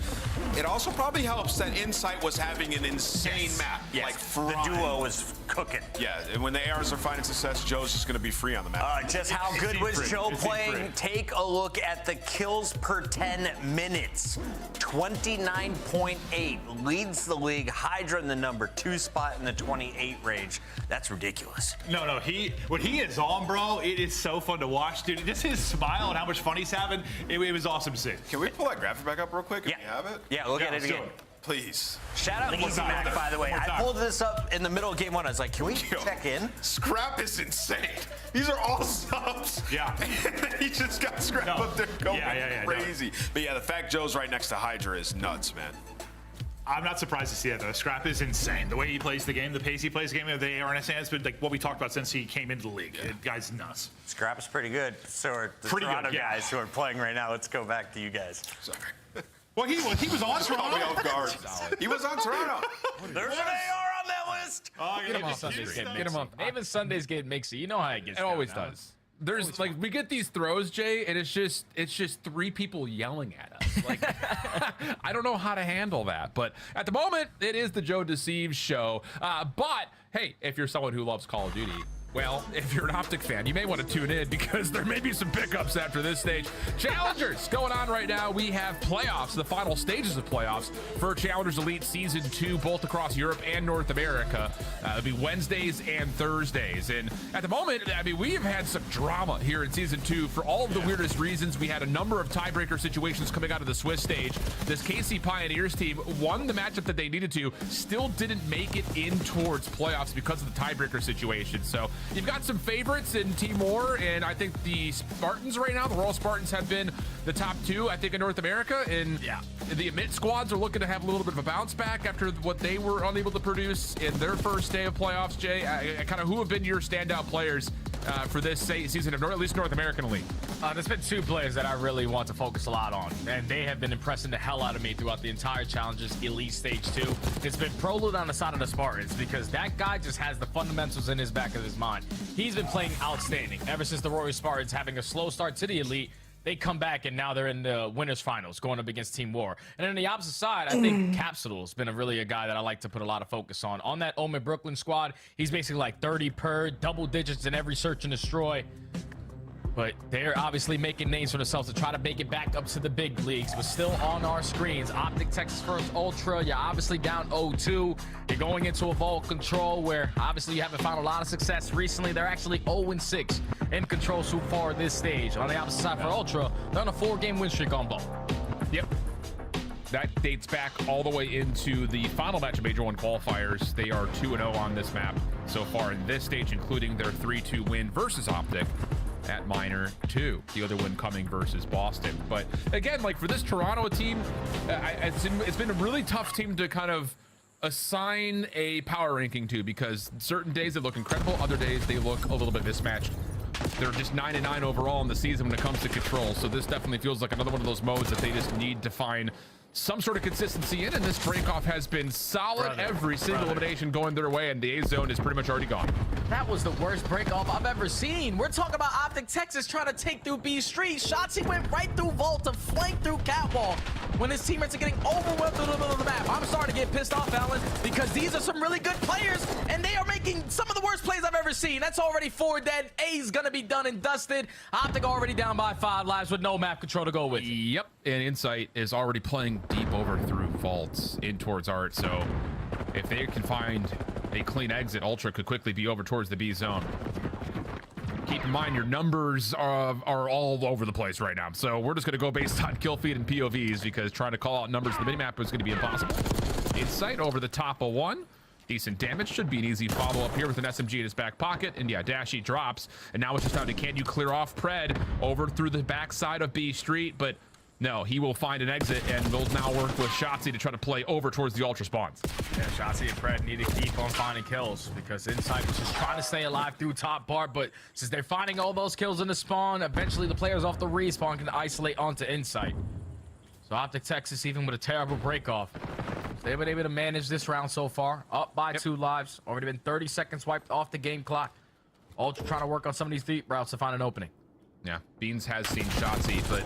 Speaker 11: It also probably helps that Insight was having an insane map.
Speaker 10: Yes.
Speaker 11: Like
Speaker 10: the duo was cooking.
Speaker 11: Yeah, and when the ARs are finding success, Joe's just going to be free on the map.
Speaker 10: Just how good was Joe playing? Take a look at the kills per 10 minutes. 29.8 leads the league. Hydra in the number 2 spot in the 28 range. That's ridiculous.
Speaker 4: No, what he is on, bro, it is so fun to watch, dude. Just his smile and how much fun he's having, it was awesome to see.
Speaker 11: Can we pull that graphic back up real quick if we have it?
Speaker 10: Yeah, look at it again.
Speaker 11: Please.
Speaker 10: Shout out Easy Mac, by the way. I pulled this up in the middle of game 1. I was like, can we check in?
Speaker 11: Scrap is insane. These are all subs.
Speaker 4: Yeah.
Speaker 11: He just got Scrap up there going crazy. But yeah, the fact Joe's right next to Hydra is nuts, man.
Speaker 4: I'm not surprised to see that, though. Scrap is insane. The way he plays the game, the pace he plays the game, the ARNS has been like what we talked about since he came into the league. The guy's nuts.
Speaker 10: Scrap is pretty good. So are the Toronto guys who are playing right now. Let's go back to you guys.
Speaker 11: Sorry.
Speaker 4: Well, he was on Toronto.
Speaker 11: Off guard. He was on Toronto.
Speaker 10: There's an AR on that list.
Speaker 3: Get him off Sunday's game. Get him off. Even Sunday's game makes it. You know how it gets.
Speaker 2: It always does. There's like we get these throws, Jay, and it's just 3 people yelling at us. Like I don't know how to handle that, but at the moment it is the Joe Deceives show. But hey, if you're someone who loves Call of Duty, well, if you're an Optic fan, you may want to tune in because there may be some pickups after this stage. Challengers going on right now. We have playoffs, the final stages of playoffs for Challengers Elite Season 2, both across Europe and North America. It'll be Wednesdays and Thursdays. And at the moment, I mean, we have had some drama here in Season 2 for all of the weirdest reasons. We had a number of tiebreaker situations coming out of the Swiss stage. This KC Pioneers team won the matchup that they needed to, still didn't make it in towards playoffs because of the tiebreaker situation. So you've got some favorites in Timor, and I think the Spartans right now, the Royal Spartans, have been the top two, I think, in North America. And the Emit squads are looking to have a little bit of a bounce back after what they were unable to produce in their first day of playoffs. Jay, kind of who have been your standout players for this season of at least North American League?
Speaker 3: There's been two players that I really want to focus a lot on, and they have been impressing the hell out of me throughout the entire Challenges Elite Stage 2. It's been Prolude on the side of the Spartans, because that guy just has the fundamentals in his back of his mind. He's been playing outstanding ever since the Royal Spartans having a slow start to the Elite. They come back, and now they're in the winners finals going up against Team War. And on the opposite side, I think Capsule's been a guy that I like to put a lot of focus on. On that Omen Brooklyn squad, he's basically like 30 per, double digits in every search and destroy. But they're obviously making names for themselves to try to make it back up to the big leagues. But still on our screens, Optic Texas First Ultra, you're obviously down 0-2. You're going into a vault control where obviously you haven't found a lot of success recently. They're actually 0-6 in control so far this stage. On the opposite side for Ultra, they're on a 4-game win streak on vault.
Speaker 2: Yep. That dates back all the way into the final match of Major 1 qualifiers. They are 2-0 on this map so far in this stage, including their 3-2 win versus Optic at Minor 2, the other one coming versus Boston. But again, like for this Toronto team, it's been a really tough team to kind of assign a power ranking to, because certain days they look incredible, other days they look a little bit mismatched. They're just 9-9 overall in the season when it comes to control, so this definitely feels like another one of those modes that they just need to find some sort of consistency in, and this break-off has been solid. Every single elimination going their way, and the A zone is pretty much already gone.
Speaker 3: That was the worst break-off I've ever seen. We're talking about Optic Texas trying to take through B Street. Shotzzy went right through Vault to flank through Catwalk when his teammates are getting overwhelmed through the middle of the map. I'm starting to get pissed off, Alan, because these are some really good players, and they are making some of the worst plays I've ever seen. That's already 4 dead. A's gonna be done and dusted. Optic already down by 5 lives with no map control to go with.
Speaker 2: Yep, and Insight is already playing deep over through vaults in towards Art, so if they can find a clean exit, Ultra could quickly be over towards the B zone. Keep in mind your numbers are all over the place right now, so we're just going to go based on kill feed and POVs, because trying to call out numbers in the minimap is going to be impossible. Insight over the top of 1. Decent damage, should be an easy follow-up here with an SMG in his back pocket, and yeah, Dashy drops, and now it's just down to can you clear off Pred over through the backside of B Street, but no, he will find an exit, and will now work with Shotzzy to try to play over towards the Ultra spawns.
Speaker 3: Yeah, Shotzzy and Pred need to keep on finding kills, because Insight was just trying to stay alive through top part, but since they're finding all those kills in the spawn, eventually the players off the respawn can isolate onto Insight. So Optic Texas, even with a terrible break-off, they've been able to manage this round so far, up by 2 lives, already been 30 seconds wiped off the game clock. Ultra trying to work on some of these deep routes to find an opening.
Speaker 2: Yeah, Beans has seen Shotzzy, but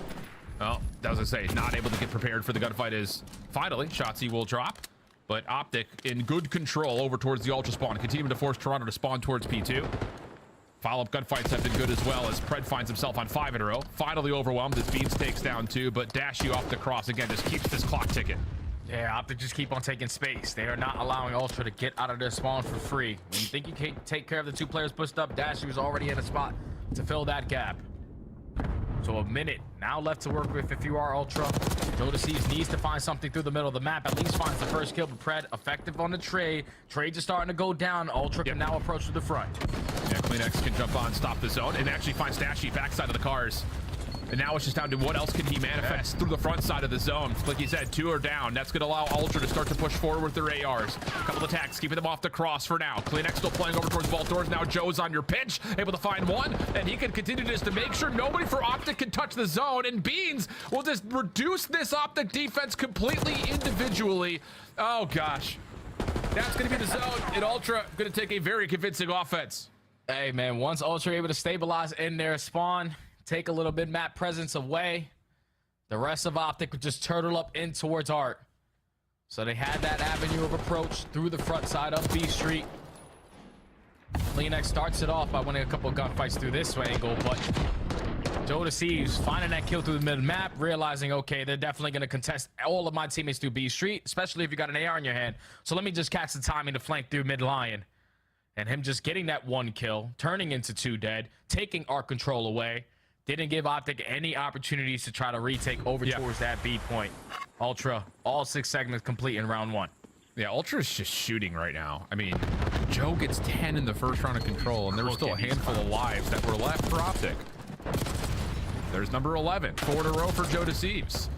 Speaker 2: well, as I say, not able to get prepared for the gunfight is finally Shotzzy will drop, but Optic in good control over towards the Ultra spawn, continuing to force Toronto to spawn towards P2. Follow-up gunfights have been good as well, as Pred finds himself on 5 in a row. Finally overwhelmed as Beans takes down 2, but Dashy off the cross again just keeps this clock ticking.
Speaker 3: Yeah, Optic just keep on taking space. They are not allowing Ultra to get out of their spawn for free. When you think you can take care of the 2 players pushed up, Dashy was already in a spot to fill that gap. So a minute now left to work with if you are Ultra. Jodeci's needs to find something through the middle of the map. At least finds the first kill, but Pred effective on the trade. Trades are starting to go down. Ultra can now approach to the front.
Speaker 2: Yeah, CleanX can jump on, stop the zone, and actually finds Dashy backside of the cars. And now it's just down to what else can he manifest through the front side of the zone. Like you said, 2 are down. That's going to allow Ultra to start to push forward with their ARs. A couple attacks, keeping them off the cross for now. CleanX still playing over towards vault doors. Now Joe's on your pitch, able to find 1, and he can continue just to make sure nobody for Optic can touch the zone, and Beans will just reduce this Optic defense completely individually. Oh, gosh. That's going to be the zone, and Ultra going to take a very convincing offense.
Speaker 3: Hey, man, once Ultra able to stabilize in their spawn, take a little bit map presence away, the rest of Optic would just turtle up in towards Art. So they had that avenue of approach through the front side of B Street. CleanX starts it off by winning a couple of gunfights through this angle, but Jodeci's finding that kill through the mid map, realizing, okay, they're definitely going to contest all of my teammates through B Street, especially if you got an AR in your hand. So let me just catch the timing to flank through mid lion. And him just getting that 1 kill, turning into 2 dead, taking Art control away. Didn't give Optic any opportunities to try to retake over towards that B point. Ultra, all 6 segments complete in round 1.
Speaker 2: Yeah, Ultra's just shooting right now. I mean, Joe gets 10 in the first round of control, and there were still a handful of lives that were left for Optic. There's number 11, 4 in a row for Joe Deceives.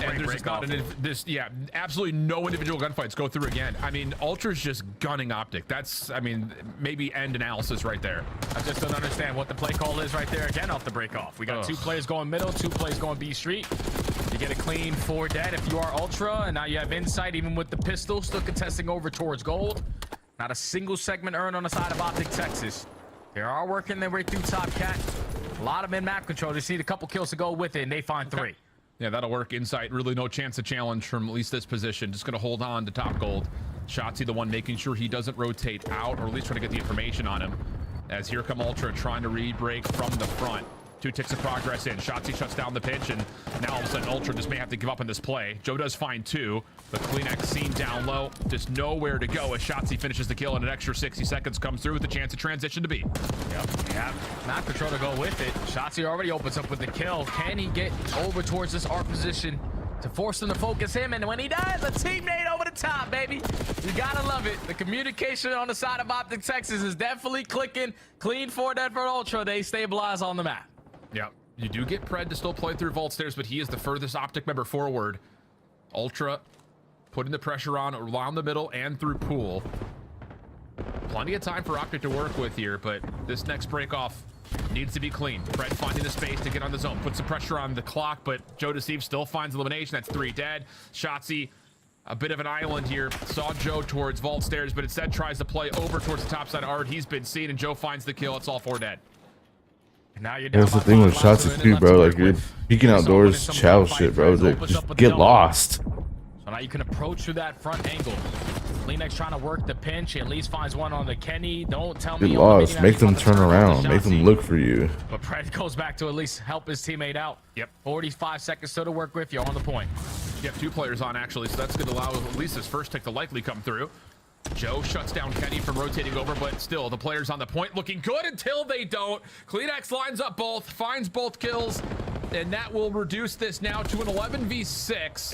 Speaker 2: And there's just not absolutely no individual gunfights go through again. I mean, Ultra's just gunning Optic. That's, I mean, maybe end analysis right there.
Speaker 3: I just don't understand what the play call is right there again off the break off. We got 2 players going middle, 2 players going B Street. You get a clean 4 dead if you are Ultra, and now you have insight even with the pistol, still contesting over towards gold. Not a single segment earned on the side of Optic Texas. They are working their way through top cat. A lot of mid-map control. They just need a couple kills to go with it, and they find 3.
Speaker 2: Yeah, that'll work. Insight, really no chance of challenge from at least this position. Just going to hold on to top gold. Shotzzy the one making sure he doesn't rotate out, or at least try to get the information on him. As here come Ultra trying to re-break from the front. 2 ticks of progress in. Shotzzy shuts down the pitch, and now all of a sudden Ultra just may have to give up on this play. Joe does find 2, but Kleenex seen down low. Just nowhere to go as Shotzzy finishes the kill, and an extra 60 seconds comes through with a chance to transition to B.
Speaker 3: Yep, yeah. Map control to go with it. Shotzzy already opens up with the kill. Can he get over towards this art position to force them to focus him? And when he does, a teammate over the top, baby. You gotta love it. The communication on the side of Optic Texas is definitely clicking. Clean 4 dead for Ultra. They stabilize on the map.
Speaker 2: Yeah, you do get Pred to still play through Vault Stairs, but he is the furthest Optic member forward. Ultra putting the pressure on around the middle and through pool. Plenty of time for Optic to work with here, but this next break off needs to be clean. Pred finding the space to get on the zone, puts some pressure on the clock, but Joe Deceive still finds elimination. That's 3 dead. Shotzzy, a bit of an island here. Saw Joe towards Vault Stairs, but instead tries to play over towards the top side of Art. He's been seen, and Joe finds the kill. It's all 4 dead.
Speaker 3: Now you're down.
Speaker 8: That's the thing with Shotzzy too, bro. Like, you're peeking outdoors, chow shit, bro. Like, just get lost.
Speaker 3: So now you can approach through that front angle. Kleenex trying to work the pinch. He at least finds one on the Kenny. Don't tell me.
Speaker 8: Get lost. Make them turn around. Make them look for you.
Speaker 3: But Pred goes back to at least help his teammate out. Yep. 45 seconds still to work with. You're on the point.
Speaker 2: You have 2 players on, actually, so that's going to allow at least his first tick to likely come through. Joe shuts down Kenny from rotating over, but still, the players on the point looking good until they don't. Kleenex lines up both, finds both kills, and that will reduce this now to an 11v6.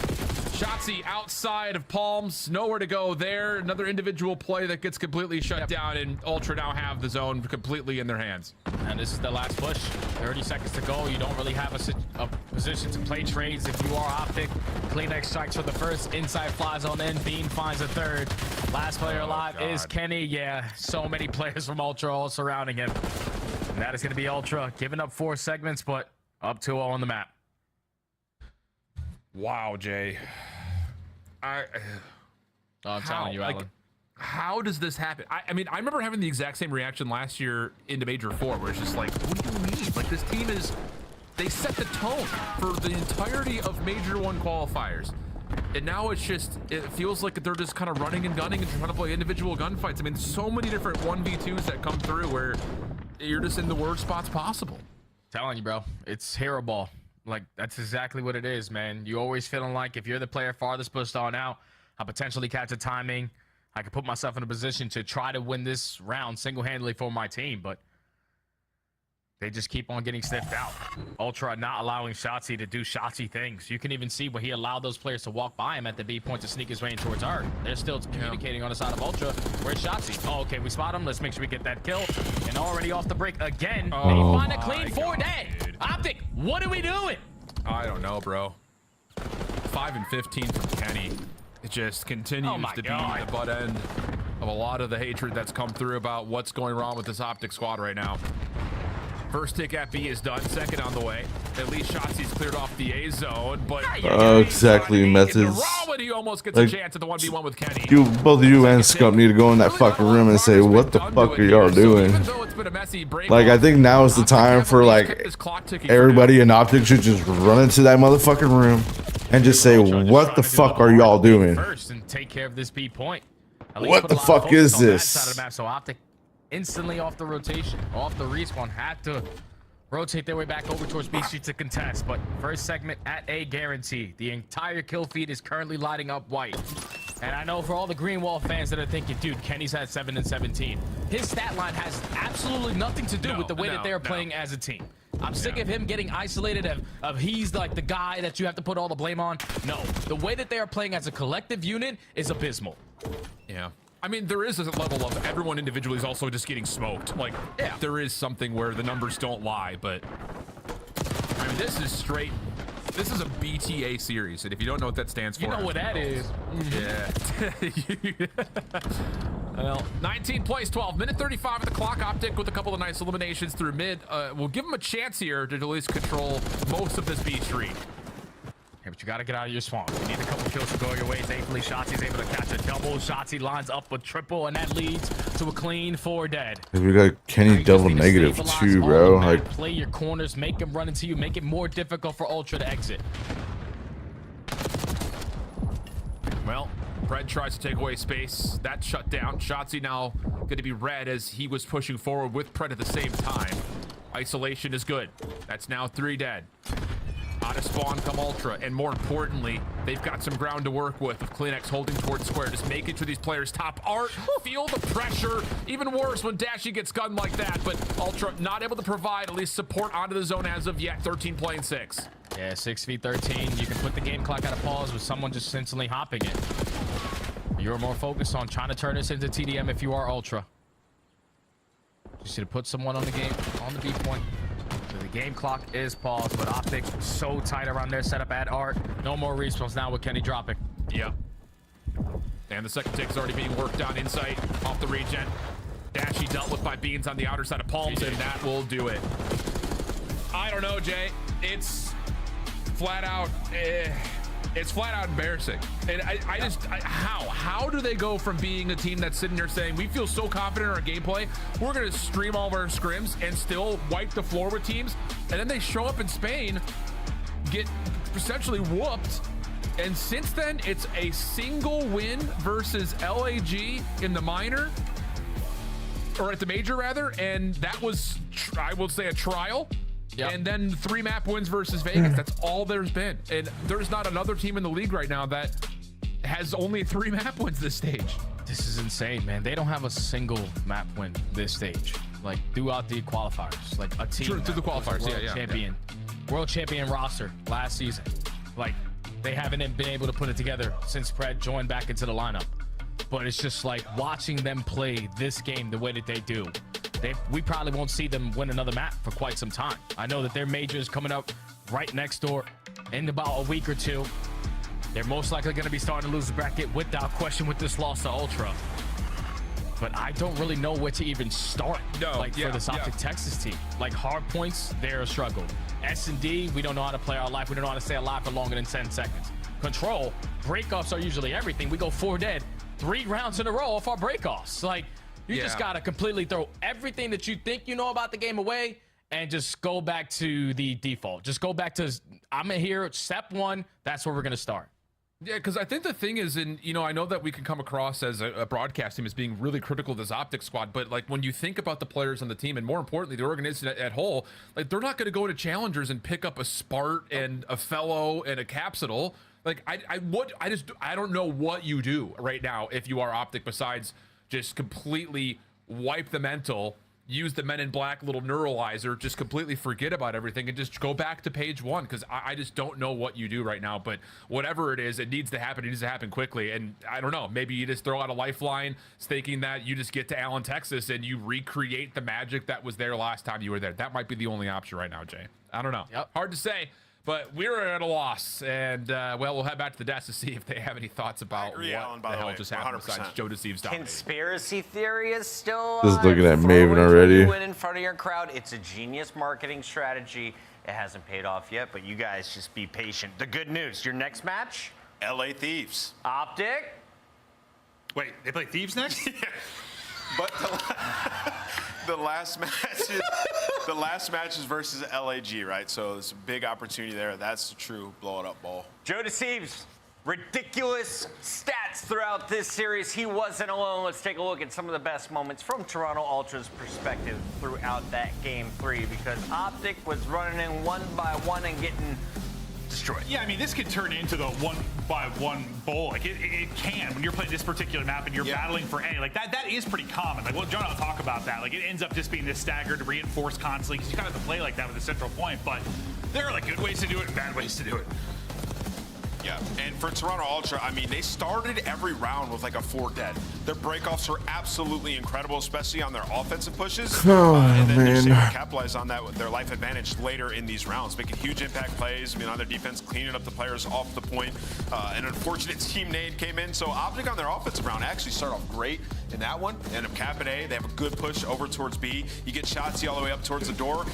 Speaker 2: Shotzzy outside of Palms, nowhere to go there. Another individual play that gets completely shut down, and Ultra now have the zone completely in their hands.
Speaker 3: And this is the last push. 30 seconds to go. You don't really have a position to play trades if you are Optic. Kleenex strikes for the first. Inside flies on in. Bean finds a 3rd. Last player alive is Kenny. Yeah, so many players from Ultra all surrounding him. And that is going to be Ultra giving up 4 segments, but up 2-0 on the map.
Speaker 2: Wow, Jay.
Speaker 3: I'm telling you, Alan.
Speaker 2: How does this happen? I mean, I remember having the exact same reaction last year into Major 4, where it's just like, what do you mean? Like, this team is, they set the tone for the entirety of Major 1 qualifiers. And now it's just, it feels like they're just kind of running and gunning and trying to play individual gunfights. I mean, so many different 1v2s that come through where you're just in the worst spots possible.
Speaker 3: Telling you, bro, it's hero ball. Like, that's exactly what it is, man. You always feeling like if you're the player farthest pushed on out, I potentially catch a timing. I could put myself in a position to try to win this round single-handedly for my team, but they just keep on getting sniffed out. Ultra not allowing Shotzzy to do Shotzzy things. You can even see when he allowed those players to walk by him at the B point to sneak his way in towards Art. They're still communicating on the side of Ultra. Where's Shotzzy? Oh, okay, we spot him. Let's make sure we get that kill. And already off the break again. They find a clean 4 dead. Optic, what are we doing?
Speaker 2: I don't know, bro. 5 and 15 from Kenny. It just continues to be the butt end of a lot of the hatred that's come through about what's going wrong with this Optic squad right now. First tick at B is done. Second on the way. At least Shotzi's cleared off the A zone, but
Speaker 8: exactly, methods.
Speaker 2: He almost gets a chance at the 1v1 with Kenny.
Speaker 8: Both you and Scump need to go in that fucking room and say, what the fuck are y'all doing? Like, I think now is the time for, like, everybody in Optic should just run into that motherfucking room and just say, what the fuck are y'all doing?
Speaker 3: First and take care of this B point.
Speaker 8: What the fuck is this?
Speaker 3: So Optic instantly off the rotation, off the respawn, had to rotate their way back over towards B Street to contest, but first segment at A guaranteed. The entire kill feed is currently lighting up white. And I know for all the Green Wall fans that are thinking, dude, Kenny's had 7 and 17. His stat line has absolutely nothing to do with the way that they're playing as a team. I'm sick of him getting isolated of he's like the guy that you have to put all the blame on. No, the way that they are playing as a collective unit is abysmal.
Speaker 2: Yeah. I mean, there is a level of everyone individually is also just getting smoked. Like, there is something where the numbers don't lie, but I mean, this is straight. This is a BTA series, and if you don't know what that stands for,
Speaker 3: you know what that is.
Speaker 2: Yeah. Well, 19 plays, 12. Minute 35 of the clock. Optic with a couple of nice eliminations through mid. We'll give him a chance here to at least control most of this B streak.
Speaker 3: Yeah, but you got to get out of your swamp. You need a couple kills to go your way. Thankfully, Shotzi's able to catch a double. Shotzi lines up a triple, and that leads to a clean 4 dead.
Speaker 8: We got Kenny double negative too, bro. Like,
Speaker 3: play your corners, make them run into you, make it more difficult for Ultra to exit.
Speaker 2: Well, Pred tries to take away space. That's shut down. Shotzi now going to be red as he was pushing forward with Pred at the same time. Isolation is good. That's now 3 dead. Out of spawn come Ultra, and more importantly, they've got some ground to work with Kleenex holding towards square, just making sure these players top art, feel the pressure. Even worse when Dashy gets gunned like that, but Ultra not able to provide at least support onto the zone as of yet. 13 playing 6.
Speaker 3: Yeah, 6v13. You can put the game clock at a pause with someone just instantly hopping it. You're more focused on trying to turn this into TDM if you are Ultra. Just need to put someone on the game, on the B point. So the game clock is paused, but Optic so tight around their setup at Art. No more respawns now with Kenny dropping.
Speaker 2: Yeah. And the second tick is already being worked on inside off the regen. Dashy dealt with by Beans on the outer side of Palms, and that will do it. I don't know, Jay. It's flat out. It's flat out embarrassing. And how do they go from being a team that's sitting there saying we feel so confident in our gameplay, we're gonna stream all of our scrims and still wipe the floor with teams, and then they show up in Spain, get essentially whooped, and since then it's a single win versus LAG in the minor, or at the major rather, and that was I will say a trial. Yep. And then 3 map wins versus Vegas. That's all there's been. And there's not another team in the league right now that has only 3 map wins this stage.
Speaker 3: This is insane, man. They don't have a single map win this stage. Like throughout the qualifiers, like a team
Speaker 2: through the qualifiers,
Speaker 3: world champion roster last season. Like they haven't been able to put it together since Pred joined back into the lineup. But it's just like watching them play this game the way that they do. We probably won't see them win another map for quite some time. I know that their major is coming up right next door in about a week or 2. They're most likely going to be starting to lose the bracket without question with this loss to Ultra. But I don't really know where to even start for this Optic Texas team. Like hard points, they're a struggle. S&D, we don't know how to play our life. We don't know how to stay alive for longer than 10 seconds. Control, breakoffs are usually everything. We go 4 dead, 3 rounds in a row off our breakoffs. Like, you just got to completely throw everything that you think you know about the game away and just go back to the default. Just go back to, I'm in here, step 1, that's where we're going to start.
Speaker 2: Yeah, because I think the thing is, I know that we can come across as a broadcast team as being really critical of this Optic squad, but like when you think about the players on the team and more importantly, the organization at whole, like they're not going to go to challengers and pick up a Spart and a Fellow and a Capsidal. Like I don't know what you do right now if you are Optic besides just completely wipe the mental, use the Men in Black little neuralizer, just completely forget about everything and just go back to page 1, because I just don't know what you do right now. But whatever it is, it needs to happen. It needs to happen quickly. And I don't know, maybe you just throw out a lifeline thinking that you just get to Allen, Texas and you recreate the magic that was there last time you were there. That might be the only option right now, Jay. I don't know. Hard to say. But we're at a loss, and we'll head back to the desk to see if they have any thoughts about what the hell just happened besides Joe Deceives dominating.
Speaker 10: Conspiracy theory is still
Speaker 8: just looking at Maven already.
Speaker 10: Win in front of your crowd. It's a genius marketing strategy. It hasn't paid off yet, but you guys just be patient. The good news, your next match?
Speaker 11: LA Thieves.
Speaker 10: Optic?
Speaker 4: Wait, they play Thieves next?
Speaker 11: But the last match is versus LAG, right? So it's a big opportunity there. That's the true blow it up ball.
Speaker 10: Joe Deceives, ridiculous stats throughout this series. He wasn't alone. Let's take a look at some of the best moments from Toronto Ultra's perspective throughout that game 3, because Optic was running in 1 by 1 and getting destroyed.
Speaker 4: Yeah, I mean, this could turn into the 1 by 1 bowl. Like it can when you're playing this particular map and you're battling for A. Like that is pretty common. Like, well, John will talk about that. Like it ends up just being this staggered, reinforced constantly because you kind of have to play like that with a central point. But there are like good ways to do it and bad ways to do it.
Speaker 11: Yeah, and for Toronto Ultra, I mean, they started every round with like a 4 dead. Their breakoffs were absolutely incredible, especially on their offensive pushes. And then they're able to capitalize on that with their life advantage later in these rounds, making huge impact plays. I mean, on their defense, cleaning up the players off the point. An unfortunate team nade came in. So Optic on their offensive round actually started off great in that one. They end up capping A. They have a good push over towards B. You get Shotzi all the way up towards the door.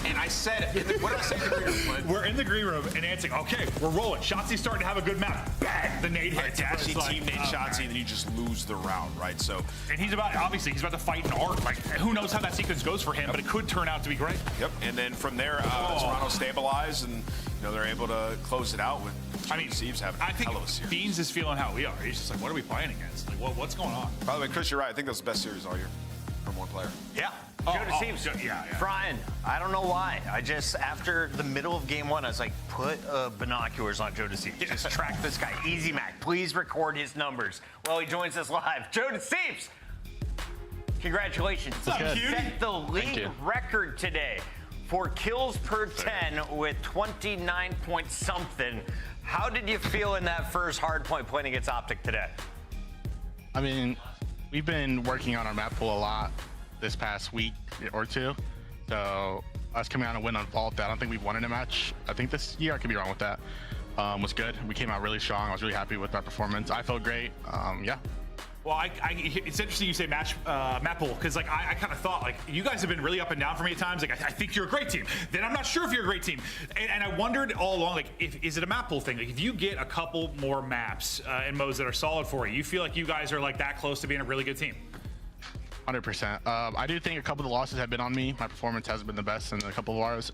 Speaker 11: And I said, what did I say in the green room?
Speaker 4: We're in the green room, and Antsing, okay, we're rolling. Shotzi's starting to have a good map. Bang! The nade hits.
Speaker 11: Dashy team nade Shotzi, and then you just lose the round, right? So,
Speaker 4: and he's about to fight an arc. Like, who knows how that sequence goes for him, but it could turn out to be great.
Speaker 11: Yep. And then from there, Toronto stabilized, and they're able to close it out with. Steve's having
Speaker 4: I think
Speaker 11: hell of a series.
Speaker 4: Beans is feeling how we are. He's just like, what are we playing against? Like, what's going on?
Speaker 11: By the way, Chris, you're right. I think that was the best series all year from one player.
Speaker 10: Yeah.
Speaker 4: Joe DeSeeves. Yeah.
Speaker 10: Brian, I don't know why. I just, after the middle of game 1, I was like, put binoculars on Joe DeSeeves. Just track this guy. Easy Mac, please record his numbers while he joins us live. Joe DeSeeves, congratulations. You set the league record today for kills per 10 with 29 point something. How did you feel in that first hard point playing against Optic today?
Speaker 1: I mean, we've been working on our map pool a lot this past week or two. So us coming out and win on Vault, I don't think we've won in a match. I think this year, I could be wrong with that, was good. We came out really strong. I was really happy with our performance. I felt great. Yeah.
Speaker 4: Well, it's interesting you say map pool, because like I kind of thought like you guys have been really up and down for me at times. Like I think you're a great team. Then I'm not sure if you're a great team, and I wondered all along like is it a map pool thing? Like if you get a couple more maps and modes that are solid for you, you feel like you guys are like that close to being a really good team.
Speaker 1: 100%. I do think a couple of the losses have been on me. My performance hasn't been the best in a couple of ours.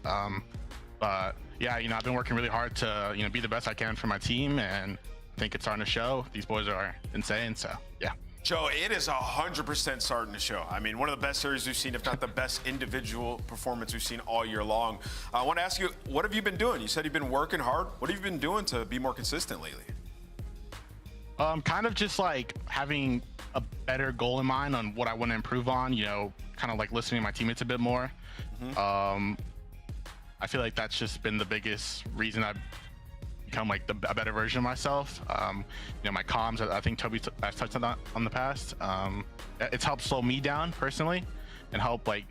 Speaker 1: But yeah, I've been working really hard to be the best I can for my team, and I think it's starting to show. These boys are insane, so yeah.
Speaker 11: Joe, it is 100% starting to show. I mean, one of the best series we've seen, if not the best individual performance we've seen all year long. I want to ask you, what have you been doing? You said you've been working hard. What have you been doing to be more consistent lately?
Speaker 1: Kind of just like having a better goal in mind on what I want to improve on, kind of like listening to my teammates a bit more. I feel like that's just been the biggest reason I've become like a better version of myself. My comms, I think Toby has touched on that on the past. It's helped slow me down personally and help like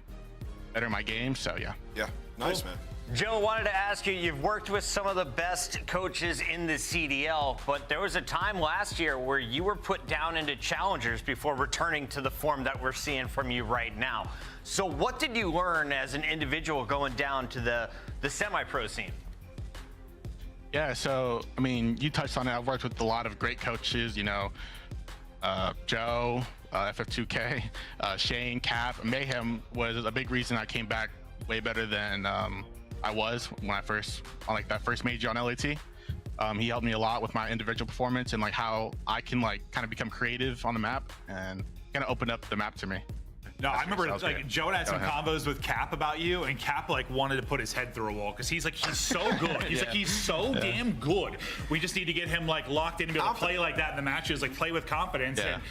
Speaker 1: better my game. So yeah.
Speaker 11: Yeah, nice, man.
Speaker 10: Joe, wanted to ask you, you've worked with some of the best coaches in the CDL, but there was a time last year where you were put down into challengers before returning to the form that we're seeing from you right now. So what did you learn as an individual going down to the semi-pro scene?
Speaker 1: Yeah, so, I mean, you touched on it. I've worked with a lot of great coaches, Joe, FF2K, Shane, Cap. Mayhem was a big reason I came back way better than I was when I first, on like that first major on LAT. He helped me a lot with my individual performance and like how I can like kind of become creative on the map and kind of open up the map to me.
Speaker 4: No, I remember like Joe had some combos with Cap about you, and Cap like wanted to put his head through a wall because he's so good. He's so damn good. We just need to get him like locked in and be able to play like that in the matches, like play with confidence. And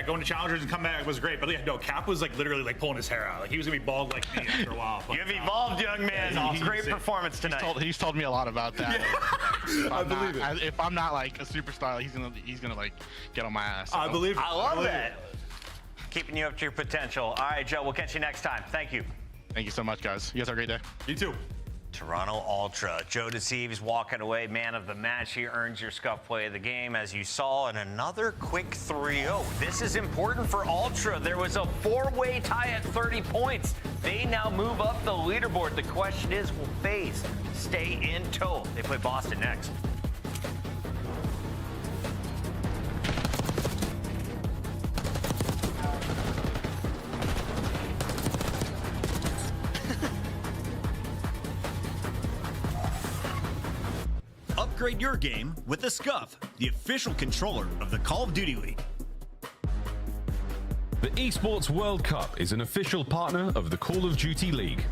Speaker 4: going to challengers and come back was great. But yeah, no, Cap was like literally like pulling his hair out. Like he was gonna be bald like me after a while. But,
Speaker 10: You've evolved, young man. Great performance tonight.
Speaker 1: He's told me a lot about that.
Speaker 11: I believe it.
Speaker 1: If I'm not like a superstar, he's gonna like get on my ass. So.
Speaker 4: I believe it.
Speaker 10: I love that. Keeping you up to your potential. All right, Joe, we'll catch you next time. Thank you.
Speaker 1: Thank you so much, guys. You guys have a great day.
Speaker 4: You too.
Speaker 10: Toronto Ultra. Joe DeSeeves walking away man of the match. He earns your scuff play of the game, as you saw, and another quick 3-0. This is important for Ultra. There was a 4-way tie at 30 points. They now move up the leaderboard. The question is, will FaZe stay in tow? They play Boston next.
Speaker 13: Upgrade your game with the Scuff, the official controller of the Call of Duty League.
Speaker 12: The Esports World Cup is an official partner of the Call of Duty League.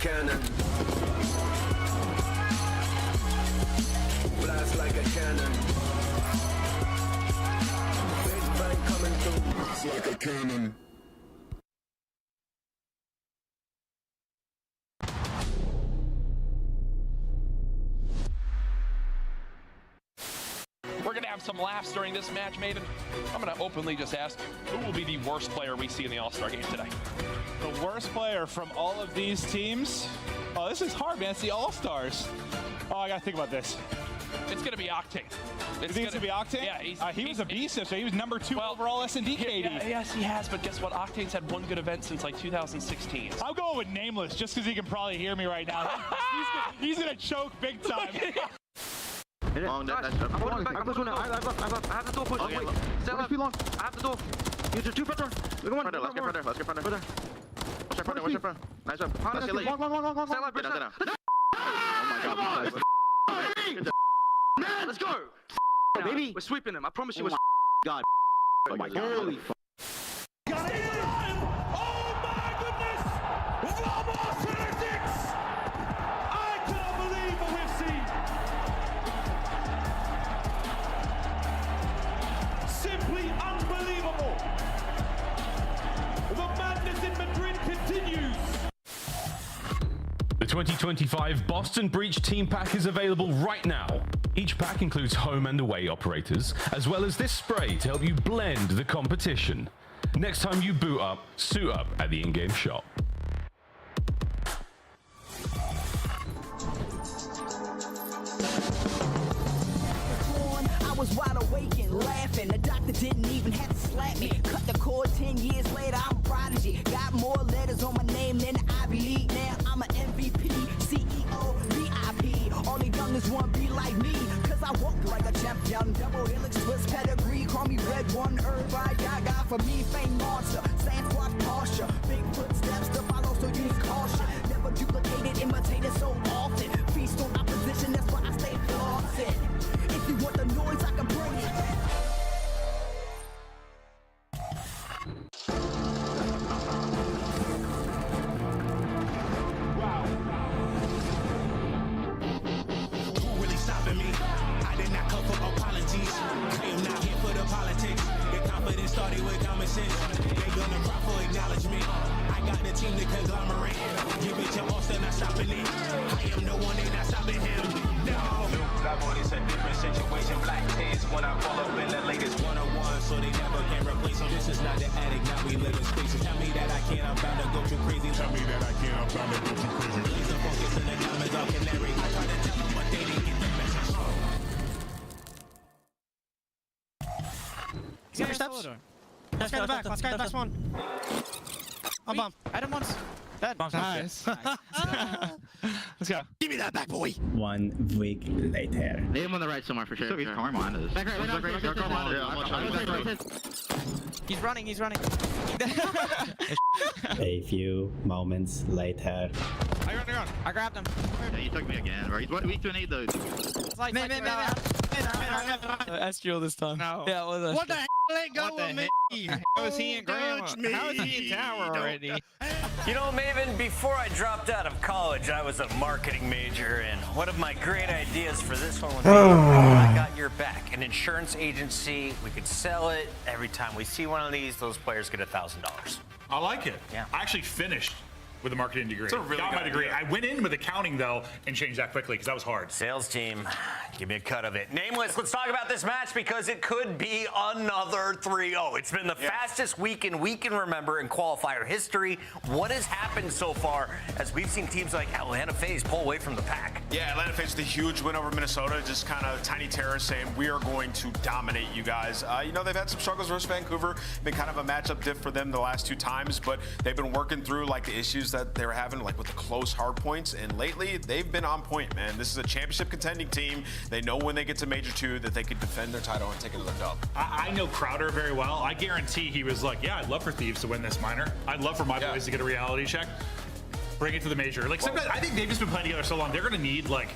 Speaker 9: cannon. Blast like a cannon. Big bang coming through. Blast like a cannon.
Speaker 14: We're going to have some laughs during this match, Maven. I'm going to openly just ask, who will be the worst player we see in the All-Star game today?
Speaker 23: The worst player from all of these teams? Oh, this is hard, man. It's the All-Stars. Oh, I got to think about this.
Speaker 14: It's going to be Octane.
Speaker 23: It's going to be Octane?
Speaker 14: Yeah.
Speaker 23: He was a beast, so he was number 2 overall S&D KD.
Speaker 14: Yes, he has, but guess what? Octane's had one good event since like 2016.
Speaker 23: I'm going with Nameless just because he can probably hear me right now. He's going to choke big time.
Speaker 19: Long, that's up.
Speaker 20: I have the door push.
Speaker 19: Okay.
Speaker 20: Wait. Stay left. Long. I have the door. Use your 2 front door. Look at one.
Speaker 19: Let's get front there. Let's get front there. Watch your front. Nice job. Let's get late.
Speaker 20: Long. Stay left.
Speaker 19: Oh my god.
Speaker 20: Let's go. Baby. We're sweeping them. I promise you. God.
Speaker 19: Oh my god.
Speaker 20: Holy fuck.
Speaker 9: Got it! Oh my goodness! Vamos Celtics! I cannot believe what we've seen. Simply unbelievable. The madness in Madrid continues.
Speaker 12: The 2025 Boston Breach Team Pack is available right now. Each pack includes home and away operators, as well as this spray to help you blend the competition. Next time you boot up, suit up at the in-game shop.
Speaker 24: I was wide awake and laughing. The doctor didn't even have to slap me. Cut the cord 10 years later, I'm a prodigy. Got more letters on my name than the Ivy League. Now I'm an MVP, CEO, VIP. All the youngest want to be like me, cause I walk like a champion. Double helix, twist pedigree. Call me Red One, Irvine, Gaga. For me, fame monster. Sand squat posture. Big footsteps to follow, so use caution. Never duplicated, imitated so often. Feast on opposition, that's why I stay flossing. If you want the noise, I can bring it.
Speaker 9: Wow. Who really stopping me? I did not come for apologies. I am not here for the politics. The confidence started with common sense. They gonna cry for acknowledgement. I got the team to conglomerate. Give it to Austin, not stopping it. I am no one, they not stopping him. No. It's a different situation. Black pants when I pull up in the latest 101, so they never can replace them. This is not the attic, now we live in spaces. Tell me that I can't, I'm bound to go too crazy. Tell me that I can't, I'm bound to go too crazy. Laser focus and the diamonds all canary. I try to tell them, but they didn't get the message.
Speaker 6: He's got your steps. Let's go back. Let's go back one. I'm bomb. I had him once. Dead. Nice. Let's go. Give me that back, boy.
Speaker 25: 1 week later.
Speaker 19: Leave him on the right somewhere for sure. So he's Karma on this. Back right.
Speaker 6: He's running.
Speaker 25: A few moments later.
Speaker 6: I run. I grabbed him.
Speaker 19: Yeah, he took me again, bro. He's weak to an 8 though.
Speaker 6: It's like, man. Astral this time. No. Yeah, what the hell? Let go of me. How is he in Grandma? How is he in Tower already?
Speaker 10: You know, Maven, before I dropped out of college, I was a marketing major, and one of my great ideas for this one would be I got your back. An insurance agency, we could sell it. Every time we see one of these, those players get $1,000.
Speaker 4: I like it.
Speaker 10: Yeah.
Speaker 4: I actually finished with a marketing degree.
Speaker 11: It's a really
Speaker 4: got my
Speaker 11: good
Speaker 4: degree.
Speaker 11: idea.
Speaker 4: I went in with accounting though and changed that quickly because that was hard.
Speaker 10: Sales team, give me a cut of it. Nameless, let's talk about this match because it could be another 3-0. It's been the fastest we can remember in qualifier history. What has happened so far as we've seen teams like Atlanta FaZe pull away from the pack?
Speaker 11: Yeah, Atlanta faced a huge win over Minnesota. Just kind of tiny terrorists saying, we are going to dominate you guys. You know, they've had some struggles versus Vancouver. Been kind of a matchup diff for them the last 2 times, but they've been working through like the issues that they were having like with the close hard points. And lately, they've been on point, man. This is a championship contending team. They know when they get to Major 2 that they could defend their title and take another dub.
Speaker 4: I know Crowder very well. I guarantee he was like, yeah, I'd love for Thieves to win this minor. I'd love for my boys to get a reality check. Bring it to the Major. Like, sometimes I think they've just been playing together so long. They're going to need like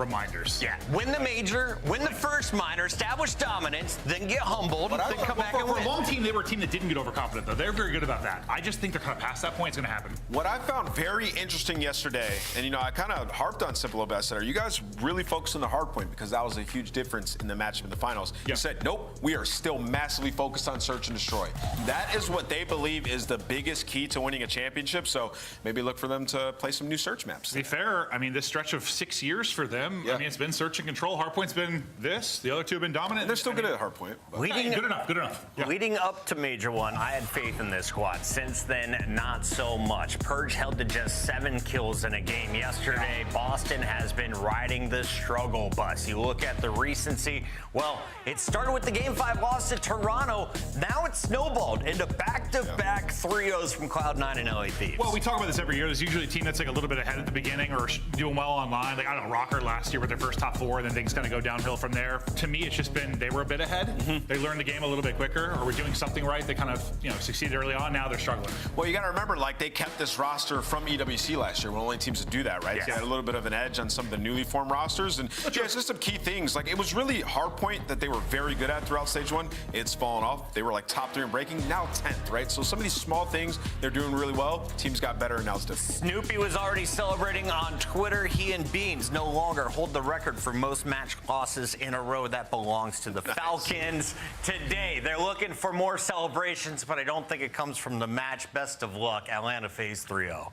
Speaker 4: reminders.
Speaker 10: Yeah, win the major, win the first minor, establish dominance, then get humbled, then come back and
Speaker 4: for
Speaker 10: win.
Speaker 4: a long team, they were a team that didn't get overconfident, though. They're very good about that. I just think they're kind of past that point. It's going to happen.
Speaker 11: What I found very interesting yesterday, and, you know, I kind of harped on Simple a little bit. I said, are you guys really focused on the hard point? Because that was a huge difference in the matchup in the finals. You said, nope, we are still massively focused on search and destroy. That is what they believe is the biggest key to winning a championship. So maybe look for them to play some new search maps.
Speaker 4: To be fair, I mean, this stretch of 6 years for them, I mean, it's been search and control. Hardpoint's been this. The other two have been dominant.
Speaker 11: They're still good at hardpoint.
Speaker 4: Good enough. Yeah.
Speaker 10: Leading up to Major 1, I had faith in this squad. Since then, not so much. Purge held to just 7 kills in a game yesterday. Boston has been riding the struggle bus. You look at the recency, well, it started with the Game 5 loss to Toronto. Now it's snowballed into back-to-back 3-0s from Cloud9 and LA Thieves.
Speaker 4: Well, we talk about this every year. There's usually a team that's like a little bit ahead at the beginning or doing well online. Like, I don't know, Rocker last year with their first top 4, and then things kind of go downhill from there. To me, it's just been they were a bit ahead. They learned the game a little bit quicker, or were doing something right. They kind of, you know, succeeded early on. Now they're struggling.
Speaker 11: Well, you got to remember, like, they kept this roster from EWC last year. One of the only teams to do that, right?
Speaker 10: Yes.
Speaker 11: They had a little bit of an edge on some of the newly formed rosters. And yeah, it's just some key things. Like, it was really hardpoint that they were very good at throughout stage 1. It's fallen off. They were like top 3 in breaking, now 10th, right? So some of these small things, they're doing really well. Teams got better, and now it's different.
Speaker 10: Snoopy was already celebrating on Twitter. He and Beans no longer hold the record for most match losses in a row. That belongs to the Falcons. Today, they're looking for more celebrations, but I don't think it comes from the match. Best of luck, Atlanta FaZe 3-0.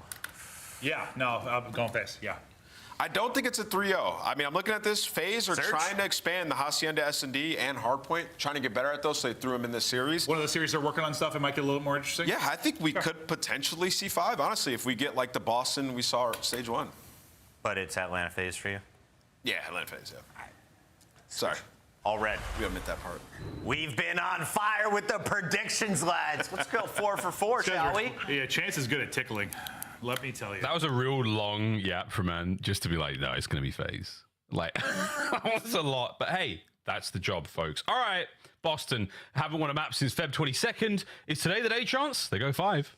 Speaker 4: Yeah, no, I'm going FaZe, yeah.
Speaker 11: I don't think it's a 3-0. I mean, I'm looking at this. FaZe are
Speaker 10: Search?
Speaker 11: trying to expand the Hacienda S&D and Hardpoint, trying to get better at those, so they threw them in this series.
Speaker 4: One of the series they're working on stuff, it might get a little more interesting.
Speaker 11: Yeah, I think we could potentially see 5, honestly, if we get like the Boston we saw stage 1.
Speaker 10: But it's Atlanta FaZe for you?
Speaker 11: Yeah, Atlanta FaZe, yeah. Sorry.
Speaker 10: All red.
Speaker 11: We omit that part.
Speaker 10: We've been on fire with the predictions, lads. Let's go 4 for 4, shall we?
Speaker 4: Yeah, Chance is good at tickling. Let me tell you.
Speaker 2: That was a real long yap from man just to be like, no, it's going to be FaZe. Like, that was a lot. But hey, that's the job, folks. All right, Boston haven't won a map since Feb 22nd. Is today the day, Chance? They go 5.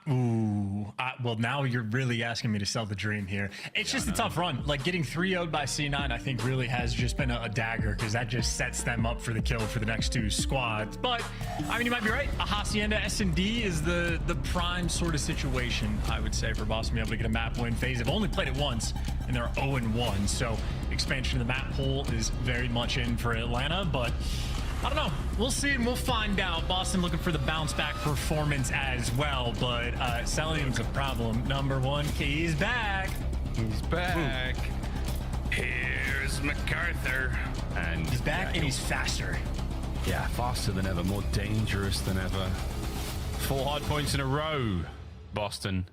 Speaker 6: Well, now you're really asking me to sell the dream here. It's just a tough run. Like, getting 3-0'd by C9, I think, really has just been a dagger, because that just sets them up for the kill for the next 2 squads. But, I mean, you might be right. A Hacienda S&D is the prime sort of situation, I would say, for Boston to be able to get a map win. FaZe have only played it once, and they're 0-1. So, expansion of the map pool is very much in for Atlanta, but I don't know. We'll see and we'll find out. Boston looking for the bounce back performance as well, but Celium's a problem. Number 1, he's back.
Speaker 2: He's back. Here's MacArthur. And
Speaker 6: he's back and he's faster.
Speaker 2: Yeah, faster than ever, more dangerous than ever. 4 hard points in a row, Boston.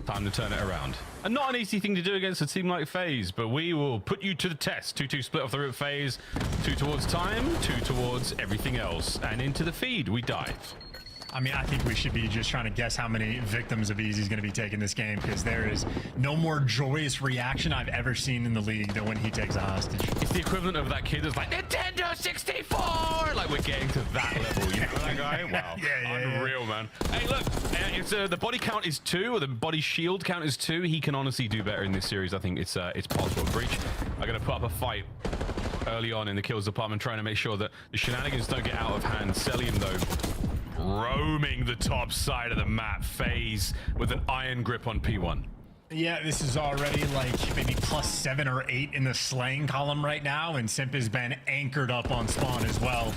Speaker 2: Time to turn it around. And not an easy thing to do against a team like FaZe, but we will put you to the test. 2-2 split off the route FaZe. 2 towards time, 2 towards everything else. And into the feed, we dive.
Speaker 6: I mean, I think we should be just trying to guess how many victims of Easy's going to be taking this game, because there is no more joyous reaction I've ever seen in the league than when he takes a hostage.
Speaker 2: It's the equivalent of that kid that's like, Nintendo 64! Like, we're getting to that level, you know that guy? Wow. Unreal, man. Hey, look, it's the body count is 2, or the body shield count is 2. He can honestly do better in this series. I think it's possible. Breach are going to put up a fight early on in the kills department, trying to make sure that the shenanigans don't get out of hand. Celium, though, roaming the top side of the map. FaZe with an iron grip on P1.
Speaker 6: Yeah, this is already like maybe +7 or 8 in the slaying column right now, and Simp has been anchored up on spawn as well.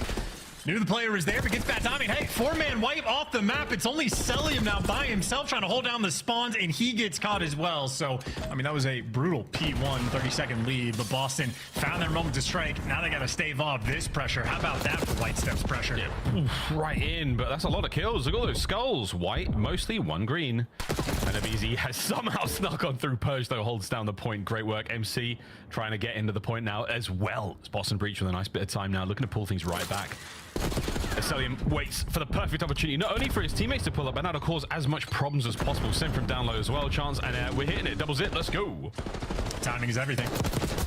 Speaker 6: Knew the player was there, but gets bad timing. Hey, 4-man wipe off the map. It's only Celium now by himself trying to hold down the spawns, and he gets caught as well. So, I mean, that was a brutal P1 30-second lead, but Boston found their moment to strike. Now they got to stave off this pressure. How about that for White Steps pressure?
Speaker 2: Yeah, right in, but that's a lot of kills. Look at all those skulls. White, mostly 1 green. And Abizi has somehow snuck on through. Purge, though, holds down the point. Great work. MC trying to get into the point now as well. As Boston Breach with a nice bit of time now, looking to pull things right back. Celium waits for the perfect opportunity, not only for his teammates to pull up, but now to cause as much problems as possible. Send from down low as well, Chance, and we're hitting it. Double zip, let's go.
Speaker 6: Timing is everything.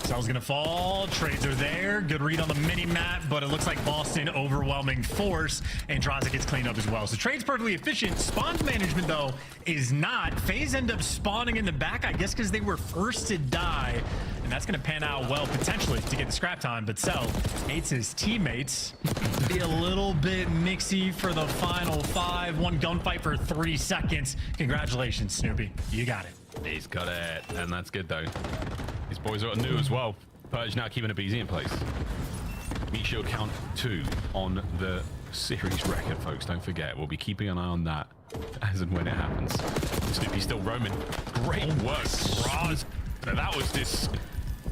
Speaker 6: Cell's gonna fall, trades are there. Good read on the mini-map, but it looks like Boston overwhelming force, and Draza gets cleaned up as well. So trade's perfectly efficient. Spawns management, though, is not. FaZe end up spawning in the back, I guess because they were first to die. and that's going to pan out well potentially to get the scrap time. But Cell hates his teammates. Be a little bit mixy for the final 5. One gunfight for 3 seconds. Congratulations, Snoopy. You got it.
Speaker 12: He's got it, and that's good though. These boys are new as well. Purge now keeping a BZ in place. Meat Shield count 2 on the series record, folks. Don't forget, we'll be keeping an eye on that as and when it happens. Snoopy still roaming. Great work, Raz. That was this.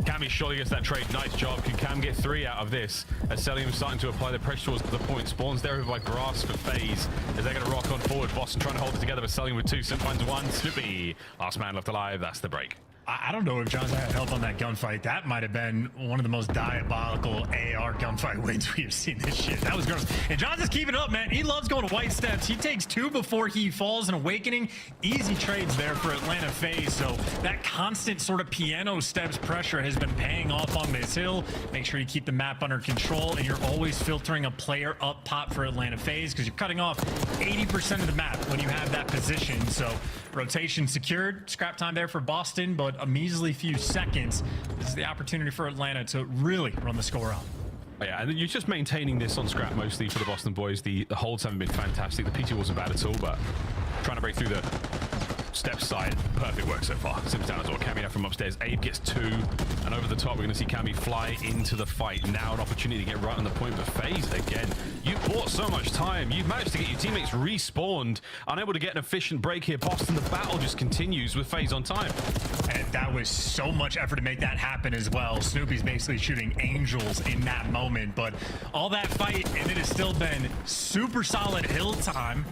Speaker 12: Cammy surely gets that trade. Nice job. Can Cam get 3 out of this? As Celium starting to apply the pressure towards the point. Spawns there by Grass for FaZe. As they're going to rock on forward. Boston trying to hold it together, but Celium with 2. Sim finds 1. Snoopy. Last man left alive. That's the break.
Speaker 6: I don't know if John's had help on that gunfight. That might have been one of the most diabolical AR gunfight wins we have seen this year. That was gross. And John's just keeping it up, man. He loves going to white steps. He takes 2 before he falls in Awakening. Easy trades there for Atlanta FaZe. So that constant sort of piano steps pressure has been paying off on this hill. Make sure you keep the map under control, and you're always filtering a player up top for Atlanta FaZe because you're cutting off 80% of the map when you have that position. So rotation secured. Scrap time there for Boston, but a measly few seconds. This is the opportunity for Atlanta to really run the score out.
Speaker 12: Yeah, and you're just maintaining this on scrap mostly for the Boston boys. The holds haven't been fantastic. The PT wasn't bad at all, but trying to break through the step side. Perfect work so far. Sims down as well. Cammy now from upstairs. Abe gets 2. And over the top, we're going to see Cammy fly into the fight. Now an opportunity to get right on the point. But FaZe, again, you bought so much time. You've managed to get your teammates respawned. Unable to get an efficient break here. Boston, the battle just continues with FaZe on time.
Speaker 6: And that was so much effort to make that happen as well. Snoopy's basically shooting angels in that moment. But all that fight, and it has still been super solid hill time.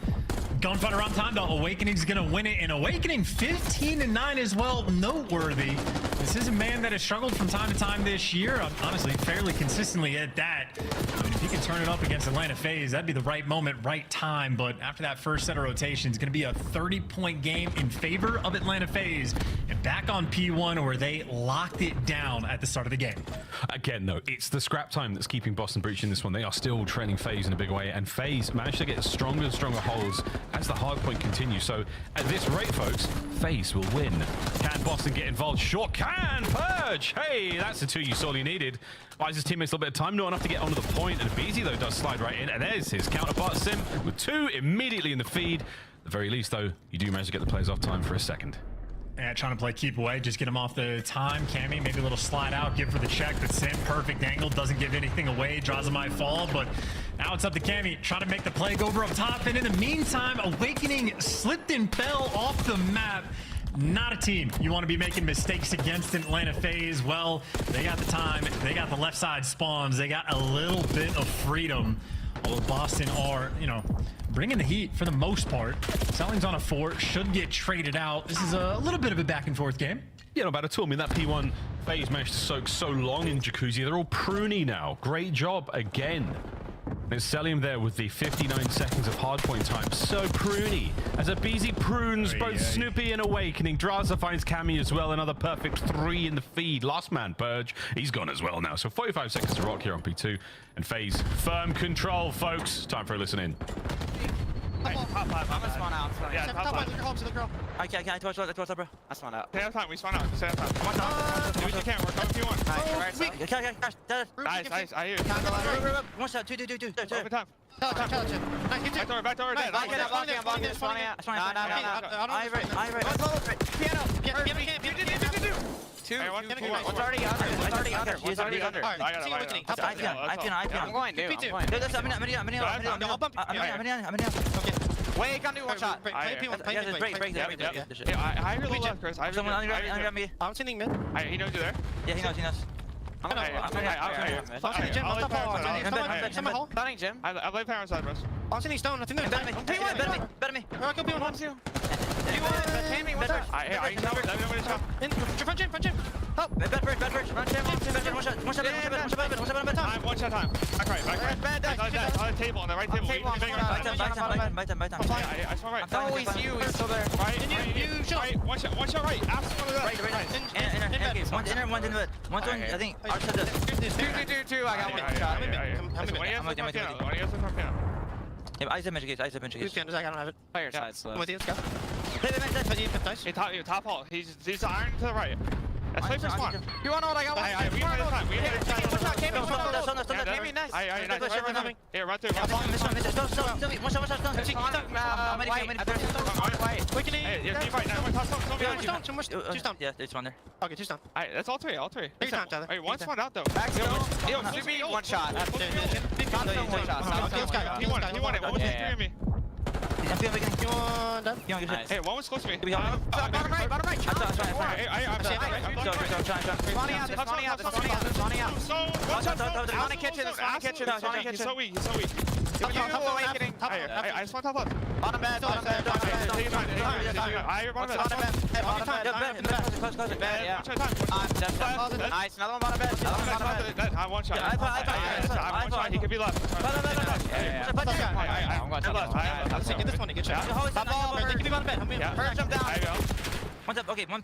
Speaker 6: Gunfight around time, though. Awakening's gonna win it, and Awakening 15-9 as well. Noteworthy. This is a man that has struggled from time to time this year. Honestly, fairly consistently at that. I mean, if he can turn it up against Atlanta FaZe, that'd be the right moment, right time. But after that first set of rotations, gonna be a 30-point game in favor of Atlanta FaZe, and back on P1 where they locked it down at the start of the game.
Speaker 12: Again, though, it's the scrap time that's keeping Boston breaching this one. They are still trailing FaZe in a big way, and FaZe managed to get stronger and stronger holds as the hard point continues. So at this rate, folks, FaZe will win. Can Boston get involved? Sure can. Purge. Hey, that's the 2 you sorely needed. Buys his teammates a little bit of time, not enough to get onto the point, and BZ, though, does slide right in, and there's his counterpart Sim with 2 immediately in the feed. At the very least, though, you do manage to get the players off time for a second.
Speaker 6: Yeah, trying to play keep away, just get him off the time. Cammy, maybe a little slide out, give for the check, but Sim, perfect angle, doesn't give anything away, draws a my fall, but now it's up to Cammy, try to make the play go over up top, and in the meantime, Awakening slipped and fell off the map. Not a team you want to be making mistakes against in Atlanta FaZe. Well, they got the time, they got the left side spawns, they got a little bit of freedom. Although Boston are, you know, bringing the heat for the most part. Selling's on a 4, should get traded out. This is a little bit of a back and forth game.
Speaker 12: Yeah, not bad at all. I mean, that P1 FaZe managed to soak so long in Jacuzzi. They're all pruny now. Great job again. It's Celium there with the 59 seconds of hardpoint time. So pruny. As a BZ prunes both Snoopy and Awakening. Draza finds Cammy as well. Another perfect 3 in the feed. Last man, Purge. He's gone as well now. So 45 seconds to rock here on P2. And FaZe, firm control, folks. Time for a listen in.
Speaker 16: I'm gonna spawn out.
Speaker 5: Yeah, top line, look home to the girl.
Speaker 16: Okay, towards that, bro. I spawn out.
Speaker 5: Stay on time, we spawn out. Stay on time. Come on, do what you can, we're coming to you one.
Speaker 16: Okay, dead.
Speaker 5: Nice, I hear you.
Speaker 16: One shot, two.
Speaker 5: Over time.
Speaker 16: Back
Speaker 5: door, dead.
Speaker 16: Piano. Two. One's already under. He's already under. I'm going, dude. I'm in. Okay. Wait, can't do one shot. Break there.
Speaker 5: I hear the left, Chris.
Speaker 16: Someone under me.
Speaker 5: I'm sitting mid. He knows you're there?
Speaker 16: Yeah, he knows. I'm planning Jim.
Speaker 5: I play power side, bros.
Speaker 16: I'm sitting stone. Nothing there. Bet me.
Speaker 5: I can be on 1-2. Front Jim.
Speaker 16: Oh, bet first. Run Jim. One shot.
Speaker 5: One shot time. Back right. On the table, on the right table.
Speaker 16: Back time.
Speaker 5: I saw right.
Speaker 16: Oh, he's still there.
Speaker 5: Right. One shot right. After one of that.
Speaker 16: Right. One in the One, I think. Two. I got one shot. Yeah, I said magic gates.
Speaker 5: Who's the I don't have it.
Speaker 16: Fire side slow.
Speaker 5: I'm with you, let's go. Play the next. Top hole. He's iron to the right. Let's play for spawn.
Speaker 16: You want ult? I got one.
Speaker 5: We have time. We have time.
Speaker 16: Here,
Speaker 5: run through.
Speaker 16: Yeah, there's one there.
Speaker 5: Okay, two stun. Alright, that's all three.
Speaker 16: Take your time, Tyler.
Speaker 5: Alright, one spawn out though.
Speaker 16: Yo, one shot.
Speaker 5: He won it. One was three of me. Hey, one was close to me.
Speaker 16: Bottom right.
Speaker 5: I'm He's so weak.
Speaker 16: Top awakening.
Speaker 5: I just want top left.
Speaker 16: Bottom bed.
Speaker 5: Take your time.
Speaker 16: Nice. Another one bottom bed.
Speaker 5: I'm one shot. He could be left.
Speaker 16: I'm taking this one. Good shot. Top ball. They could be bottom bed. First jump down.
Speaker 7: One's up. Okay, one.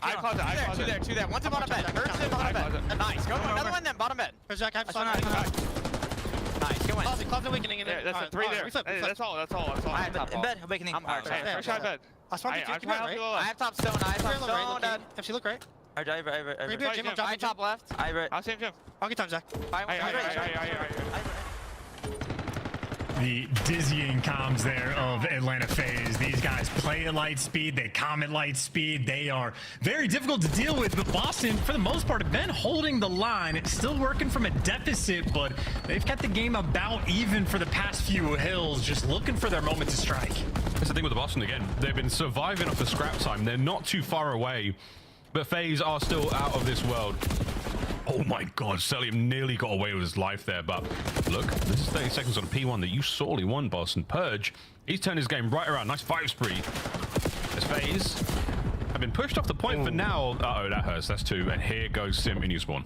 Speaker 16: Two there. One's in bottom bed. First in bottom bed. Nice. Go another one then. Bottom bed.
Speaker 20: Where's Jack?
Speaker 16: Nice. Good one.
Speaker 20: Close awakening in there.
Speaker 5: That's three there. That's all.
Speaker 7: In bed, awakening.
Speaker 5: First shot bed.
Speaker 20: I spawned you two.
Speaker 16: I have top stone.
Speaker 20: If you look right.
Speaker 7: I
Speaker 16: top left.
Speaker 5: I'll save him.
Speaker 20: I'll get time, Zach.
Speaker 6: The dizzying comms there of Atlanta FaZe. These guys play at light speed, they come at light speed, they are very difficult to deal with, but Boston, for the most part, have been holding the line. It's still working from a deficit, but they've kept the game about even for the past few hills, just looking for their moment to strike.
Speaker 12: That's the thing with the Boston again. They've been surviving off the scrap time. They're not too far away, but FaZe are still out of this world. Oh my god, Celium nearly got away with his life there, but look, this is 30 seconds on a P1 that you sorely won, Boston. Purge, he's turned his game right around. Nice 5 spree. As FaZe have been pushed off the point for now. Uh-oh, that hurts. That's 2. And here goes Sim in your spawn.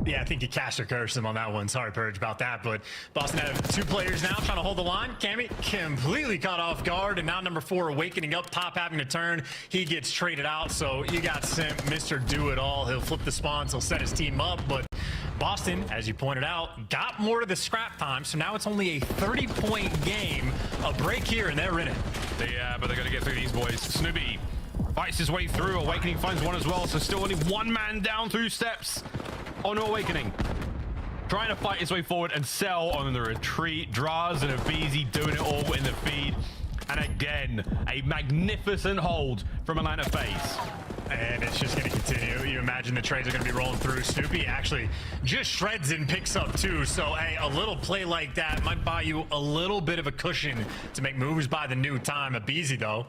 Speaker 6: Yeah, I think you cast or cursed him on that one. Sorry, Purge, about that. But Boston have 2 players now trying to hold the line. Cammy completely caught off guard, and now number 4 awakening up. Pop having to turn. He gets traded out, so you got Sim, Mr. Do-It-All. He'll flip the spawns. He'll set his team up, but Boston, as you pointed out, got more to the scrap time, so now it's only a 30-point game. A break here, and they're in it.
Speaker 12: Yeah, but they're going to get through these boys. Snoopy fights his way through. Awakening finds one as well, so still only 1 man down through steps. On Awakening, trying to fight his way forward and sell on the retreat. Draz and Abizi doing it all in the feed. And again, a magnificent hold from Atlanta FaZe.
Speaker 6: And it's just going to continue. You imagine the trades are going to be rolling through. Snoopy actually just shreds and picks up 2. So a little play like that might buy you a little bit of a cushion to make moves by the new time. Abizi, though,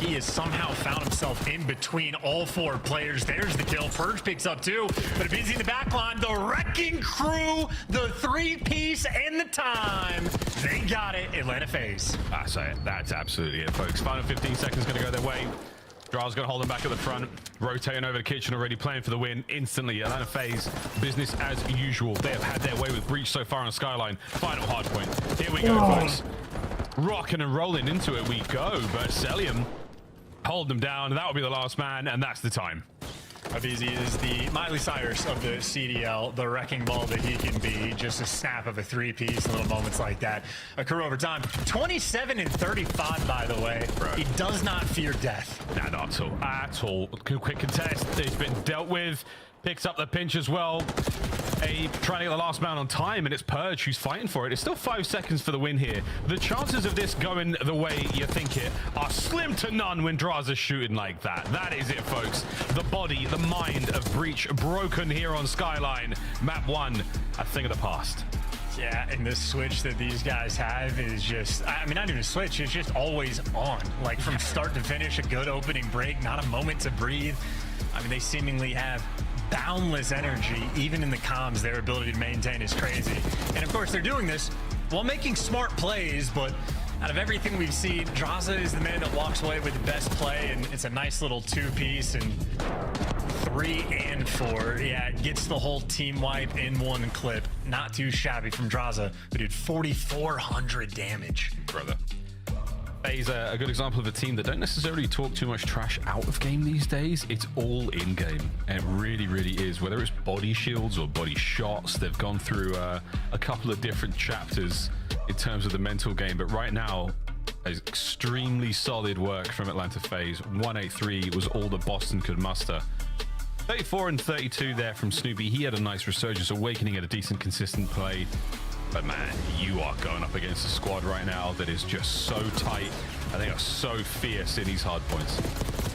Speaker 6: he has somehow found himself in between all 4 players. There's the kill. Purge picks up 2, but Abizi in the back line. The Wrecking Crew, the 3-piece, and the time. They got it. Atlanta FaZe.
Speaker 12: I say it. That's absolutely it, folks. Final 15 seconds going to go their way. Draz going to hold them back at the front. Rotating over the kitchen already, playing for the win. Instantly, Atlanta FaZe, business as usual. They have had their way with Breach so far on Skyline. Final hard point. Here we go, folks. Rocking and rolling into it we go, but Celium hold them down. That will be the last man, and that's the time.
Speaker 6: Abizi is the Miley Cyrus of the CDL, the wrecking ball that he can be. Just a snap of a 3-piece, little moments like that occur over time. 27 and 35, by the way.
Speaker 12: Bro.
Speaker 6: He does not fear death.
Speaker 12: Nah, not at all. At all. Quick contest. It's been dealt with. Picks up the pinch as well. Trying to get the last man on time, and it's Purge who's fighting for it. It's still 5 seconds for the win here. The chances of this going the way you think it are slim to none when Draz is shooting like that. That is it, folks. The body, the mind of Breach broken here on Skyline. Map 1, a thing of the past.
Speaker 6: Yeah, and the switch that these guys have is just, I mean, not even a switch, it's just always on. Like from start to finish, a good opening break, not a moment to breathe. I mean, they seemingly have boundless energy. Even in the comms, their ability to maintain is crazy. And of course, they're doing this while making smart plays, but out of everything we've seen, Draza is the man that walks away with the best play, and it's a nice little 2-piece, and 3 and 4. Yeah, it gets the whole team wipe in one clip. Not too shabby from Draza, but did 4,400 damage.
Speaker 12: Brother. FaZe a good example of a team that don't necessarily talk too much trash out of game these days. It's all in game. It really, really is. Whether it's body shields or body shots, they've gone through a couple of different chapters in terms of the mental game. But right now, extremely solid work from Atlanta FaZe. 183 was all that Boston could muster. 34 and 32 there from Snoopy. He had a nice resurgence, awakening at a decent, consistent play. But man, you are going up against a squad right now that is just so tight, and they are so fierce in these hard points.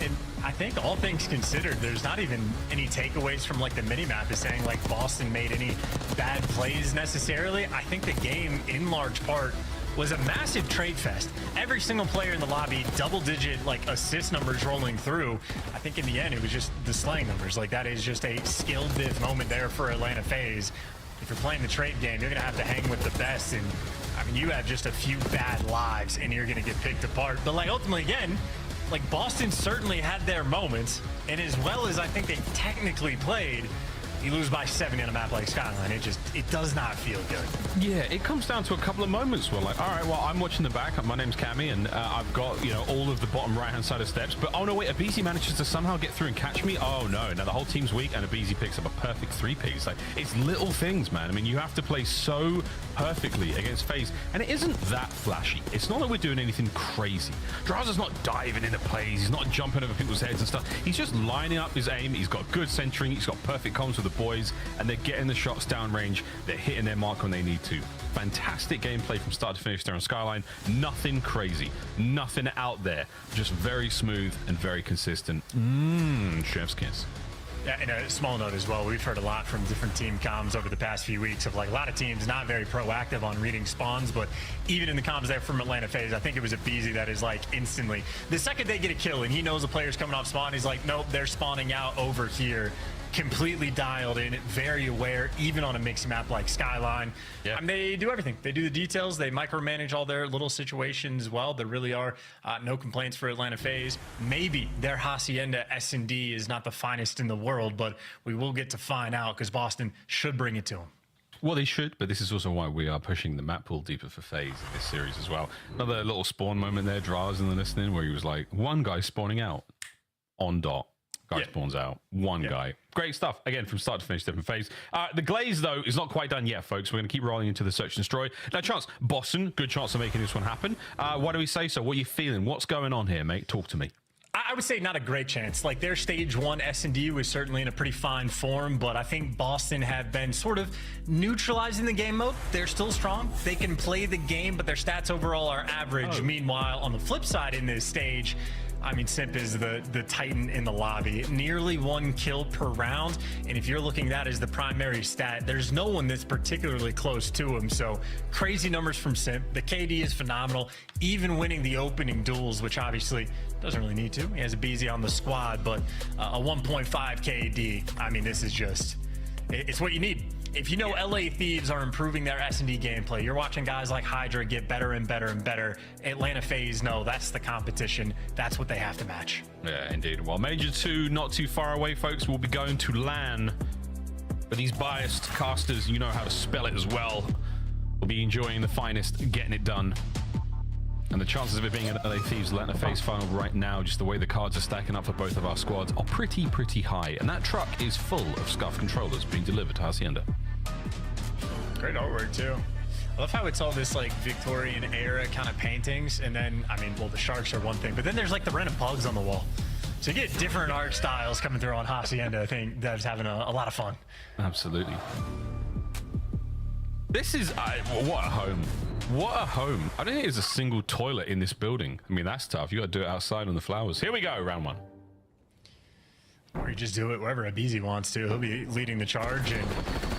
Speaker 6: And I think all things considered, there's not even any takeaways from like the mini-map is saying like Boston made any bad plays necessarily. I think the game in large part was a massive trade fest. Every single player in the lobby, double-digit like assist numbers rolling through. I think in the end, it was just the slaying numbers. Like that is just a skill diff moment there for Atlanta FaZe. If you're playing the trade game, you're gonna have to hang with the best. And I mean, you have just a few bad lives and you're gonna get picked apart. But like ultimately, again, like Boston certainly had their moments. And as well as I think they technically played, you lose by 7 in a map like Skyline. It does not feel good.
Speaker 12: Yeah, it comes down to a couple of moments where like, all right, well, I'm watching the back. My name's Cammy, and I've got, you know, all of the bottom right-hand side of steps. But oh no, wait, aBeZy manages to somehow get through and catch me. Oh no, now the whole team's weak, and aBeZy picks up a perfect 3-piece. Like, it's little things, man. I mean, you have to play so perfectly against FaZe, and it isn't that flashy. It's not like we're doing anything crazy. Drazah's not diving into plays. He's not jumping over people's heads and stuff. He's just lining up his aim. He's got good centering. He's got perfect comms with the boys, and they're getting the shots downrange. They're hitting their mark when they need to. Fantastic gameplay from start to finish there on Skyline. Nothing crazy, nothing out there, just very smooth and very consistent. Chef's kiss.
Speaker 6: Yeah, and a small note as well, we've heard a lot from different team comms over the past few weeks of like a lot of teams not very proactive on reading spawns, but even in the comms there from Atlanta FaZe, I think it was aBeZy that is like instantly, the second they get a kill and he knows the player's coming off spawn, he's like, nope, they're spawning out over here. Completely dialed in, very aware, even on a mixed map like Skyline. Yeah. I mean, they do everything. They do the details. They micromanage all their little situations as well. There really are no complaints for Atlanta FaZe. Maybe their Hacienda S&D is not the finest in the world, but we will get to find out because Boston should bring it to them.
Speaker 12: Well, they should, but this is also why we are pushing the map pool deeper for FaZe in this series as well. Another little spawn moment there, Draz in the listening, where he was like, one guy spawning out on dot. Guy spawns out. One guy. Great stuff. Again, from start to finish, different FaZe. The glaze, though, is not quite done yet, folks. We're going to keep rolling into the search and destroy. Now, chance, Boston, good chance of making this one happen. Why do we say so? What are you feeling? What's going on here, mate? Talk to me.
Speaker 6: I would say not a great chance. Like their stage 1 S&D was certainly in a pretty fine form, but I think Boston have been sort of neutralizing the game mode. They're still strong. They can play the game, but their stats overall are average. Meanwhile, on the flip side in this stage, I mean, Simp is the titan in the lobby. Nearly 1 kill per round. And if you're looking at that as the primary stat, there's no one that's particularly close to him. So crazy numbers from Simp. The KD is phenomenal, even winning the opening duels, which obviously doesn't really need to. He has aBeZy on the squad, but a 1.5 KD. I mean, this is just, it's what you need. If you know LA Thieves are improving their S&D gameplay, you're watching guys like Hydra get better and better and better. Atlanta FaZe, no, that's the competition. That's what they have to match.
Speaker 12: Yeah, indeed. Well, Major 2, not too far away, folks. We'll be going to LAN. For these biased casters, you know how to spell it as well. We'll be enjoying the finest, getting it done. And the chances of it being an LA Thieves Atlanta FaZe final right now, just the way the cards are stacking up for both of our squads, are pretty high. And that truck is full of SCUF controllers being delivered to Hacienda.
Speaker 6: Great artwork too. I love how it's all this like Victorian era kind of paintings, and then I mean, well, the sharks are one thing, but then there's like the random bugs on the wall. So you get different art styles coming through on Hacienda. I think that's having a lot of fun.
Speaker 12: Absolutely. This is what a home. What a home. I don't think there's a single toilet in this building. I mean, that's tough. You got to do it outside on the flowers. Here we go, round 1.
Speaker 6: Or you just do it wherever aBeZy wants to. He'll be leading the charge, and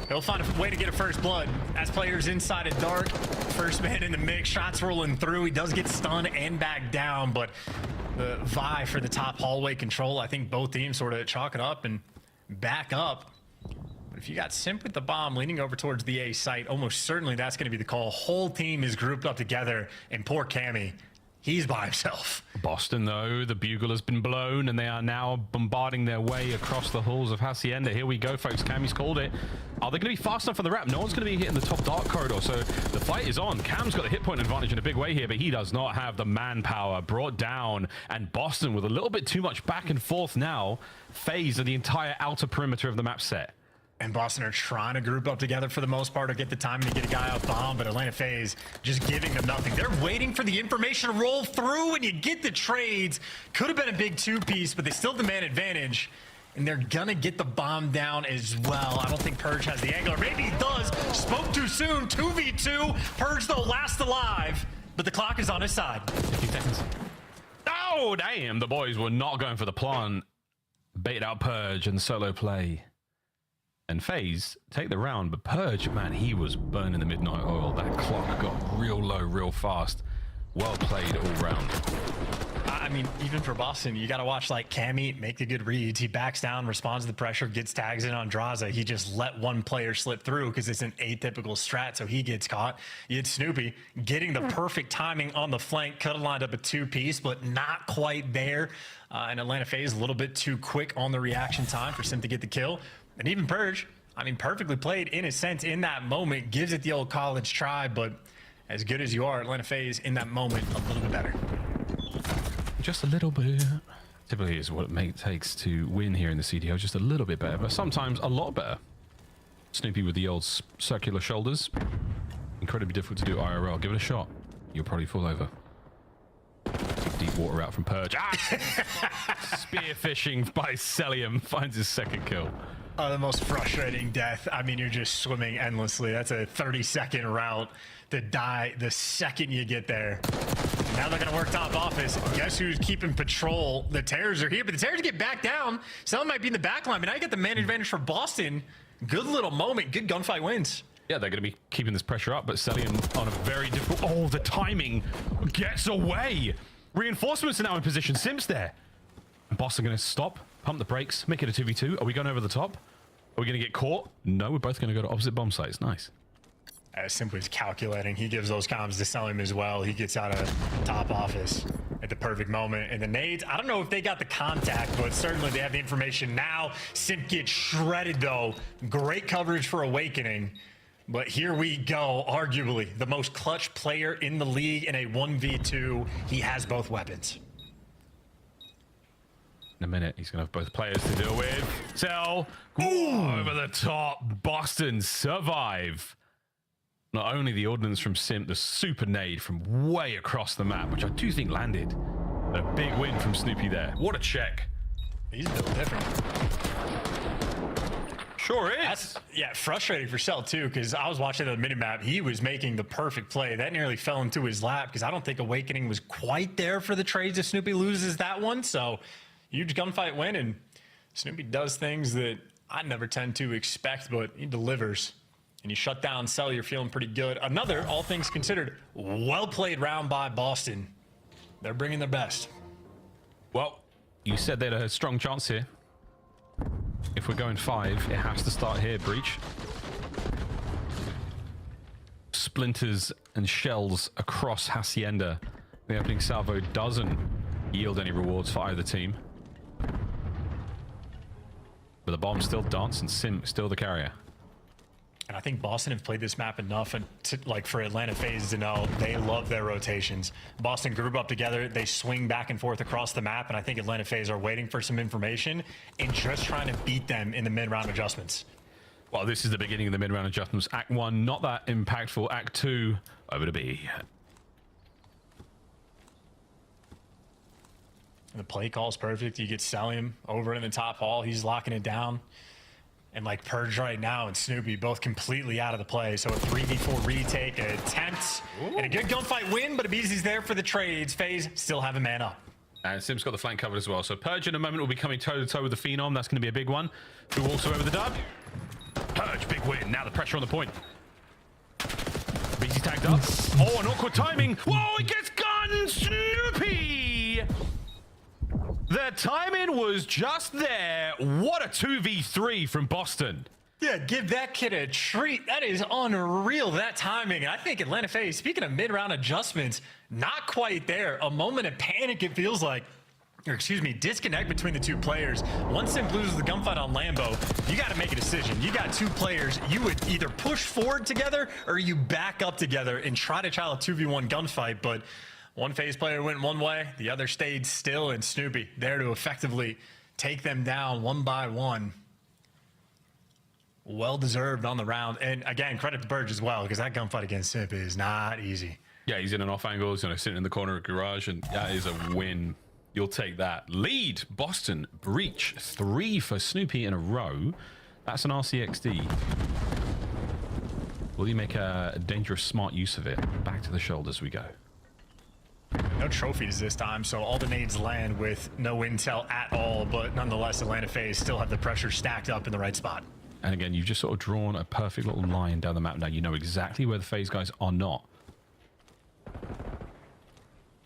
Speaker 6: he'll find a way to get a first blood. As players inside of dark, first man in the mix, shots rolling through. He does get stunned and back down, but the vie for the top hallway control, I think both teams sort of chalk it up and back up. But if you got Simp with the bomb leaning over towards the A site, almost certainly that's going to be the call. Whole team is grouped up together, and poor Cammy, he's by himself.
Speaker 12: Boston, though, the bugle has been blown, and they are now bombarding their way across the halls of Hacienda. Here we go, folks. Cammy's called it. Are they going to be fast enough for the wrap? No one's going to be hitting the top dark corridor, so the fight is on. Cam's got a hit point advantage in a big way here, but he does not have the manpower. Brought down, and Boston with a little bit too much back and forth now. FaZe are the entire outer perimeter of the map set.
Speaker 6: And Boston are trying to group up together for the most part or get the timing to get a guy out bomb, but Atlanta FaZe just giving them nothing. They're waiting for the information to roll through and you get the trades. Could have been a big 2-piece, but they still demand advantage. and they're gonna get the bomb down as well. I don't think Purge has the angle, or maybe he does. Spoke too soon. 2v2. Purge, though, last alive, but the clock is on his side.
Speaker 12: 15 seconds. Oh, damn. The boys were not going for the plan. Bait out Purge and solo play. And FaZe take the round, but Purge, man, he was burning the midnight oil. That clock got real low real fast. Well played all round.
Speaker 6: I mean, even for Boston, you got to watch like Cammy make the good reads. He backs down, responds to the pressure, gets tags in on Draza. He just let one player slip through because it's an atypical strat, so he gets caught. You had Snoopy getting the perfect timing on the flank, could have lined up a two-piece, but not quite there. And Atlanta FaZe a little bit too quick on the reaction time for Sim to get the kill. And even Purge, I mean, perfectly played in a sense in that moment, gives it the old college try, but as good as you are, Atlanta FaZe in that moment, a little bit better.
Speaker 12: Just a little bit. Typically is what it takes to win here in the CDO. Just a little bit better, but sometimes a lot better. Snoopy with the old circular shoulders. Incredibly difficult to do IRL. Give it a shot. You'll probably fall over. Deep water out from Purge. Spear fishing by Celium finds his second kill.
Speaker 6: The most frustrating death. I mean, you're just swimming endlessly. That's a 30-second route to die the second you get there. Now they're going to work top office. Guess who's keeping patrol? The Terrors are here, but the Terrors get back down. Someone might be in the back line, but now you get the man advantage for Boston. Good little moment. Good gunfight wins.
Speaker 12: Yeah, they're going to be keeping this pressure up, but Celium on a very difficult... Oh, the timing gets away. Reinforcements are now in position. Sim's there. And Boston going to stop, pump the brakes, make it a 2v2. Are we going over the top? Are we going to get caught? No, we're both going to go to opposite bomb sites. Nice.
Speaker 6: Simply is calculating. He gives those comms to Celium as well. He gets out of top office at the perfect moment. And the nades, I don't know if they got the contact, but certainly they have the information now. Simp gets shredded, though. Great coverage for Awakening. But here we go. Arguably the most clutch player in the league in a 1v2. He has both weapons.
Speaker 12: In a minute, he's going to have both players to deal with. Cell, over the top. Boston survive. Not only the ordnance from Simp, the super nade from way across the map, which I do think landed. A big win from Snoopy there. What a check.
Speaker 6: He's built different.
Speaker 12: Sure is.
Speaker 6: Yeah, frustrating for Cell too, because I was watching the minimap. He was making the perfect play. That nearly fell into his lap because I don't think Awakening was quite there for the trades if Snoopy loses that one. So huge gunfight win, and Snoopy does things that I never tend to expect, but he delivers. And you shut down Cell, you're feeling pretty good. Another, all things considered, well-played round by Boston. They're bringing their best.
Speaker 12: Well, you said they had a strong chance here. If we're going 5, it has to start here, Breach. Splinters and shells across Hacienda. The opening salvo doesn't yield any rewards for either team. But the bomb still dance and Sim still the carrier.
Speaker 6: And I think Boston have played this map enough and like for Atlanta FaZe to know they love their rotations. Boston group up together, they swing back and forth across the map, and I think Atlanta FaZe are waiting for some information and just trying to beat them in the mid-round adjustments.
Speaker 12: Well, this is the beginning of the mid-round adjustments. Act 1, not that impactful. Act 2, over to B.
Speaker 6: And the play call is perfect. You get Celium over in the top hall. He's locking it down. And like Purge right now and Snoopy both completely out of the play. So a 3v4 retake, an attempt, and a good gunfight win, but Abeezy's there for the trades. FaZe still have a man up.
Speaker 12: And Sim's got the flank covered as well. So Purge in a moment will be coming toe-to-toe with the Phenom. That's going to be a big one. Who walks away with the dub? Purge, big win. Now the pressure on the point. Abeezy's tagged up. Oh, an awkward timing. Whoa, it gets gunned! Snoopy! The timing was just there. What a 2v3 from Boston.
Speaker 6: Yeah, give that kid a treat. That is unreal, that timing. And I think Atlanta FaZe, speaking of mid-round adjustments, not quite there. A moment of panic, it feels like. Or excuse me, disconnect between the two players. Once Simp loses the gunfight on Lambo, you got to make a decision. You got two players. You would either push forward together or you back up together and try to a 2v1 gunfight. But one FaZe player went one way, the other stayed still, and Snoopy there to effectively take them down one by one. Well-deserved on the round. And again, credit to Burge as well, because that gunfight against Simp is not easy.
Speaker 12: Yeah, he's in an off angle, sitting in the corner of garage, and that is a win You'll take that. Lead, Boston, breach. 3 for Snoopy in a row. That's an RCXD. Will you make a dangerous, smart use of it? Back to the shoulders we go.
Speaker 6: No trophies this time, so all the nades land with no intel at all, but nonetheless, Atlanta FaZe still have the pressure stacked up in the right spot.
Speaker 12: And again, you've just sort of drawn a perfect little line down the map now. You know exactly where the FaZe guys are not.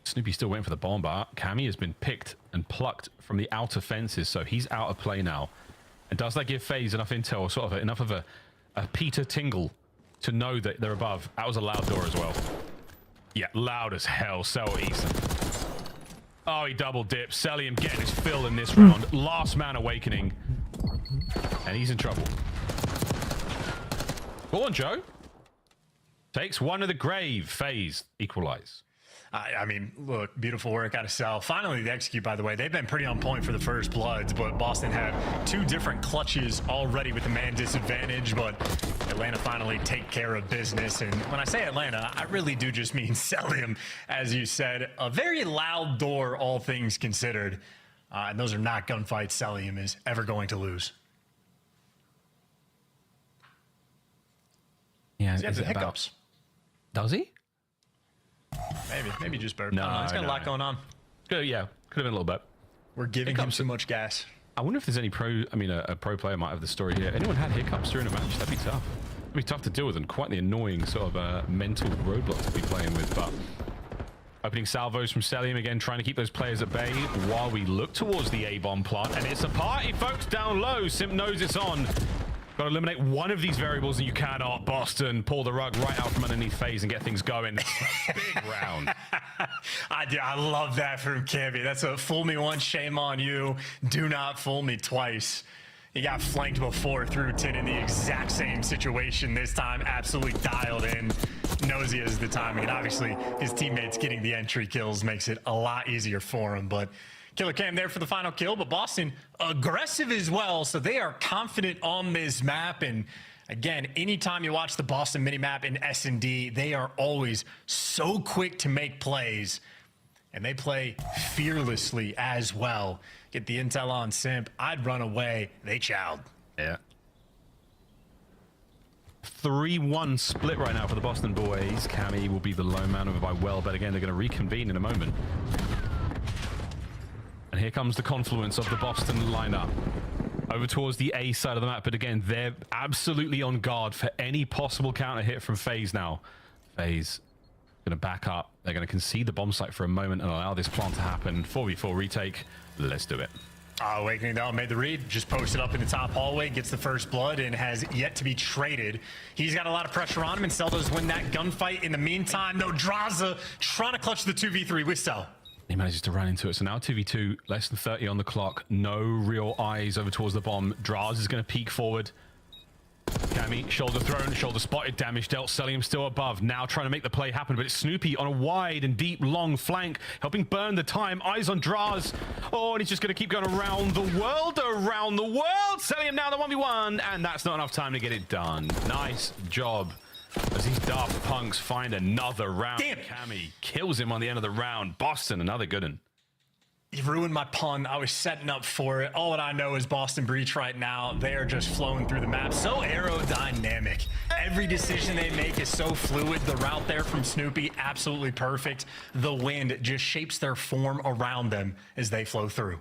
Speaker 12: Snoopy's still waiting for the bomb, but Cammy has been picked and plucked from the outer fences, so he's out of play now. And does that give FaZe enough intel, or sort of enough of a Peter tingle to know that they're above? That was a loud door as well. Yeah, loud as hell. So Eason. Oh, he double dips. Celium getting his fill in this round. Last man awakening. And he's in trouble. Go on, Joe. Takes one to the grave. FaZe equalize.
Speaker 6: I mean, look, beautiful work out of Cell. Finally, the execute, by the way. They've been pretty on point for the first bloods, but Boston had 2 different clutches already with the man disadvantage, but Atlanta finally take care of business. And when I say Atlanta, I really do just mean Celium, as you said. A very loud door, all things considered. And those are not gunfights Celium is ever going to lose.
Speaker 2: Yeah,
Speaker 6: he has the hiccups.
Speaker 2: Does he?
Speaker 6: Maybe just burp.
Speaker 2: No,
Speaker 6: he's got a lot going on.
Speaker 2: Yeah, could have been a little bit.
Speaker 6: We're giving him too much gas.
Speaker 2: I wonder if there's any a pro player might have the story here. Anyone had hiccups during a match? That'd be tough. It'd be tough to deal with and quite the annoying sort of mental roadblock to be playing with. But opening salvos from Celium again, trying to keep those players at bay while we look towards the A-bomb plant. And it's a party, folks, down low. Simp knows it's on. Got to eliminate one of these variables, and you cannot. Boston pull the rug right out from underneath FaZe and get things going. Big round.
Speaker 6: I love that from Cammy. That's a fool me once, shame on you. Do not fool me twice. He got flanked before through 10 in the exact same situation. This time, absolutely dialed in. Knows he has the timing, and obviously his teammates getting the entry kills makes it a lot easier for him. But Killer Cam there for the final kill, but Boston aggressive as well, so they are confident on this map. And again, anytime you watch the Boston minimap in S&D, they are always so quick to make plays, and they play fearlessly as well. Get the intel on Simp. I'd run away. They chowed.
Speaker 2: Yeah. 3-1 split right now for the Boston boys. Cammy will be the lone man over by well, but again, they're going to reconvene in a moment. And here comes the confluence of the Boston lineup over towards the A side of the map. But again, they're absolutely on guard for any possible counter hit from FaZe now. FaZe going to back up. They're going to concede the bomb site for a moment and allow this plant to happen. 4v4 retake. Let's do it.
Speaker 6: Awakening though made the read, just posted up in the top hallway, gets the first blood, and has yet to be traded. He's got a lot of pressure on him, and Cell does win that gunfight. In the meantime, though, Draza trying to clutch the 2v3 with Cell.
Speaker 2: He manages to run into it. So now 2v2, less than 30 on the clock. No real eyes over towards the bomb. Draz is going to peek forward. Cammy, shoulder thrown, shoulder spotted, damage dealt. Celium still above. Now trying to make the play happen, but it's Snoopy on a wide and deep, long flank, helping burn the time. Eyes on Draz. Oh, and he's just going to keep going around the world, around the world. Celium now the 1v1, and that's not enough time to get it done. Nice job. As these daft punks find another round.
Speaker 6: Damn.
Speaker 2: Cammy kills him on the end of the round. Boston, another good one.
Speaker 6: You ruined my pun. I was setting up for it. All that I know is Boston Breach right now. They are just flowing through the map. So aerodynamic. Every decision they make is so fluid. The route there from Snoopy, absolutely perfect. The wind just shapes their form around them as they flow through.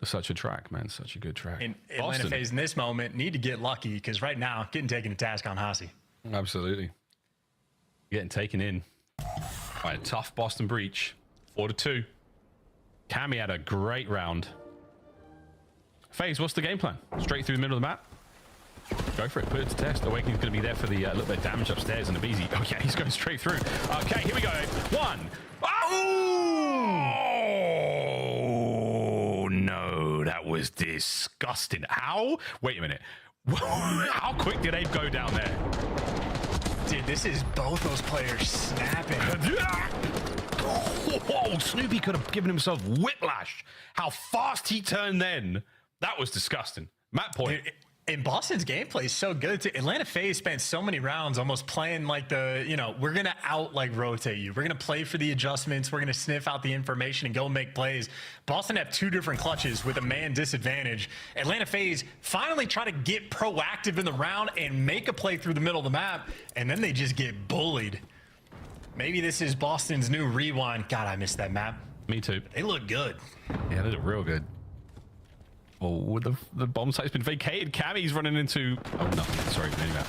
Speaker 2: Such a track, man. Such a good track.
Speaker 6: And Atlanta FaZe in this moment need to get lucky, because right now, getting taken to task on Hasi.
Speaker 2: Absolutely. Getting taken in. All right, tough Boston Breach. 4-2. Cammy had a great round. FaZe, what's the game plan? Straight through the middle of the map? Go for it. Put it to test. Awakening's going to be there for the little bit of damage upstairs and Abizi. Oh, yeah, he's going straight through. Okay, here we go. 1. Oh, no. That was disgusting. How? Wait a minute. How quick did Abe go down there?
Speaker 6: Dude, this is both those players snapping.
Speaker 2: Whoa, Snoopy could have given himself whiplash. How fast he turned then. That was disgusting. Map point.
Speaker 6: And Boston's gameplay is so good. Atlanta FaZe spent so many rounds almost playing like we're going to rotate you. We're going to play for the adjustments. We're going to sniff out the information and go make plays. Boston have 2 different clutches with a man disadvantage. Atlanta FaZe finally try to get proactive in the round and make a play through the middle of the map, and then they just get bullied. Maybe this is Boston's new rewind. God, I missed that map.
Speaker 12: Me too.
Speaker 6: They look good.
Speaker 12: Yeah, they look real good. Oh, the bomb site's been vacated. Cammy's running into... Oh, no. Sorry, mini-map.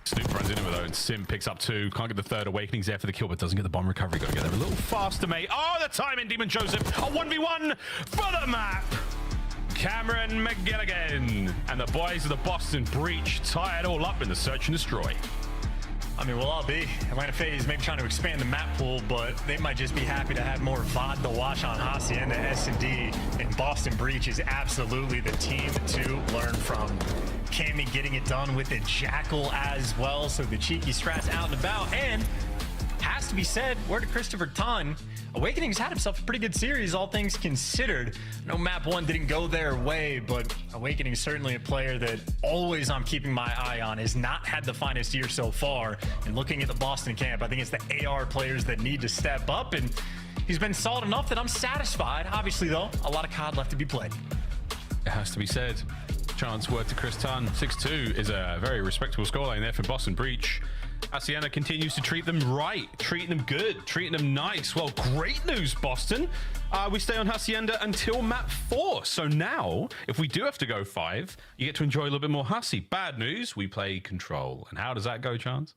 Speaker 12: Snoop runs into it, though, and Sim picks up 2. Can't get the third Awakening's there for the kill, but doesn't get the bomb recovery. Got to get there a little faster, mate. Oh, the timing, Demon Joseph. A 1v1 for the map. Cameron McGilligan and the boys of the Boston Breach tie it all up in the search and destroy.
Speaker 6: I mean, we'll all be. Atlanta FaZe maybe trying to expand the map pool, but they might just be happy to have more VOD to watch on Hacienda S&D, and Boston Breach is absolutely the team to learn from. Cammy getting it done with a Jackal as well, so the cheeky strats out and about, and has to be said, word to Christopher Tunn, Awakening's had himself a pretty good series, all things considered. No map 1 didn't go their way, but Awakening is certainly a player that always I'm keeping my eye on. Has not had the finest year so far. And looking at the Boston camp, I think it's the AR players that need to step up, and he's been solid enough that I'm satisfied. Obviously, though, a lot of COD left to be played.
Speaker 12: It has to be said. Chance word to Chris Tunn. 6-2 is a very respectable scoreline there for Boston Breach. Hacienda continues to treat them right, treating them good, treating them nice. Well, great news, Boston. We stay on Hacienda until map 4. So now, if we do have to go 5, you get to enjoy a little bit more Hussy. Bad news, we play Control. And how does that go, Chance?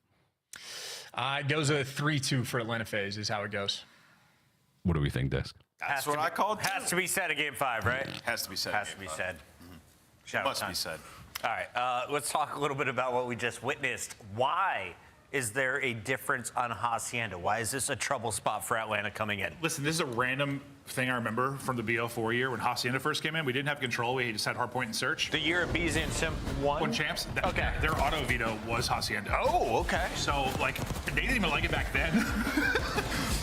Speaker 6: It goes a 3-2 for Atlanta FaZe is how it goes.
Speaker 12: What do we think, Desk?
Speaker 11: That's what I called.
Speaker 10: Has to be said at game 5, right?
Speaker 11: Has to be said.
Speaker 10: Has to be said.
Speaker 11: Must be said.
Speaker 10: All right, let's talk a little bit about what we just witnessed. Why is there a difference on Hacienda? Why is this a trouble spot for Atlanta coming in?
Speaker 4: Listen, this is a random thing I remember from the BL4 year when Hacienda first came in. We didn't have control. We just had hardpoint and search.
Speaker 10: The year of BZ and Simp won
Speaker 4: champs.
Speaker 10: Okay.
Speaker 4: Their auto veto was Hacienda.
Speaker 10: Oh, okay.
Speaker 4: So, like, they didn't even like it back then.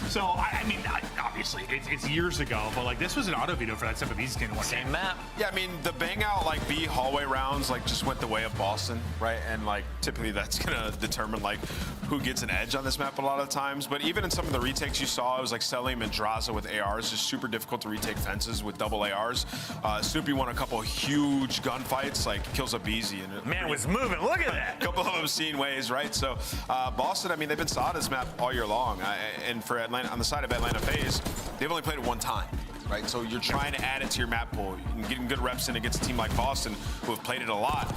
Speaker 4: So, I mean, obviously, it's years ago, but, like, this was an auto veto for that Simp of BZ team.
Speaker 10: Same map.
Speaker 11: Yeah, I mean, the bang out, like, B hallway rounds, like, just went the way of Boston, right? And, like, typically that's going to determine, like, who gets an edge on this map a lot of times. But even in some of the retakes you saw, it was like Selim and Draza with ARs, just super difficult to retake fences with double ARs. Snoopy won a couple huge gunfights, like kills up easy. And
Speaker 10: man was moving, look at that.
Speaker 11: A couple of obscene ways, right? So Boston, I mean, they've been solid this map all year long. And for Atlanta, on the side of Atlanta FaZe, they've only played it 1 time. Right, so you're trying to add it to your map pool and getting good reps in against a team like Boston, who have played it a lot.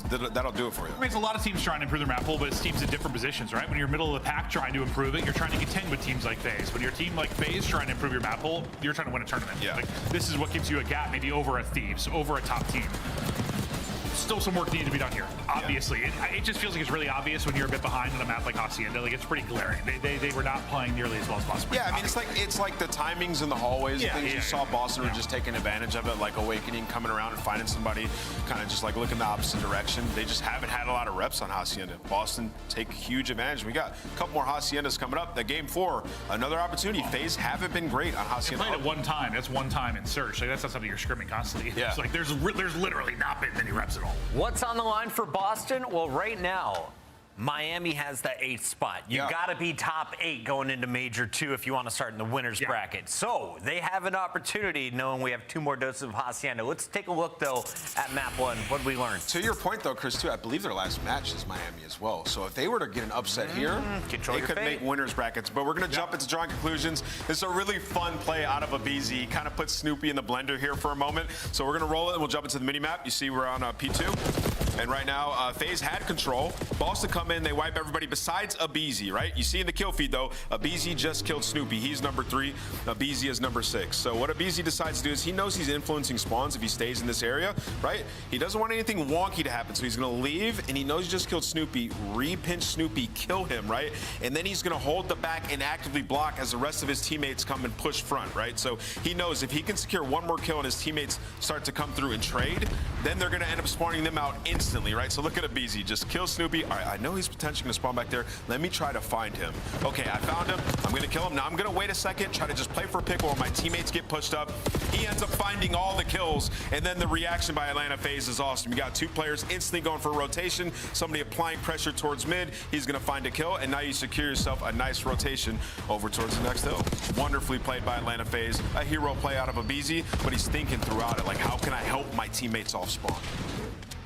Speaker 11: That'll do it for you.
Speaker 4: I mean, it's a lot of teams trying to improve their map pool, but it's teams in different positions, right? When you're middle of the pack trying to improve it, you're trying to contend with teams like FaZe. When your team like FaZe trying to improve your map pool, you're trying to win a tournament.
Speaker 11: Yeah.
Speaker 4: Like, this is what gives you a gap, maybe over a Thieves, over a top team. Still some work needed to be done here, obviously. Yeah. It just feels like it's really obvious when you're a bit behind on a map like Hacienda. Like, it's pretty glaring. They were not playing nearly as well as possible.
Speaker 11: Yeah, I mean, it's like the timings in the hallways.
Speaker 4: Yeah,
Speaker 11: things you saw Boston were just taking advantage of it, like Awakening coming around and finding somebody kind of just like looking the opposite direction. They just haven't had a lot of reps on Hacienda. Boston take huge advantage. We got a couple more Haciendas coming up. The game 4, another opportunity. FaZe haven't been great on Hacienda.
Speaker 4: They played it 1 time. That's 1 time in search. Like, that's not something you're scrimming constantly.
Speaker 11: Yeah.
Speaker 4: It's like there's literally not been many reps at all.
Speaker 10: What's on the line for Boston? Well, right now, Miami has that 8th spot. You got to be top 8 going into Major 2 if you want to start in the winner's bracket. So they have an opportunity, knowing we have 2 more doses of Hacienda. Let's take a look, though, at map 1. What did we learn?
Speaker 11: To your point, though, Chris, too, I believe their last match is Miami as well. So if they were to get an upset here, they could make winners brackets. But we're going to jump into drawing conclusions. This is a really fun play out of a BZ. Kind of put Snoopy in the blender here for a moment. So we're going to roll it, and we'll jump into the mini-map. You see we're on P2. And right now, FaZe had control. Boston come in, they wipe everybody besides Abizi, right? You see in the kill feed, though, Abizi just killed Snoopy. He's number 3. Abizi is number 6. So what Abizi decides to do is he knows he's influencing spawns if he stays in this area, right? He doesn't want anything wonky to happen, so he's going to leave, and he knows he just killed Snoopy, re-pinch Snoopy, kill him, right? And then he's going to hold the back and actively block as the rest of his teammates come and push front, right? So he knows if he can secure 1 more kill and his teammates start to come through and trade, then they're going to end up spawning them out instantly. instantly, right? So look at Abizi, just kill Snoopy. All right, I know he's potentially gonna spawn back there. Let me try to find him. Okay, I found him. I'm gonna kill him. Now I'm gonna wait a second, try to just play for a pick while my teammates get pushed up. He ends up finding all the kills, and then the reaction by Atlanta FaZe is awesome. You got 2 players instantly going for a rotation, somebody applying pressure towards mid. He's gonna find a kill, and now you secure yourself a nice rotation over towards the next hill. Wonderfully played by Atlanta FaZe. A hero play out of Abizi, but he's thinking throughout it, like, how can I help my teammates off spawn?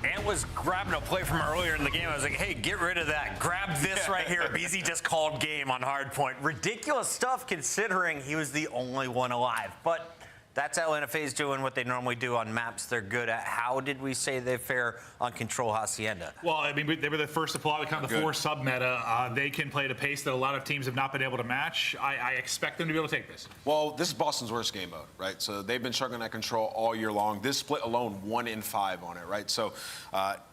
Speaker 10: And was grabbing a play from earlier in the game. I was like, hey, get rid of that. Grab this right here. BZ just called game on hardpoint. Ridiculous stuff considering he was the only one alive. But that's Atlanta FaZe doing what they normally do on maps they're good at. How did we say they fare on Control Hacienda?
Speaker 4: Well, I mean, they were the first to pull out kind of the 4 sub-meta. They can play at a pace that a lot of teams have not been able to match. I expect them to be able to take this.
Speaker 11: Well, this is Boston's worst game mode, right? So they've been struggling at Control all year long. This split alone, 1 in 5 on it, right? So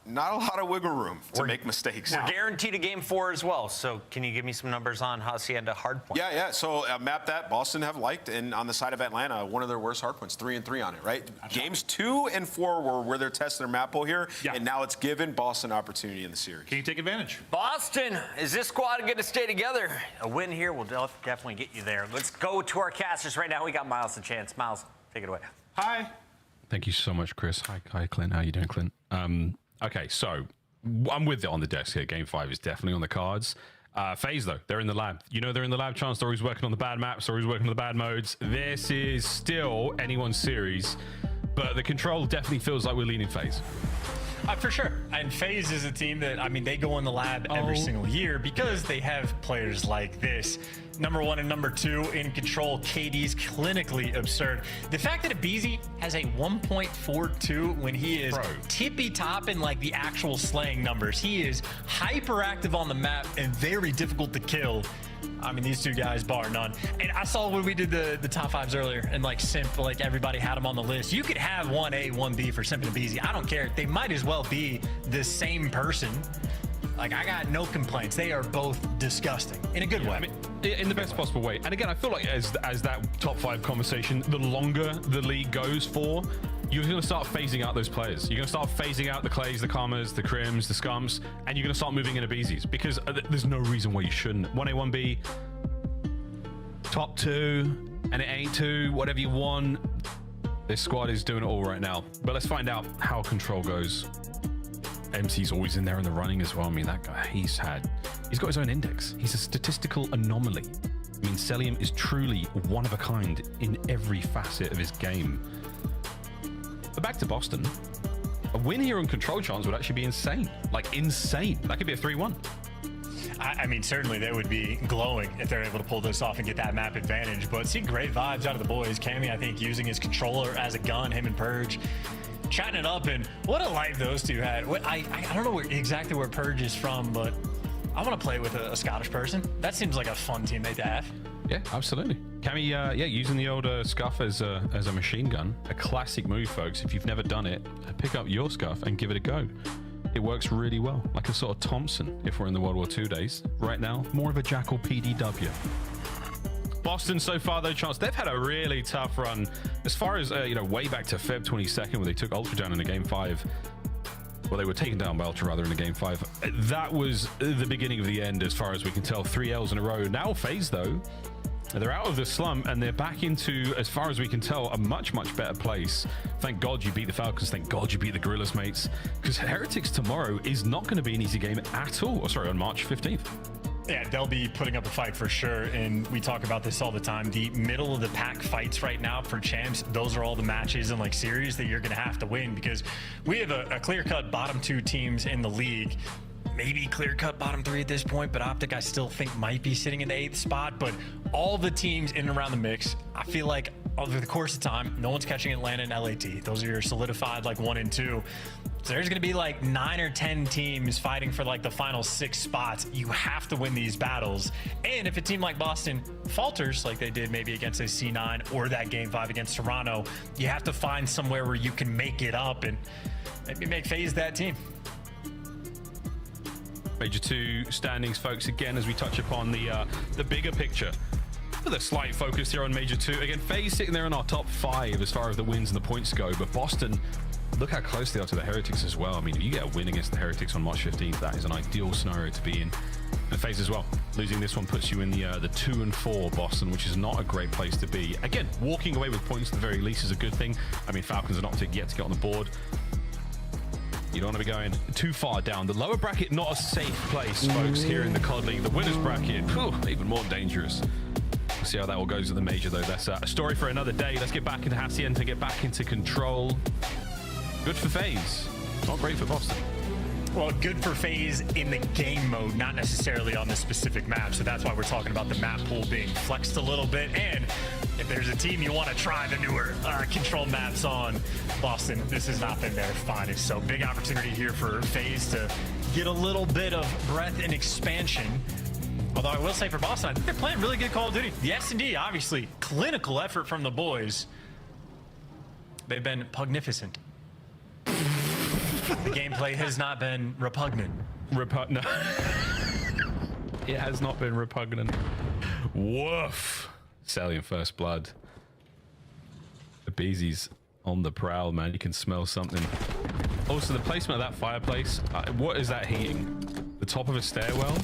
Speaker 11: not a lot of wiggle room to make mistakes.
Speaker 10: We're guaranteed a game 4 as well. So can you give me some numbers on Hacienda hardpoint?
Speaker 11: Yeah. So map that. Boston have liked, and on the side of Atlanta, one of their worst hardpoints, 3 and 3 on it, right? Games 2 and 4 were where they're testing their map pool here, and now it's given Boston opportunity in the series.
Speaker 4: Can you take advantage?
Speaker 10: Boston, is this squad going to stay together? A win here will definitely get you there. Let's go to our casters right now. We got Miles the chance. Miles, take it away.
Speaker 4: Hi.
Speaker 2: Thank you so much, Chris. Hi, Clint. How you doing, Clint? Okay, so I'm with it on the desk here. Game 5 is definitely on the cards. FaZe, though, they're in the lab. You know they're in the lab. Chance, they're always working on the bad maps. They're always working on the bad modes. This is still anyone's series, but the Control definitely feels like we're leaning FaZe.
Speaker 6: For sure. And FaZe is a team that, I mean, they go in the lab every single year because they have players like this. Number 1 and number 2 in Control. KD's clinically absurd. The fact that Abizi has a 1.42 when he is tippy top in like the actual slaying numbers. He is hyperactive on the map and very difficult to kill. I mean, these 2 guys, bar none. And I saw when we did the top 5s earlier, and like Simp, like everybody had them on the list. You could have 1A, 1B for Simp and Abizi. I don't care. They might as well be the same person. Like, I got no complaints. They are both disgusting in a good way.
Speaker 2: I mean, in the best possible way. And again, I feel like as that top 5 conversation, the longer the league goes for, you're going to start phasing out those players. You're going to start phasing out the Clays, the Karmas, the Crims, the Scums, and you're going to start moving into Beezies because there's no reason why you shouldn't. 1A, 1B, top 2, and it ain't 2, whatever you want. This squad is doing it all right now. But let's find out how Control goes. MC's always in there in the running as well. I mean, that guy, he's got his own index. He's a statistical anomaly. I mean, Celium is truly one of a kind in every facet of his game. But back to Boston. A win here on Control Chance would actually be insane. Like, insane. That could be a 3-1.
Speaker 6: I mean, certainly they would be glowing if they're able to pull this off and get that map advantage. But see great vibes out of the boys. Cammy, I think, using his controller as a gun, him and Purge, chatting it up, and what a life those 2 had. I don't know exactly where Purge is from, but I want to play with a Scottish person. That seems like a fun teammate to have.
Speaker 2: Yeah, absolutely. Cammy, using the old Scuff as a machine gun, a classic move, folks. If you've never done it, pick up your Scuff and give it a go. It works really well, like a sort of Thompson if we're in the World War II days. Right now, more of a Jackal PDW. Boston so far, though, Chance, they've had a really tough run as far as, way back to Feb 22nd when they took Ultra down in a Game 5. Well, they were taken down by Ultra, rather, in a Game 5. That was the beginning of the end, as far as we can tell. 3 L's in a row. Now FaZe, though, they're out of the slump, and they're back into, as far as we can tell, a much, much better place. Thank God you beat the Falcons. Thank God you beat the Gorillas, mates. Because Heretics tomorrow is not going to be an easy game at all. On March 15th.
Speaker 6: Yeah, they'll be putting up a fight for sure, and we talk about this all the time. The middle of the pack fights right now for champs, those are all the matches and like series that you're going to have to win, because we have a clear-cut bottom 2 teams in the league. Maybe clear-cut bottom 3 at this point, but Optic I still think might be sitting in the 8th spot. But all the teams in and around the mix, I feel like over the course of time, no one's catching Atlanta and LAT. Those are your solidified like 1 and 2. So there's going to be like 9 or 10 teams fighting for like the final 6 spots. You have to win these battles. And if a team like Boston falters, like they did maybe against a C9 or that Game 5 against Toronto, you have to find somewhere where you can make it up and maybe make FaZe that team.
Speaker 2: Major 2 standings, folks, again, as we touch upon the bigger picture. With a slight focus here on Major 2. Again, FaZe sitting there in our top 5 as far as the wins and the points go, but Boston
Speaker 12: look how close they are to the Heretics as well. I mean, if you get a win against the Heretics on March 15th, that is an ideal scenario to be in. And FaZe as well. Losing this one puts you in the 2-4 Boston, which is not a great place to be. Again, walking away with points at the very least is a good thing. I mean, Falcons and Optic yet to get on the board. You don't want to be going too far down. The lower bracket, not a safe place, folks, here in the COD League. The winners bracket, even more dangerous. We'll see how that all goes at the major, though. That's a story for another day. Let's get back into Hacienda, get back into control. Good for FaZe. Not great for Boston.
Speaker 6: Well, good for FaZe in the game mode, not necessarily on this specific map. So that's why we're talking about the map pool being flexed a little bit. And if there's a team you want to try the newer control maps on, Boston, this has not been their finest. So big opportunity here for FaZe to get a little bit of breadth and expansion. Although I will say for Boston, I think they're playing really good Call of Duty. The S&D, obviously, clinical effort from the boys. They've been pugnificent. The gameplay has not been repugnant.
Speaker 12: No. It has not been repugnant. Woof. Salient first blood. The Beezy's on the prowl, man. You can smell something. Also, the placement of that fireplace. What is that heating? The top of a stairwell?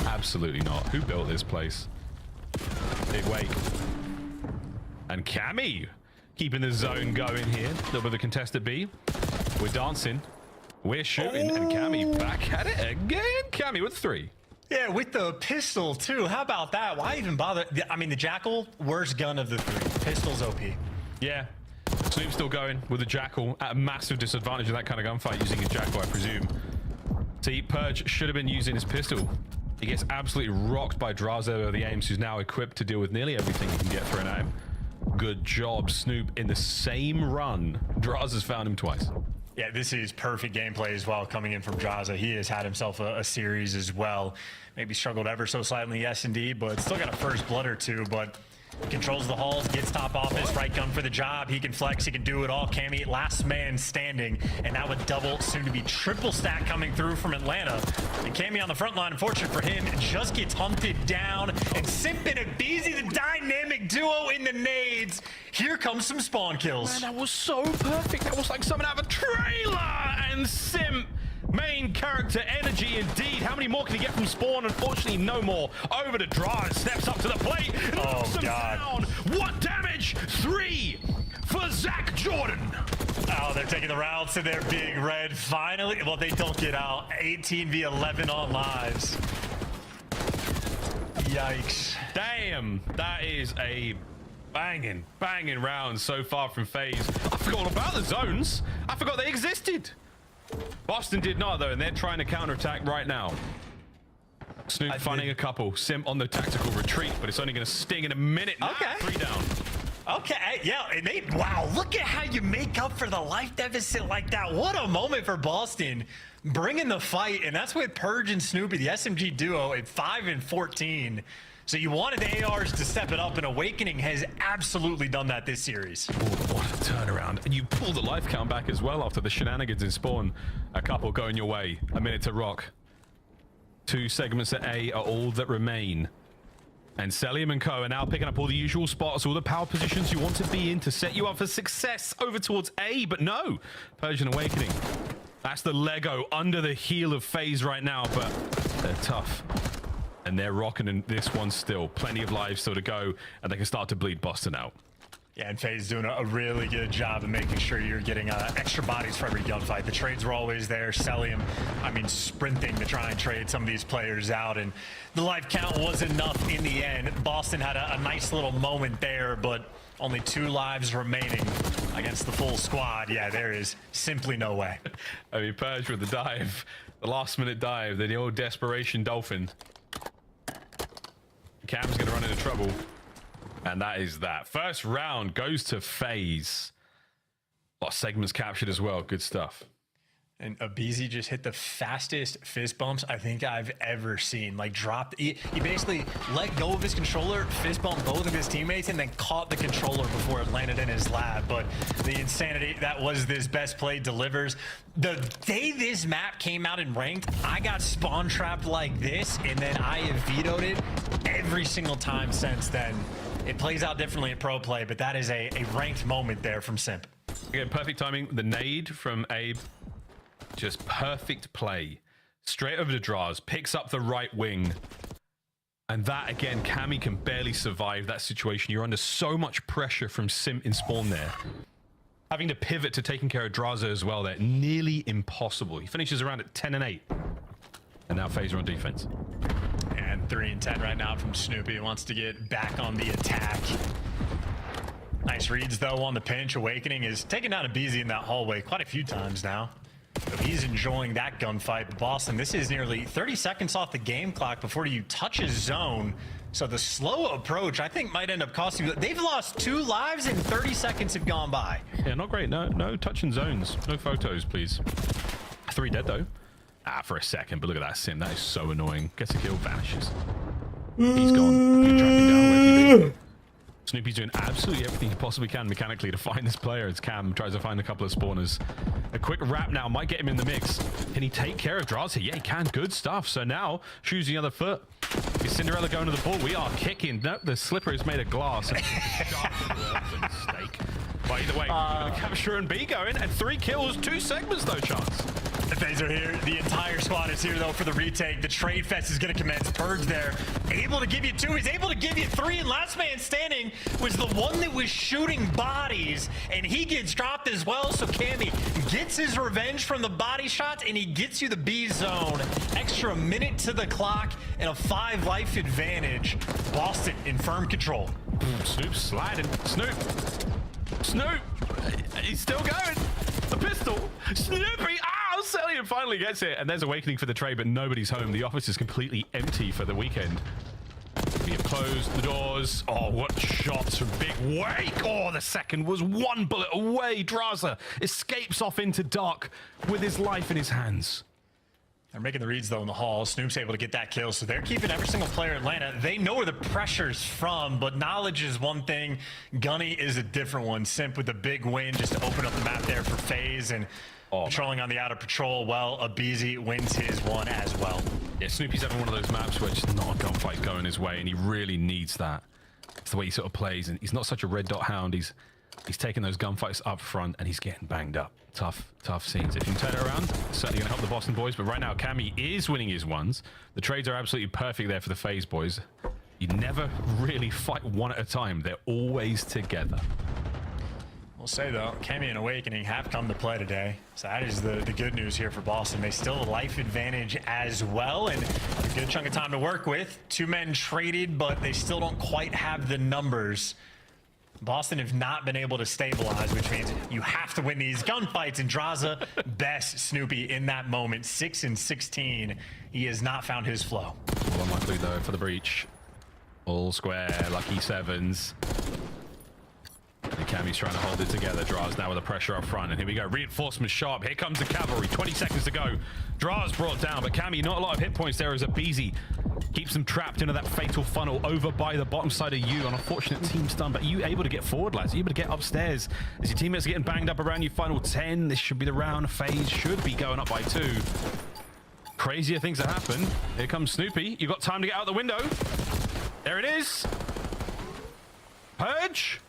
Speaker 12: Absolutely not. Who built this place? Big wake. And Cammy keeping the zone going here. A little bit of a contested B. We're dancing. We're shooting, and Cammy back at it again. Cammy with 3.
Speaker 6: Yeah, with the pistol, too. How about that? Why even bother? I mean, the Jackal, worst gun of the 3. Pistol's OP.
Speaker 12: Yeah. Snoop's still going with the Jackal at a massive disadvantage in that kind of gunfight using a Jackal, I presume. See, Purge should have been using his pistol. He gets absolutely rocked by Drazo, the Ames, who's now equipped to deal with nearly everything he can get thrown at him. Good job, Snoop. In the same run, Drazo's found him twice.
Speaker 6: Yeah, this is perfect gameplay as well coming in from Draza. He has had himself a series as well. Maybe struggled ever so slightly in the S&D, but still got a first blood or two, but controls the halls, gets top office, right gun for the job. He can flex, he can do it all. Cammy, last man standing, and now with double, soon to be triple stack coming through from Atlanta. And Cammy on the front line, unfortunate for him, just gets hunted down. And Simp and Abeezy, the dynamic duo in the nades. Here comes some spawn kills.
Speaker 12: Man, that was so perfect. That was like something out of a trailer. And Simp, main character energy indeed. How many more can he get from spawn? Unfortunately, no more. Over to Draz, steps up to the plate.
Speaker 6: Oh, God.
Speaker 12: Down. What damage? 3 for Zach Jordan.
Speaker 6: Oh, they're taking the rounds to their big red. Finally, well, they don't get out. 18v11 on lives. Yikes.
Speaker 12: Damn, that is a banging round so far from FaZe. I forgot all about the zones. I forgot they existed. Boston did not, though, and they're trying to counterattack right now. Snoop finding a couple. Simp on the tactical retreat, but it's only going to sting in a minute.
Speaker 6: Okay.
Speaker 12: 3 down.
Speaker 6: Okay, yeah, and wow, look at how you make up for the life deficit like that. What a moment for Boston, bringing the fight, and that's with Purge and Snoopy, the SMG duo at 5 and 14. So you wanted the ARs to step it up, and Awakening has absolutely done that this series.
Speaker 12: Ooh, what a turnaround. And you pull the life count back as well after the shenanigans in spawn. A couple going your way. A minute to rock. 2 segments at A are all that remain. And Celium and Co are now picking up all the usual spots, all the power positions you want to be in to set you up for success over towards A. But no, Persian Awakening. That's the Lego under the heel of FaZe right now, but they're tough. And they're rocking in this one still. Plenty of lives still to go, and they can start to bleed Boston out.
Speaker 6: Yeah, and FaZe doing a really good job of making sure you're getting extra bodies for every gunfight. The trades were always there. Celium, I mean, sprinting to try and trade some of these players out, and the life count was enough in the end. Boston had a nice little moment there, but only 2 lives remaining against the full squad. Yeah, there is simply no way.
Speaker 12: I mean, Purge with the dive, the last-minute dive, then the old desperation dolphin. Cam's going to run into trouble. And that is that. First round goes to FaZe. A lot of segments captured as well. Good stuff.
Speaker 6: And Abeezy just hit the fastest fist bumps I think I've ever seen. Like, dropped. He basically let go of his controller, fist bumped both of his teammates, and then caught the controller before it landed in his lap. But the insanity that was this best play delivers. The day this map came out in ranked, I got spawn trapped like this, and then I have vetoed it every single time since then. It plays out differently in pro play, but that is a ranked moment there from Simp.
Speaker 12: Again, perfect timing. The nade from Abe. Just perfect play. Straight over to Draws. Picks up the right wing. And that, again, Cammy can barely survive that situation. You're under so much pressure from Simp in spawn there. Having to pivot to taking care of Draza as well there. Nearly impossible. He finishes around at 10 and 8. And now FaZe on defense.
Speaker 6: And 3 and 10 right now from Snoopy. Wants to get back on the attack. Nice reads, though, on the pinch. Awakening is taking down a BZ in that hallway quite a few times now. So he's enjoying that gunfight. Boston, this is nearly 30 seconds off the game clock before you touch his zone. So the slow approach, I think, might end up costing you. They've lost 2 lives and 30 seconds have gone by.
Speaker 12: Yeah, not great. No touching zones. No photos, please. 3 dead, though. For a second, but look at that Sim. That is so annoying. Gets a kill, vanishes. He's gone. You're tracking down. Where have you been? Snoopy's doing absolutely everything he possibly can mechanically to find this player as Cam tries to find a couple of spawners. A quick wrap now might get him in the mix. Can he take care of Draws here? Yeah, he can. Good stuff. So now, shoes the other foot. Is Cinderella going to the ball? We are kicking. No, the slipper is made of glass. A mistake. But either way, capture and B going. And 3 kills, 2 segments though, Chance.
Speaker 6: The FaZe are here. The entire squad is here, though, for the retake. The trade fest is going to commence. Purge there. Able to give you 2. He's able to give you 3. And last man standing was the one that was shooting bodies. And he gets dropped as well. So Cammy gets his revenge from the body shots. And he gets you the B zone. Extra minute to the clock. And a 5 life advantage. Boston in firm control.
Speaker 12: Snoop sliding. Snoop. He's still going. The pistol. Snoopy. Cellium finally gets it, and there's Awakening for the trade, but nobody's home. The office is completely empty for the weekend. We have closed the doors. Oh, what shots from Big Wake. Oh, the second was 1 bullet away. Draza escapes off into dark with his life in his hands.
Speaker 6: They're making the reads, though, in the hall. Snoop's able to get that kill, so they're keeping every single player in Atlanta. They know where the pressure's from, but knowledge is one thing. Gunny is a different one. Simp with a big win just to open up the map there for FaZe, and patrolling on the outer patrol. Well, Abizi wins his one as well.
Speaker 12: Yeah, Snoopy's having one of those maps where it's not a gunfight going his way, and he really needs that. It's the way he sort of plays, and he's not such a red dot hound. He's taking those gunfights up front, and he's getting banged up. Tough scenes. If you can turn it around, it's certainly going to help the Boston boys. But right now, Cammy is winning his ones. The trades are absolutely perfect there for the FaZe boys. You never really fight one at a time. They're always together.
Speaker 6: We'll say, though, Cammy and Awakening have come to play today. So that is the good news here for Boston. They still have a life advantage as well, and a good chunk of time to work with. 2 men traded, but they still don't quite have the numbers. Boston have not been able to stabilize, which means you have to win these gunfights. And Draza, best Snoopy in that moment, 6 and 16. He has not found his flow.
Speaker 12: Well, unlikely, though, for the breach. All square, lucky 7s. And Cammy's trying to hold it together. Draws now with the pressure up front. And here we go. Reinforcement sharp. Here comes the cavalry. 20 seconds to go. Draws brought down, but Cammy, not a lot of hit points there as a Beezy keeps them trapped into that fatal funnel over by the bottom side of you. An unfortunate team stun, but are you able to get forward, lads? Are you able to get upstairs? As your teammates are getting banged up around you, final 10. This should be the round. FaZe should be going up by 2. Crazier things that happen. Here comes Snoopy. You've got time to get out the window. There it is. Purge.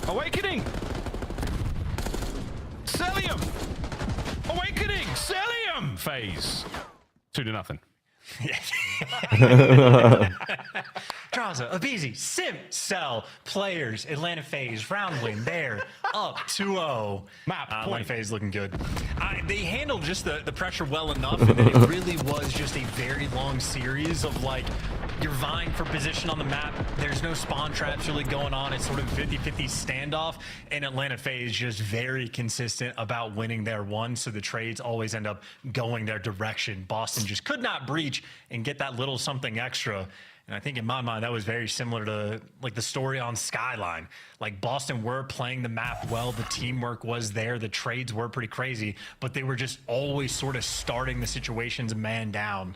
Speaker 12: Awakening! Cellium! Awakening! Cellium! FaZe. 2-0.
Speaker 6: Draza, Abizi, Simp, Cell, players, Atlanta FaZe, round win there, up 2-0.
Speaker 12: Map,
Speaker 6: Atlanta FaZe looking good. They handled just the pressure well enough, and then it really was just a very long series of, like, you're vying for position on the map. There's no spawn traps really going on. It's sort of 50-50 standoff, and Atlanta FaZe just very consistent about winning their one, so the trades always end up going their direction. Boston just could not breach and get that little something extra. And I think in my mind, that was very similar to like the story on Skyline. Like Boston were playing the map well. The teamwork was there. The trades were pretty crazy, but they were just always sort of starting the situations man down.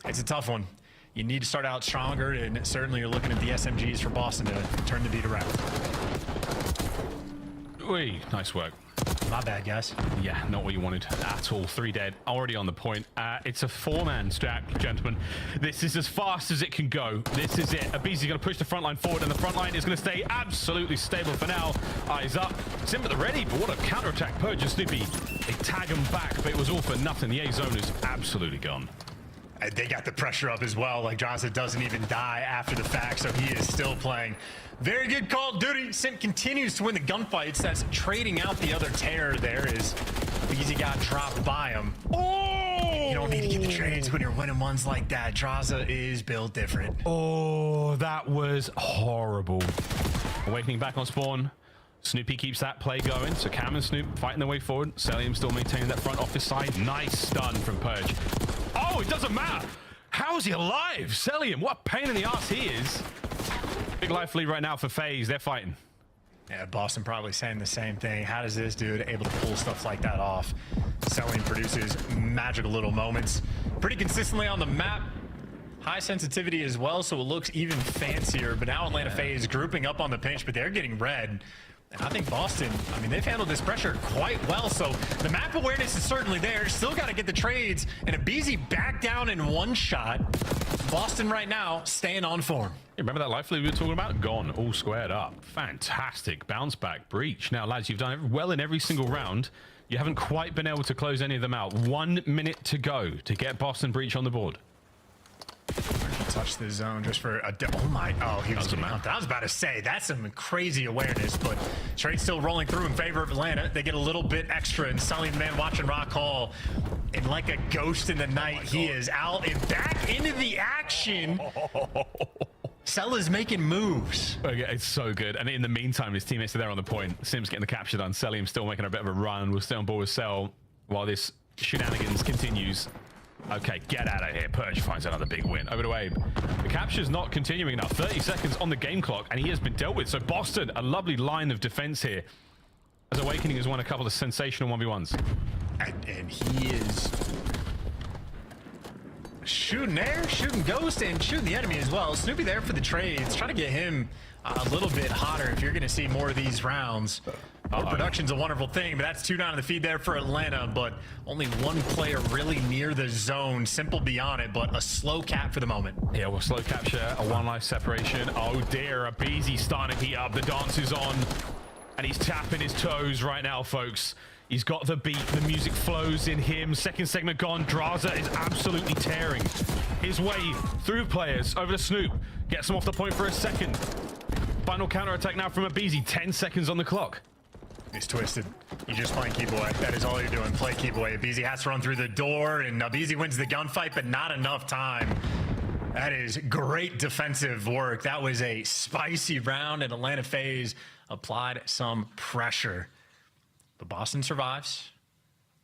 Speaker 6: It's a tough one. You need to start out stronger, and certainly you're looking at the SMGs for Boston to turn the beat around.
Speaker 2: Nice work.
Speaker 6: My bad, guys.
Speaker 2: Yeah, not what you wanted at all. 3 dead, already on the point. It's a 4-man stack, gentlemen. This is as fast as it can go. This is it. Abizi's going to push the front line forward, and the front line is going to stay absolutely stable for now. Eyes up. Simp at the ready, but what a counterattack. Purge and Snoopy, they tag him back, but it was all for nothing. The A zone is absolutely gone.
Speaker 6: And they got the pressure up as well. Like, Johnson doesn't even die after the fact, so he is still playing. Very good Call of Duty. Simp continues to win the gunfights. That's trading out the other terror there is because he got dropped by him. Oh! You don't need to get the trades when you're winning ones like that. Draza is built different.
Speaker 2: Oh, that was horrible. Awakening back on spawn. Snoopy keeps that play going. So Cam and Snoop fighting their way forward. Celium still maintaining that front office side. Nice stun from Purge. Oh, it doesn't matter. How is he alive? Celium, what a pain in the ass he is. Big life lead right now for FaZe. They're fighting.
Speaker 6: Yeah, Boston probably saying the same thing. How does this dude able to pull stuff like that off? Celium produces magical little moments. Pretty consistently on the map. High sensitivity as well, so it looks even fancier. But now Atlanta FaZe grouping up on the pinch, but they're getting red. And I think Boston, I mean, they've handled this pressure quite well. So the map awareness is certainly there. Still got to get the trades. And Abizi back down in one shot. Boston right now staying on form.
Speaker 2: Yeah, remember that life lead we were talking about? Gone, all squared up. Fantastic bounce back breach. Now, lads, you've done well in every single round. You haven't quite been able to close any of them out. 1 minute to go to get Boston breach on the board.
Speaker 6: Touch the zone just for a he was getting up. I was about to say that's some crazy awareness, but trade still rolling through in favor of Atlanta. They get a little bit extra, and Sully the man watching Rock Hall, and like a ghost in the night, he is out and back into the action. Cella's making moves.
Speaker 2: Okay, it's so good. And in the meantime, his teammates are there on the point. Sim's getting the capture done. Celium still making a bit of a run. We'll stay on board with Cell while this shenanigans continues. Okay, get out of here. Purge finds another big win. Over to Abe. The capture's not continuing now. 30 seconds on the game clock, and he has been dealt with. So Boston, a lovely line of defense here, as Awakening has won a couple of sensational 1v1s.
Speaker 6: And he is shooting there, shooting Ghost, and shooting the enemy as well. Snoopy there for the trades. Trying to get him a little bit hotter if you're going to see more of these rounds. More production's a wonderful thing, but that's 2 down in the feed there for Atlanta, but only 1 player really near the zone. Simple beyond it, but a slow cap for the moment.
Speaker 2: Yeah, well, slow capture, a 1 life separation. Oh dear, Abizi starting to heat up. The dance is on, and he's tapping his toes right now, folks. He's got the beat, the music flows in him. Second segment gone. Draza is absolutely tearing his way through players. Over to Snoop, gets him off the point for a second. Final counter attack now from Abizi. 10 seconds on the clock.
Speaker 6: He's twisted. You're just playing keep away. That is all you're doing. Play keep away. Abizi has to run through the door, and Abizi wins the gunfight, but not enough time. That is great defensive work. That was a spicy round, and Atlanta FaZe applied some pressure. But Boston survives.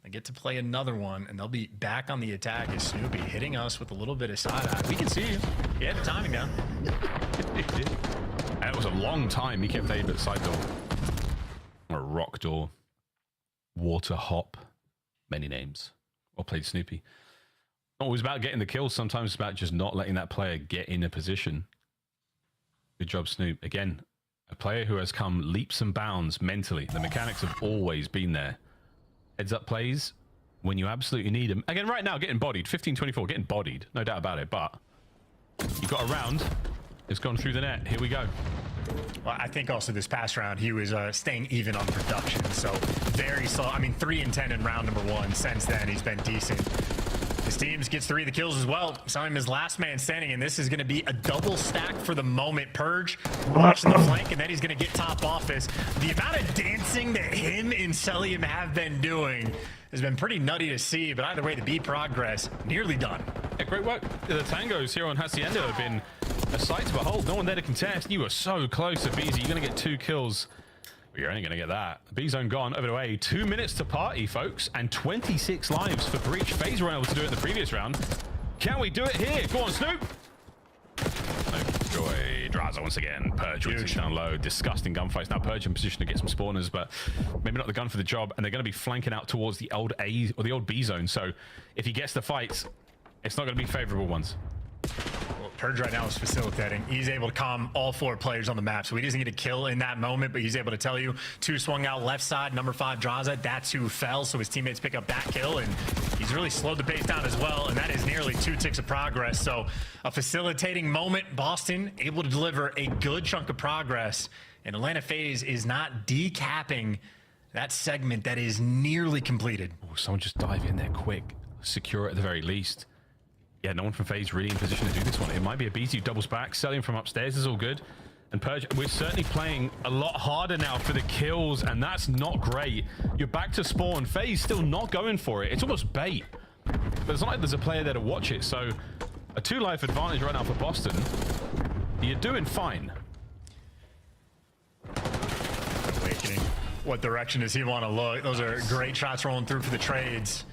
Speaker 6: They get to play another one, and they'll be back on the attack as Snoopy hitting us with a little bit of side-eye. We can see you. He had the timing down.
Speaker 2: He did. And it was a long time. He kept Abe at side door. Or rock door. Water hop. Many names. Or played Snoopy. Not always about getting the kills. Sometimes it's about just not letting that player get in a position. Good job, Snoop. Again, a player who has come leaps and bounds mentally. The mechanics have always been there. Heads up plays when you absolutely need them. Again, right now, getting bodied. 15-24, getting bodied. No doubt about it, but you got a round. It's gone through the net. Here we go.
Speaker 6: Well, I think also this past round, he was staying even on production. So very slow. I mean, 3 and 10 in round number 1. Since then, he's been decent. His team gets 3 of the kills as well. Signing his last man standing, and this is going to be a double stack for the moment. Purge watching the flank, and then he's going to get top office. The amount of dancing that him and Celium have been doing has been pretty nutty to see, but either way, the B progress nearly done.
Speaker 2: Yeah, great work. The tangos here on Hacienda have been a sight to behold. No one there to contest. You were so close to BZ. You're going to get 2 kills. You're only going to get that. B-zone gone. Over to A. 2 minutes to party, folks, and 26 lives for Breach. FaZe were able to do it in the previous round. Can we do it here? Go on, Snoop. Joy. Draza once again. Purge with it down low. Disgusting gunfights. Now Purge in position to get some spawners, but maybe not the gun for the job. And they're going to be flanking out towards the old A or the old B zone. So if he gets the fights, it's not going to be favorable ones.
Speaker 6: Well, Purge right now is facilitating. He's able to calm all 4 players on the map. So he doesn't get a kill in that moment, but he's able to tell you 2 swung out left side, number 5 draws it. That's who fell. So his teammates pick up that kill, and he's really slowed the pace down as well. And that is nearly 2 ticks of progress. So a facilitating moment. Boston able to deliver a good chunk of progress, and Atlanta FaZe is not decapping that segment that is nearly completed.
Speaker 12: Oh, someone just dive in there quick. Secure it at the very least. Yeah, no one from FaZe really in position to do this one. It might be a BZ who doubles back. Selling from upstairs is all good. And Purge, we're certainly playing a lot harder now for the kills, and that's not great. You're back to spawn. FaZe still not going for it. It's almost bait. But it's not like there's a player there to watch it. So a 2-life advantage right now for Boston. You're doing fine.
Speaker 6: Awakening. What direction does he want to look? Those are great shots rolling through for the trades.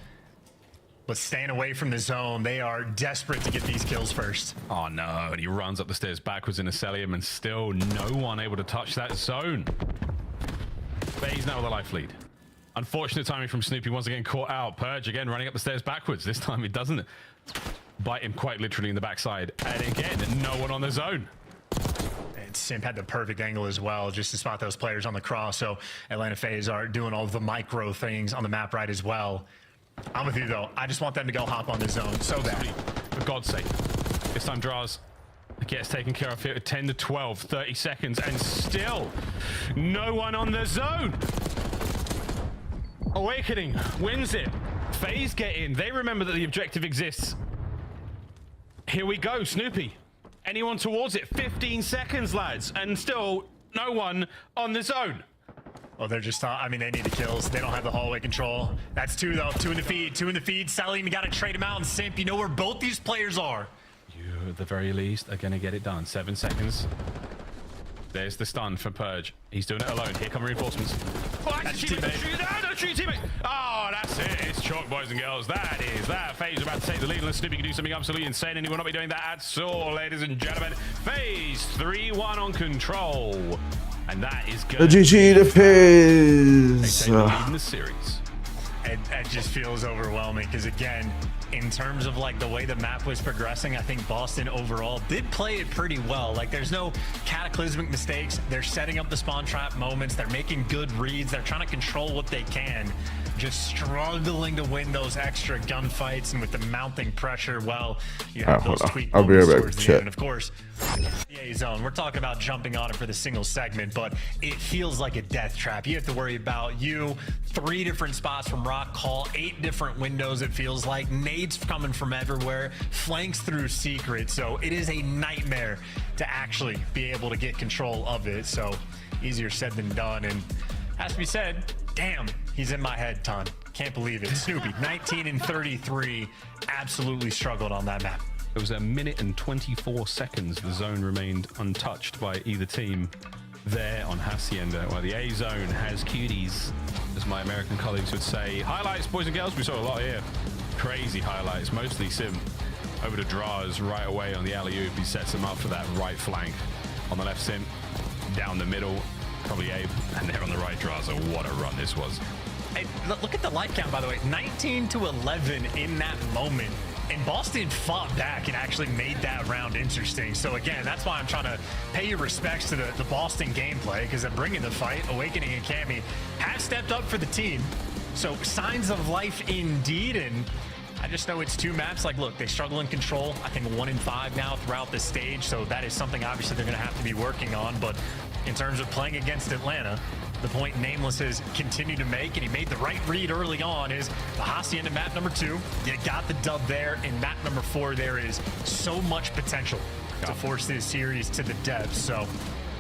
Speaker 6: But staying away from the zone, they are desperate to get these kills first.
Speaker 12: Oh no, and he runs up the stairs backwards in Acelium, and still no one able to touch that zone. FaZe now with a life lead. Unfortunate timing from Snoopy once again caught out. Purge again running up the stairs backwards. This time it doesn't bite him quite literally in the backside. And again, no one on the zone.
Speaker 6: And Simp had the perfect angle as well, just to spot those players on the cross. So Atlanta FaZe are doing all of the micro things on the map right as well. I'm with you though. I just want them to go hop on the zone so bad.
Speaker 12: For God's sake. This time draws. Gets taken care of here at 10 to 12, 30 seconds, and still no one on the zone. Awakening wins it. FaZe get in. They remember that the objective exists. Here we go, Snoopy. Anyone towards it? 15 seconds, lads, and still no one on the zone.
Speaker 6: Well, they're just, I mean, they need the kills. They don't have the hallway control. That's 2, though. 2 in the feed. 2 in the feed. Salim, you got to trade him out. And Simp, you know where both these players are.
Speaker 12: You, at the very least, are going to get it done. 7 seconds. There's the stun for Purge. He's doing it alone. Here come reinforcements. Oh, that's your teammate. No, shoot your teammate. Oh, that's it. It's chalk, boys and girls. That is that. FaZe about to take the lead. Unless Snoopy can do something absolutely insane, and he will not be doing that at all, ladies and gentlemen. FaZe 3-1 on control. And that is good.
Speaker 8: The GG to FaZe.
Speaker 12: They take the lead in the series.
Speaker 6: It just feels overwhelming because, again, in terms of like the way the map was progressing, I think Boston overall did play it pretty well. Like, there's no cataclysmic mistakes. They're setting up the spawn trap moments. They're making good reads. They're trying to control what they can. Just struggling to win those extra gunfights, and with the mounting pressure, well, you have those tweak
Speaker 8: I'll be right back.
Speaker 6: towards the end. And of course, the zone. We're talking about jumping on it for the single segment, but it feels like a death trap. You have to worry about 3 different spots from rock call, 8 different windows. It feels like nades coming from everywhere, flanks through secret. So it is a nightmare to actually be able to get control of it. So easier said than done. And has to be said, damn, he's in my head, Ton. Can't believe it. Snoopy, 19 and 33, absolutely struggled on that map.
Speaker 12: It was 1 minute and 24 seconds. The zone remained untouched by either team there on Hacienda, while the A zone has cuties, as my American colleagues would say. Highlights, boys and girls, we saw a lot here. Crazy highlights, mostly Sim over to Draws right away on the alley-oop. He sets him up for that right flank. On the left, Sim down the middle, probably Abe, and there on the right, Draws. So what a run this was.
Speaker 6: Hey, look at the life count, by the way, 19 to 11 in that moment. And Boston fought back and actually made that round interesting. So again, that's why I'm trying to pay your respects to the Boston gameplay, because they're bringing the fight. Awakening and Cammy have stepped up for the team. So signs of life indeed. And I just know it's 2 maps. Like, look, they struggle in control. I think 1 in 5 now throughout the stage. So that is something obviously they're going to have to be working on. But in terms of playing against Atlanta, the point Nameless has continued to make, and he made the right read early on, is the Hacienda map number 2. You got the dub there. In map number 4, there is so much potential to force this series to the depths. So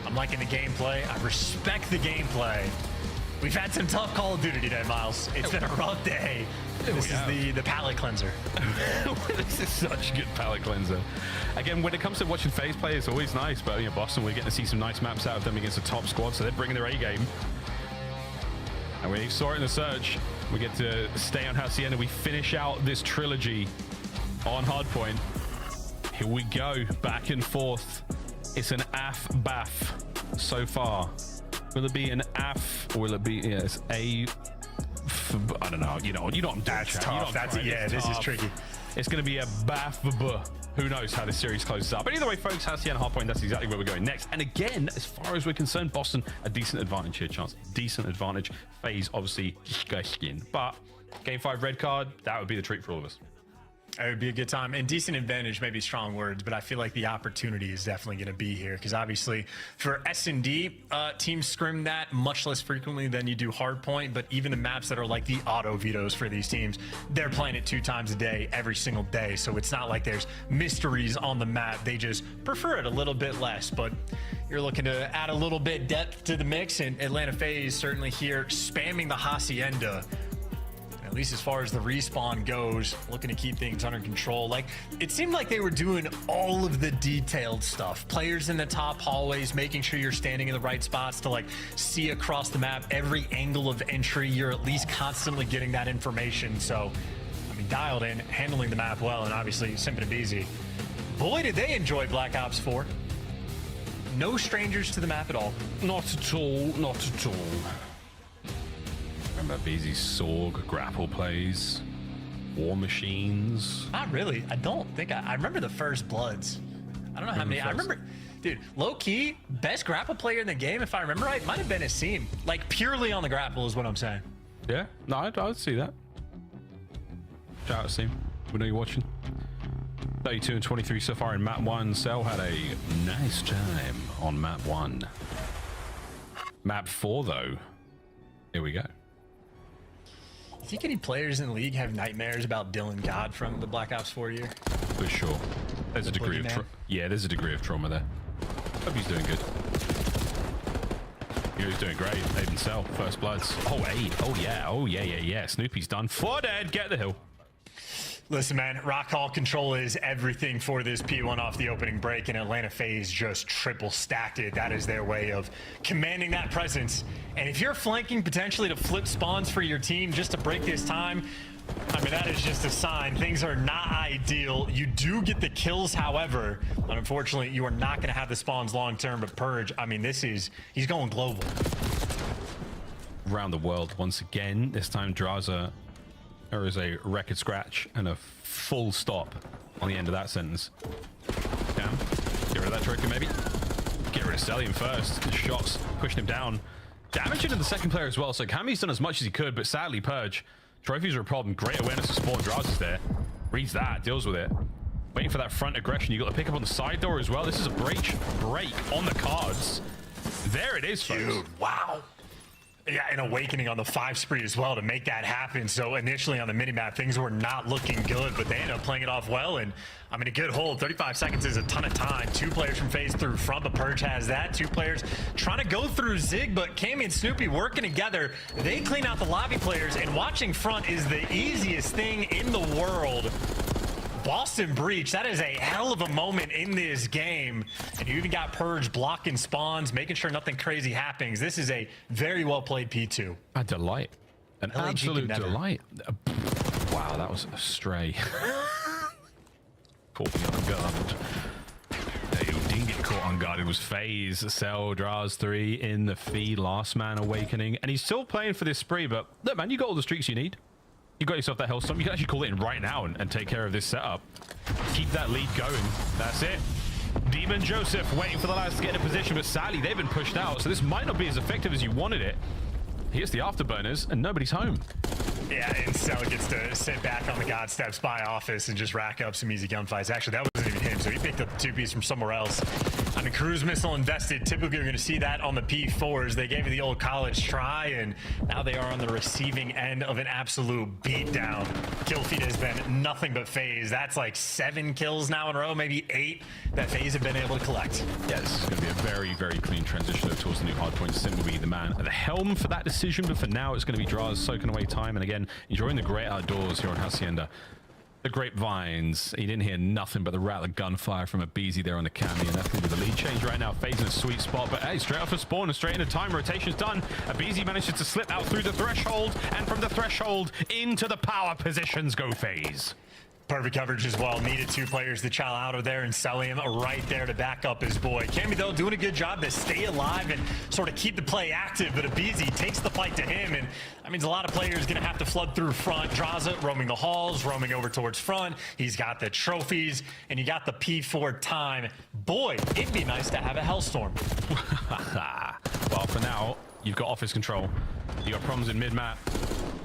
Speaker 6: I'm liking the gameplay. I respect the gameplay. We've had some tough Call of Duty today, Miles. It's been a rough day. This is the palate cleanser.
Speaker 12: This is such a good palate cleanser. Again, when it comes to watching FaZe play, it's always nice. But Boston, we're getting to see some nice maps out of them against the top squad, so they're bringing their A game. And we saw it in the Surge. We get to stay on Hacienda. We finish out this trilogy on Hardpoint. Here we go, back and forth. It's an AF-BAF so far. Will it be an AF, or will it be, it's A? I don't know. You know, I'm
Speaker 6: That's tough. This is tricky.
Speaker 12: It's going to be a BAF. Who knows how this series closes up? But either way, folks, Hacienda hardpoint, that's exactly where we're going next. And again, as far as we're concerned, Boston, a decent advantage here, chance. Decent advantage. FaZe, obviously, disgusting. But game 5 red card, that would be the treat for all of us.
Speaker 6: It would be a good time. And decent advantage, maybe strong words, but I feel like the opportunity is definitely going to be here because obviously for S&D, teams scrim that much less frequently than you do hardpoint, but even the maps that are like the auto vetoes for these teams, they're playing it 2 times a day, every single day. So it's not like there's mysteries on the map. They just prefer it a little bit less, but you're looking to add a little bit depth to the mix, and Atlanta FaZe certainly here spamming the Hacienda. At least as far as the respawn goes, looking to keep things under control. Like, it seemed like they were doing all of the detailed stuff. Players in the top hallways, making sure you're standing in the right spots to like see across the map, every angle of entry. You're at least constantly getting that information. So, I mean, dialed in, handling the map well, and obviously Simp and Abizi. Boy, did they enjoy Black Ops 4. No strangers to the map at all.
Speaker 12: Not at all, not at all. Remember Beezy's Sorg grapple plays, War Machines?
Speaker 6: Not really. I don't think I remember the First Bloods. I don't know how many. I remember, dude, low key, best grapple player in the game, if I remember right, might have been Asim. Like, purely on the grapple is what I'm saying.
Speaker 12: Yeah, no, I would see that. Shout out Asim. We know you're watching. 32 and 23 so far in map 1. Cell had a nice time on map 1. Map 4, though. Here we go.
Speaker 6: Do you think any players in the league have nightmares about Dylan God from the Black Ops 4 year?
Speaker 12: For sure. There's a degree of there's a degree of trauma there. Hope he's doing good. He's doing great. Aiden Cell, First Bloods. Oh, Aid. Oh, yeah. Oh, yeah. Snoopy's done. 4 dead. Get the hill.
Speaker 6: Listen, man, Rock Hall control is everything for this P1 off the opening break, and Atlanta FaZe just triple stacked it. That is their way of commanding that presence. And if you're flanking potentially to flip spawns for your team just to break this time, I mean, that is just a sign. Things are not ideal. You do get the kills, however, but unfortunately, you are not going to have the spawns long term. But Purge, I mean, he's going global.
Speaker 12: Around the world once again. This time, Draza. There is a record scratch and a full stop on the end of that sentence. Damn. Get rid of that trophy, maybe. Get rid of Cellium first. The shots pushed him down. Damaging to the second player as well. So Cammy's done as much as he could, but sadly, Purge. Trophies are a problem. Great awareness of spawn. Draza's there. Reads that, deals with it. Waiting for that front aggression. You got to pick up on the side door as well. This is a break on the cards. There it is, folks.
Speaker 6: Dude, wow. Yeah, an awakening on the 5 spree as well to make that happen. So initially on the minimap, things were not looking good, but they ended up playing it off well. And I mean, a good hold. 35 seconds is a ton of time. 2 players from FaZe through front, but Purge has that. 2 players trying to go through Zig, but Cammy and Snoopy working together. They clean out the lobby players, and watching front is the easiest thing in the world. Boston breach, that is a hell of a moment in this game. And you even got Purge blocking spawns, making sure nothing crazy happens. This is a very well played P2.
Speaker 12: A delight. An absolute delight. Wow, that was a stray. Caught me unguarded. Who didn't get caught unguarded was FaZe. Cell, Draz 3 in the feed, last man awakening. And he's still playing for this spree, but look, man, you got all the streaks you need. You got yourself that Hellstorm. You can actually call it in right now and take care of this setup. Keep that lead going. That's it. Demon Joseph waiting for the lads to get in a position, but sadly they've been pushed out, so this might not be as effective as you wanted it. Here's the afterburners, and nobody's home.
Speaker 6: Yeah, and Cell gets to sit back on the God Step spy office and just rack up some easy gunfights. Actually, that wasn't even him, so he picked up the 2-piece from somewhere else. I mean, cruise missile invested. Typically, you're going to see that on the P4s. They gave it the old college try, and now they are on the receiving end of an absolute beatdown. Kill feed has been nothing but FaZe. That's like 7 kills now in a row, maybe 8 that FaZe have been able to collect.
Speaker 12: Yeah, this is going to be a very, very clean transition towards the new hardpoint. Sim will be the man at the helm for that decision, but for now, it's going to be Draz soaking away time. And again, enjoying the great outdoors here on Hacienda. The grapevines. He didn't hear nothing but the rattle of gunfire from Abizi there on the Cammy, and that's going to be the lead change right now. FaZe in a sweet spot, but hey, straight off a spawn and straight into time. Rotation's done. Abizi manages to slip out through the threshold, and from the threshold into the power positions go FaZe.
Speaker 6: Perfect coverage as well. Needed 2 players to chow out of there, and Celium right there to back up his boy. Cammy, though, doing a good job to stay alive and sort of keep the play active, but Abizi takes the fight to him, and that means a lot of players going to have to flood through front. Draza roaming the halls, roaming over towards front. He's got the trophies, and you got the P4 time. Boy, it'd be nice to have a Hellstorm.
Speaker 12: Well, for now, you've got office control. You got problems in mid-map.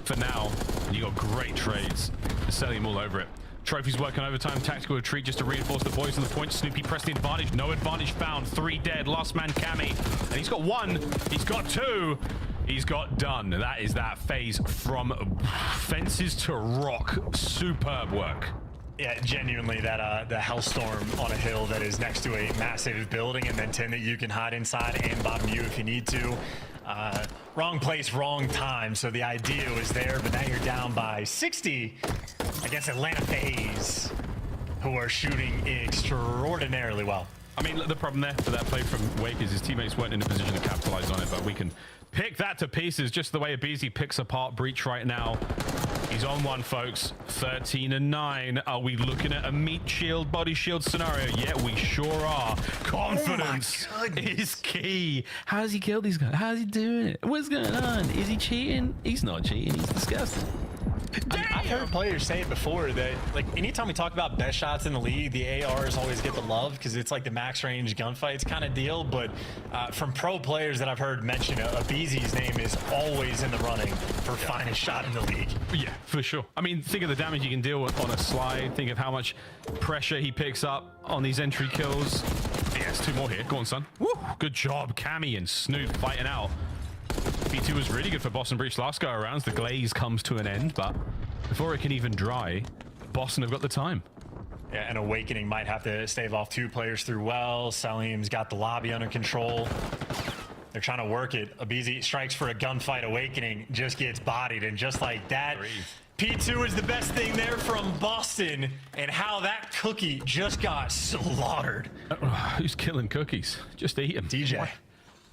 Speaker 12: For now, you got great trades. Selling him all over it. Trophies working overtime, tactical retreat just to reinforce the boys on the point. Snoopy pressed the advantage, no advantage found. 3 dead, last man Cammy. And he's got 1, he's got 2, he's got done. That is that phase from fences to rock. Superb work.
Speaker 6: Yeah, genuinely, that the Hellstorm on a hill that is next to a massive building, and then 10 that you can hide inside and bottom you if you need to. Wrong place, wrong time. So the idea was there, but now you're down by 60 against Atlanta FaZe, who are shooting extraordinarily well.
Speaker 12: I mean, the problem there for that play from Wake is his teammates weren't in a position to capitalize on it, but we can pick that to pieces just the way Abizi picks apart Breach right now. He's on 1, folks. 13-9. Are we looking at a meat shield, body shield scenario? Yeah, we sure are. Confidence is key. How does he kill these guys? How's he doing it? What's going on? Is he cheating? He's not cheating. He's disgusting.
Speaker 6: I've heard players say it before that, like, anytime we talk about best shots in the league, the ARs always get the love because it's like the max range gunfights kind of deal. But from pro players that I've heard mention, Abizi's name is always in the running for finest shot in the league.
Speaker 12: Yeah, for sure. I mean, think of the damage you can deal with on a slide. Think of how much pressure he picks up on these entry kills. Yes, 2 more here. Go on, son. Woo! Good job, Cammy and Snoop fighting out. B2 was really good for Boston Breach last go around. The glaze comes to an end, but before it can even dry, Boston have got the time.
Speaker 6: Yeah, and Awakening might have to stave off 2 players through well. Salim's got the lobby under control. They're trying to work it. Abizi strikes for a gunfight. Awakening just gets bodied, and just like that, P2 is the best thing there from Boston, and how that cookie just got slaughtered.
Speaker 12: Who's killing cookies? Just eat them.
Speaker 6: DJ.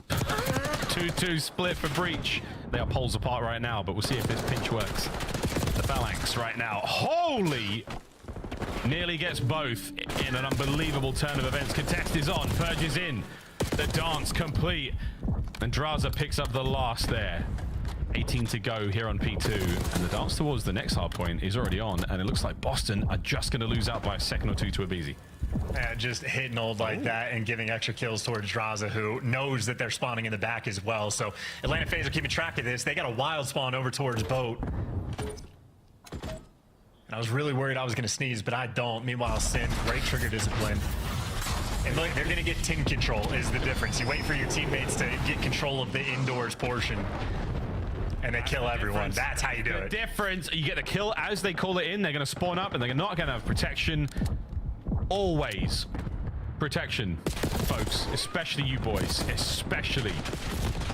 Speaker 12: 2-2 split for Breach. They are poles apart right now, but we'll see if this pinch works. The Phalanx right now. Holy! Nearly gets both in an unbelievable turn of events. Contest is on. Purge is in. The dance complete. And Draza picks up the last there. 18 to go here on P2. And the dance towards the next hard point is already on. And it looks like Boston are just going to lose out by a second or 2 to Abizi.
Speaker 6: Just hitting old like that and giving extra kills towards Draza, who knows that they're spawning in the back as well. So Atlanta FaZe are keeping track of this. They got a wild spawn over towards boat. And I was really worried I was going to sneeze, but I don't. Meanwhile, Sin, great trigger discipline. And look, they're going to get tin control is the difference. You wait for your teammates to get control of the indoors portion, and they kill everyone. That's how you do it.
Speaker 12: Difference. You get the kill as they call it in. They're going to spawn up, and they're not going to have protection. Always protection, folks, especially you boys, especially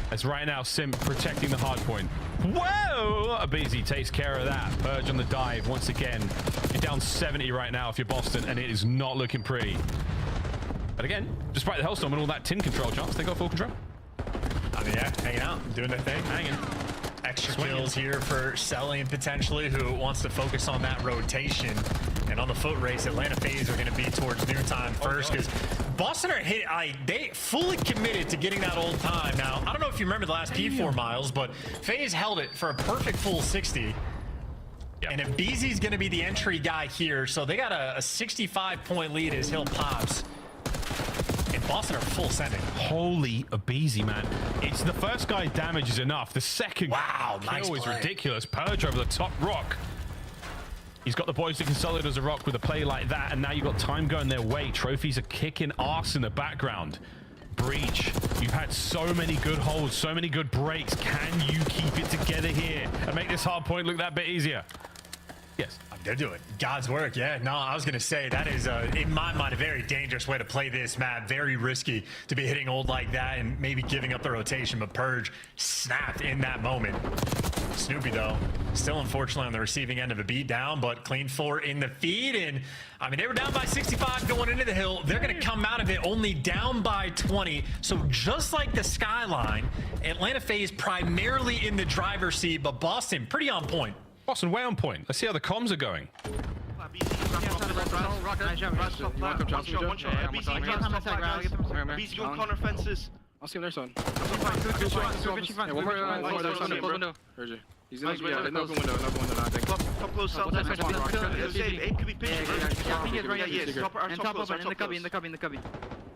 Speaker 12: as right now Sim protecting the hard point. Whoa! Abizi takes care of that. Purge on the dive once again. You're down 70 right now if you're Boston, and it is not looking pretty. But again, despite the Hellstorm and all that tin control chance, they got full control.
Speaker 6: I mean, yeah, hanging out, doing their thing.
Speaker 12: Hanging.
Speaker 6: Extra kills here for Celium potentially, who wants to focus on that rotation. And on the foot race, Atlanta FaZe are going to be towards new time first, because Boston are they fully committed to getting that old time. Now, I don't know if you remember the last P4 miles, but FaZe held it for a perfect full 60. Yep. And Abizi's going to be the entry guy here, so they got a 65-point lead as Hill pops. And Boston are full sending.
Speaker 12: Holy Abizi, man. It's the first guy damage is enough. The second kill is ridiculous. Purge over the top rock. He's got the boys to consolidate as a rock with a play like that, and now you've got time going their way. Trophies are kicking ass in the background. Breach, you've had so many good holds, so many good breaks. Can you keep it together here and make this hard point look that bit easier? Yes.
Speaker 6: They're doing God's work. Yeah, no, I was going to say that is, in my mind, a very dangerous way to play this map. Very risky to be hitting old like that and maybe giving up the rotation, but Purge snapped in that moment. Snoopy, though, still unfortunately on the receiving end of a beat down, but clean 4 in the feed. And I mean, they were down by 65 going into the hill. They're going to come out of it only down by 20. So just like the skyline, Atlanta FaZe primarily in the driver's seat, but Boston pretty on point.
Speaker 12: Boston way on point. Let's see how the comms are going.
Speaker 19: Beast, go corner fences.
Speaker 5: I'll see him there, son.
Speaker 19: One more.
Speaker 5: He's in the open window, I think.
Speaker 19: Top close, south. Ape could be pitching.
Speaker 16: Top open, in the cubby.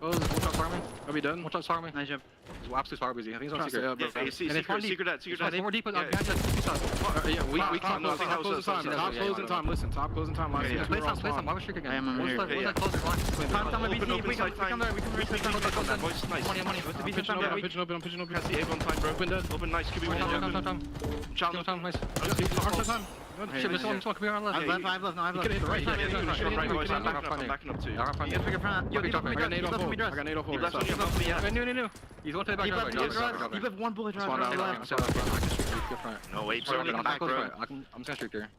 Speaker 5: Oh, watch out, Farmy. Are we done? Watch out, Farmy.
Speaker 16: Nice jump.
Speaker 5: He's absolutely far busy. I think he's on secret.
Speaker 19: Secret that.
Speaker 5: More deep. Behind that. Yeah, we top closing time. Listen, top closing time. Last
Speaker 16: Play some. Why was streak again? I'm here.
Speaker 5: I'm pitching open.
Speaker 19: Can't see Ape on time, bro. Open nice. Could be one. Challenge.
Speaker 5: Nice.
Speaker 19: Time.
Speaker 16: Shit, this one, come here on left. I've left.
Speaker 5: You can hit the right.
Speaker 19: I'm backing up too.
Speaker 16: You gotta figure front. Yo,
Speaker 5: I got nade off forward.
Speaker 19: No,
Speaker 5: He's going to the back.
Speaker 16: You have one bullet drive.
Speaker 19: no, Ape's already back, bro.
Speaker 5: I'm just gonna streak there.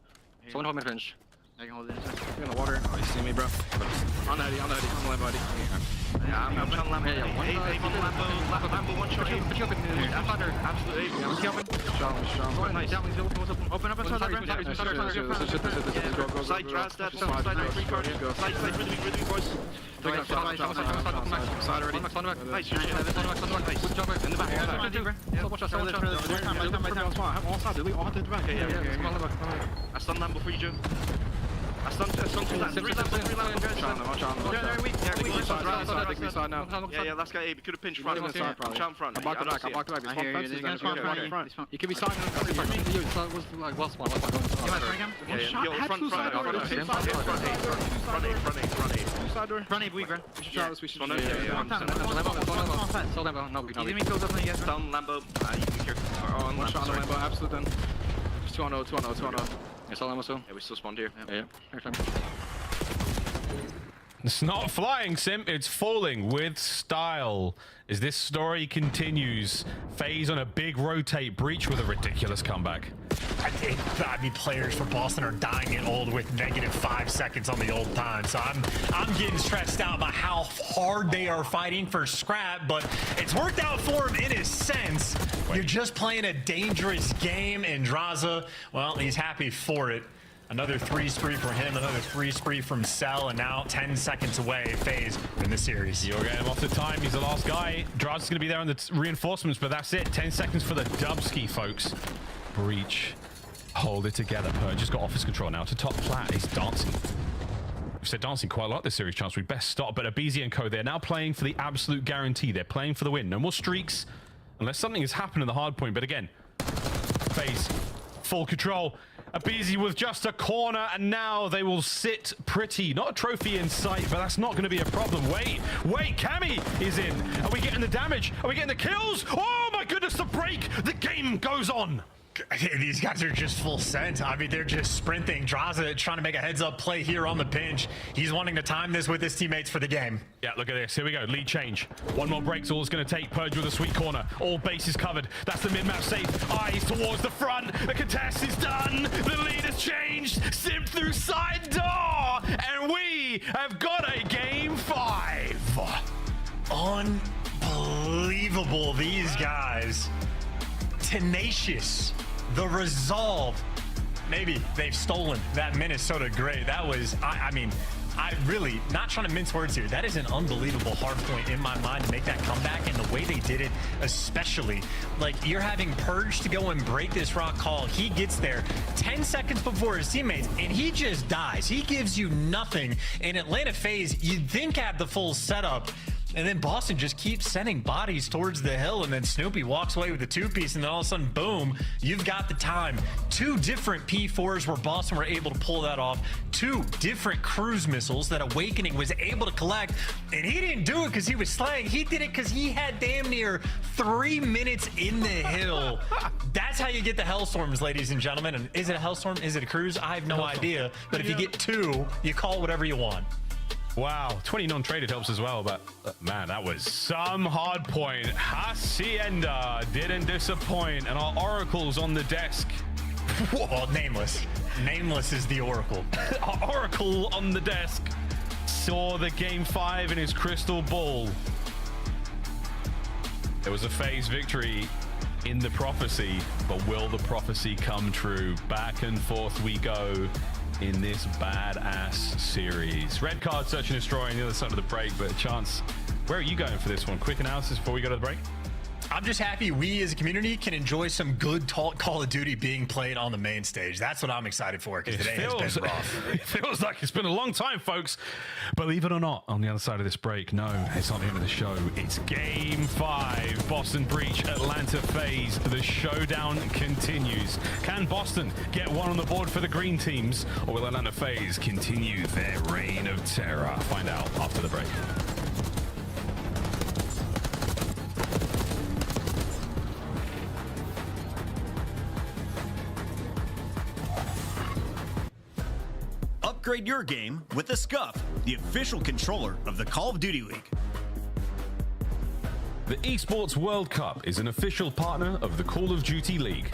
Speaker 5: Someone hold me pinch.
Speaker 16: I can hold it.
Speaker 5: You're in the water. Oh, you see me, bro. On the heady. I'm the buddy.
Speaker 19: Yeah, I'm trying Lambo. Lambo, one shot. I'm under. Absolutely.
Speaker 5: Strong.
Speaker 19: Nice.
Speaker 16: Open up.
Speaker 19: Side draft steps. Side free card. Side really weak, boys.
Speaker 5: Side already.
Speaker 19: Nice.
Speaker 5: In the back. Watch out. I'm all side. All to the back.
Speaker 19: I stun Lambo for you, Joe. I stunned 3 Yeah, last guy Abe. Could have pinched front. I'm front.
Speaker 5: I blocked the back.
Speaker 16: I hear you. He's gonna spawn front.
Speaker 5: He could be side. Was like well spawn.
Speaker 19: Front eight, weak, bro.
Speaker 5: We should try this. We should.
Speaker 19: Stun Lambo. You can cure.
Speaker 5: One shot on Lambo. Absolute then. 2-0.
Speaker 19: Yeah, we still spawned here.
Speaker 5: Yeah.
Speaker 2: It's not flying, Simp. It's falling with style. As this story continues, FaZe on a big rotate, Breach with a ridiculous comeback.
Speaker 6: I mean, players for Boston are dying at old with -5 seconds on the old time. So I'm getting stressed out by how hard they are fighting for scrap, but it's worked out for them in a sense. You're just playing a dangerous game, and Draza, well, he's happy for it. Another 3 spree for him, another 3 spree from Cell, and now 10 seconds away, FaZe in the series.
Speaker 2: You'll get him off the time. He's the last guy. Draza's going to be there on the reinforcements, but that's it. 10 seconds for the Dubski, folks. Breach. Hold it together. Purge has got office control now to top plat. He's dancing. We've said dancing quite a lot this series, Chance. We best stop. But Abizi and Co, they're now playing for the absolute guarantee. They're playing for the win. No more streaks unless something has happened in the hard point. But again, FaZe, full control. Abizi with just a corner, and now they will sit pretty. Not a trophy in sight, but that's not going to be a problem. Wait, Cammy is in. Are we getting the damage? Are we getting the kills? Oh my goodness, the break. The game goes on.
Speaker 6: These guys are just full sent. I mean, they're just sprinting. Draza trying to make a heads-up play here on the pinch. He's wanting to time this with his teammates for the game.
Speaker 2: Yeah, look at this. Here we go. Lead change. One more break's all it's going to take. Purge with a sweet corner. All bases covered. That's the mid-map safe. Eyes towards the front. The contest is done. The lead has changed. Simp through side door. And we have got a game 5.
Speaker 6: Unbelievable, these guys. Tenacious. The resolve. Maybe they've stolen that Minnesota grade. That was, I mean, I really, not trying to mince words here, that is an unbelievable hard point in my mind to make that comeback, and the way they did it, especially. Like, you're having Purge to go and break this rock call. He gets there 10 seconds before his teammates, and he just dies. He gives you nothing. In Atlanta FaZe, you'd think have the full setup. And then Boston just keeps sending bodies towards the hill, and then Snoopy walks away with the 2-piece, and then all of a sudden, boom, you've got the time. 2 different P4s where Boston were able to pull that off. 2 different cruise missiles that Awakening was able to collect, and he didn't do it because he was slaying. He did it because he had damn near 3 minutes in the hill. That's how you get the Hellstorms, ladies and gentlemen. And is it a Hellstorm? Is it a cruise? I have no idea. But if you get 2, you call whatever you want.
Speaker 2: Wow, 20 non-traded helps as well, but man, that was some hard point. Hacienda didn't disappoint, and our oracle's on the desk.
Speaker 6: Well, Nameless. Nameless is the oracle.
Speaker 2: Our oracle on the desk saw the game 5 in his crystal ball. There was a FaZe victory in the prophecy, but will the prophecy come true? Back and forth we go.
Speaker 12: in this badass series. Red card, search and destroy on the other side of the break, but Chance, where are you going for this one? Quick analysis before we go to the break?
Speaker 6: I'm just happy we as a community can enjoy some good Call of Duty being played on the main stage. That's what I'm excited for, because today has been rough.
Speaker 12: It feels like it's been a long time, folks. Believe it or not, on the other side of this break, no, it's not the end of the show. It's Game 5, Boston Breach, Atlanta FaZe. The showdown continues. Can Boston get one on the board for the green teams, or will Atlanta FaZe continue their reign of terror? Find out after the break.
Speaker 13: Upgrade your game with the Scuff, the official controller of the Call of Duty League.
Speaker 12: The Esports World Cup is an official partner of the Call of Duty League.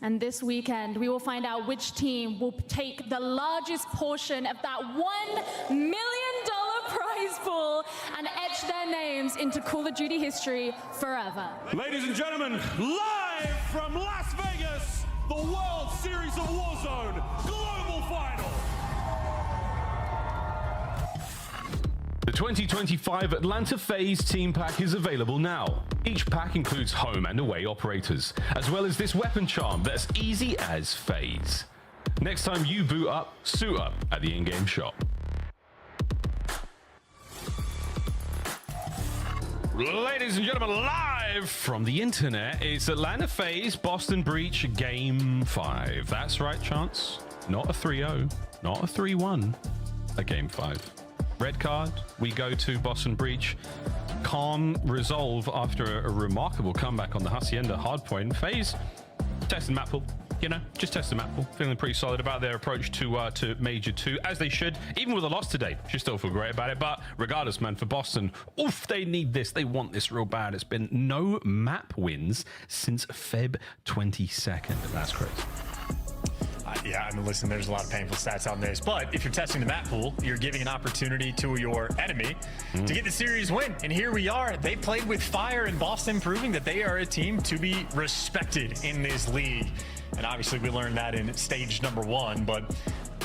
Speaker 15: And this weekend, we will find out which team will take the largest portion of that $1 million prize pool and etch their names into Call of Duty history forever.
Speaker 17: Ladies and gentlemen, live from Las Vegas, the World Series of Warzone Global Final.
Speaker 12: The 2025 Atlanta FaZe Team Pack is available now. Each pack includes home and away operators, as well as this weapon charm that's easy as FaZe. Next time you boot up, suit up at the in-game shop. Ladies and gentlemen, live from the internet, it's Atlanta FaZe Boston Breach Game 5. That's right, Chance. Not a 3-0, not a 3-1, a Game 5. Red card, we go to Boston Breach. Calm resolve after a remarkable comeback on the Hacienda hardpoint. FaZe testing map pool, you know, just testing map pool. Feeling pretty solid about their approach to Major 2, as they should. Even with a loss today, should still feel great about it. But regardless, man, for Boston, oof, they need this. They want this real bad. It's been no map wins since Feb 22nd. That's crazy.
Speaker 6: Yeah, I mean, listen, there's a lot of painful stats on this, but if you're testing the map pool, you're giving an opportunity to your enemy to get the series win. And here we are. They played with fire in Boston, proving that they are a team to be respected in this league. And obviously we learned that in stage number 1, but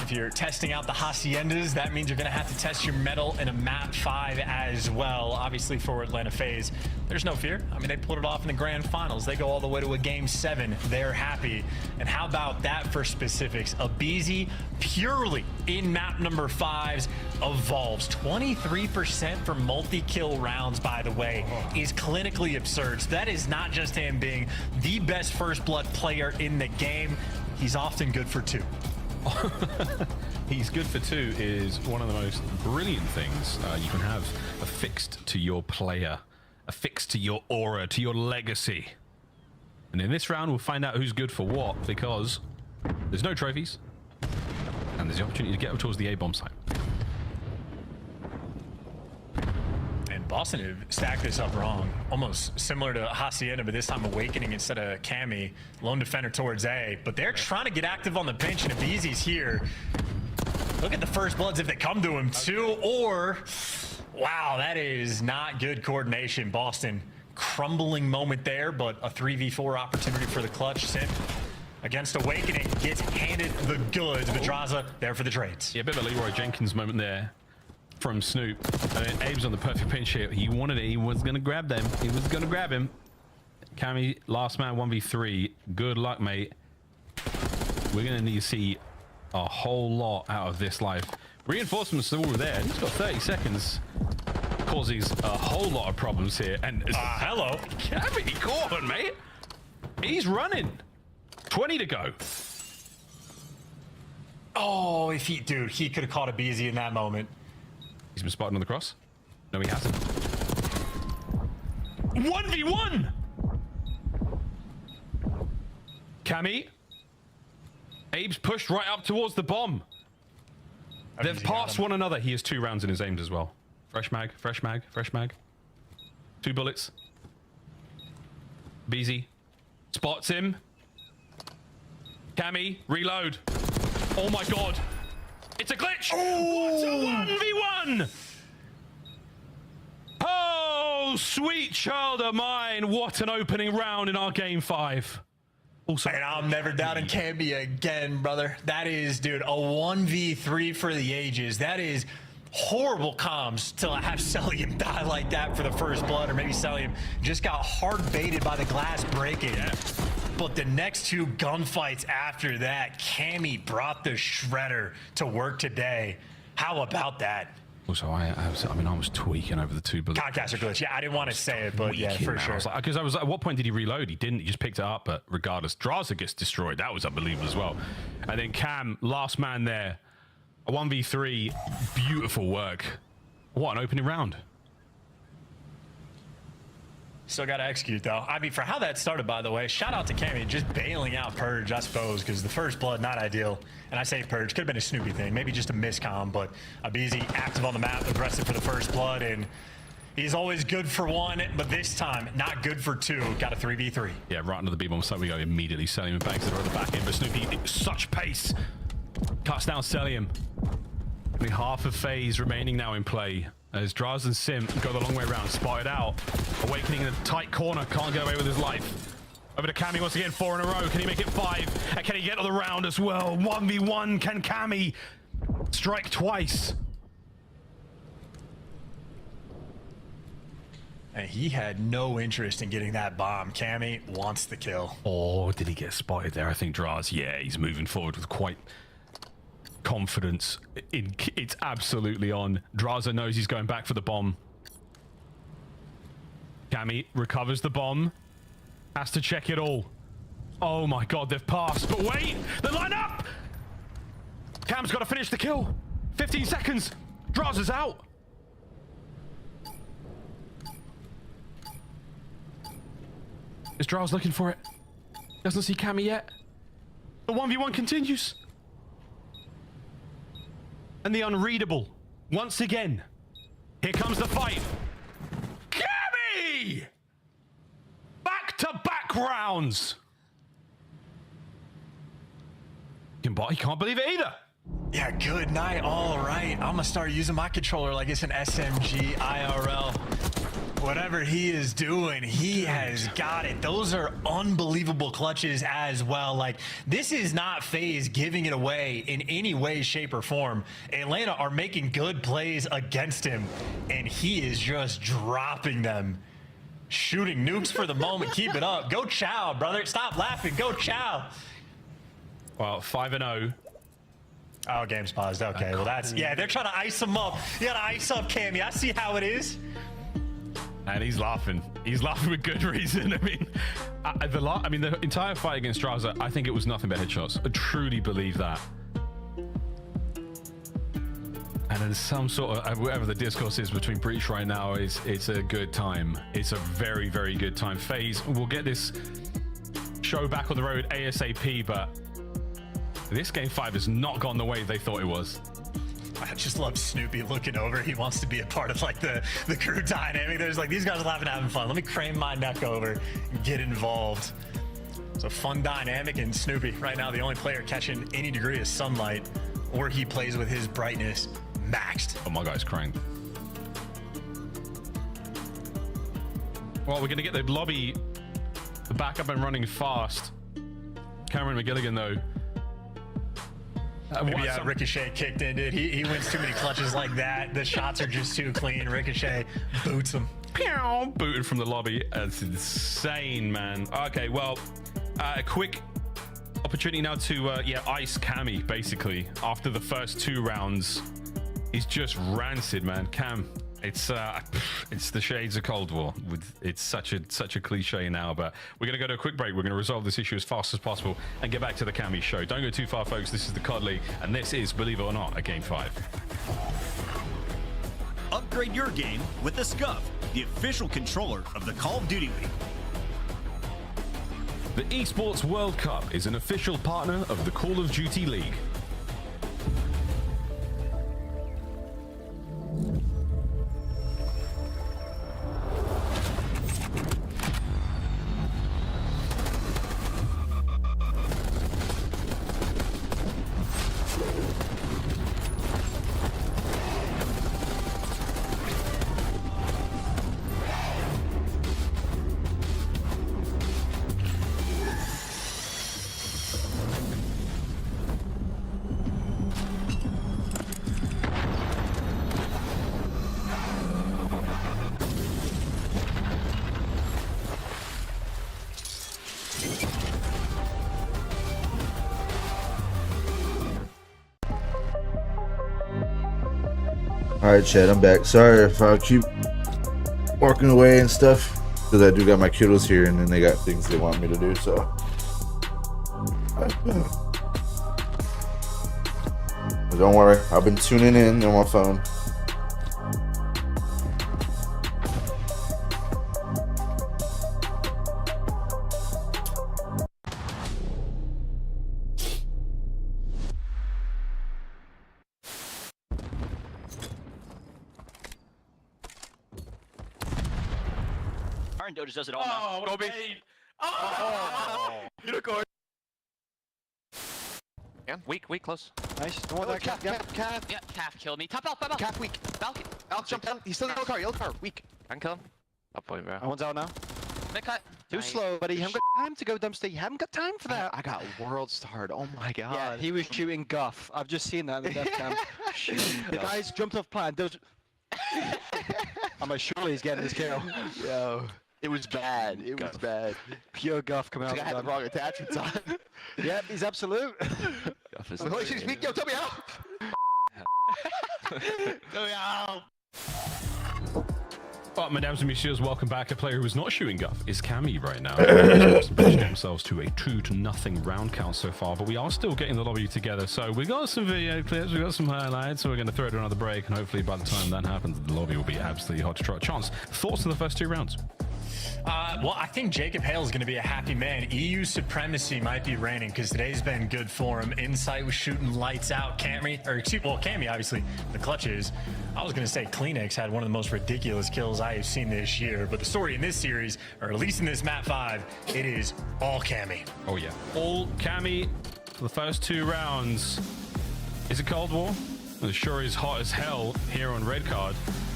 Speaker 6: if you're testing out the Haciendas, that means you're going to have to test your metal in a map 5 as well. Obviously, for Atlanta FaZe, there's no fear. I mean, they pulled it off in the grand finals. They go all the way to a game 7. They're happy. And how about that for specifics? Abizi purely in map number 5's evolves. 23% for multi-kill rounds, by the way, is clinically absurd. So that is not just him being the best first blood player in the game. He's often good for 2.
Speaker 12: He's good for 2 is one of the most brilliant things you can have affixed to your player, affixed to your aura, to your legacy. And in this round, we'll find out who's good for what, because there's no trophies, and there's the opportunity to get towards the A-bomb site.
Speaker 6: And Boston have stacked this up wrong. Almost similar to Hacienda, but this time Awakening instead of Cammy. Lone defender towards A, but they're trying to get active on the bench, and Abizi's here. Look at the first bloods if they come to him too, or wow, that is not good coordination. Boston crumbling moment there, but a 3v4 opportunity for the clutch. Sim against Awakening gets handed the goods. Madraza there for the trades.
Speaker 12: Yeah, a bit of a Leroy Jenkins moment there from Snoop. And then Abe's on the perfect pinch here. He wanted it. He was going to grab them. He was going to grab him. Cammy, last man 1v3. Good luck, mate. We're going to need to see a whole lot out of this life. Reinforcements are all there. He's got 30 seconds. Causes a whole lot of problems here. And
Speaker 6: hello.
Speaker 12: Cammy, go on, mate. He's running. 20 to go.
Speaker 6: Oh, if he, dude, he could have caught Abizi in that moment.
Speaker 12: He's been spotted on the cross. No, he hasn't. 1v1! Cammy. Abe's pushed right up towards the bomb. They've passed one another. He has 2 rounds in his aims as well. Fresh mag, fresh mag, fresh mag. 2 bullets. Beezy spots him. Cammy, reload. Oh my god. It's a glitch! Oh. What a 1v1! Oh, sweet child of mine. What an opening round in our game 5. Also,
Speaker 6: and I'm never doubting Camby again, brother. That is, dude, a 1v3 for the ages. That is horrible comms to have Celium die like that for the first blood, or maybe Celium just got hard baited by the glass breaking. Yeah. But the next 2 gunfights after that, Cammy brought the shredder to work today. How about that?
Speaker 12: Also, I was tweaking over the 2 bullets.
Speaker 6: Concaster glitch. Yeah, I didn't want to say it, but yeah, for sure.
Speaker 12: Because I was like, at what point did he reload? He didn't. He just picked it up. But regardless, Draza gets destroyed. That was unbelievable as well. And then Cam, last man there. A 1v3. Beautiful work. What an opening round.
Speaker 6: Still got to execute, though. I mean, for how that started, by the way, shout out to Cammy just bailing out Purge, I suppose, because the first blood, not ideal. And I say Purge, could have been a Snoopy thing, maybe just a miscomm, but Abizi active on the map, aggressive for the first blood, and he's always good for 1, but this time, not good for 2. Got a 3v3.
Speaker 12: Yeah, right under the B-bomb side we go immediately. Celium and Banks are at the back end, but Snoopy, such pace. Cuts down Celium. Only half of FaZe remaining now in play. As Draz and Sim go the long way around, spotted out. Awakening in a tight corner, can't get away with his life. Over to Cammy once again, 4 in a row. Can he make it 5? And can he get to the round as well? 1v1, can Cammy strike twice?
Speaker 6: And he had no interest in getting that bomb. Cammy wants the kill.
Speaker 12: Oh, did he get spotted there? I think Draz, yeah, he's moving forward with quite confidence. It's absolutely on. Draza knows he's going back for the bomb. Cammy recovers the bomb. Has to check it all. Oh my god, they've passed. But wait, they line up! Cam's got to finish the kill. 15 seconds. Draza's out. Is Draz looking for it? Doesn't see Cammy yet. The 1v1 continues. And the unreadable, once again. Here comes the fight. Cammy! Back-to-back rounds. He can't believe it either.
Speaker 6: Yeah, good night. All right. I'm going to start using my controller like it's an SMG IRL. Whatever he is doing, he has got it. Those are unbelievable clutches as well. Like, this is not FaZe giving it away in any way, shape, or form. Atlanta are making good plays against him, and he is just dropping them. Shooting nukes for the moment. Keep it up. Go Chow, brother. Stop laughing. Go Chow.
Speaker 12: Well, 5-0.
Speaker 6: Oh, game's paused. Okay, well, that's... Yeah, they're trying to ice him up. You gotta ice up Cammy. I see how it is.
Speaker 12: And he's laughing. He's laughing with good reason. I mean, the entire fight against Straza, I think it was nothing but headshots. I truly believe that. And there's some sort of, whatever the discourse is between Breach right now, it's a good time. It's a very, very good time. FaZe will get this show back on the road ASAP, but this game 5 has not gone the way they thought it was.
Speaker 6: I just love Snoopy looking over. He wants to be a part of like the crew dynamic. There's like, these guys are laughing, having fun. Let me crane my neck over and get involved. It's a fun dynamic, and Snoopy right now the only player catching any degree of sunlight, or he plays with his brightness maxed.
Speaker 12: Oh, my guy's crying. Well, we're gonna get the lobby back up and running fast. Cameron McGilligan though.
Speaker 6: Maybe Ricochet kicked in, dude. He wins too many clutches like that. The shots are just too clean. Ricochet boots him.
Speaker 12: Pew! Booted from the lobby. That's insane, man. Okay, well, a quick opportunity now to ice Cammy, basically. After the first 2 rounds, he's just rancid, man. Cam, it's the shades of Cold War. It's such a cliche now, but we're gonna go to a quick break. We're gonna resolve this issue as fast as possible and get back to the Cammy show. Don't go too far, folks. This is the COD League, and this is, believe it or not, a Game 5.
Speaker 13: Upgrade your game with the Scuff, the official controller of the Call of Duty League.
Speaker 12: The Esports World Cup is an official partner of the Call of Duty League.
Speaker 8: Alright, Chad, I'm back. Sorry if I keep walking away and stuff, because I do got my kiddos here and then they got things they want me to do, so. But don't worry, I've been tuning in on my phone.
Speaker 1: Doge does it all now.
Speaker 14: Oh, Kobe. Oh.
Speaker 1: Unicorn. Yeah, weak, close.
Speaker 20: Nice. Don't want that calf.
Speaker 1: Yeah, calf killed me. Top out.
Speaker 20: Calf weak.
Speaker 1: Falcon.
Speaker 20: Jump down. He's still in the yellow car. Weak.
Speaker 1: I can kill him. Up point, bro.
Speaker 20: One's out now.
Speaker 1: Mid cut.
Speaker 20: Too slow, buddy. You haven't got time to go dumpster. You haven't got time for that.
Speaker 7: I got world starred. Oh my god.
Speaker 20: Yeah, he was shooting guff. I've just seen that in the death cam. The guys jumped off plan. I'm like, surely he's getting this kill.
Speaker 7: Yo. It was bad. It was bad.
Speaker 20: Pure guff coming out.
Speaker 7: I had the wrong attachments on.
Speaker 20: Yep, he's absolute.
Speaker 7: Guff is holy shit, speak. Yo, tell me how.
Speaker 1: Tell me how.
Speaker 12: But mesdames and messieurs, welcome back. A player who is not shooting guff is Cammy right now. Positioning themselves to a 2-0 round count so far, but we are still getting the lobby together. So we got some video clips, we got some highlights, so we're going to throw it to another break, and hopefully by the time that happens, the lobby will be absolutely hot to trot. Chance, thoughts on the first 2 rounds?
Speaker 6: Well, I think Jacob Hale is going to be a happy man. EU supremacy might be reigning because today's been good for him. Insight was shooting lights out. Cammy, obviously, the clutch is. I was going to say Kleenex had one of the most ridiculous kills I have seen this year, but the story in this series, or at least in this map 5, it is all Cammy.
Speaker 12: Oh yeah, all Cammy for the first 2 rounds. Is it Cold War? It sure is hot as hell here on Red Card.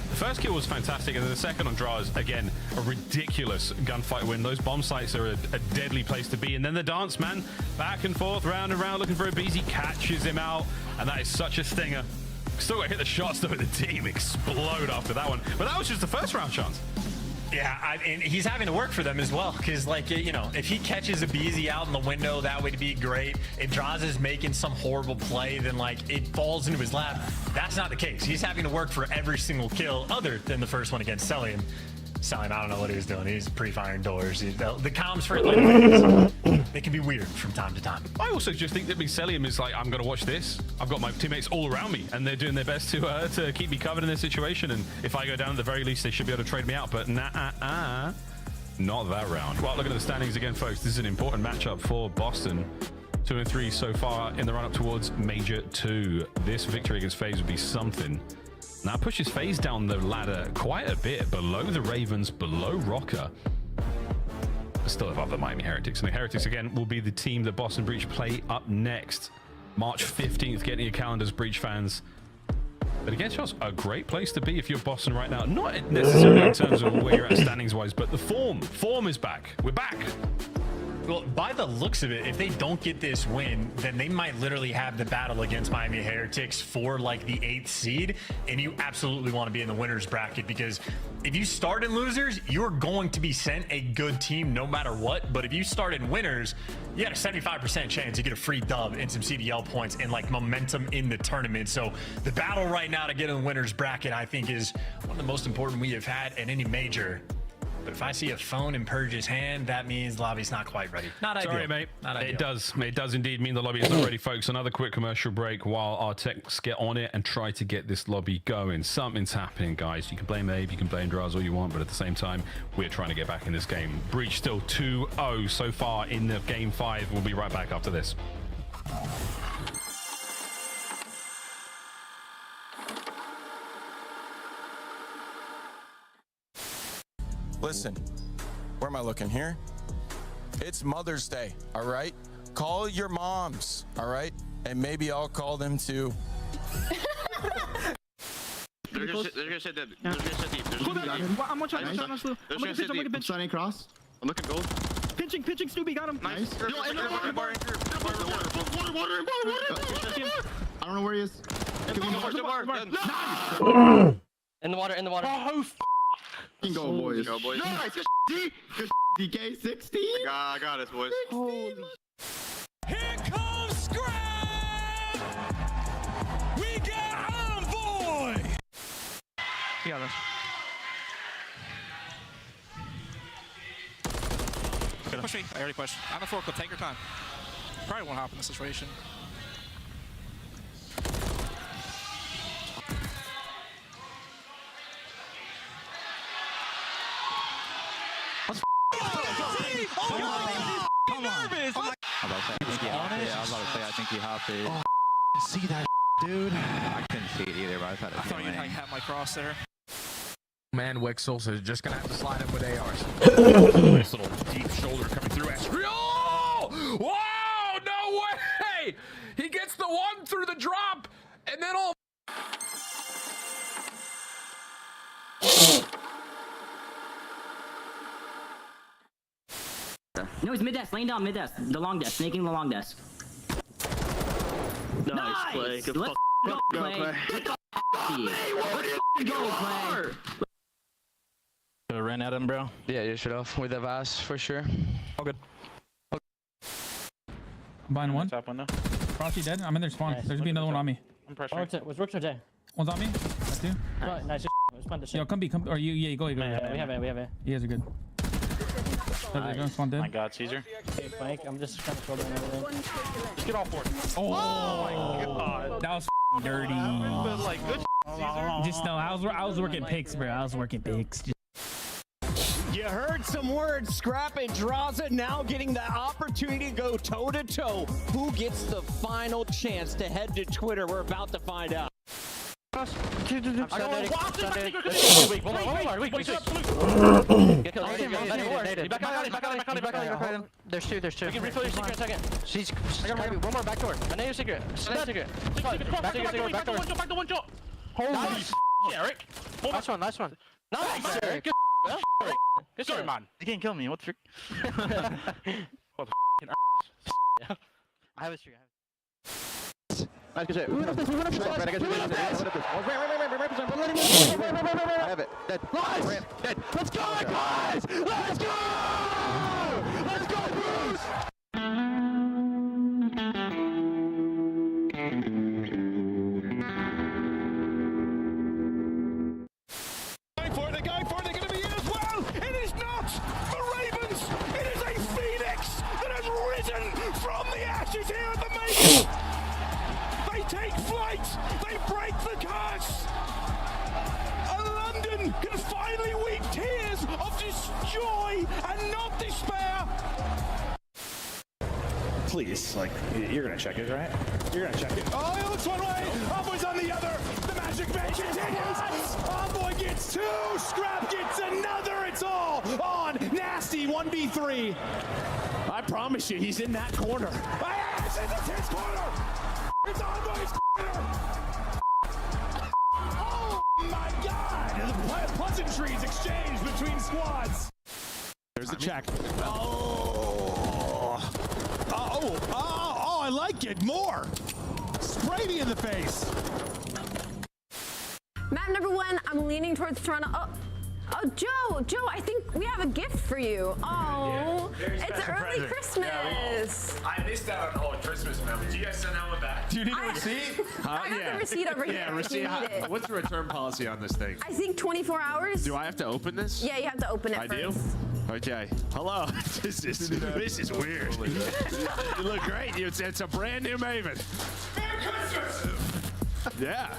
Speaker 12: The first kill was fantastic, and then the second on Draz, again, a ridiculous gunfight win. Those bomb sites are a deadly place to be. And then the dance, man, back and forth, round and round, looking for a BZ, catches him out, and that is such a stinger. Still got to hit the shots, though, and the team explode after that one. But that was just the first round chance.
Speaker 6: Yeah, and he's having to work for them as well, because, like, you know, if he catches a BZ out in the window, that would be great. If Draz is making some horrible play, then, like, it falls into his lap. That's not the case. He's having to work for every single kill, other than the first one against Celium. Celium, I don't know what he was doing. He's pre-firing doors. The comms for Atlanta, they can be weird from time to time.
Speaker 12: I also just think that Celium is like, I'm going to watch this. I've got my teammates all around me, and they're doing their best to keep me covered in this situation. And if I go down, at the very least, they should be able to trade me out. But not that round. Well, looking at the standings again, folks, this is an important matchup for Boston. 2 and 3 so far in the run-up towards Major 2. This victory against FaZe would be something. Now pushes FaZe down the ladder quite a bit, below the Ravens, below Rocker. Still above the Miami Heretics. And the Heretics, again, will be the team that Boston Breach play up next. March 15th, getting your calendars, Breach fans. But again, Charles, a great place to be if you're Boston right now. Not necessarily in terms of where you're at standings-wise, but the form. Form is back. We're back.
Speaker 6: Well, by the looks of it, if they don't get this win, then they might literally have the battle against Miami Heretics for like the 8th seed, and you absolutely want to be in the winners bracket, because if you start in losers, you're going to be sent a good team no matter what. But if you start in winners, you got a 75% chance you get a free dub and some CDL points and like momentum in the tournament. So the battle right now to get in the winners bracket, I think, is one of the most important we have had at any major. But if I see a phone in Purge's hand, that means the lobby's not quite ready. Not ideal.
Speaker 12: Sorry, mate.
Speaker 6: Not ideal.
Speaker 12: It does indeed mean the lobby is not ready, folks. Another quick commercial break while our techs get on it and try to get this lobby going. Something's happening, guys. You can blame Abe, you can blame Draz all you want, but at the same time, we're trying to get back in this game. Breach still 2-0 so far in the game 5. We'll be right back after this.
Speaker 3: Listen, where am I looking here? It's Mother's Day, all right? Call your moms, all right? And maybe I'll call them too.
Speaker 19: They're gonna sit dead. They're gonna sit deep.
Speaker 5: I'm watching. I'm starting cross.
Speaker 19: I'm looking gold.
Speaker 5: Pinching, Snoopy got him. Nice.
Speaker 19: Yo, water.
Speaker 5: I don't know where he is.
Speaker 7: In the water.
Speaker 5: Oh, go, boys.
Speaker 19: Go, boys.
Speaker 5: Nice. Good DK 16.
Speaker 19: I got it, boys.
Speaker 17: Here comes Scrap! We got Envoy!
Speaker 16: Yeah, that's...
Speaker 14: Push me. I already pushed. I'm a forklift. Take your time. Probably won't hop in this situation.
Speaker 17: Come on. Nervous.
Speaker 18: I was about to say, I think you have to.
Speaker 17: Oh, see that, dude.
Speaker 18: I couldn't see it either, but I thought it was
Speaker 14: I thought you'd have my cross there.
Speaker 2: Man, Wixels is just gonna have to slide up with ARs. Nice little deep shoulder coming through. Oh! Wow! No way! He gets the one through the drop, and then all.
Speaker 21: No, he's mid-desk, laying down mid-desk. The long desk, making the long desk.
Speaker 19: Nice play. Good
Speaker 21: Let's go, Clay. Let's go, Clay.
Speaker 18: Should've ran at him, bro.
Speaker 7: Yeah, you should have with the Vaz for sure.
Speaker 18: All good.
Speaker 22: I'm buying one.
Speaker 18: Top window.
Speaker 22: Frosty dead. I'm in their spawn.
Speaker 21: Nice.
Speaker 22: There's gonna be another one on me.
Speaker 18: I'm pressuring.
Speaker 21: Was Rooks or Jay?
Speaker 22: One's on me. That's two.
Speaker 21: Nice. Respond to shit.
Speaker 22: Yo, come B. Or you go.
Speaker 21: We have it.
Speaker 22: You guys are good. They're gonna spawn dead.
Speaker 18: My God, Caesar.
Speaker 21: Okay, Mike, I'm just trying to shoulder and everything.
Speaker 18: Just get all four.
Speaker 22: Oh
Speaker 18: my God.
Speaker 22: That was dirty.
Speaker 18: But like, good.
Speaker 22: Just no, I was working picks, bro. I was working picks.
Speaker 23: You heard some words. Scrap and Draza now getting the opportunity to go toe-to-toe. Who gets the final chance to head to Twitter? We're about to find out.
Speaker 7: There's two. We can refill your secret in a second. She's one more back door. I know your secret. Back door.
Speaker 16: Holy Eric.
Speaker 20: Nice one, nice one. Nice, Eric.
Speaker 16: Good, good story, man.
Speaker 20: You can't kill me. What the
Speaker 16: What the
Speaker 20: I have a streak.
Speaker 7: Nice, good shit. I have it. Dead.
Speaker 17: Nice!
Speaker 7: Dead.
Speaker 17: Let's go, guys! Let's go! Let's go, Bruce! They're going for it, they're going to be in as well! It is not the Ravens! It is a Phoenix that has risen from the ashes here at the Maple! They take flight! They break the curse! And London can finally weep tears of joy and not despair!
Speaker 9: Please, like, you're gonna check it, right? You're gonna check it.
Speaker 17: Oh, it looks one way! Homeboy's on the other! The magic man continues! Homeboy gets two! Scrap gets another! It's all on Nasty 1v3! I promise you, he's in that corner. Yes, it's his corner! It's Homeboy's corner! Oh my god! The pleasantries exchanged between squads! There's the check. Oh, I like it more. Spray me in the face.
Speaker 10: Map number 1, I'm leaning towards Toronto. Oh, Joe, I think we have a gift for you. Oh, it's early Christmas.
Speaker 2: I missed out on all Christmas memo. Did you guys send that one back?
Speaker 9: Do you need a receipt?
Speaker 10: I have the receipt over here.
Speaker 9: Yeah,
Speaker 10: if you
Speaker 9: receipt.
Speaker 10: need it.
Speaker 9: What's the return policy on this thing?
Speaker 10: I think 24 hours.
Speaker 9: Do I have to open this?
Speaker 10: Yeah, you have to open it
Speaker 9: I
Speaker 10: first.
Speaker 9: do? Okay. Hello. This is weird. You look great. It's a brand new Maven. Yeah.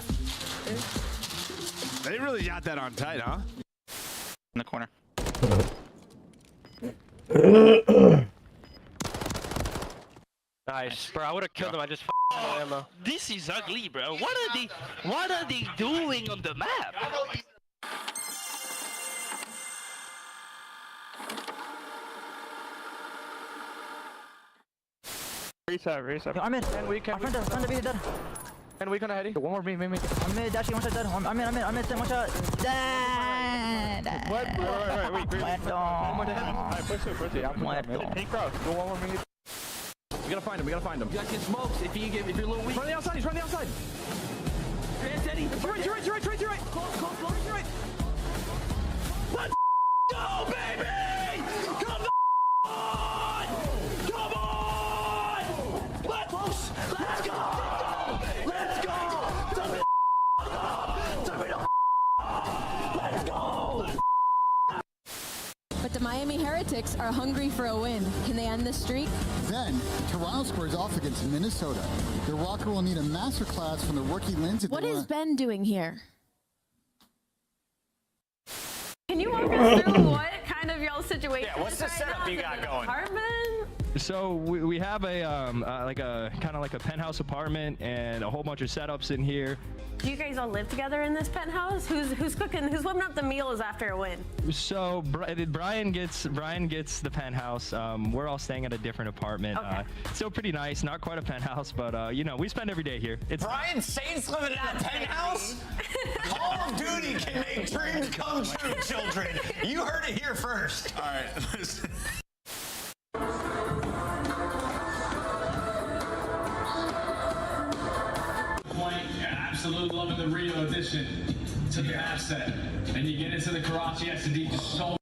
Speaker 9: They really got that on tight, huh?
Speaker 16: In the corner.
Speaker 20: Nice. Bro, I would have killed him. I just f***ed ammo.
Speaker 16: This is ugly, bro. What are they doing on the map?
Speaker 20: Reset. I'm in. And we can. I'm front of you, dead. And we can heady. One more me. I'm mid, dashing, one shot dead. I'm in, one shot. Dead. What? Wait.
Speaker 16: Muerto.
Speaker 20: Alright, push it.
Speaker 16: Muerto.
Speaker 20: Pink cross. Go one more me.
Speaker 9: We gotta find him.
Speaker 14: You guys get smokes if you're a little weak.
Speaker 9: Run the outside. He's running the outside.
Speaker 14: Steady.
Speaker 9: You're right.
Speaker 14: Close, right.
Speaker 17: Let's go, baby! Come on! Come on! Let's go! Let's go!
Speaker 15: But the Miami Heretics are hungry for a win. Can they end this streak?
Speaker 11: Then, Toronto squares off against Minnesota. The Rocker will need a masterclass from the rookie Lindsay.
Speaker 15: What is Ben doing here?
Speaker 10: Can you walk us through what kind of y'all situation?
Speaker 9: Yeah, what's the setup you got going?
Speaker 10: Apartment?
Speaker 20: So we have a kind of like a penthouse apartment and a whole bunch of setups in here.
Speaker 10: Do you guys all live together in this penthouse? Who's cooking? Who's whipping up the meals after a win?
Speaker 20: So Brian gets the penthouse. We're all staying at a different apartment.
Speaker 10: Okay.
Speaker 20: Still pretty nice, not quite a penthouse, but you know, we spend every day here. It's
Speaker 17: Brian Saints living in a penthouse? Call of Duty can make dreams come true, children. You heard it here first.
Speaker 9: All right.
Speaker 24: Absolutely loving the Rio addition to the asset. And you get into the Karachi SD just so.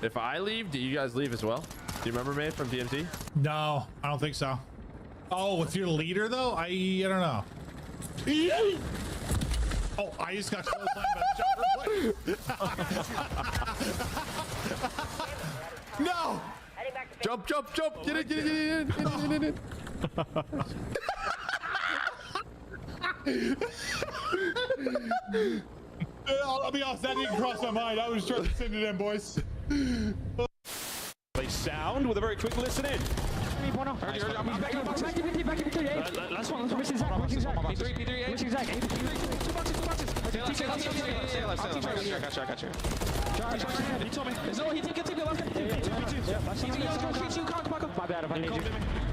Speaker 9: If I leave, do you guys leave as well? Do you remember me from DMT?
Speaker 4: No, I don't think so. Oh, with your leader though? I don't know. Oh, I just got clotheslined by the jumper. No!
Speaker 9: Jump! Get in!
Speaker 4: I'll be honest, that didn't cross my mind. I was trying to send it in, boys.
Speaker 17: They sound with a very quick listen in.
Speaker 20: Last one. Missing Zach. Missing Zach.
Speaker 14: Got you. He told me. No, he didn't get to me last time. My bad if I need you.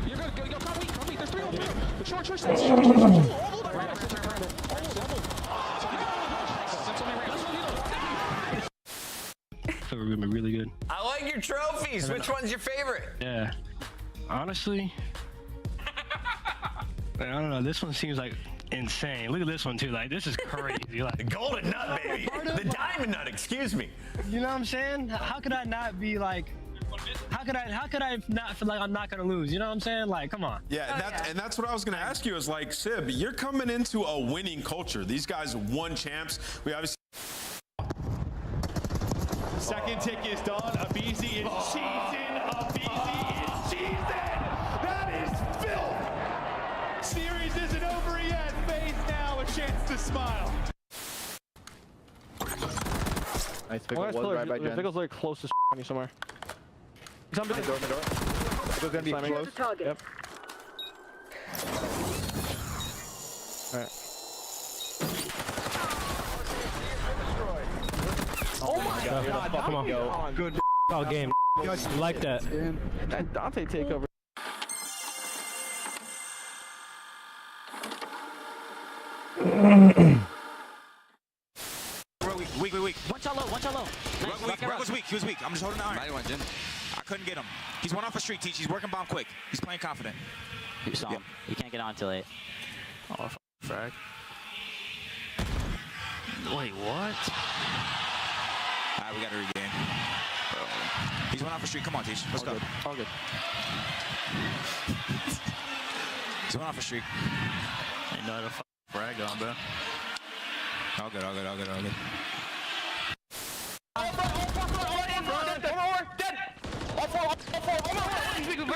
Speaker 14: You're good.
Speaker 1: We're gonna be really good.
Speaker 6: I like your trophies. Which one's your favorite?
Speaker 1: Yeah. Honestly, I don't know. This one seems like insane. Look at this one too. Like this is crazy. Like
Speaker 6: Golden nut, baby. The diamond nut. Excuse me.
Speaker 1: You know what I'm saying? How could I not be like? How could I not feel like I'm not gonna lose? You know what I'm saying? Like, come on.
Speaker 8: Yeah, and that's what I was gonna ask you. Is like, Sib, you're coming into a winning culture. These guys won champs. We obviously.
Speaker 17: Second tick is done. Abizi is cheesing. Abizi is cheesing. That is filth. Series isn't over yet. FaZe now a chance to smile.
Speaker 5: Nice pickle. Right by Jen. Pickle's like close to on you somewhere. He's on the door. Pickle's gonna be close. Yep. All right.
Speaker 22: Oh my God! Come on. Good game. You like that?
Speaker 5: That Dante takeover.
Speaker 6: Weak. One shot low. Nice. Rug was weak. He was weak. I'm just holding the iron. I couldn't get him. He's one off a streak, Teach. He's working bomb quick. He's playing confident.
Speaker 21: You saw him. You can't get on till 8.
Speaker 5: Oh, frag.
Speaker 21: Wait, what?
Speaker 6: Alright, we gotta regain. He's one off a streak. Come on, Teach. Let's go.
Speaker 5: All good.
Speaker 6: He's one off a streak.
Speaker 21: Ain't no other frag on, bro.
Speaker 6: All good.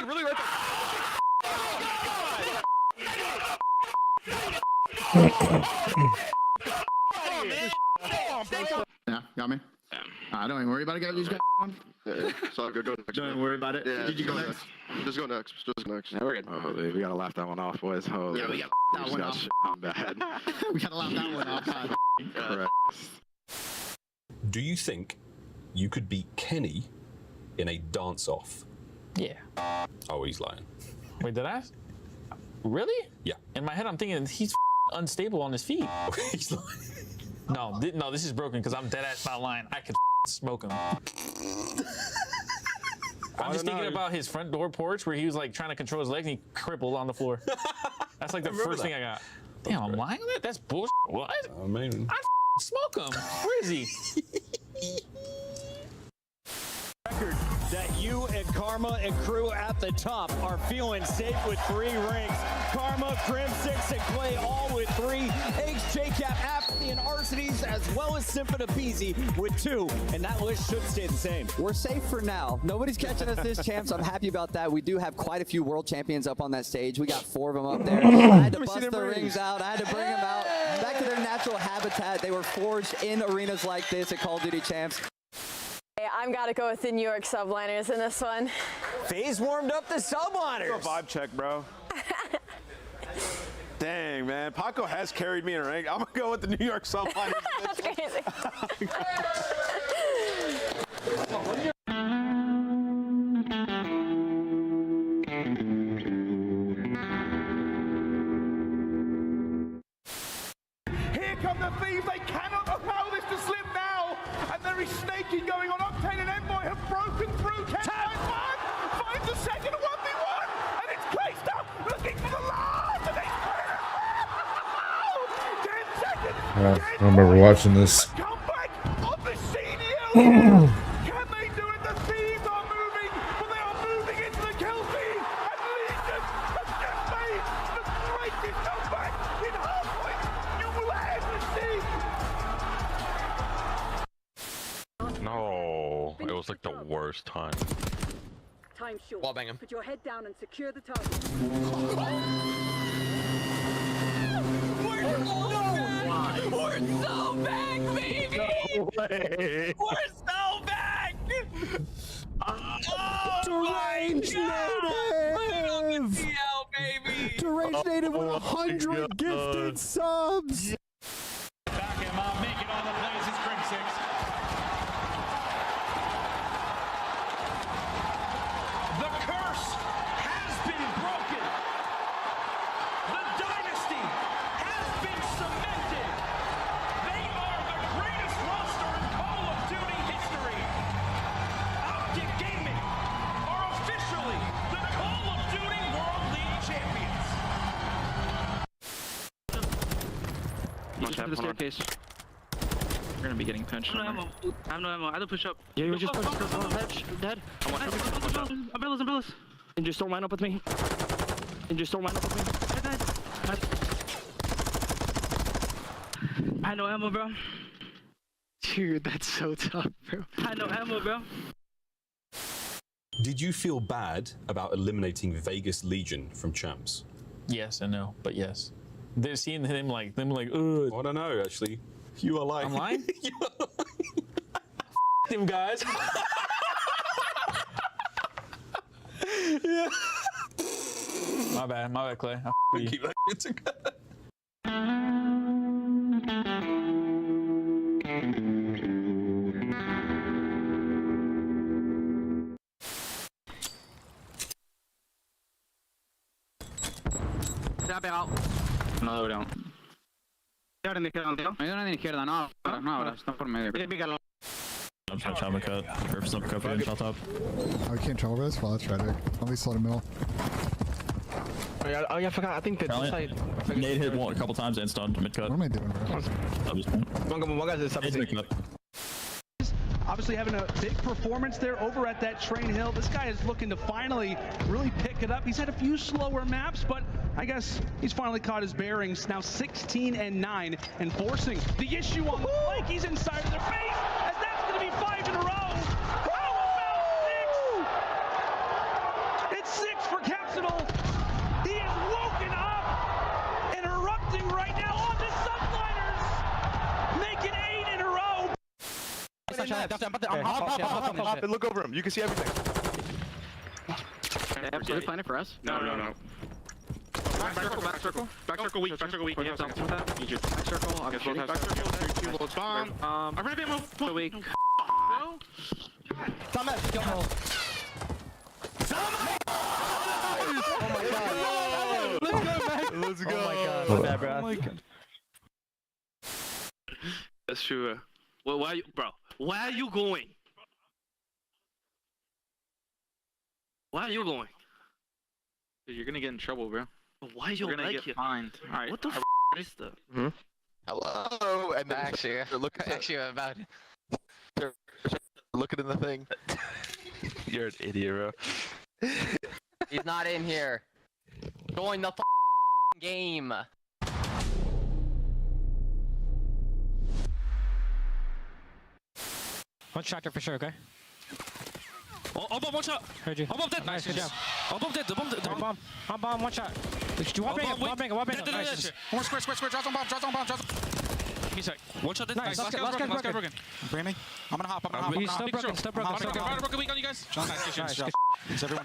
Speaker 17: Really right
Speaker 11: Yeah, got me. Don't even worry about it, guys. These guys on.
Speaker 19: It's all good. Go next.
Speaker 11: Don't worry about it.
Speaker 19: Yeah,
Speaker 11: Did you go next?
Speaker 19: Just go next.
Speaker 11: Yeah, we're good.
Speaker 9: Oh, we gotta laugh that one off, boys. Oh,
Speaker 11: Yeah, we got that one off.
Speaker 9: I'm bad.
Speaker 11: We gotta laugh that one off. God.
Speaker 12: Do you think you could beat Kenny in a dance-off?
Speaker 22: Yeah.
Speaker 12: Oh, he's lying.
Speaker 22: Wait, did I? Really?
Speaker 12: Yeah.
Speaker 22: In my head, I'm thinking he's unstable on his feet.
Speaker 12: He's lying.
Speaker 22: No, this is broken because I'm dead ass not lying. I could smoke him. I'm just thinking about his front door porch where he was like trying to control his legs and he crippled on the floor. That's like the first thing I got. Damn, I'm lying on that? That's bullshit. What?
Speaker 12: I mean,
Speaker 22: I smoke him. Where is he?
Speaker 23: That you and Karma and crew at the top are feeling safe with 3 ranks. Karma, Crim, 6, and Clay all with 3. Eggs, JCap, Apathy, and Arsities, as well as Simpa and Abizi with 2. And that list should stay the same.
Speaker 13: We're safe for now. Nobody's catching us this champ, so I'm happy about that. We do have quite a few world champions up on that stage. We got 4 of them up there. I had to bust their rings out. I had to bring them out back to their natural habitat. They were forged in arenas like this at Call of Duty Champs.
Speaker 10: I've got to go with the New York subliners in this one.
Speaker 23: FaZe warmed up the subliners.
Speaker 8: Go vibe check, bro. Dang, man. Paco has carried me in a rank. I'm gonna go with the New York subliners.
Speaker 10: That's crazy.
Speaker 17: Here come the Thieves. They cannot allow this to slip now. And there is snaking going on. Octane and Envoy have broken through. Ken finds one. Finds the second 1v1. And it's placed up. Looking for the last. And they split it. 10 seconds.
Speaker 25: I remember watching this.
Speaker 17: Comeback of the CDL. Can they do it? The Thieves are moving. But they are moving into the kill feed. And Legion has just made the greatest comeback in halfway. You will ever see.
Speaker 12: No, it was like the worst time.
Speaker 26: Time short.
Speaker 12: Wall bang him.
Speaker 26: Put your head down and secure the target.
Speaker 17: We're so back, baby!
Speaker 23: No way!
Speaker 17: We're so back!
Speaker 23: Deranged Native! Deranged Native with 100 gifted subs!
Speaker 17: Back him up, make it on the plays, it's Crim 6. The curse has been broken. The
Speaker 20: He's up the staircase. We're gonna be getting pinched.
Speaker 19: I have no ammo. I had to push up.
Speaker 20: Yeah, you just push. Dead.
Speaker 19: Umbrellas.
Speaker 20: And just don't line up with me.
Speaker 19: I had no ammo, bro.
Speaker 20: Dude, that's so tough, bro.
Speaker 19: I had no ammo, bro.
Speaker 2: Did you feel bad about eliminating Vegas Legion from Champs?
Speaker 22: Yes and no, but yes. They're seeing them like, ugh.
Speaker 2: I don't know, actually. You are lying.
Speaker 22: I'm lying? You are lying. Them guys.
Speaker 2: Yeah.
Speaker 22: My bad, Clay.
Speaker 2: I keep that together.
Speaker 20: Se ha pegado. No, bro. Ahora en la izquierda, tío. Ayuda en la izquierda, no. No, ahora está por medio. Pícalo.
Speaker 3: I'm trying to cut. Purpose up, cut in, shot up.
Speaker 11: Oh, we can't trouble this? Well, that's tragic. At least slow to middle.
Speaker 20: Oh yeah, I forgot. I think that this side.
Speaker 3: Nade hit one a couple times and stunned mid cut.
Speaker 11: What am I doing, bro?
Speaker 20: One guy's
Speaker 3: Mid cut.
Speaker 7: Obviously having a big performance there over at that Train Hill. This guy is looking to finally really pick it up. He's had a few slower maps, but I guess he's finally caught his bearings. Now 16-9 and forcing the issue on the flank. He's inside of their face, as that's going to be 5 in a row. How about 6? It's 6 for Capsidal. He is woken up and erupting right now on the Subliners, making 8 in a row.
Speaker 5: Hop and look over him. You can see everything.
Speaker 20: Is it planning for us?
Speaker 19: No. Back circle weak. Back circle weak. Yeah, back circle. I'll get both. Back circle. 2 loads bomb. I'm ready to move. So weak. No.
Speaker 20: Thomas, go home. Oh my god. Let's go, man. Let's go. Oh my god. My bad, bro. Oh my god.
Speaker 19: That's true. Well, why are you, bro? Why are you going? Why are you going?
Speaker 20: Dude, you're gonna get in trouble, bro.
Speaker 19: Why are you
Speaker 20: gonna get fined?
Speaker 19: All right. What the f is that?
Speaker 5: Hello. And then actually, about looking in the thing. You're an idiot, bro.
Speaker 15: He's not in here. Join the game.
Speaker 20: One tractor for sure, okay?
Speaker 22: Oh, bomb, one shot.
Speaker 20: Heard you.
Speaker 22: Bomb dead.
Speaker 20: Nice, good job.
Speaker 22: Bomb dead.
Speaker 20: Bomb, one shot. One bang. Nice.
Speaker 6: One square. Drop on bomb.
Speaker 22: Give me a sec. One shot dead.
Speaker 20: Nice.
Speaker 22: Last guy broken.
Speaker 6: Branding. I'm gonna hop.
Speaker 20: He's still broken.
Speaker 22: Broken weak on you guys.
Speaker 6: Nice. Is everyone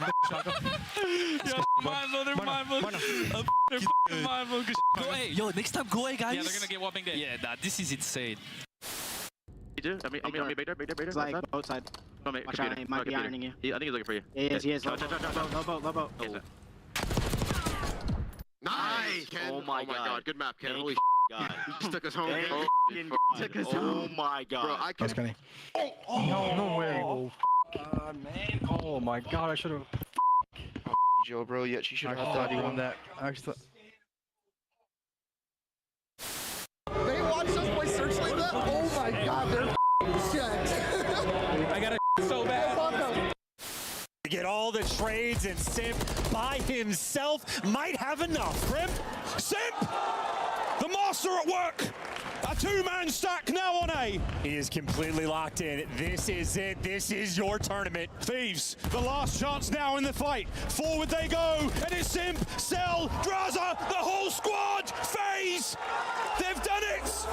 Speaker 22: They're mindful. They're mindful. Go A. Yo, next time go A, guys. Yeah, they're gonna get whopping dead. Yeah, nah, this is insane.
Speaker 19: I mean, bait there.
Speaker 20: It's like both sides.
Speaker 19: No, mate,
Speaker 20: Watch out, he might be ironing you.
Speaker 19: I think he's looking for you.
Speaker 20: He is. Low boat.
Speaker 19: Nice! Oh my god. Good map, Ken. Holy
Speaker 20: God.
Speaker 19: He just took us home.
Speaker 20: Oh my god.
Speaker 19: Bro, I can.
Speaker 20: No way. Oh, man. Oh my god, I should have.
Speaker 5: Joe, bro, yet she should have thought he won that.
Speaker 11: They watched us play Searchlight that? Oh my god, they're shit.
Speaker 23: I got it so bad. To get all the trades, and Simp by himself might have enough. Crimp, Simp, the master at work. A 2-man stack now on A. He is completely locked in. This is it. This is your tournament. Thieves, the last chance now in the fight. Forward they go. And it's Simp, Cell, Draza, the whole squad. FaZe. They've done it.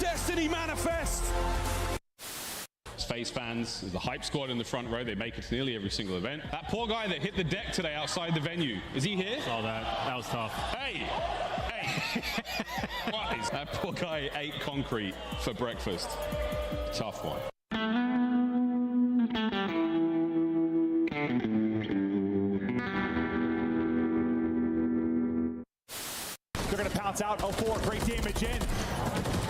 Speaker 23: Destiny manifest.
Speaker 12: FaZe fans, the hype squad in the front row, they make it to nearly every single event. That poor guy that hit the deck today outside the venue, is he here?
Speaker 3: Saw that. That was tough.
Speaker 12: Hey! What is that poor guy ate concrete for breakfast? Tough one.
Speaker 23: They're going to pounce out 04, great damage in.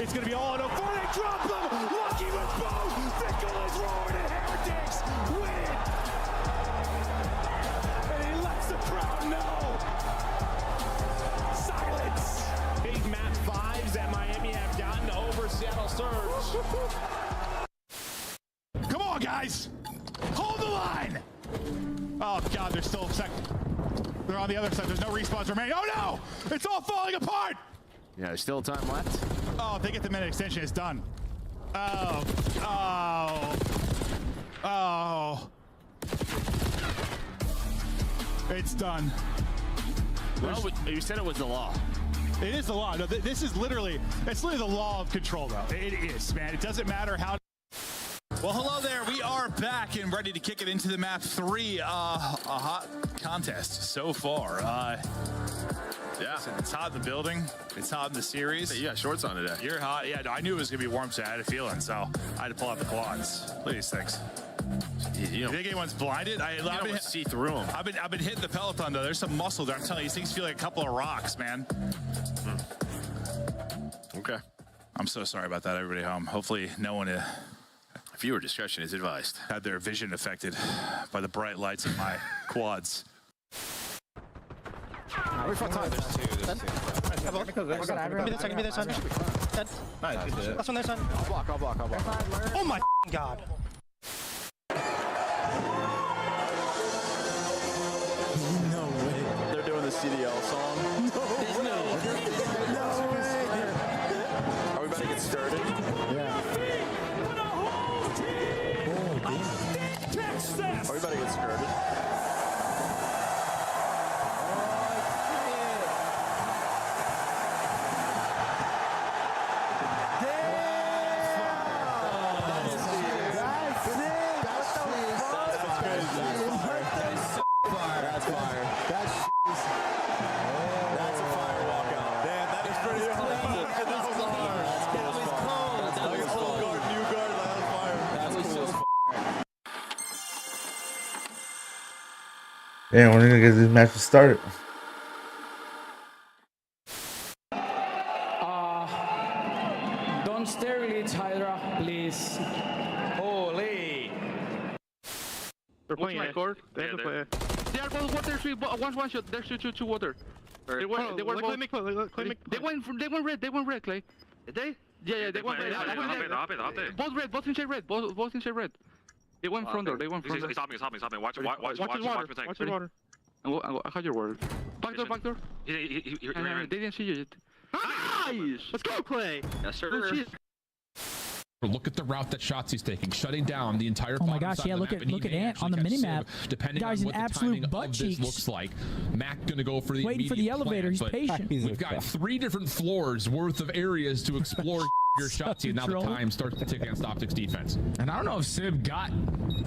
Speaker 23: It's going to be all in 04, they drop them! Lucky with both! Fickle is roaring and Heretics win! And he lets the crowd know
Speaker 17: There's still a second. They're on the other side. There's no respawns remaining. Oh no! It's all falling apart!
Speaker 9: Yeah, there's still time left.
Speaker 17: Oh, if they get the minute extension, it's done. Oh. Oh. Oh. It's done.
Speaker 9: Well, you said it was the law.
Speaker 17: It is the law. No, this is literally, it's literally the law of control, though. It is, man. It doesn't matter how. Well, hello there. We are back and ready to kick it into the map 3. A hot contest so far. Yeah, it's hot in the building. It's hot in the series.
Speaker 9: Hey, you got shorts on today.
Speaker 17: You're hot. Yeah, I knew it was gonna be warm, so I had a feeling. So I had to pull out the quads. Look at these things. You think anyone's blinded? I've been
Speaker 9: see through them.
Speaker 17: I've been hitting the peloton though. There's some muscle there. I'm telling you, these things feel like a couple of rocks, man.
Speaker 9: Okay.
Speaker 17: I'm so sorry about that, everybody home. Hopefully, no one.
Speaker 9: Viewer discretion is advised.
Speaker 17: Had their vision affected by the bright lights of my quads.
Speaker 5: We're front time.
Speaker 20: Give me this one, give me this one. Dead. That's one, this one.
Speaker 5: I'll block.
Speaker 20: Oh my god.
Speaker 5: No way. They're doing the CDL song. No way. Are we about to get started? Yeah. Are we about to get started?
Speaker 25: Damn, we're gonna get this match started.
Speaker 1: Don't sterilate Hydra, please. Holy.
Speaker 19: They're playing it. They have to play it. They are both water. One shot. There's two water. They went red. They went red, Clay. Did they? Yeah, they went red. Both red. Both in shade red. Both in shade red. They went front door. They went front door. He's hopping. Watch his water. I had your word. Back door. They didn't see you yet. Nice! Let's go, Clay! Yes, sir.
Speaker 4: Look at the route that Shotzi's taking, shutting down the entire.
Speaker 14: Oh my gosh! Yeah, look at Ant on the minimap.
Speaker 4: Depending
Speaker 14: Guy's
Speaker 4: on what
Speaker 14: an
Speaker 4: the
Speaker 14: absolute
Speaker 4: timing
Speaker 14: butt
Speaker 4: of this
Speaker 14: cheeks.
Speaker 4: looks like, Mac gonna go for the
Speaker 14: waiting for the elevator. He's patient.
Speaker 4: We've got 3 different floors worth of areas to explore. Your Shotzi, and now the time starts to tick against Optic's defense.
Speaker 14: And I don't know if Sib got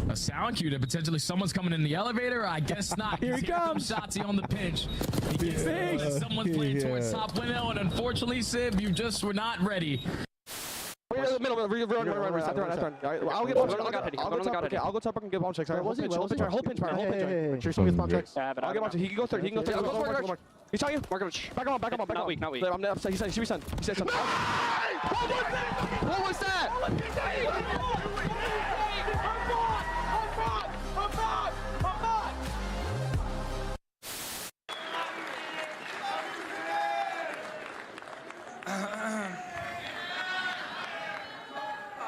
Speaker 14: a sound cue to potentially someone's coming in the elevator. I guess not. Here he comes. Shotzi on the pinch. He gets that someone's playing towards top window, and unfortunately, Sib, you just were not ready.
Speaker 5: Run. I'll get bomb checks. I'll go top and get bomb checks. Hold pinch. Make sure someone gets bomb checks. I'll get bomb checks. He can go third. He's telling you. Back him up. Not weak. I'm upset. He said, should be sent. He said something. What was that?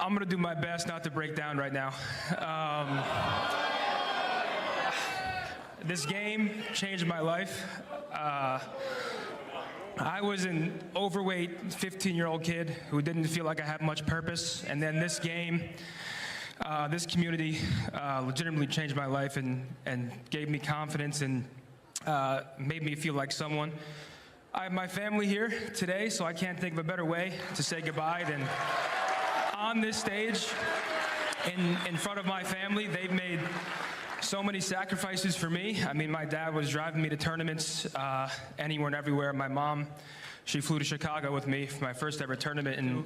Speaker 16: I'm gonna do my best not to break down right now. This game changed my life. I was an overweight 15-year-old kid who didn't feel like I had much purpose, and then this game, this community legitimately changed my life and gave me confidence and made me feel like someone. I have my family here today, so I can't think of a better way to say goodbye than on this stage in front of my family. They've made so many sacrifices for me. I mean, my dad was driving me to tournaments anywhere and everywhere. My mom, she flew to Chicago with me for my first ever tournament. And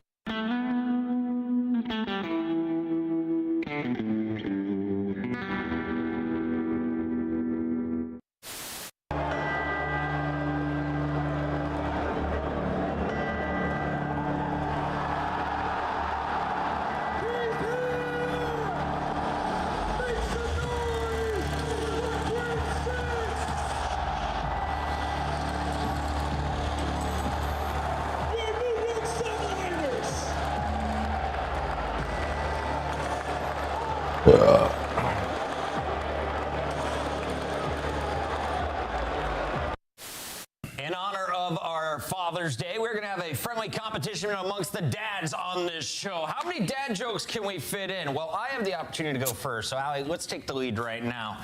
Speaker 8: Father's Day, we're going to have a friendly competition amongst the dads on this show. How many dad jokes can we fit in? Well, I have the opportunity to go first. So, Allie, let's take the lead right now.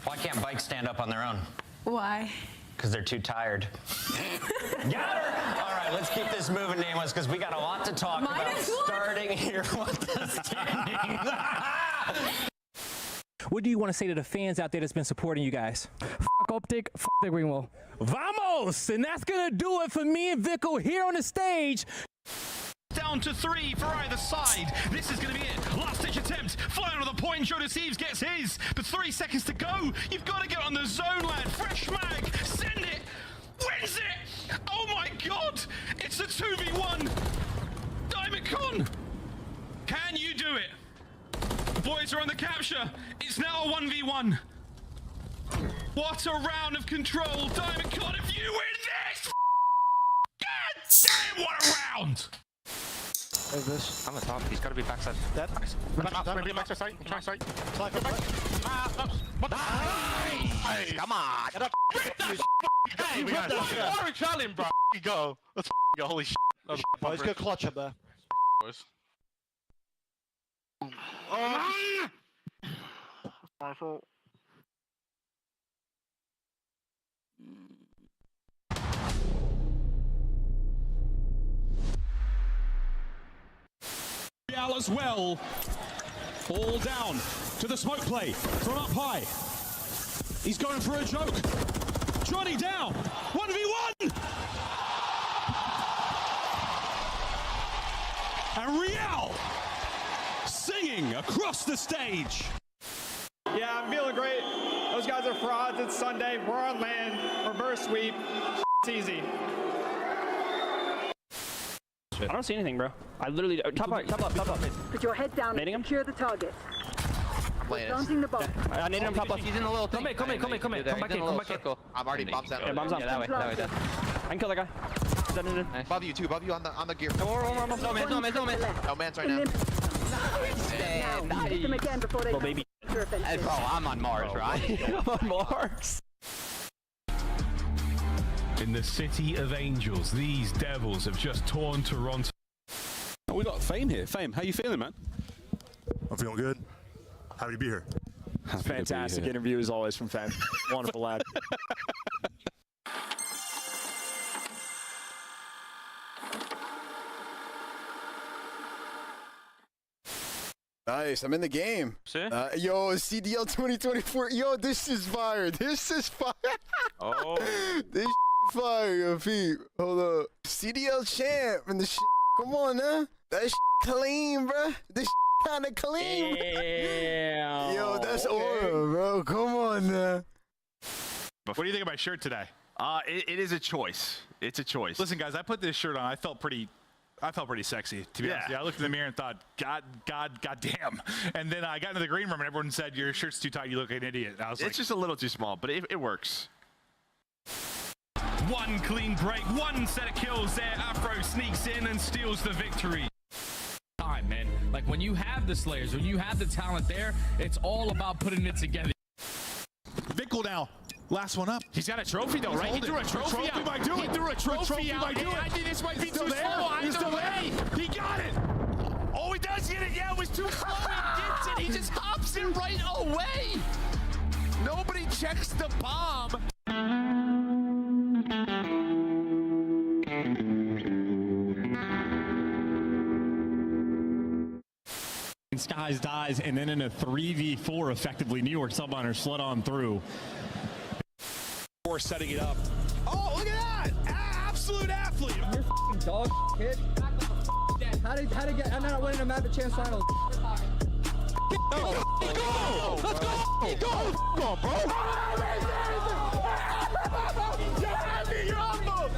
Speaker 8: Why can't bikes stand up on their own?
Speaker 10: Why?
Speaker 8: Because they're too tired. Got her! All right, let's keep this moving, Nameless, because we got a lot to talk about. Starting here with the standings.
Speaker 13: What do you want to say to the fans out there that's been supporting you guys? Fuck Optic, fuck the Greenwell. Vamos! And that's going to do it for me and Vico here on the stage.
Speaker 17: Down to 3 for either side. This is going to be it. Last ditch attempt. Flying on the point. Jonas Eves gets his. But 3 seconds to go. You've got to get on the zone, lad. Fresh mag. Send it. Wins it. Oh my God. It's a 2v1. Diamond Con. Can you do it? The boys are on the capture. It's now a 1v1. What a round of control. Diamond Con, if you win this. God damn, what a round.
Speaker 5: There's this.
Speaker 15: I'm on top. He's got to be backside.
Speaker 5: Dead.
Speaker 15: Nice.
Speaker 19: Maybe backside side. Try side.
Speaker 15: Nice. Come on.
Speaker 19: Get up. Hey, we got a challenge, bro. You go. Let's go. Holy shit.
Speaker 5: Boys, go clutch up there.
Speaker 19: Boys. Oh. My fault.
Speaker 17: As well. Ball down to the smoke play from up high. He's going for a joke. Johnny down. 1v1. And Real singing across the stage.
Speaker 18: Yeah, I'm feeling great. Those guys are frauds. It's Sunday. We're on land. Reverse sweep. It's easy.
Speaker 5: I don't see anything, bro. I literally top up.
Speaker 26: Put your head down and secure the target. Planting the bomb.
Speaker 5: I need him top left.
Speaker 15: He's in the little thing.
Speaker 5: Come in. Come back in.
Speaker 15: I'm already bombs out.
Speaker 5: Yeah, bombs out.
Speaker 15: Yeah, that way.
Speaker 5: I can kill that guy.
Speaker 15: Nice.
Speaker 19: Above you on the gear.
Speaker 15: No man.
Speaker 19: No man's right now.
Speaker 26: Now, hit them again before they
Speaker 5: baby.
Speaker 15: Hey, bro, I'm on Mars, right?
Speaker 5: I'm on Mars.
Speaker 12: In the City of Angels, these Devils have just torn Toronto.
Speaker 17: Oh, we got Fame here. Fame, how you feeling, man?
Speaker 21: I'm feeling good. Happy to be here.
Speaker 18: Fantastic interview as always from Fame. Wonderful lad.
Speaker 24: Nice, I'm in the game. Yo, CDL 2024. Yo, this is fire. Oh. This fire, yo, Pete. Hold up. CDL champ and the shit. Come on, huh? That shit clean, bro. This shit kind of clean.
Speaker 18: Yeah.
Speaker 24: Yo, that's aura, bro. Come on, now.
Speaker 27: What do you think of my shirt today?
Speaker 28: It is a choice. It's a choice.
Speaker 27: Listen, guys, I put this shirt on. I felt pretty sexy, to be honest. Yeah, I looked in the mirror and thought, God damn. And then I got into the green room and everyone said, your shirt's too tight, you look like an idiot. And I was
Speaker 28: it's just a little too small, but it works.
Speaker 17: One clean break, one set of kills there. Afro sneaks in and steals the victory.
Speaker 14: Time, man. Like when you have the Slayers, when you have the talent there, it's all about putting it together.
Speaker 17: Vickle now. Last one up.
Speaker 28: He's got a trophy though, right? He threw a trophy out.
Speaker 17: Might do it.
Speaker 28: He threw a trophy out.
Speaker 17: I think this might be
Speaker 28: Still
Speaker 17: too
Speaker 28: there?
Speaker 17: slow.
Speaker 28: He's still there.
Speaker 17: He got it.
Speaker 28: Oh, he does get it. Yeah, it was too slow. He gets it. He just hops it right away. Nobody checks the bomb.
Speaker 17: Skies dies, and then in a 3v4, effectively, New York Subminer slid on through. Or setting it up. Oh, look at that! Absolute athlete!
Speaker 28: You're f***ing dog, kid. How did get? I'm not winning a map at Chance Finals.
Speaker 17: Go! Let's go! Go! Come on, bro!
Speaker 28: You're humble!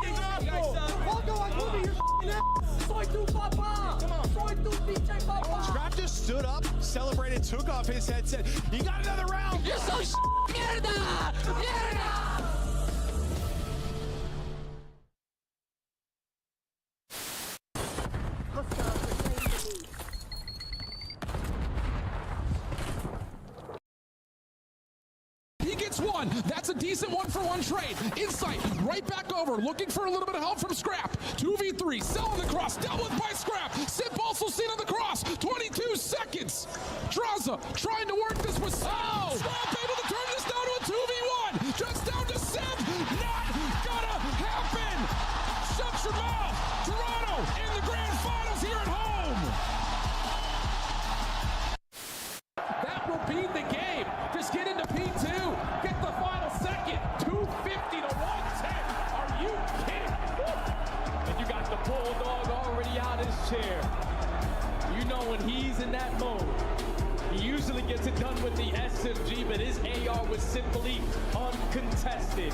Speaker 28: You're f***ing humble! Walko, I told you you're f***ing ass! Soy tu papa! Come on! Soy tu pinche papa!
Speaker 17: Raptor stood up, celebrated, took off his headset. You got another round!
Speaker 28: You're so mierda! Mierda!
Speaker 17: He gets one!
Speaker 4: 2v1. That's a decent 1-for-1 trade. Insight, right back over, looking for a little bit of help from Scrap. 2v3, selling the cross, dealt with by Scrap. Sip also seen on the cross. 22 seconds. Draza trying to work this with Scrap able to turn this down to a 2v1. Just down to Sip. Not gonna happen. Shut your mouth. Toronto in the grand finals here at home. That will be the game. Just get into P2. Get the final second. 250 to 110. Are you kidding?
Speaker 2: And you got the Bulldog already out his chair. You know when he's in that mode, he usually gets it done with the SMG, but his AR was simply uncontested.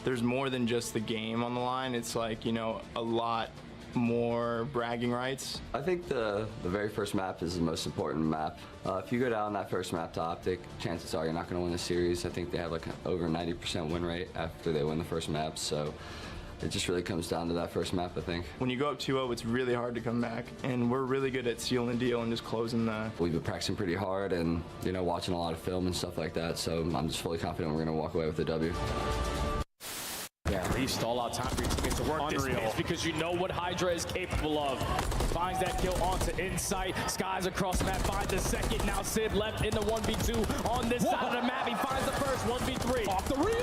Speaker 3: There's more than just the game on the line. It's like, you know, a lot more bragging rights.
Speaker 6: I think the very first map is the most important map. If you go down that first map to Optic, chances are you're not going to win the series. I think they have like an over 90% win rate after they win the first map, so it just really comes down to that first map, I think.
Speaker 3: When you go up 2-0, it's really hard to come back, and we're really good at seal and deal and just closing the...
Speaker 6: We've been practicing pretty hard and, you know, watching a lot of film and stuff like that, so I'm just fully confident we're going to walk away with the W.
Speaker 2: Yeah, least all out time for your teammates to work this pitch because you know what Hydra is capable of. Finds that kill onto Insight. Skies across the map, finds the second. Now Sid left in the 1v2 on this side of the map. He finds the first 1v3.
Speaker 4: Off the reload!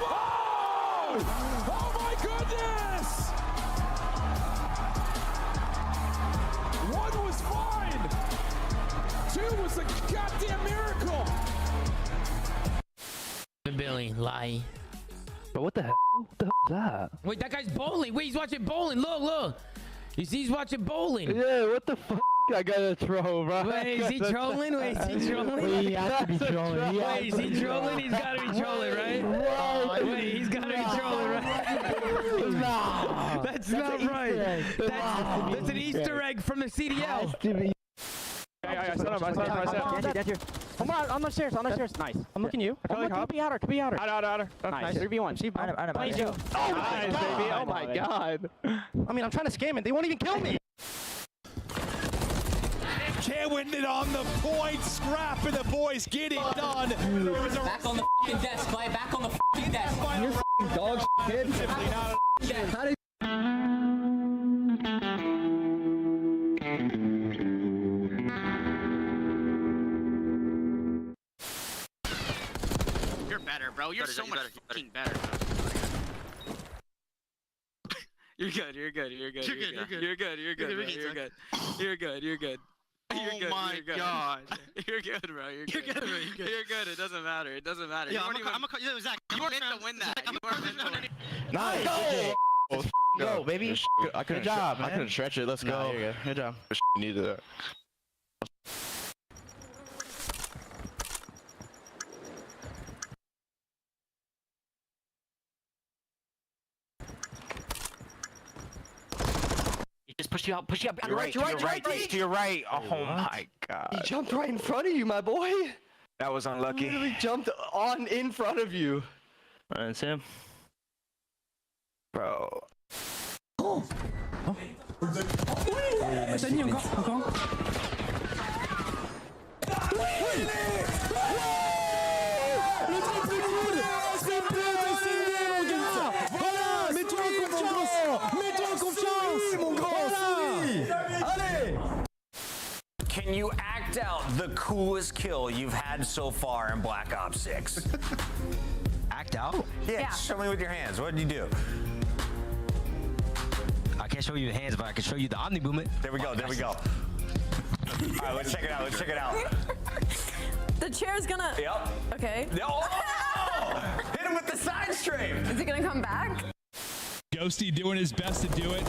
Speaker 4: Oh my goodness! One was fine. Two was a goddamn miracle.
Speaker 7: Billy, lie.
Speaker 20: But what the hell? What the hell is that?
Speaker 7: Wait, that guy's bowling. Wait, he's watching bowling. Look, look. You see, he's watching bowling.
Speaker 20: Yeah, what the fuck? I gotta throw, bro.
Speaker 7: Wait, is he trolling? Wait, is he trolling?
Speaker 20: Wait, he has to be trolling.
Speaker 7: Wait, is he trolling? He's gotta be trolling, right? Wait, he's gotta be trolling, right? That's not right. That's an Easter egg from the CDL.
Speaker 5: I set up. Come on the stairs, Nice. I'm looking you. Could be outer. Outer. Nice. 3v1. See,
Speaker 20: I know.
Speaker 5: Nice, baby. Oh my god. I mean, I'm trying to scam it. They won't even kill me.
Speaker 17: Can't win it on the point. Scrap and the boys get it done.
Speaker 7: Back on the f***ing desk, Clay. Back on the f***ing desk.
Speaker 5: You're f***ing dog shit, kid. How did...
Speaker 19: You're better, bro. You're so much fucking better. You're good. You're good. You're good. You're good. You're good. Oh my god. You're good, bro. You're good. You're good. It doesn't matter. It doesn't matter.
Speaker 15: Yeah, I'm gonna Zach.
Speaker 19: You weren't meant to win that. You weren't meant to win it.
Speaker 5: Nice.
Speaker 20: Go, baby. Good job, man.
Speaker 5: I couldn't stretch it. Let's go. Good job.
Speaker 21: You needed that.
Speaker 15: He just pushed you out. Push you up.
Speaker 20: To your right. Oh my god.
Speaker 5: He jumped right in front of you, my boy.
Speaker 20: That was unlucky.
Speaker 5: He literally jumped in front of you.
Speaker 20: That's him. Bro.
Speaker 8: Can you act out the coolest kill you've had so far in Black Ops 6?
Speaker 15: Act out?
Speaker 8: Yeah, show me with your hands. What did you do?
Speaker 15: I can't show you the hands, but I can show you the Omni movement.
Speaker 8: There we go. All right, let's check it out.
Speaker 10: The chair's gonna...
Speaker 8: Yep.
Speaker 10: Okay.
Speaker 8: Oh! Hit him with the side strafe.
Speaker 10: Is it gonna come back?
Speaker 17: Ghosty doing his best to do it.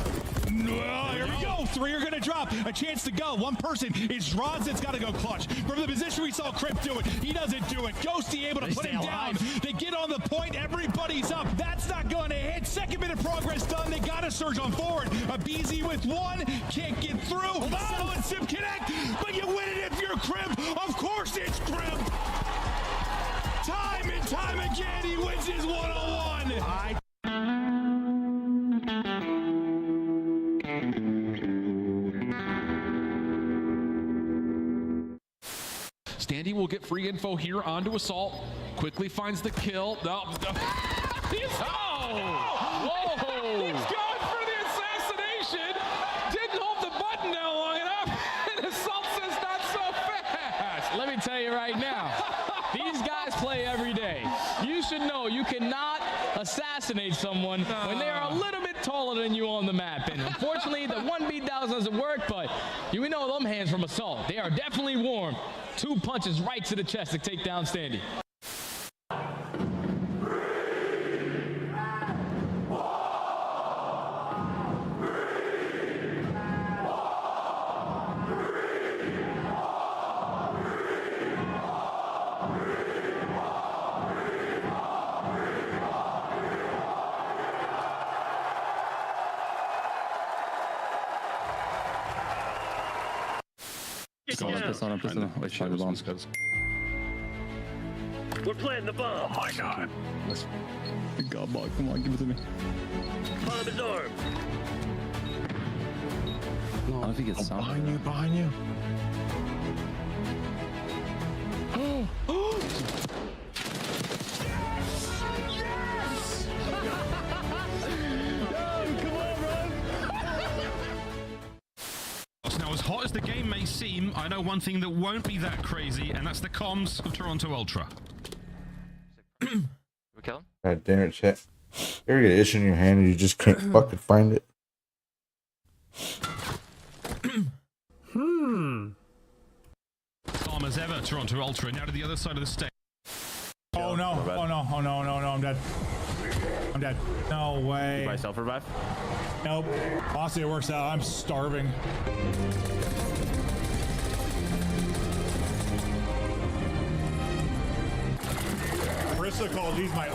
Speaker 17: Oh, here we go. 3 are going to drop. A chance to go. One person is Rods that's got to go clutch. From the position we saw Crimp do it, he doesn't do it. Ghosty able to put him down. They get on the point. Everybody's up. That's not going to hit. Second bit of progress done. They got to surge on forward. A BZ with 1. Can't get through. Oh, and Sim connect. But you win it if you're Crimp. Of course it's Crimp. Time and time again, he wins his 101.
Speaker 4: Standy will get free info here onto Assault. Quickly finds the kill. No. Whoa! He's going for the assassination. Didn't hold the button down long enough. And Assault says not so fast.
Speaker 14: Let me tell you right now, these guys play every day. You should know you cannot assassinate someone when they are a little bit taller than you on the map. And unfortunately, the 1v down doesn't work, but you know them hands from Assault. They are definitely warm. 2 punches right to the chest to take down Standy.
Speaker 28: We're playing the bomb.
Speaker 1: Oh my god. God, ball, come on, give it to me.
Speaker 28: Bomb is armed.
Speaker 1: No, I don't think it's behind you, behind you.
Speaker 28: Yes! Come on, run!
Speaker 12: Now, as hot as the game may seem, I know one thing that won't be that crazy, and that's the comms of Toronto Ultra.
Speaker 15: We kill him?
Speaker 9: God damn it, chat. You ever get an issue in your hand and you just can't fucking find it?
Speaker 12: Calm as ever, Toronto Ultra. Now to the other side of the stage.
Speaker 17: Oh no, oh no, oh no, no, no, I'm dead. I'm dead. No way.
Speaker 1: Did myself revive?
Speaker 17: Nope. Honestly, it works out. I'm starving. Marissa calls these my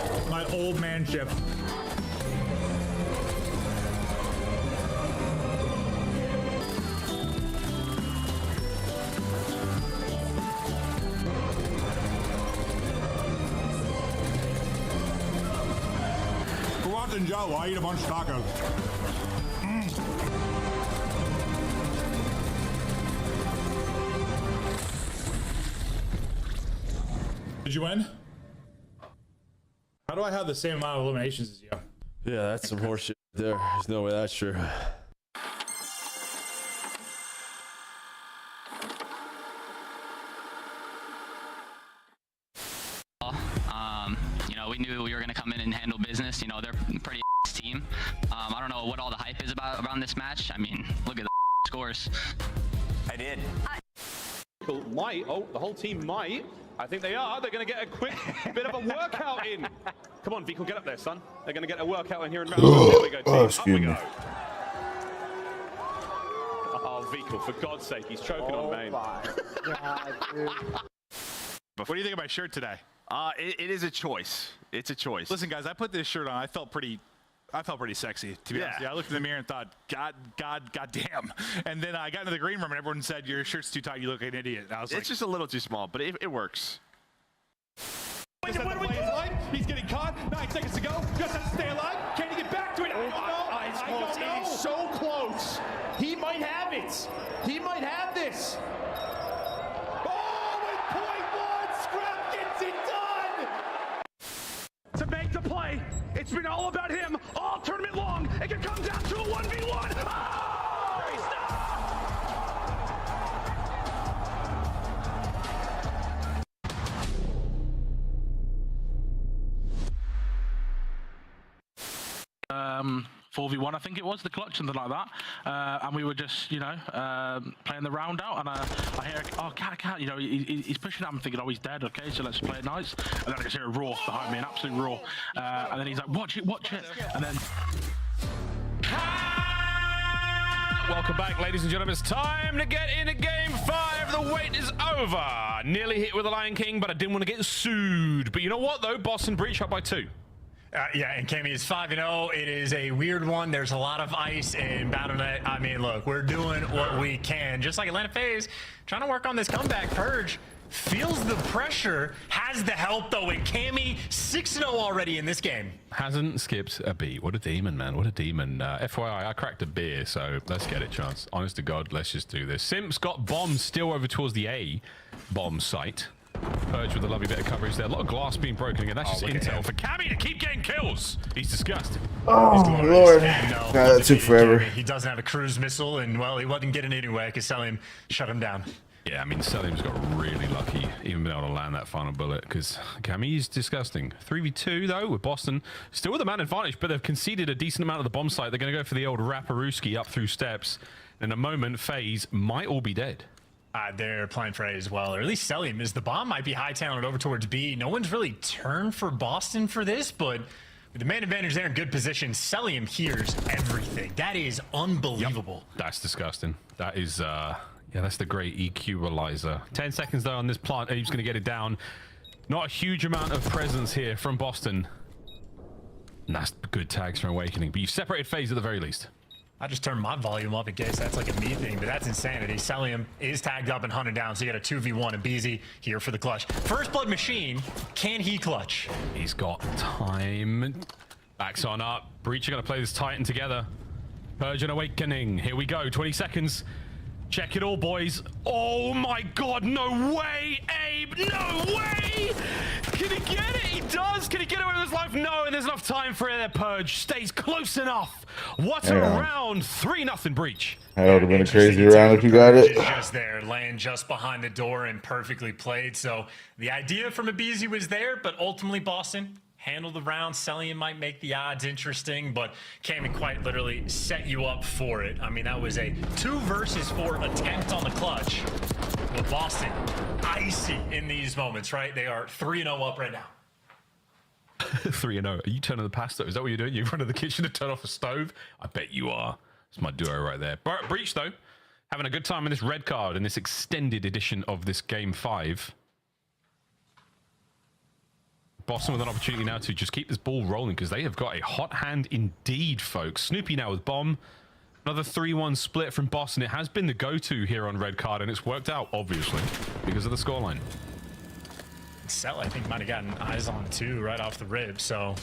Speaker 17: old man ship. Go out and Joe, I eat a bunch of tacos. Did you win? How do I have the same amount of eliminations as you?
Speaker 1: Yeah, that's some horseshit there. There's no way that's true.
Speaker 11: You know, we knew we were going to come in and handle business. You know, they're a pretty team. I don't know what all the hype is about around this match. I mean, look at the scores.
Speaker 8: I did.
Speaker 13: Might. Oh, the whole team might. I think they are. They're going to get a quick bit of a workout in. Come on, Vico, get up there, son. They're going to get a workout in here in round two. There we go, team. Up we go. Oh, Vico, for God's sake, he's choking on main.
Speaker 27: What do you think of my shirt today? It is a choice. It's a choice. Listen, guys, I put this shirt on. I felt pretty sexy, to be honest. Yeah, I looked in the mirror and thought, God damn. And then I got into the green room and everyone said, your shirt's too tight, you look like an idiot. And I was like,
Speaker 13: It's just a little too small, but it works.
Speaker 17: He's getting caught. 9 seconds to go. Just has to stay alive. Can he get back to it? I don't know.
Speaker 28: It is so close. He might have it. He might have this. Oh, with .1, Scrap gets it done.
Speaker 17: To make the play. It's been all about him all tournament long. It can come down to a 1v1. Oh, he's
Speaker 16: not. 4v1, I think it was, the clutch, something like that. And we were just, you know, playing the round out. And I hear, oh, cat, you know, he's pushing at him, thinking, oh, he's dead, okay, so let's play it nice. And then I just hear a roar behind me, an absolute roar. And then he's like, watch it. And then...
Speaker 12: Welcome back, ladies and gentlemen. It's time to get into Game 5. The wait is over. Nearly hit with the Lion King, but I didn't want to get sued. But you know what, though? Boston Breach up by 2.
Speaker 22: Yeah, and Kemi is 5-0. It is a weird one. There's a lot of ice in BattleNet. I mean, look, we're doing what we can. Just like Atlanta FaZe, trying to work on this comeback. Purge feels the pressure, has the help, though, and Kemi 6-0 already in this game.
Speaker 12: Hasn't skipped a beat. What a demon, man. What a demon. FYI, I cracked a beer, so let's get it, Chance. Honest to God, let's just do this. Simp's got bombs still over towards the A. bomb site. Purge with a lovely bit of coverage there. A lot of glass being broken again. That's just intel for Cammy to keep getting kills. He's disgusted.
Speaker 9: Oh, Lord.
Speaker 22: No,
Speaker 9: God, that took forever.
Speaker 22: He doesn't have a cruise missile, and, well, he wasn't getting anyway because Selim shut him down.
Speaker 12: Yeah, I mean, Selim's got really lucky, even being able to land that final bullet, because Cammy is disgusting. 3v2, though, with Boston. Still with a man advantage, but they've conceded a decent amount of the bomb site. They're going to go for the old Raparuski up through steps. In a moment, FaZe might all be dead.
Speaker 22: They're playing for A as well, or at least Selim is. The bomb might be high-tailing over towards B. No one's really turned for Boston for this, but with the man advantage there in good position, Selim hears everything. That is unbelievable.
Speaker 12: Yep. That's disgusting. That is, yeah, that's the great equalizer. 10 seconds, though, on this plant, and he's going to get it down. Not a huge amount of presence here from Boston. And that's good tags from Awakening, but you've separated FaZe at the very least.
Speaker 22: I just turned my volume up in case that's like a me thing, but that's insanity. Selim is tagged up and hunted down, so you got a 2v1 and BZ here for the clutch. First Blood Machine, can he clutch?
Speaker 12: He's got time. Backs on up. Breach are going to play this Titan together. Purge and Awakening. Here we go. 20 seconds. Check it all, boys. Oh my God, no way, Abe, no way! Can he get it? He does. Can he get away with his life? No, and there's enough time for it. Purge stays close enough. What a round. 3-0 Breach.
Speaker 9: That would have been a crazy round if you got it.
Speaker 22: Just there, laying just behind the door and perfectly played. So the idea from Abizi was there, but ultimately Boston handle the round. Selim might make the odds interesting, but Cammy quite literally set you up for it. I mean, that was a 2 versus 4 attempt on the clutch. But Boston, icy in these moments, right? They are 3-0 up right now.
Speaker 12: 3-0. Are you turning the pasta? Is that what you're doing? You run to the kitchen to turn off a stove? I bet you are. It's my duo right there. Breach, though, having a good time in this red card in this extended edition of this Game 5. Boston with an opportunity now to just keep this ball rolling because they have got a hot hand indeed, folks. Snoopy now with bomb. Another 3-1 split from Boston. It has been the go-to here on red card, and it's worked out, obviously, because of the scoreline.
Speaker 22: Cell, I think, might have gotten eyes on too right off the rib, so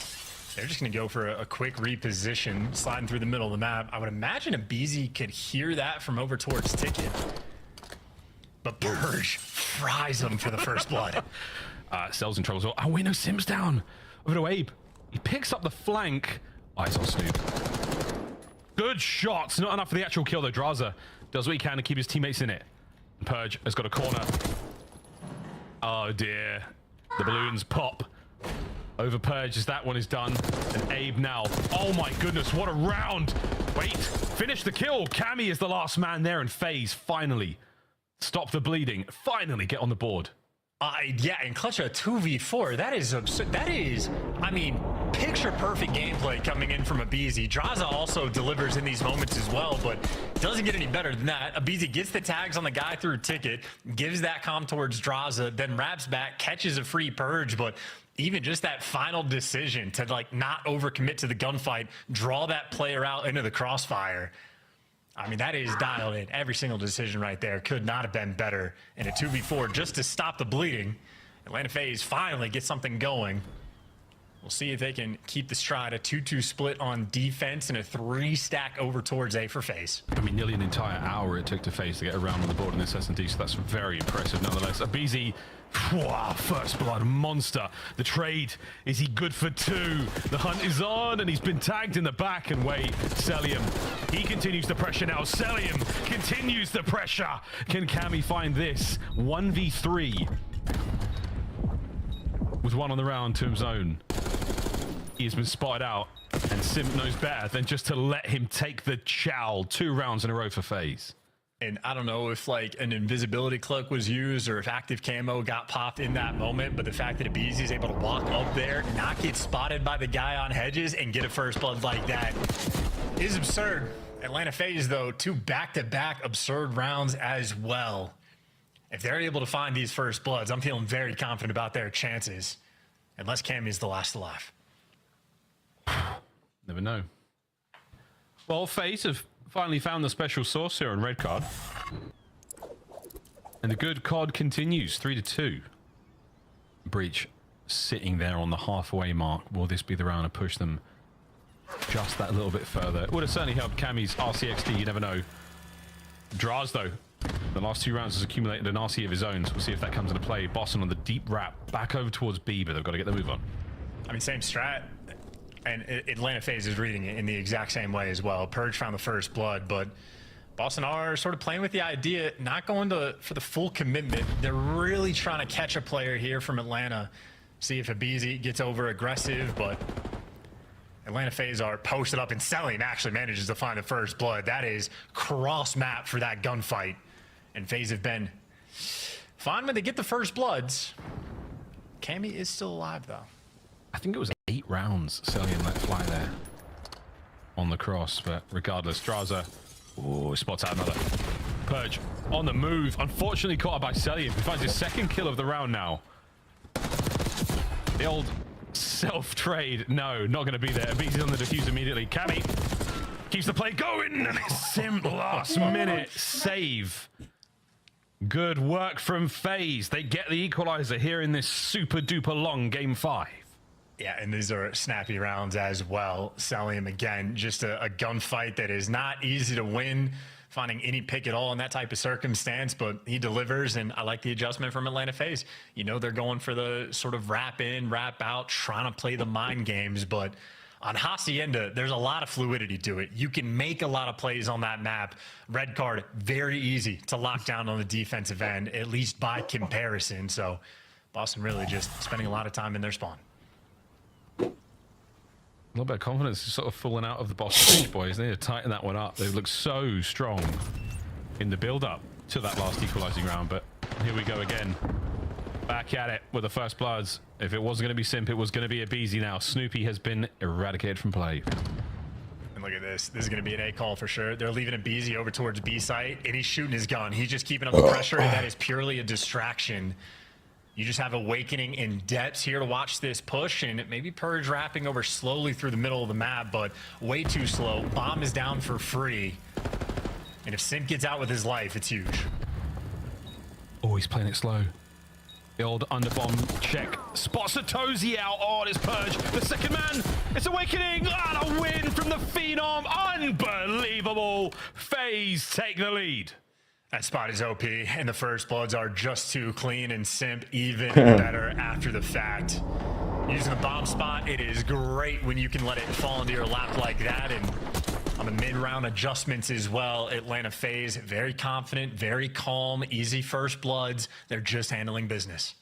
Speaker 22: they're just going to go for a quick reposition, sliding through the middle of the map. I would imagine Abizi could hear that from over towards Ticket, but Purge fries him for the first blood.
Speaker 12: Cell's in trouble as well. Oh, wait, no, Sim's down. Over to Abe. He picks up the flank. Eyes on Snoop. Good shots. Not enough for the actual kill, though. Draza does what he can to keep his teammates in it. Purge has got a corner. Oh, dear. The balloons pop. Over Purge as that one is done. And Abe now. Oh, my goodness. What a round. Wait. Finish the kill. Cammy is the last man there, and FaZe finally stop the bleeding. Finally get on the board.
Speaker 22: Yeah, and clutch a 2v4. That is absurd. That is, I mean, picture-perfect gameplay coming in from Abizi. Draza also delivers in these moments as well, but doesn't get any better than that. Abizi gets the tags on the guy through Ticket, gives that comm towards Draza, then wraps back, catches a free Purge, but even just that final decision to, like, not overcommit to the gunfight, draw that player out into the crossfire. I mean, that is dialed in. Every single decision right there could not have been better in a 2v4 just to stop the bleeding. Atlanta FaZe finally get something going. We'll see if they can keep the stride. A 2-2 split on defense and a 3-stack over towards A for FaZe.
Speaker 12: I mean, nearly an entire hour it took to FaZe to get around on the board in this S&D, so that's very impressive nonetheless. Abizi, wow, first blood monster. The trade, is he good for 2? The hunt is on, and he's been tagged in the back. And wait, Selim, he continues the pressure now. Selim continues the pressure. Can Cammy find this? 1v3 with one on the round to his own. He has been spotted out, and Sim knows better than just to let him take the chow. 2 rounds in a row for FaZe.
Speaker 22: And I don't know if like an invisibility cloak was used or if active camo got popped in that moment, but the fact that Abizi is able to walk up there, not get spotted by the guy on hedges, and get a first blood like that is absurd. Atlanta FaZe, though, 2 back-to-back absurd rounds as well. If they're able to find these first bloods, I'm feeling very confident about their chances, unless Cammy is the last alive.
Speaker 12: Never know. Well, FaZe have finally found the special sauce here on red card. And the good COD continues, 3-2. Breach sitting there on the halfway mark. Will this be the round to push them just that little bit further? It would have certainly helped Cammy's RCXD, you never know. Draz, though, The last 2 rounds has accumulated an RC of his own, so we'll see if that comes into play. Boston on the deep wrap, back over towards B, but they've got to get the move on.
Speaker 22: I mean, same strat, and Atlanta FaZe is reading it in the exact same way as well. Purge found the first blood, but Boston are sort of playing with the idea, not going for the full commitment. They're really trying to catch a player here from Atlanta, see if Abizi gets over aggressive, but Atlanta FaZe are posted up, and Selim actually manages to find the first blood. That is cross map for that gunfight, and FaZe have been fine when they get the first bloods. Cammy is still alive though.
Speaker 12: I think it was 8 rounds Selim let fly there on the cross, but regardless, Draza spots out another. Purge on the move, unfortunately caught up by Selim, who finds his second kill of the round now. The old self-trade, no, not going to be there. Abizi's on the defuse immediately. Cammy keeps the play going, and it's Simp last minute save. Good work from FaZe. They get the equalizer here in this super duper long game 5.
Speaker 22: Yeah, and these are snappy rounds as well. Selim, again, just a gunfight that is not easy to win, finding any pick at all in that type of circumstance, but he delivers, and I like the adjustment from Atlanta FaZe. You know, they're going for the sort of wrap in, wrap out, trying to play the mind games, but on Hacienda, there's a lot of fluidity to it. You can make a lot of plays on that map. Red card, very easy to lock down on the defensive end, at least by comparison. So Boston really just spending a lot of time in their spawn.
Speaker 12: A little bit of confidence is sort of falling out of the Boston bench, boys. They need to tighten that one up. They've looked so strong in the build-up to that last equalizing round, but here we go again. Back at it with the first bloods. If it wasn't going to be Simp, it was going to be Abizi now. Snoopy has been eradicated from play.
Speaker 22: And look at this. This is going to be an A call for sure. They're leaving Abizi over towards B site, and he's shooting his gun. He's just keeping up the pressure, and that is purely a distraction. You just have Awakening in depths here to watch this push, and maybe Purge wrapping over slowly through the middle of the map, but way too slow. Bomb is down for free. And if Simp gets out with his life, it's huge.
Speaker 12: Oh, he's playing it slow. The old underbomb check. Spots Satoshi out. Oh, it's Purge. The second man. It's Awakening. And a win from the Phenom. Unbelievable. FaZe take the lead.
Speaker 22: That spot is OP, and the first bloods are just too clean, and Simp even better after the fact. Using the bomb spot, it is great when you can let it fall into your lap like that, and on the mid-round adjustments as well, Atlanta FaZe, very confident, very calm, easy first bloods. They're just handling business.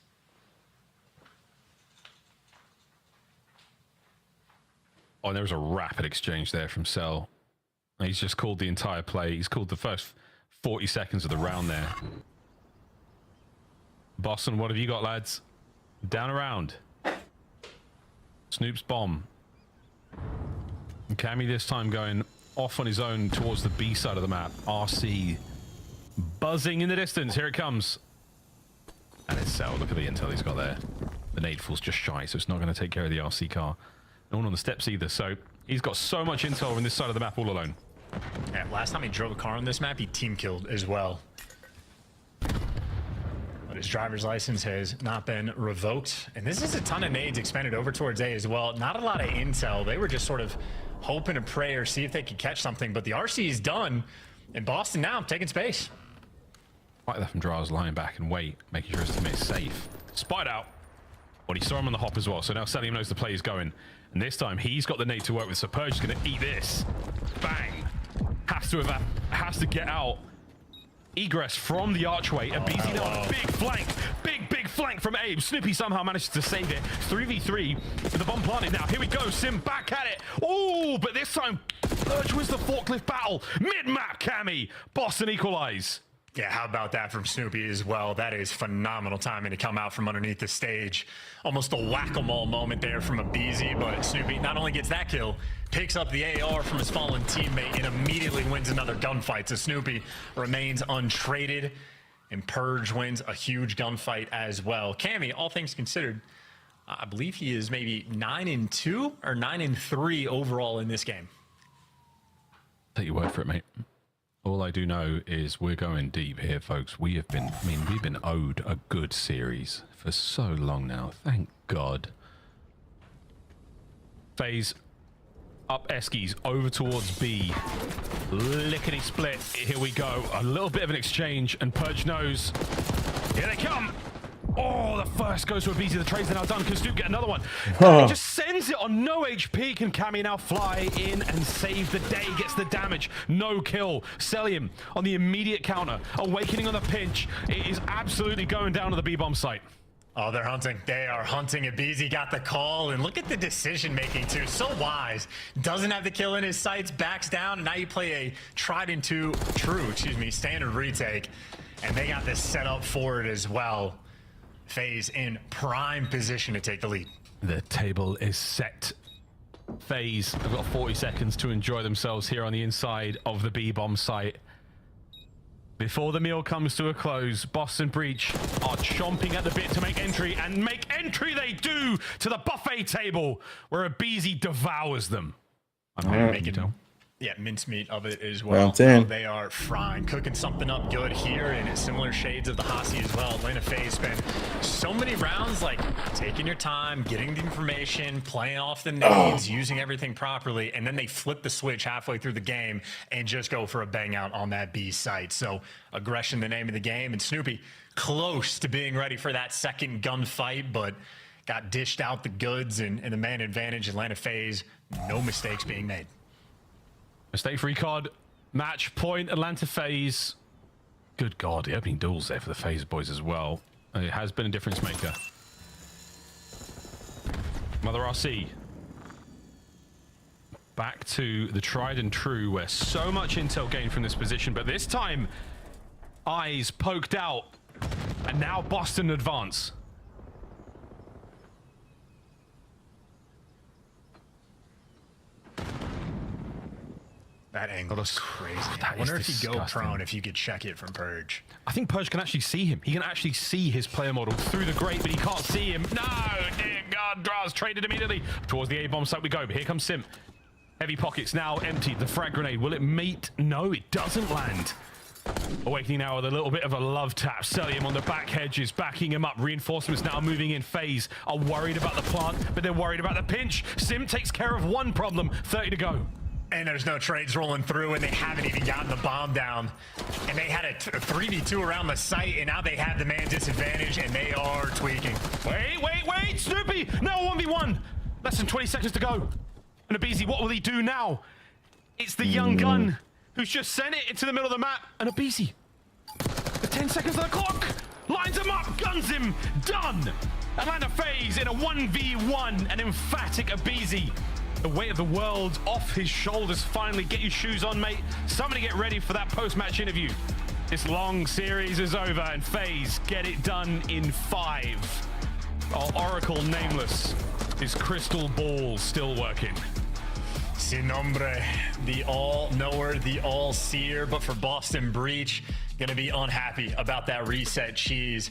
Speaker 12: Oh, and there was a rapid exchange there from Cell. He's just called the entire play. He's called the first 40 seconds of the round there. Boston, what have you got, lads? Down around. Snoop's bomb. And Cammy this time going off on his own towards the B side of the map. RC buzzing in the distance. Here it comes. And it's Cell. Look at the intel he's got there. The nade fall's just shy, so it's not going to take care of the RC car. No one on the steps either, so he's got so much intel on this side of the map all alone.
Speaker 22: Yeah, last time he drove a car on this map, he team killed as well. But his driver's license has not been revoked. And this is a ton of nades expended over towards A as well. Not a lot of intel. They were just sort of hoping and pray or see if they could catch something. But the RC is done. And Boston now taking space.
Speaker 12: Right there from Draz lying back and wait, making sure his teammate is safe. Spied out. Well, he saw him on the hop as well. So now Selim knows the play is going. And this time he's got the nade to work with. So Purge is going to eat this. Bang. Has to get out. Egress from the archway. Abizi now on a big flank. Big flank from Abe. Snoopy somehow manages to save it. 3v3 with the bomb planted now. Here we go. Sim back at it. Oh, but this time Purge wins the forklift battle. Mid-map Cammy. Boston equalize.
Speaker 22: Yeah, how about that from Snoopy as well? That is phenomenal timing to come out from underneath the stage. Almost a whack-a-mole moment there from Abizi, but Snoopy not only gets that kill, picks up the AR from his fallen teammate and immediately wins another gunfight. So Snoopy remains untraded, and Purge wins a huge gunfight as well. Cammy, all things considered, I believe he is maybe 9-2 or 9-3 overall in this game.
Speaker 12: Take your word for it, mate. All I do know is we're going deep here, folks. We have been, we've been owed a good series for so long now. Thank God. FaZe Up Eskies, over towards B. Lickety split. Here we go. A little bit of an exchange, and Purge knows. Here they come. Oh, the first goes to Abizi. The trades are now done. Can Snoop get another one? He just sends it on no HP. Can Cammy now fly in and save the day? Gets the damage. No kill. Celium on the immediate counter. Awakening on the pinch. It is absolutely going down to the B-bomb site.
Speaker 22: Oh, they're hunting. They are hunting. Abizi got the call, and look at the decision making too. So wise. Doesn't have the kill in his sights. Backs down. And now you play a tried and true, standard retake, and they got this set up for it as well. FaZe in prime position to take the lead.
Speaker 12: The table is set. FaZe have got 40 seconds to enjoy themselves here on the inside of the B-bomb site. Before the meal comes to a close, Boston Breach are chomping at the bit to make entry, and make entry they do to the buffet table, where Abizi devours them. I'm going to make it too.
Speaker 22: Yeah, mincemeat of it as well. They are frying, cooking something up good here, and it's similar shades of the Hasi as well. Atlanta FaZe spent so many rounds like taking your time, getting the information, playing off the nades, using everything properly, and then they flip the switch halfway through the game and just go for a bang out on that B site. So aggression, the name of the game, and Snoopy close to being ready for that second gunfight, but got dished out the goods and the man advantage. Atlanta FaZe, no mistakes being made.
Speaker 12: Mistake-free COD, match point, Atlanta FaZe. Good God, the opening duels there for the FaZe boys as well. It has been a difference maker. Mother RC. Back to the tried and true, where so much intel gained from this position, but this time, eyes poked out, and now Boston advance.
Speaker 22: That angle is crazy. I wonder if you go prone, if you could check it from Purge.
Speaker 12: I think Purge can actually see him. He can actually see his player model through the grate, but he can't see him. No! Dear God, Draz traded immediately. Towards the A-bomb site we go, but here comes Sim. Heavy pockets now emptied. The frag grenade, will it meet? No, it doesn't land. Awakening now with a little bit of a love tap. Celium on the back hedges, backing him up. Reinforcements now moving in. FaZe are worried about the plant, but they're worried about the pinch. Sim takes care of one problem. 30 to go.
Speaker 22: And there's no trades rolling through, and they haven't even gotten the bomb down. And they had a 3v2 around the site, and now they have the man disadvantage, and they are tweaking.
Speaker 12: Wait, Snoopy! No, 1v1! Less than 20 seconds to go. And Abizi, what will he do now? It's the young gun who's just sent it into the middle of the map, and Abizi, the 10 seconds on the clock, lines him up, guns him, done! Atlanta FaZe in a 1v1, an emphatic Abizi. The weight of the world off his shoulders finally. Get your shoes on, mate. Somebody get ready for that post-match interview. This long series is over, and FaZe get it done in 5. Oracle Nameless. His crystal ball still working.
Speaker 22: Sin nombre, the all-knower, the all-seer, but for Boston Breach, gonna be unhappy about that reset cheese.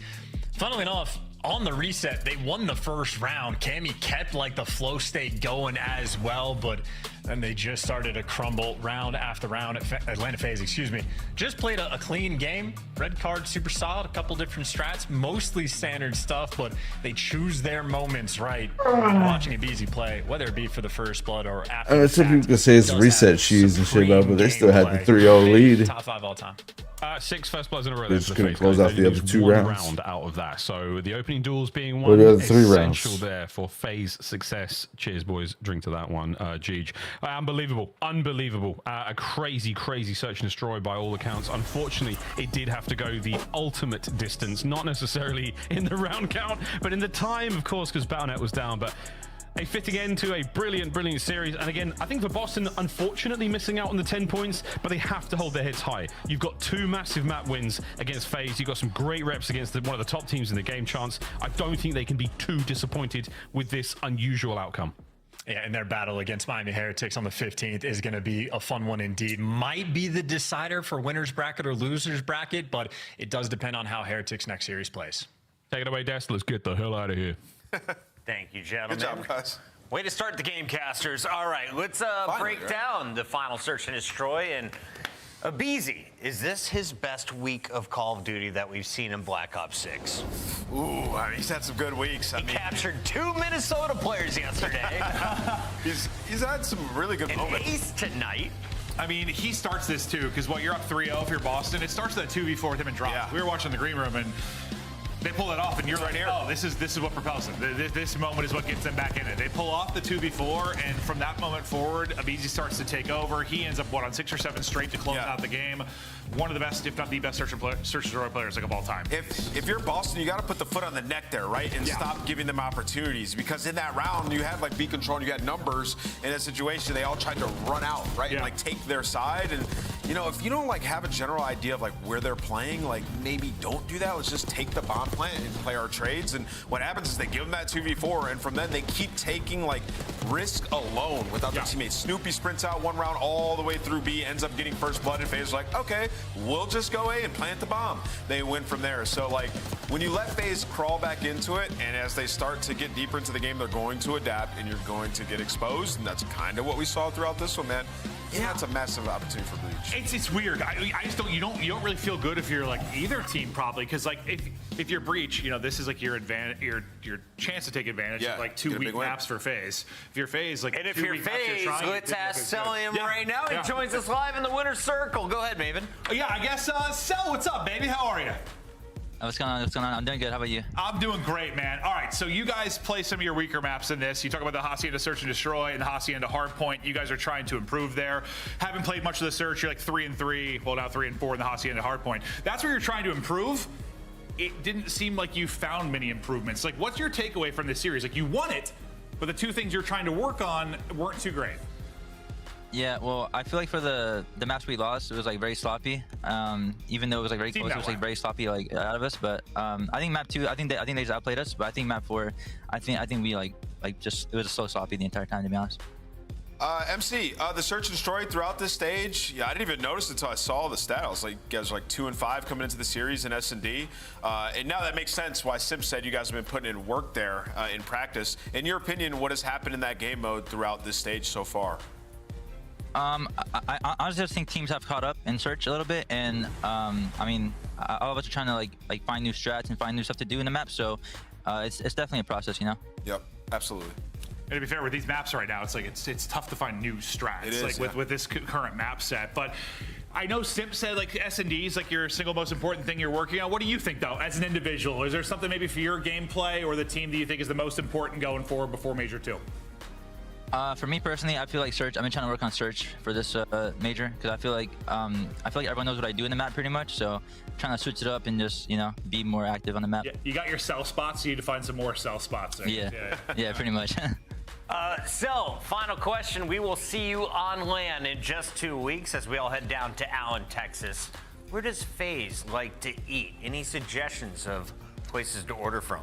Speaker 22: Funnily enough, on the reset, they won the first round. Cammy kept like the flow state going as well, but then they just started to crumble round after round at Atlanta FaZe, excuse me. Just played a clean game. Red card, super solid, a couple different strats, mostly standard stuff, but they choose their moments right. Watching Abizi play, whether it be for the first blood or after.
Speaker 9: I mean, some people can say it's reset cheese and shit, but they still had the 3-0 lead.
Speaker 22: Top 5 all time.
Speaker 12: 6 first bloods in a row.
Speaker 9: They're just going to close out the other 2 rounds.
Speaker 12: Round out of that. So the opening duels being one
Speaker 9: the other 3
Speaker 12: essential
Speaker 9: rounds
Speaker 12: there for FaZe success. Cheers, boys. Drink to that one. Jeej. Unbelievable. A crazy search and destroy by all accounts. Unfortunately, it did have to go the ultimate distance. Not necessarily in the round count, but in the time, of course, because Battle.net was down. But a fitting end to a brilliant series. And again, I think for Boston, unfortunately missing out on the 10 points, but they have to hold their heads high. You've got 2 massive map wins against FaZe. You've got some great reps against one of the top teams in the game, Chance. I don't think they can be too disappointed with this unusual outcome.
Speaker 22: Yeah, and their battle against Miami Heretics on the 15th is going to be a fun one indeed. Might be the decider for winner's bracket or loser's bracket, but it does depend on how Heretics next series plays.
Speaker 12: Take it away, Des. Let's get the hell out of here.
Speaker 8: Thank you, gentlemen.
Speaker 27: Good job, guys.
Speaker 8: Way to start the game, casters. All right, let's break down the final search and destroy. And Abizi, is this his best week of Call of Duty that we've seen in Black Ops 6?
Speaker 2: Ooh, I mean, he's had some good weeks.
Speaker 8: He captured 2 Minnesota players yesterday.
Speaker 2: he's had some really good moments.
Speaker 8: Ace tonight.
Speaker 27: I mean, he starts this too, because you're up 3-0 if you're Boston. It starts that 2v4 with him and Drop.
Speaker 2: Yeah.
Speaker 27: We were watching the green room, and they pull it off, and you're right here. Oh, this is what propels them. This moment is what gets them back in it. They pull off the 2v4, and from that moment forward, Abizi starts to take over. He ends up on 6 or 7 straight to close out the game. One of the best, if not the best, search and destroy players of all time.
Speaker 2: If you're Boston, you got to put the foot on the neck there, right, and stop giving them opportunities. Because in that round, you had like B control, and you had numbers in a situation. They all tried to run out, right, and like take their side. And you know, if you don't like have a general idea of like where they're playing, like maybe don't do that. Let's just take the bomb plant and play our trades. And what happens is they give them that 2v4, and from then they keep taking like risk alone without their teammates. Snoopy sprints out one round all the way through B, ends up getting first blood, and FaZe's like, okay, we'll just go A and plant the bomb. They win from there. So like when you let FaZe crawl back into it, and as they start to get deeper into the game, they're going to adapt, and you're going to get exposed. And that's kind of what we saw throughout this one, man. Yeah, it's a massive opportunity for Breach.
Speaker 27: It's weird. I just don't. You don't really feel good if you're like either team, probably, because like if you're Breach, you know, this is like your advantage, your chance to take advantage of like 2 weak maps for FaZe. If you're FaZe, like,
Speaker 8: and if you're FaZe, let's ask Sellium right now. He joins us live in the winner's circle. Go ahead, Maven.
Speaker 27: Yeah, I guess Sel, what's up, baby? How are you?
Speaker 11: What's going on? What's going on? I'm doing good. How about you?
Speaker 27: I'm doing great, man. All right, so you guys play some of your weaker maps in this. You talk about the Hacienda Search and Destroy and the Hacienda Hardpoint. You guys are trying to improve there. Haven't played much of the Search. You're like 3-3. Well, now 3-4 in the Hacienda Hardpoint. That's where you're trying to improve. It didn't seem like you found many improvements. Like, what's your takeaway from this series? Like, you won it, but the 2 things you're trying to work on weren't too great.
Speaker 11: Yeah, well, I feel like for the maps we lost, it was like very sloppy. Even though it was like very close, it was like very sloppy like out of us. But I think map 2, I think they just outplayed us. But I think map 4, I think we like just it was so sloppy the entire time, to be honest.
Speaker 2: MC, the search and destroy throughout this stage, I didn't even notice until I saw the stat. I was like, you guys are like 2-5 coming into the series in S&D. And now that makes sense why Simp said you guys have been putting in work there in practice. In your opinion, what has happened in that game mode throughout this stage so far?
Speaker 11: I honestly just think teams have caught up in Search a little bit, and I mean, all of us are trying to like find new strats and find new stuff to do in the map. So it's definitely a process, you know.
Speaker 2: Yep, absolutely.
Speaker 27: And to be fair, with these maps right now, it's like it's tough to find new strats.
Speaker 2: It is,
Speaker 27: like with this current map set. But I know Simp said like S&D is like your single most important thing you're working on. What do you think though, as an individual? Is there something maybe for your gameplay or the team that you think is the most important going forward before Major 2?
Speaker 11: For me personally, I feel like Search. I've been trying to work on Search for this major because I feel like everyone knows what I do in the map pretty much. So I'm trying to switch it up and just be more active on the map.
Speaker 27: Yeah, you got your cell spots. So you need to find some more cell spots.
Speaker 11: Yeah, pretty much.
Speaker 8: So, final question. We will see you on land in just 2 weeks as we all head down to Allen, Texas. Where does FaZe like to eat? Any suggestions of places to order from?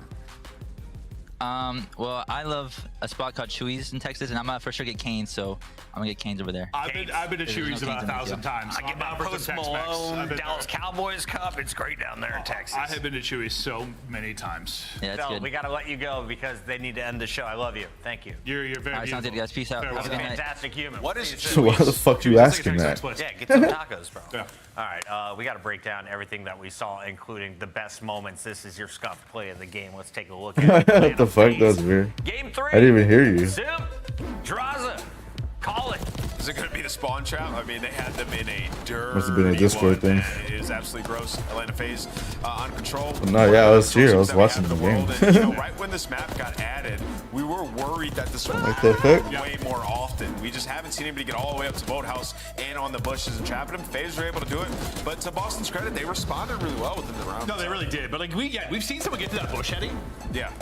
Speaker 11: Well, I love a spot called Chewy's in Texas, and I'm gonna for sure get Cane's, so I'm gonna get Cane's over there.
Speaker 27: I've been to Chewy's about 1,000 times.
Speaker 8: I get my Post Malone, Dallas Cowboys Cup. It's great down there in Texas.
Speaker 27: I have been to Chewy's so many times.
Speaker 11: Yeah, that's good.
Speaker 8: We gotta let you go because they need to end the show. I love you. Thank you.
Speaker 27: You're very
Speaker 11: All right, sounds good, guys. Peace out. Have a good night.
Speaker 8: Fantastic human.
Speaker 2: What is
Speaker 9: So why the fuck you asking that?
Speaker 8: Yeah, get some tacos, bro. Yeah. All right, we got to break down everything that we saw, including the best moments. This is your scuffed play of the game. Let's take a look at it.
Speaker 9: What the fuck? That's weird.
Speaker 8: Game 3.
Speaker 9: I didn't even hear you.
Speaker 8: Simp, Draza, call it.
Speaker 2: Is it going to be the spawn trap? I mean, they had them in a dirty
Speaker 9: Must have been a Discord thing.
Speaker 2: It is absolutely gross. Atlanta FaZe on control.
Speaker 9: No, yeah, I was here. I was watching the game.
Speaker 2: And, right when this map got added, we were worried that this would happen way more often. We just haven't seen anybody get all the way up to Boathouse and on the bushes and trapping them. FaZe were able to do it, but to Boston's credit, they responded really well within the round.
Speaker 27: No, they really did. But like we've seen someone get to that bush heading,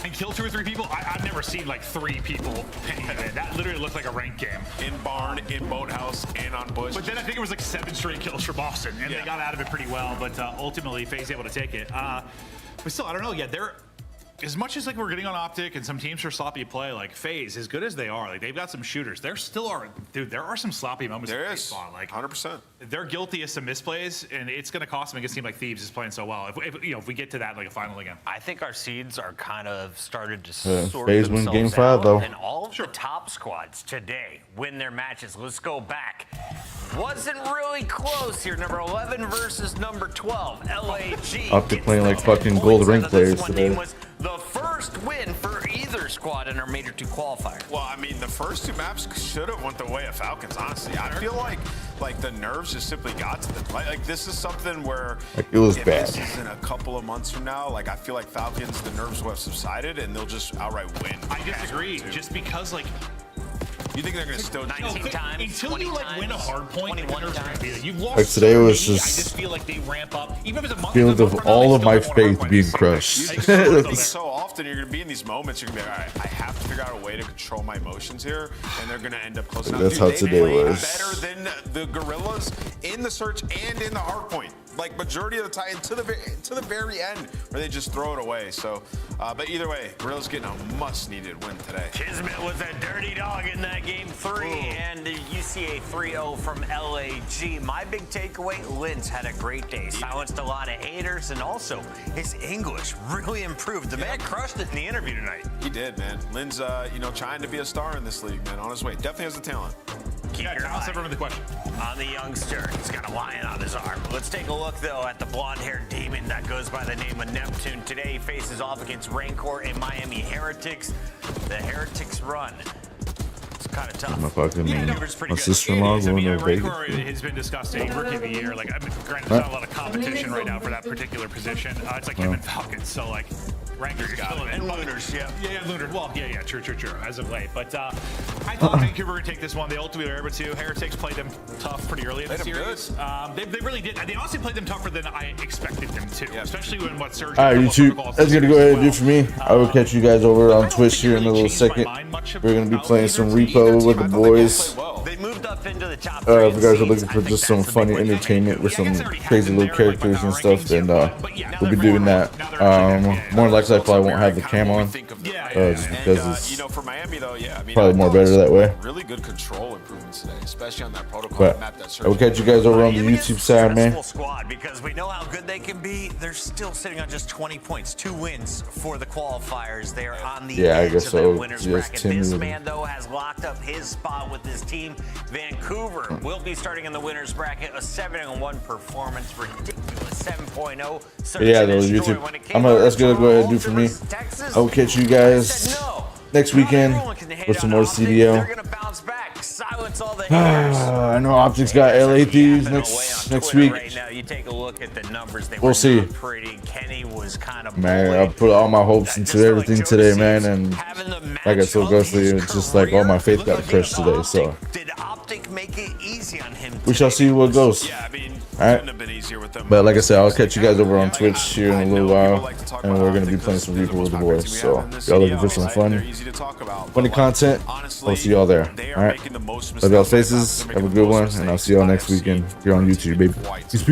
Speaker 27: and kill 2 or 3 people. I've never seen like 3 people pinning it. That literally looked like a ranked game.
Speaker 2: In barn, in Boathouse, and on bush.
Speaker 27: But then I think it was like 7 straight kills for Boston, and they got out of it pretty well. But ultimately, FaZe able to take it. But still, I don't know. Yeah, they're as much as like we're getting on Optic and some teams are sloppy play. Like FaZe, as good as they are, like they've got some shooters. There still are, dude. There are some sloppy moments.
Speaker 2: There is
Speaker 27: spawn, like
Speaker 2: 100%.
Speaker 27: They're guilty of some misplays, and it's going to cost them against a team like Thieves is playing so well. If we get to that like a final again,
Speaker 8: I think our seeds are kind of started to sort
Speaker 9: FaZe win
Speaker 8: themselves
Speaker 9: game 5
Speaker 8: out,
Speaker 9: though.
Speaker 8: and all of the top squads today win their matches. Let's go back. wasn't really close here. Number 11 versus number 12. LAG.
Speaker 9: Optic playing like fucking gold ring players today.
Speaker 8: Was the first win for either squad in our Major 2 qualifier.
Speaker 2: Well, I mean, the first 2 maps should have went the way of Falcons, honestly. I feel like the nerves just simply got to them. Like this is something where
Speaker 9: like it was
Speaker 2: if
Speaker 9: bad.
Speaker 2: This is in a couple of months from now, like I feel like Falcons, the nerves will have subsided and they'll just outright win.
Speaker 27: I disagree, just because like.
Speaker 2: You think they're going to still
Speaker 8: 19 times,
Speaker 27: until you like win a hard point? You've lost.
Speaker 9: Like today was
Speaker 27: I
Speaker 9: just
Speaker 27: just feel like they ramp up. Even if it's a month
Speaker 9: feeling of all of my faith being crushed.
Speaker 2: So often you're going to be in these moments. You're going to be like, all right, I have to figure out a way to control my emotions here, and they're going to end up close enough.
Speaker 9: That's how today was.
Speaker 2: Better than the Gorillas in the search and in the hard point. Like majority of the time to the very end where they just throw it away. So, but either way, Gorillas getting a much-needed win today.
Speaker 8: Kismet was a dirty dog in that game 3, and the UCA 3-0 from LAG. My big takeaway: Linz had a great day, silenced a lot of haters, and also his English really improved. The man crushed it in the interview tonight.
Speaker 2: He did, man. Linz, you know, trying to be a star in this league, man. On his way, definitely has the talent.
Speaker 8: Keep your eye
Speaker 27: the question.
Speaker 8: on the youngster. He's got a lion on his arm. Let's take a look, though, at the blonde-haired demon that goes by the name of Neptune. Today, he faces off against Rancor and Miami Heretics. The Heretics run. It's kind of tough.
Speaker 9: My fucking my sister-in-law going to Vegas.
Speaker 27: Rancor has been disgusting. Rookie of the year. Like, I mean, granted, there's not a lot of competition right now for that particular position. It's like him and Falcons. So, like, Rancor's got it.
Speaker 8: And Lunars, yeah.
Speaker 27: Yeah, Lunar. Well, yeah, true, as of late. But I thought Vancouver would take this one. They ultimately were able to. Heretics played them tough pretty early in the series. They really did. They honestly played them tougher than I expected them to, especially when what Surge.
Speaker 9: All right, YouTube, that's gonna go ahead and do for me. I will catch you guys over on Twitch here in a little second. We're gonna be playing some repo with the boys.
Speaker 8: They moved up into the top
Speaker 9: If you guys are looking for just some funny entertainment with some crazy little characters and stuff, then we'll be doing that. More likely, I probably won't have the cam on, just because it's
Speaker 2: you know, for Miami though, yeah, I mean,
Speaker 9: probably more better that way.
Speaker 2: Really good control improvements today, especially on that protocol
Speaker 9: But
Speaker 2: map. That
Speaker 9: I will catch you guys over on the YouTube side, man.
Speaker 8: Squad, because we know how good they can be. They're still sitting on just 20 points, 2 wins for the qualifiers. They are on the edge
Speaker 9: I guess
Speaker 8: of
Speaker 9: so.
Speaker 8: the winners bracket. This man though has locked up his spot with his team. Vancouver will be starting in the winners bracket. A 7-1 performance, ridiculous 7.0.
Speaker 9: Yeah, though, YouTube. That's gonna go ahead and do for me. I will catch you guys next weekend with some more CDO. I know Optic's got LA Thieves next week. We'll see. Man, I put all my hopes into everything today, man, and like I told Ghostly, it's just like all my faith got crushed today. So we shall see what goes. All right. But like I said, I'll catch you guys over on Twitch here in a little while, and we're gonna be playing some Reaper with the boys. So if y'all looking for some funny content, I'll see y'all there. All right. Love y'all faces. Have a good one, and I'll see y'all next weekend here on YouTube, baby. Peace.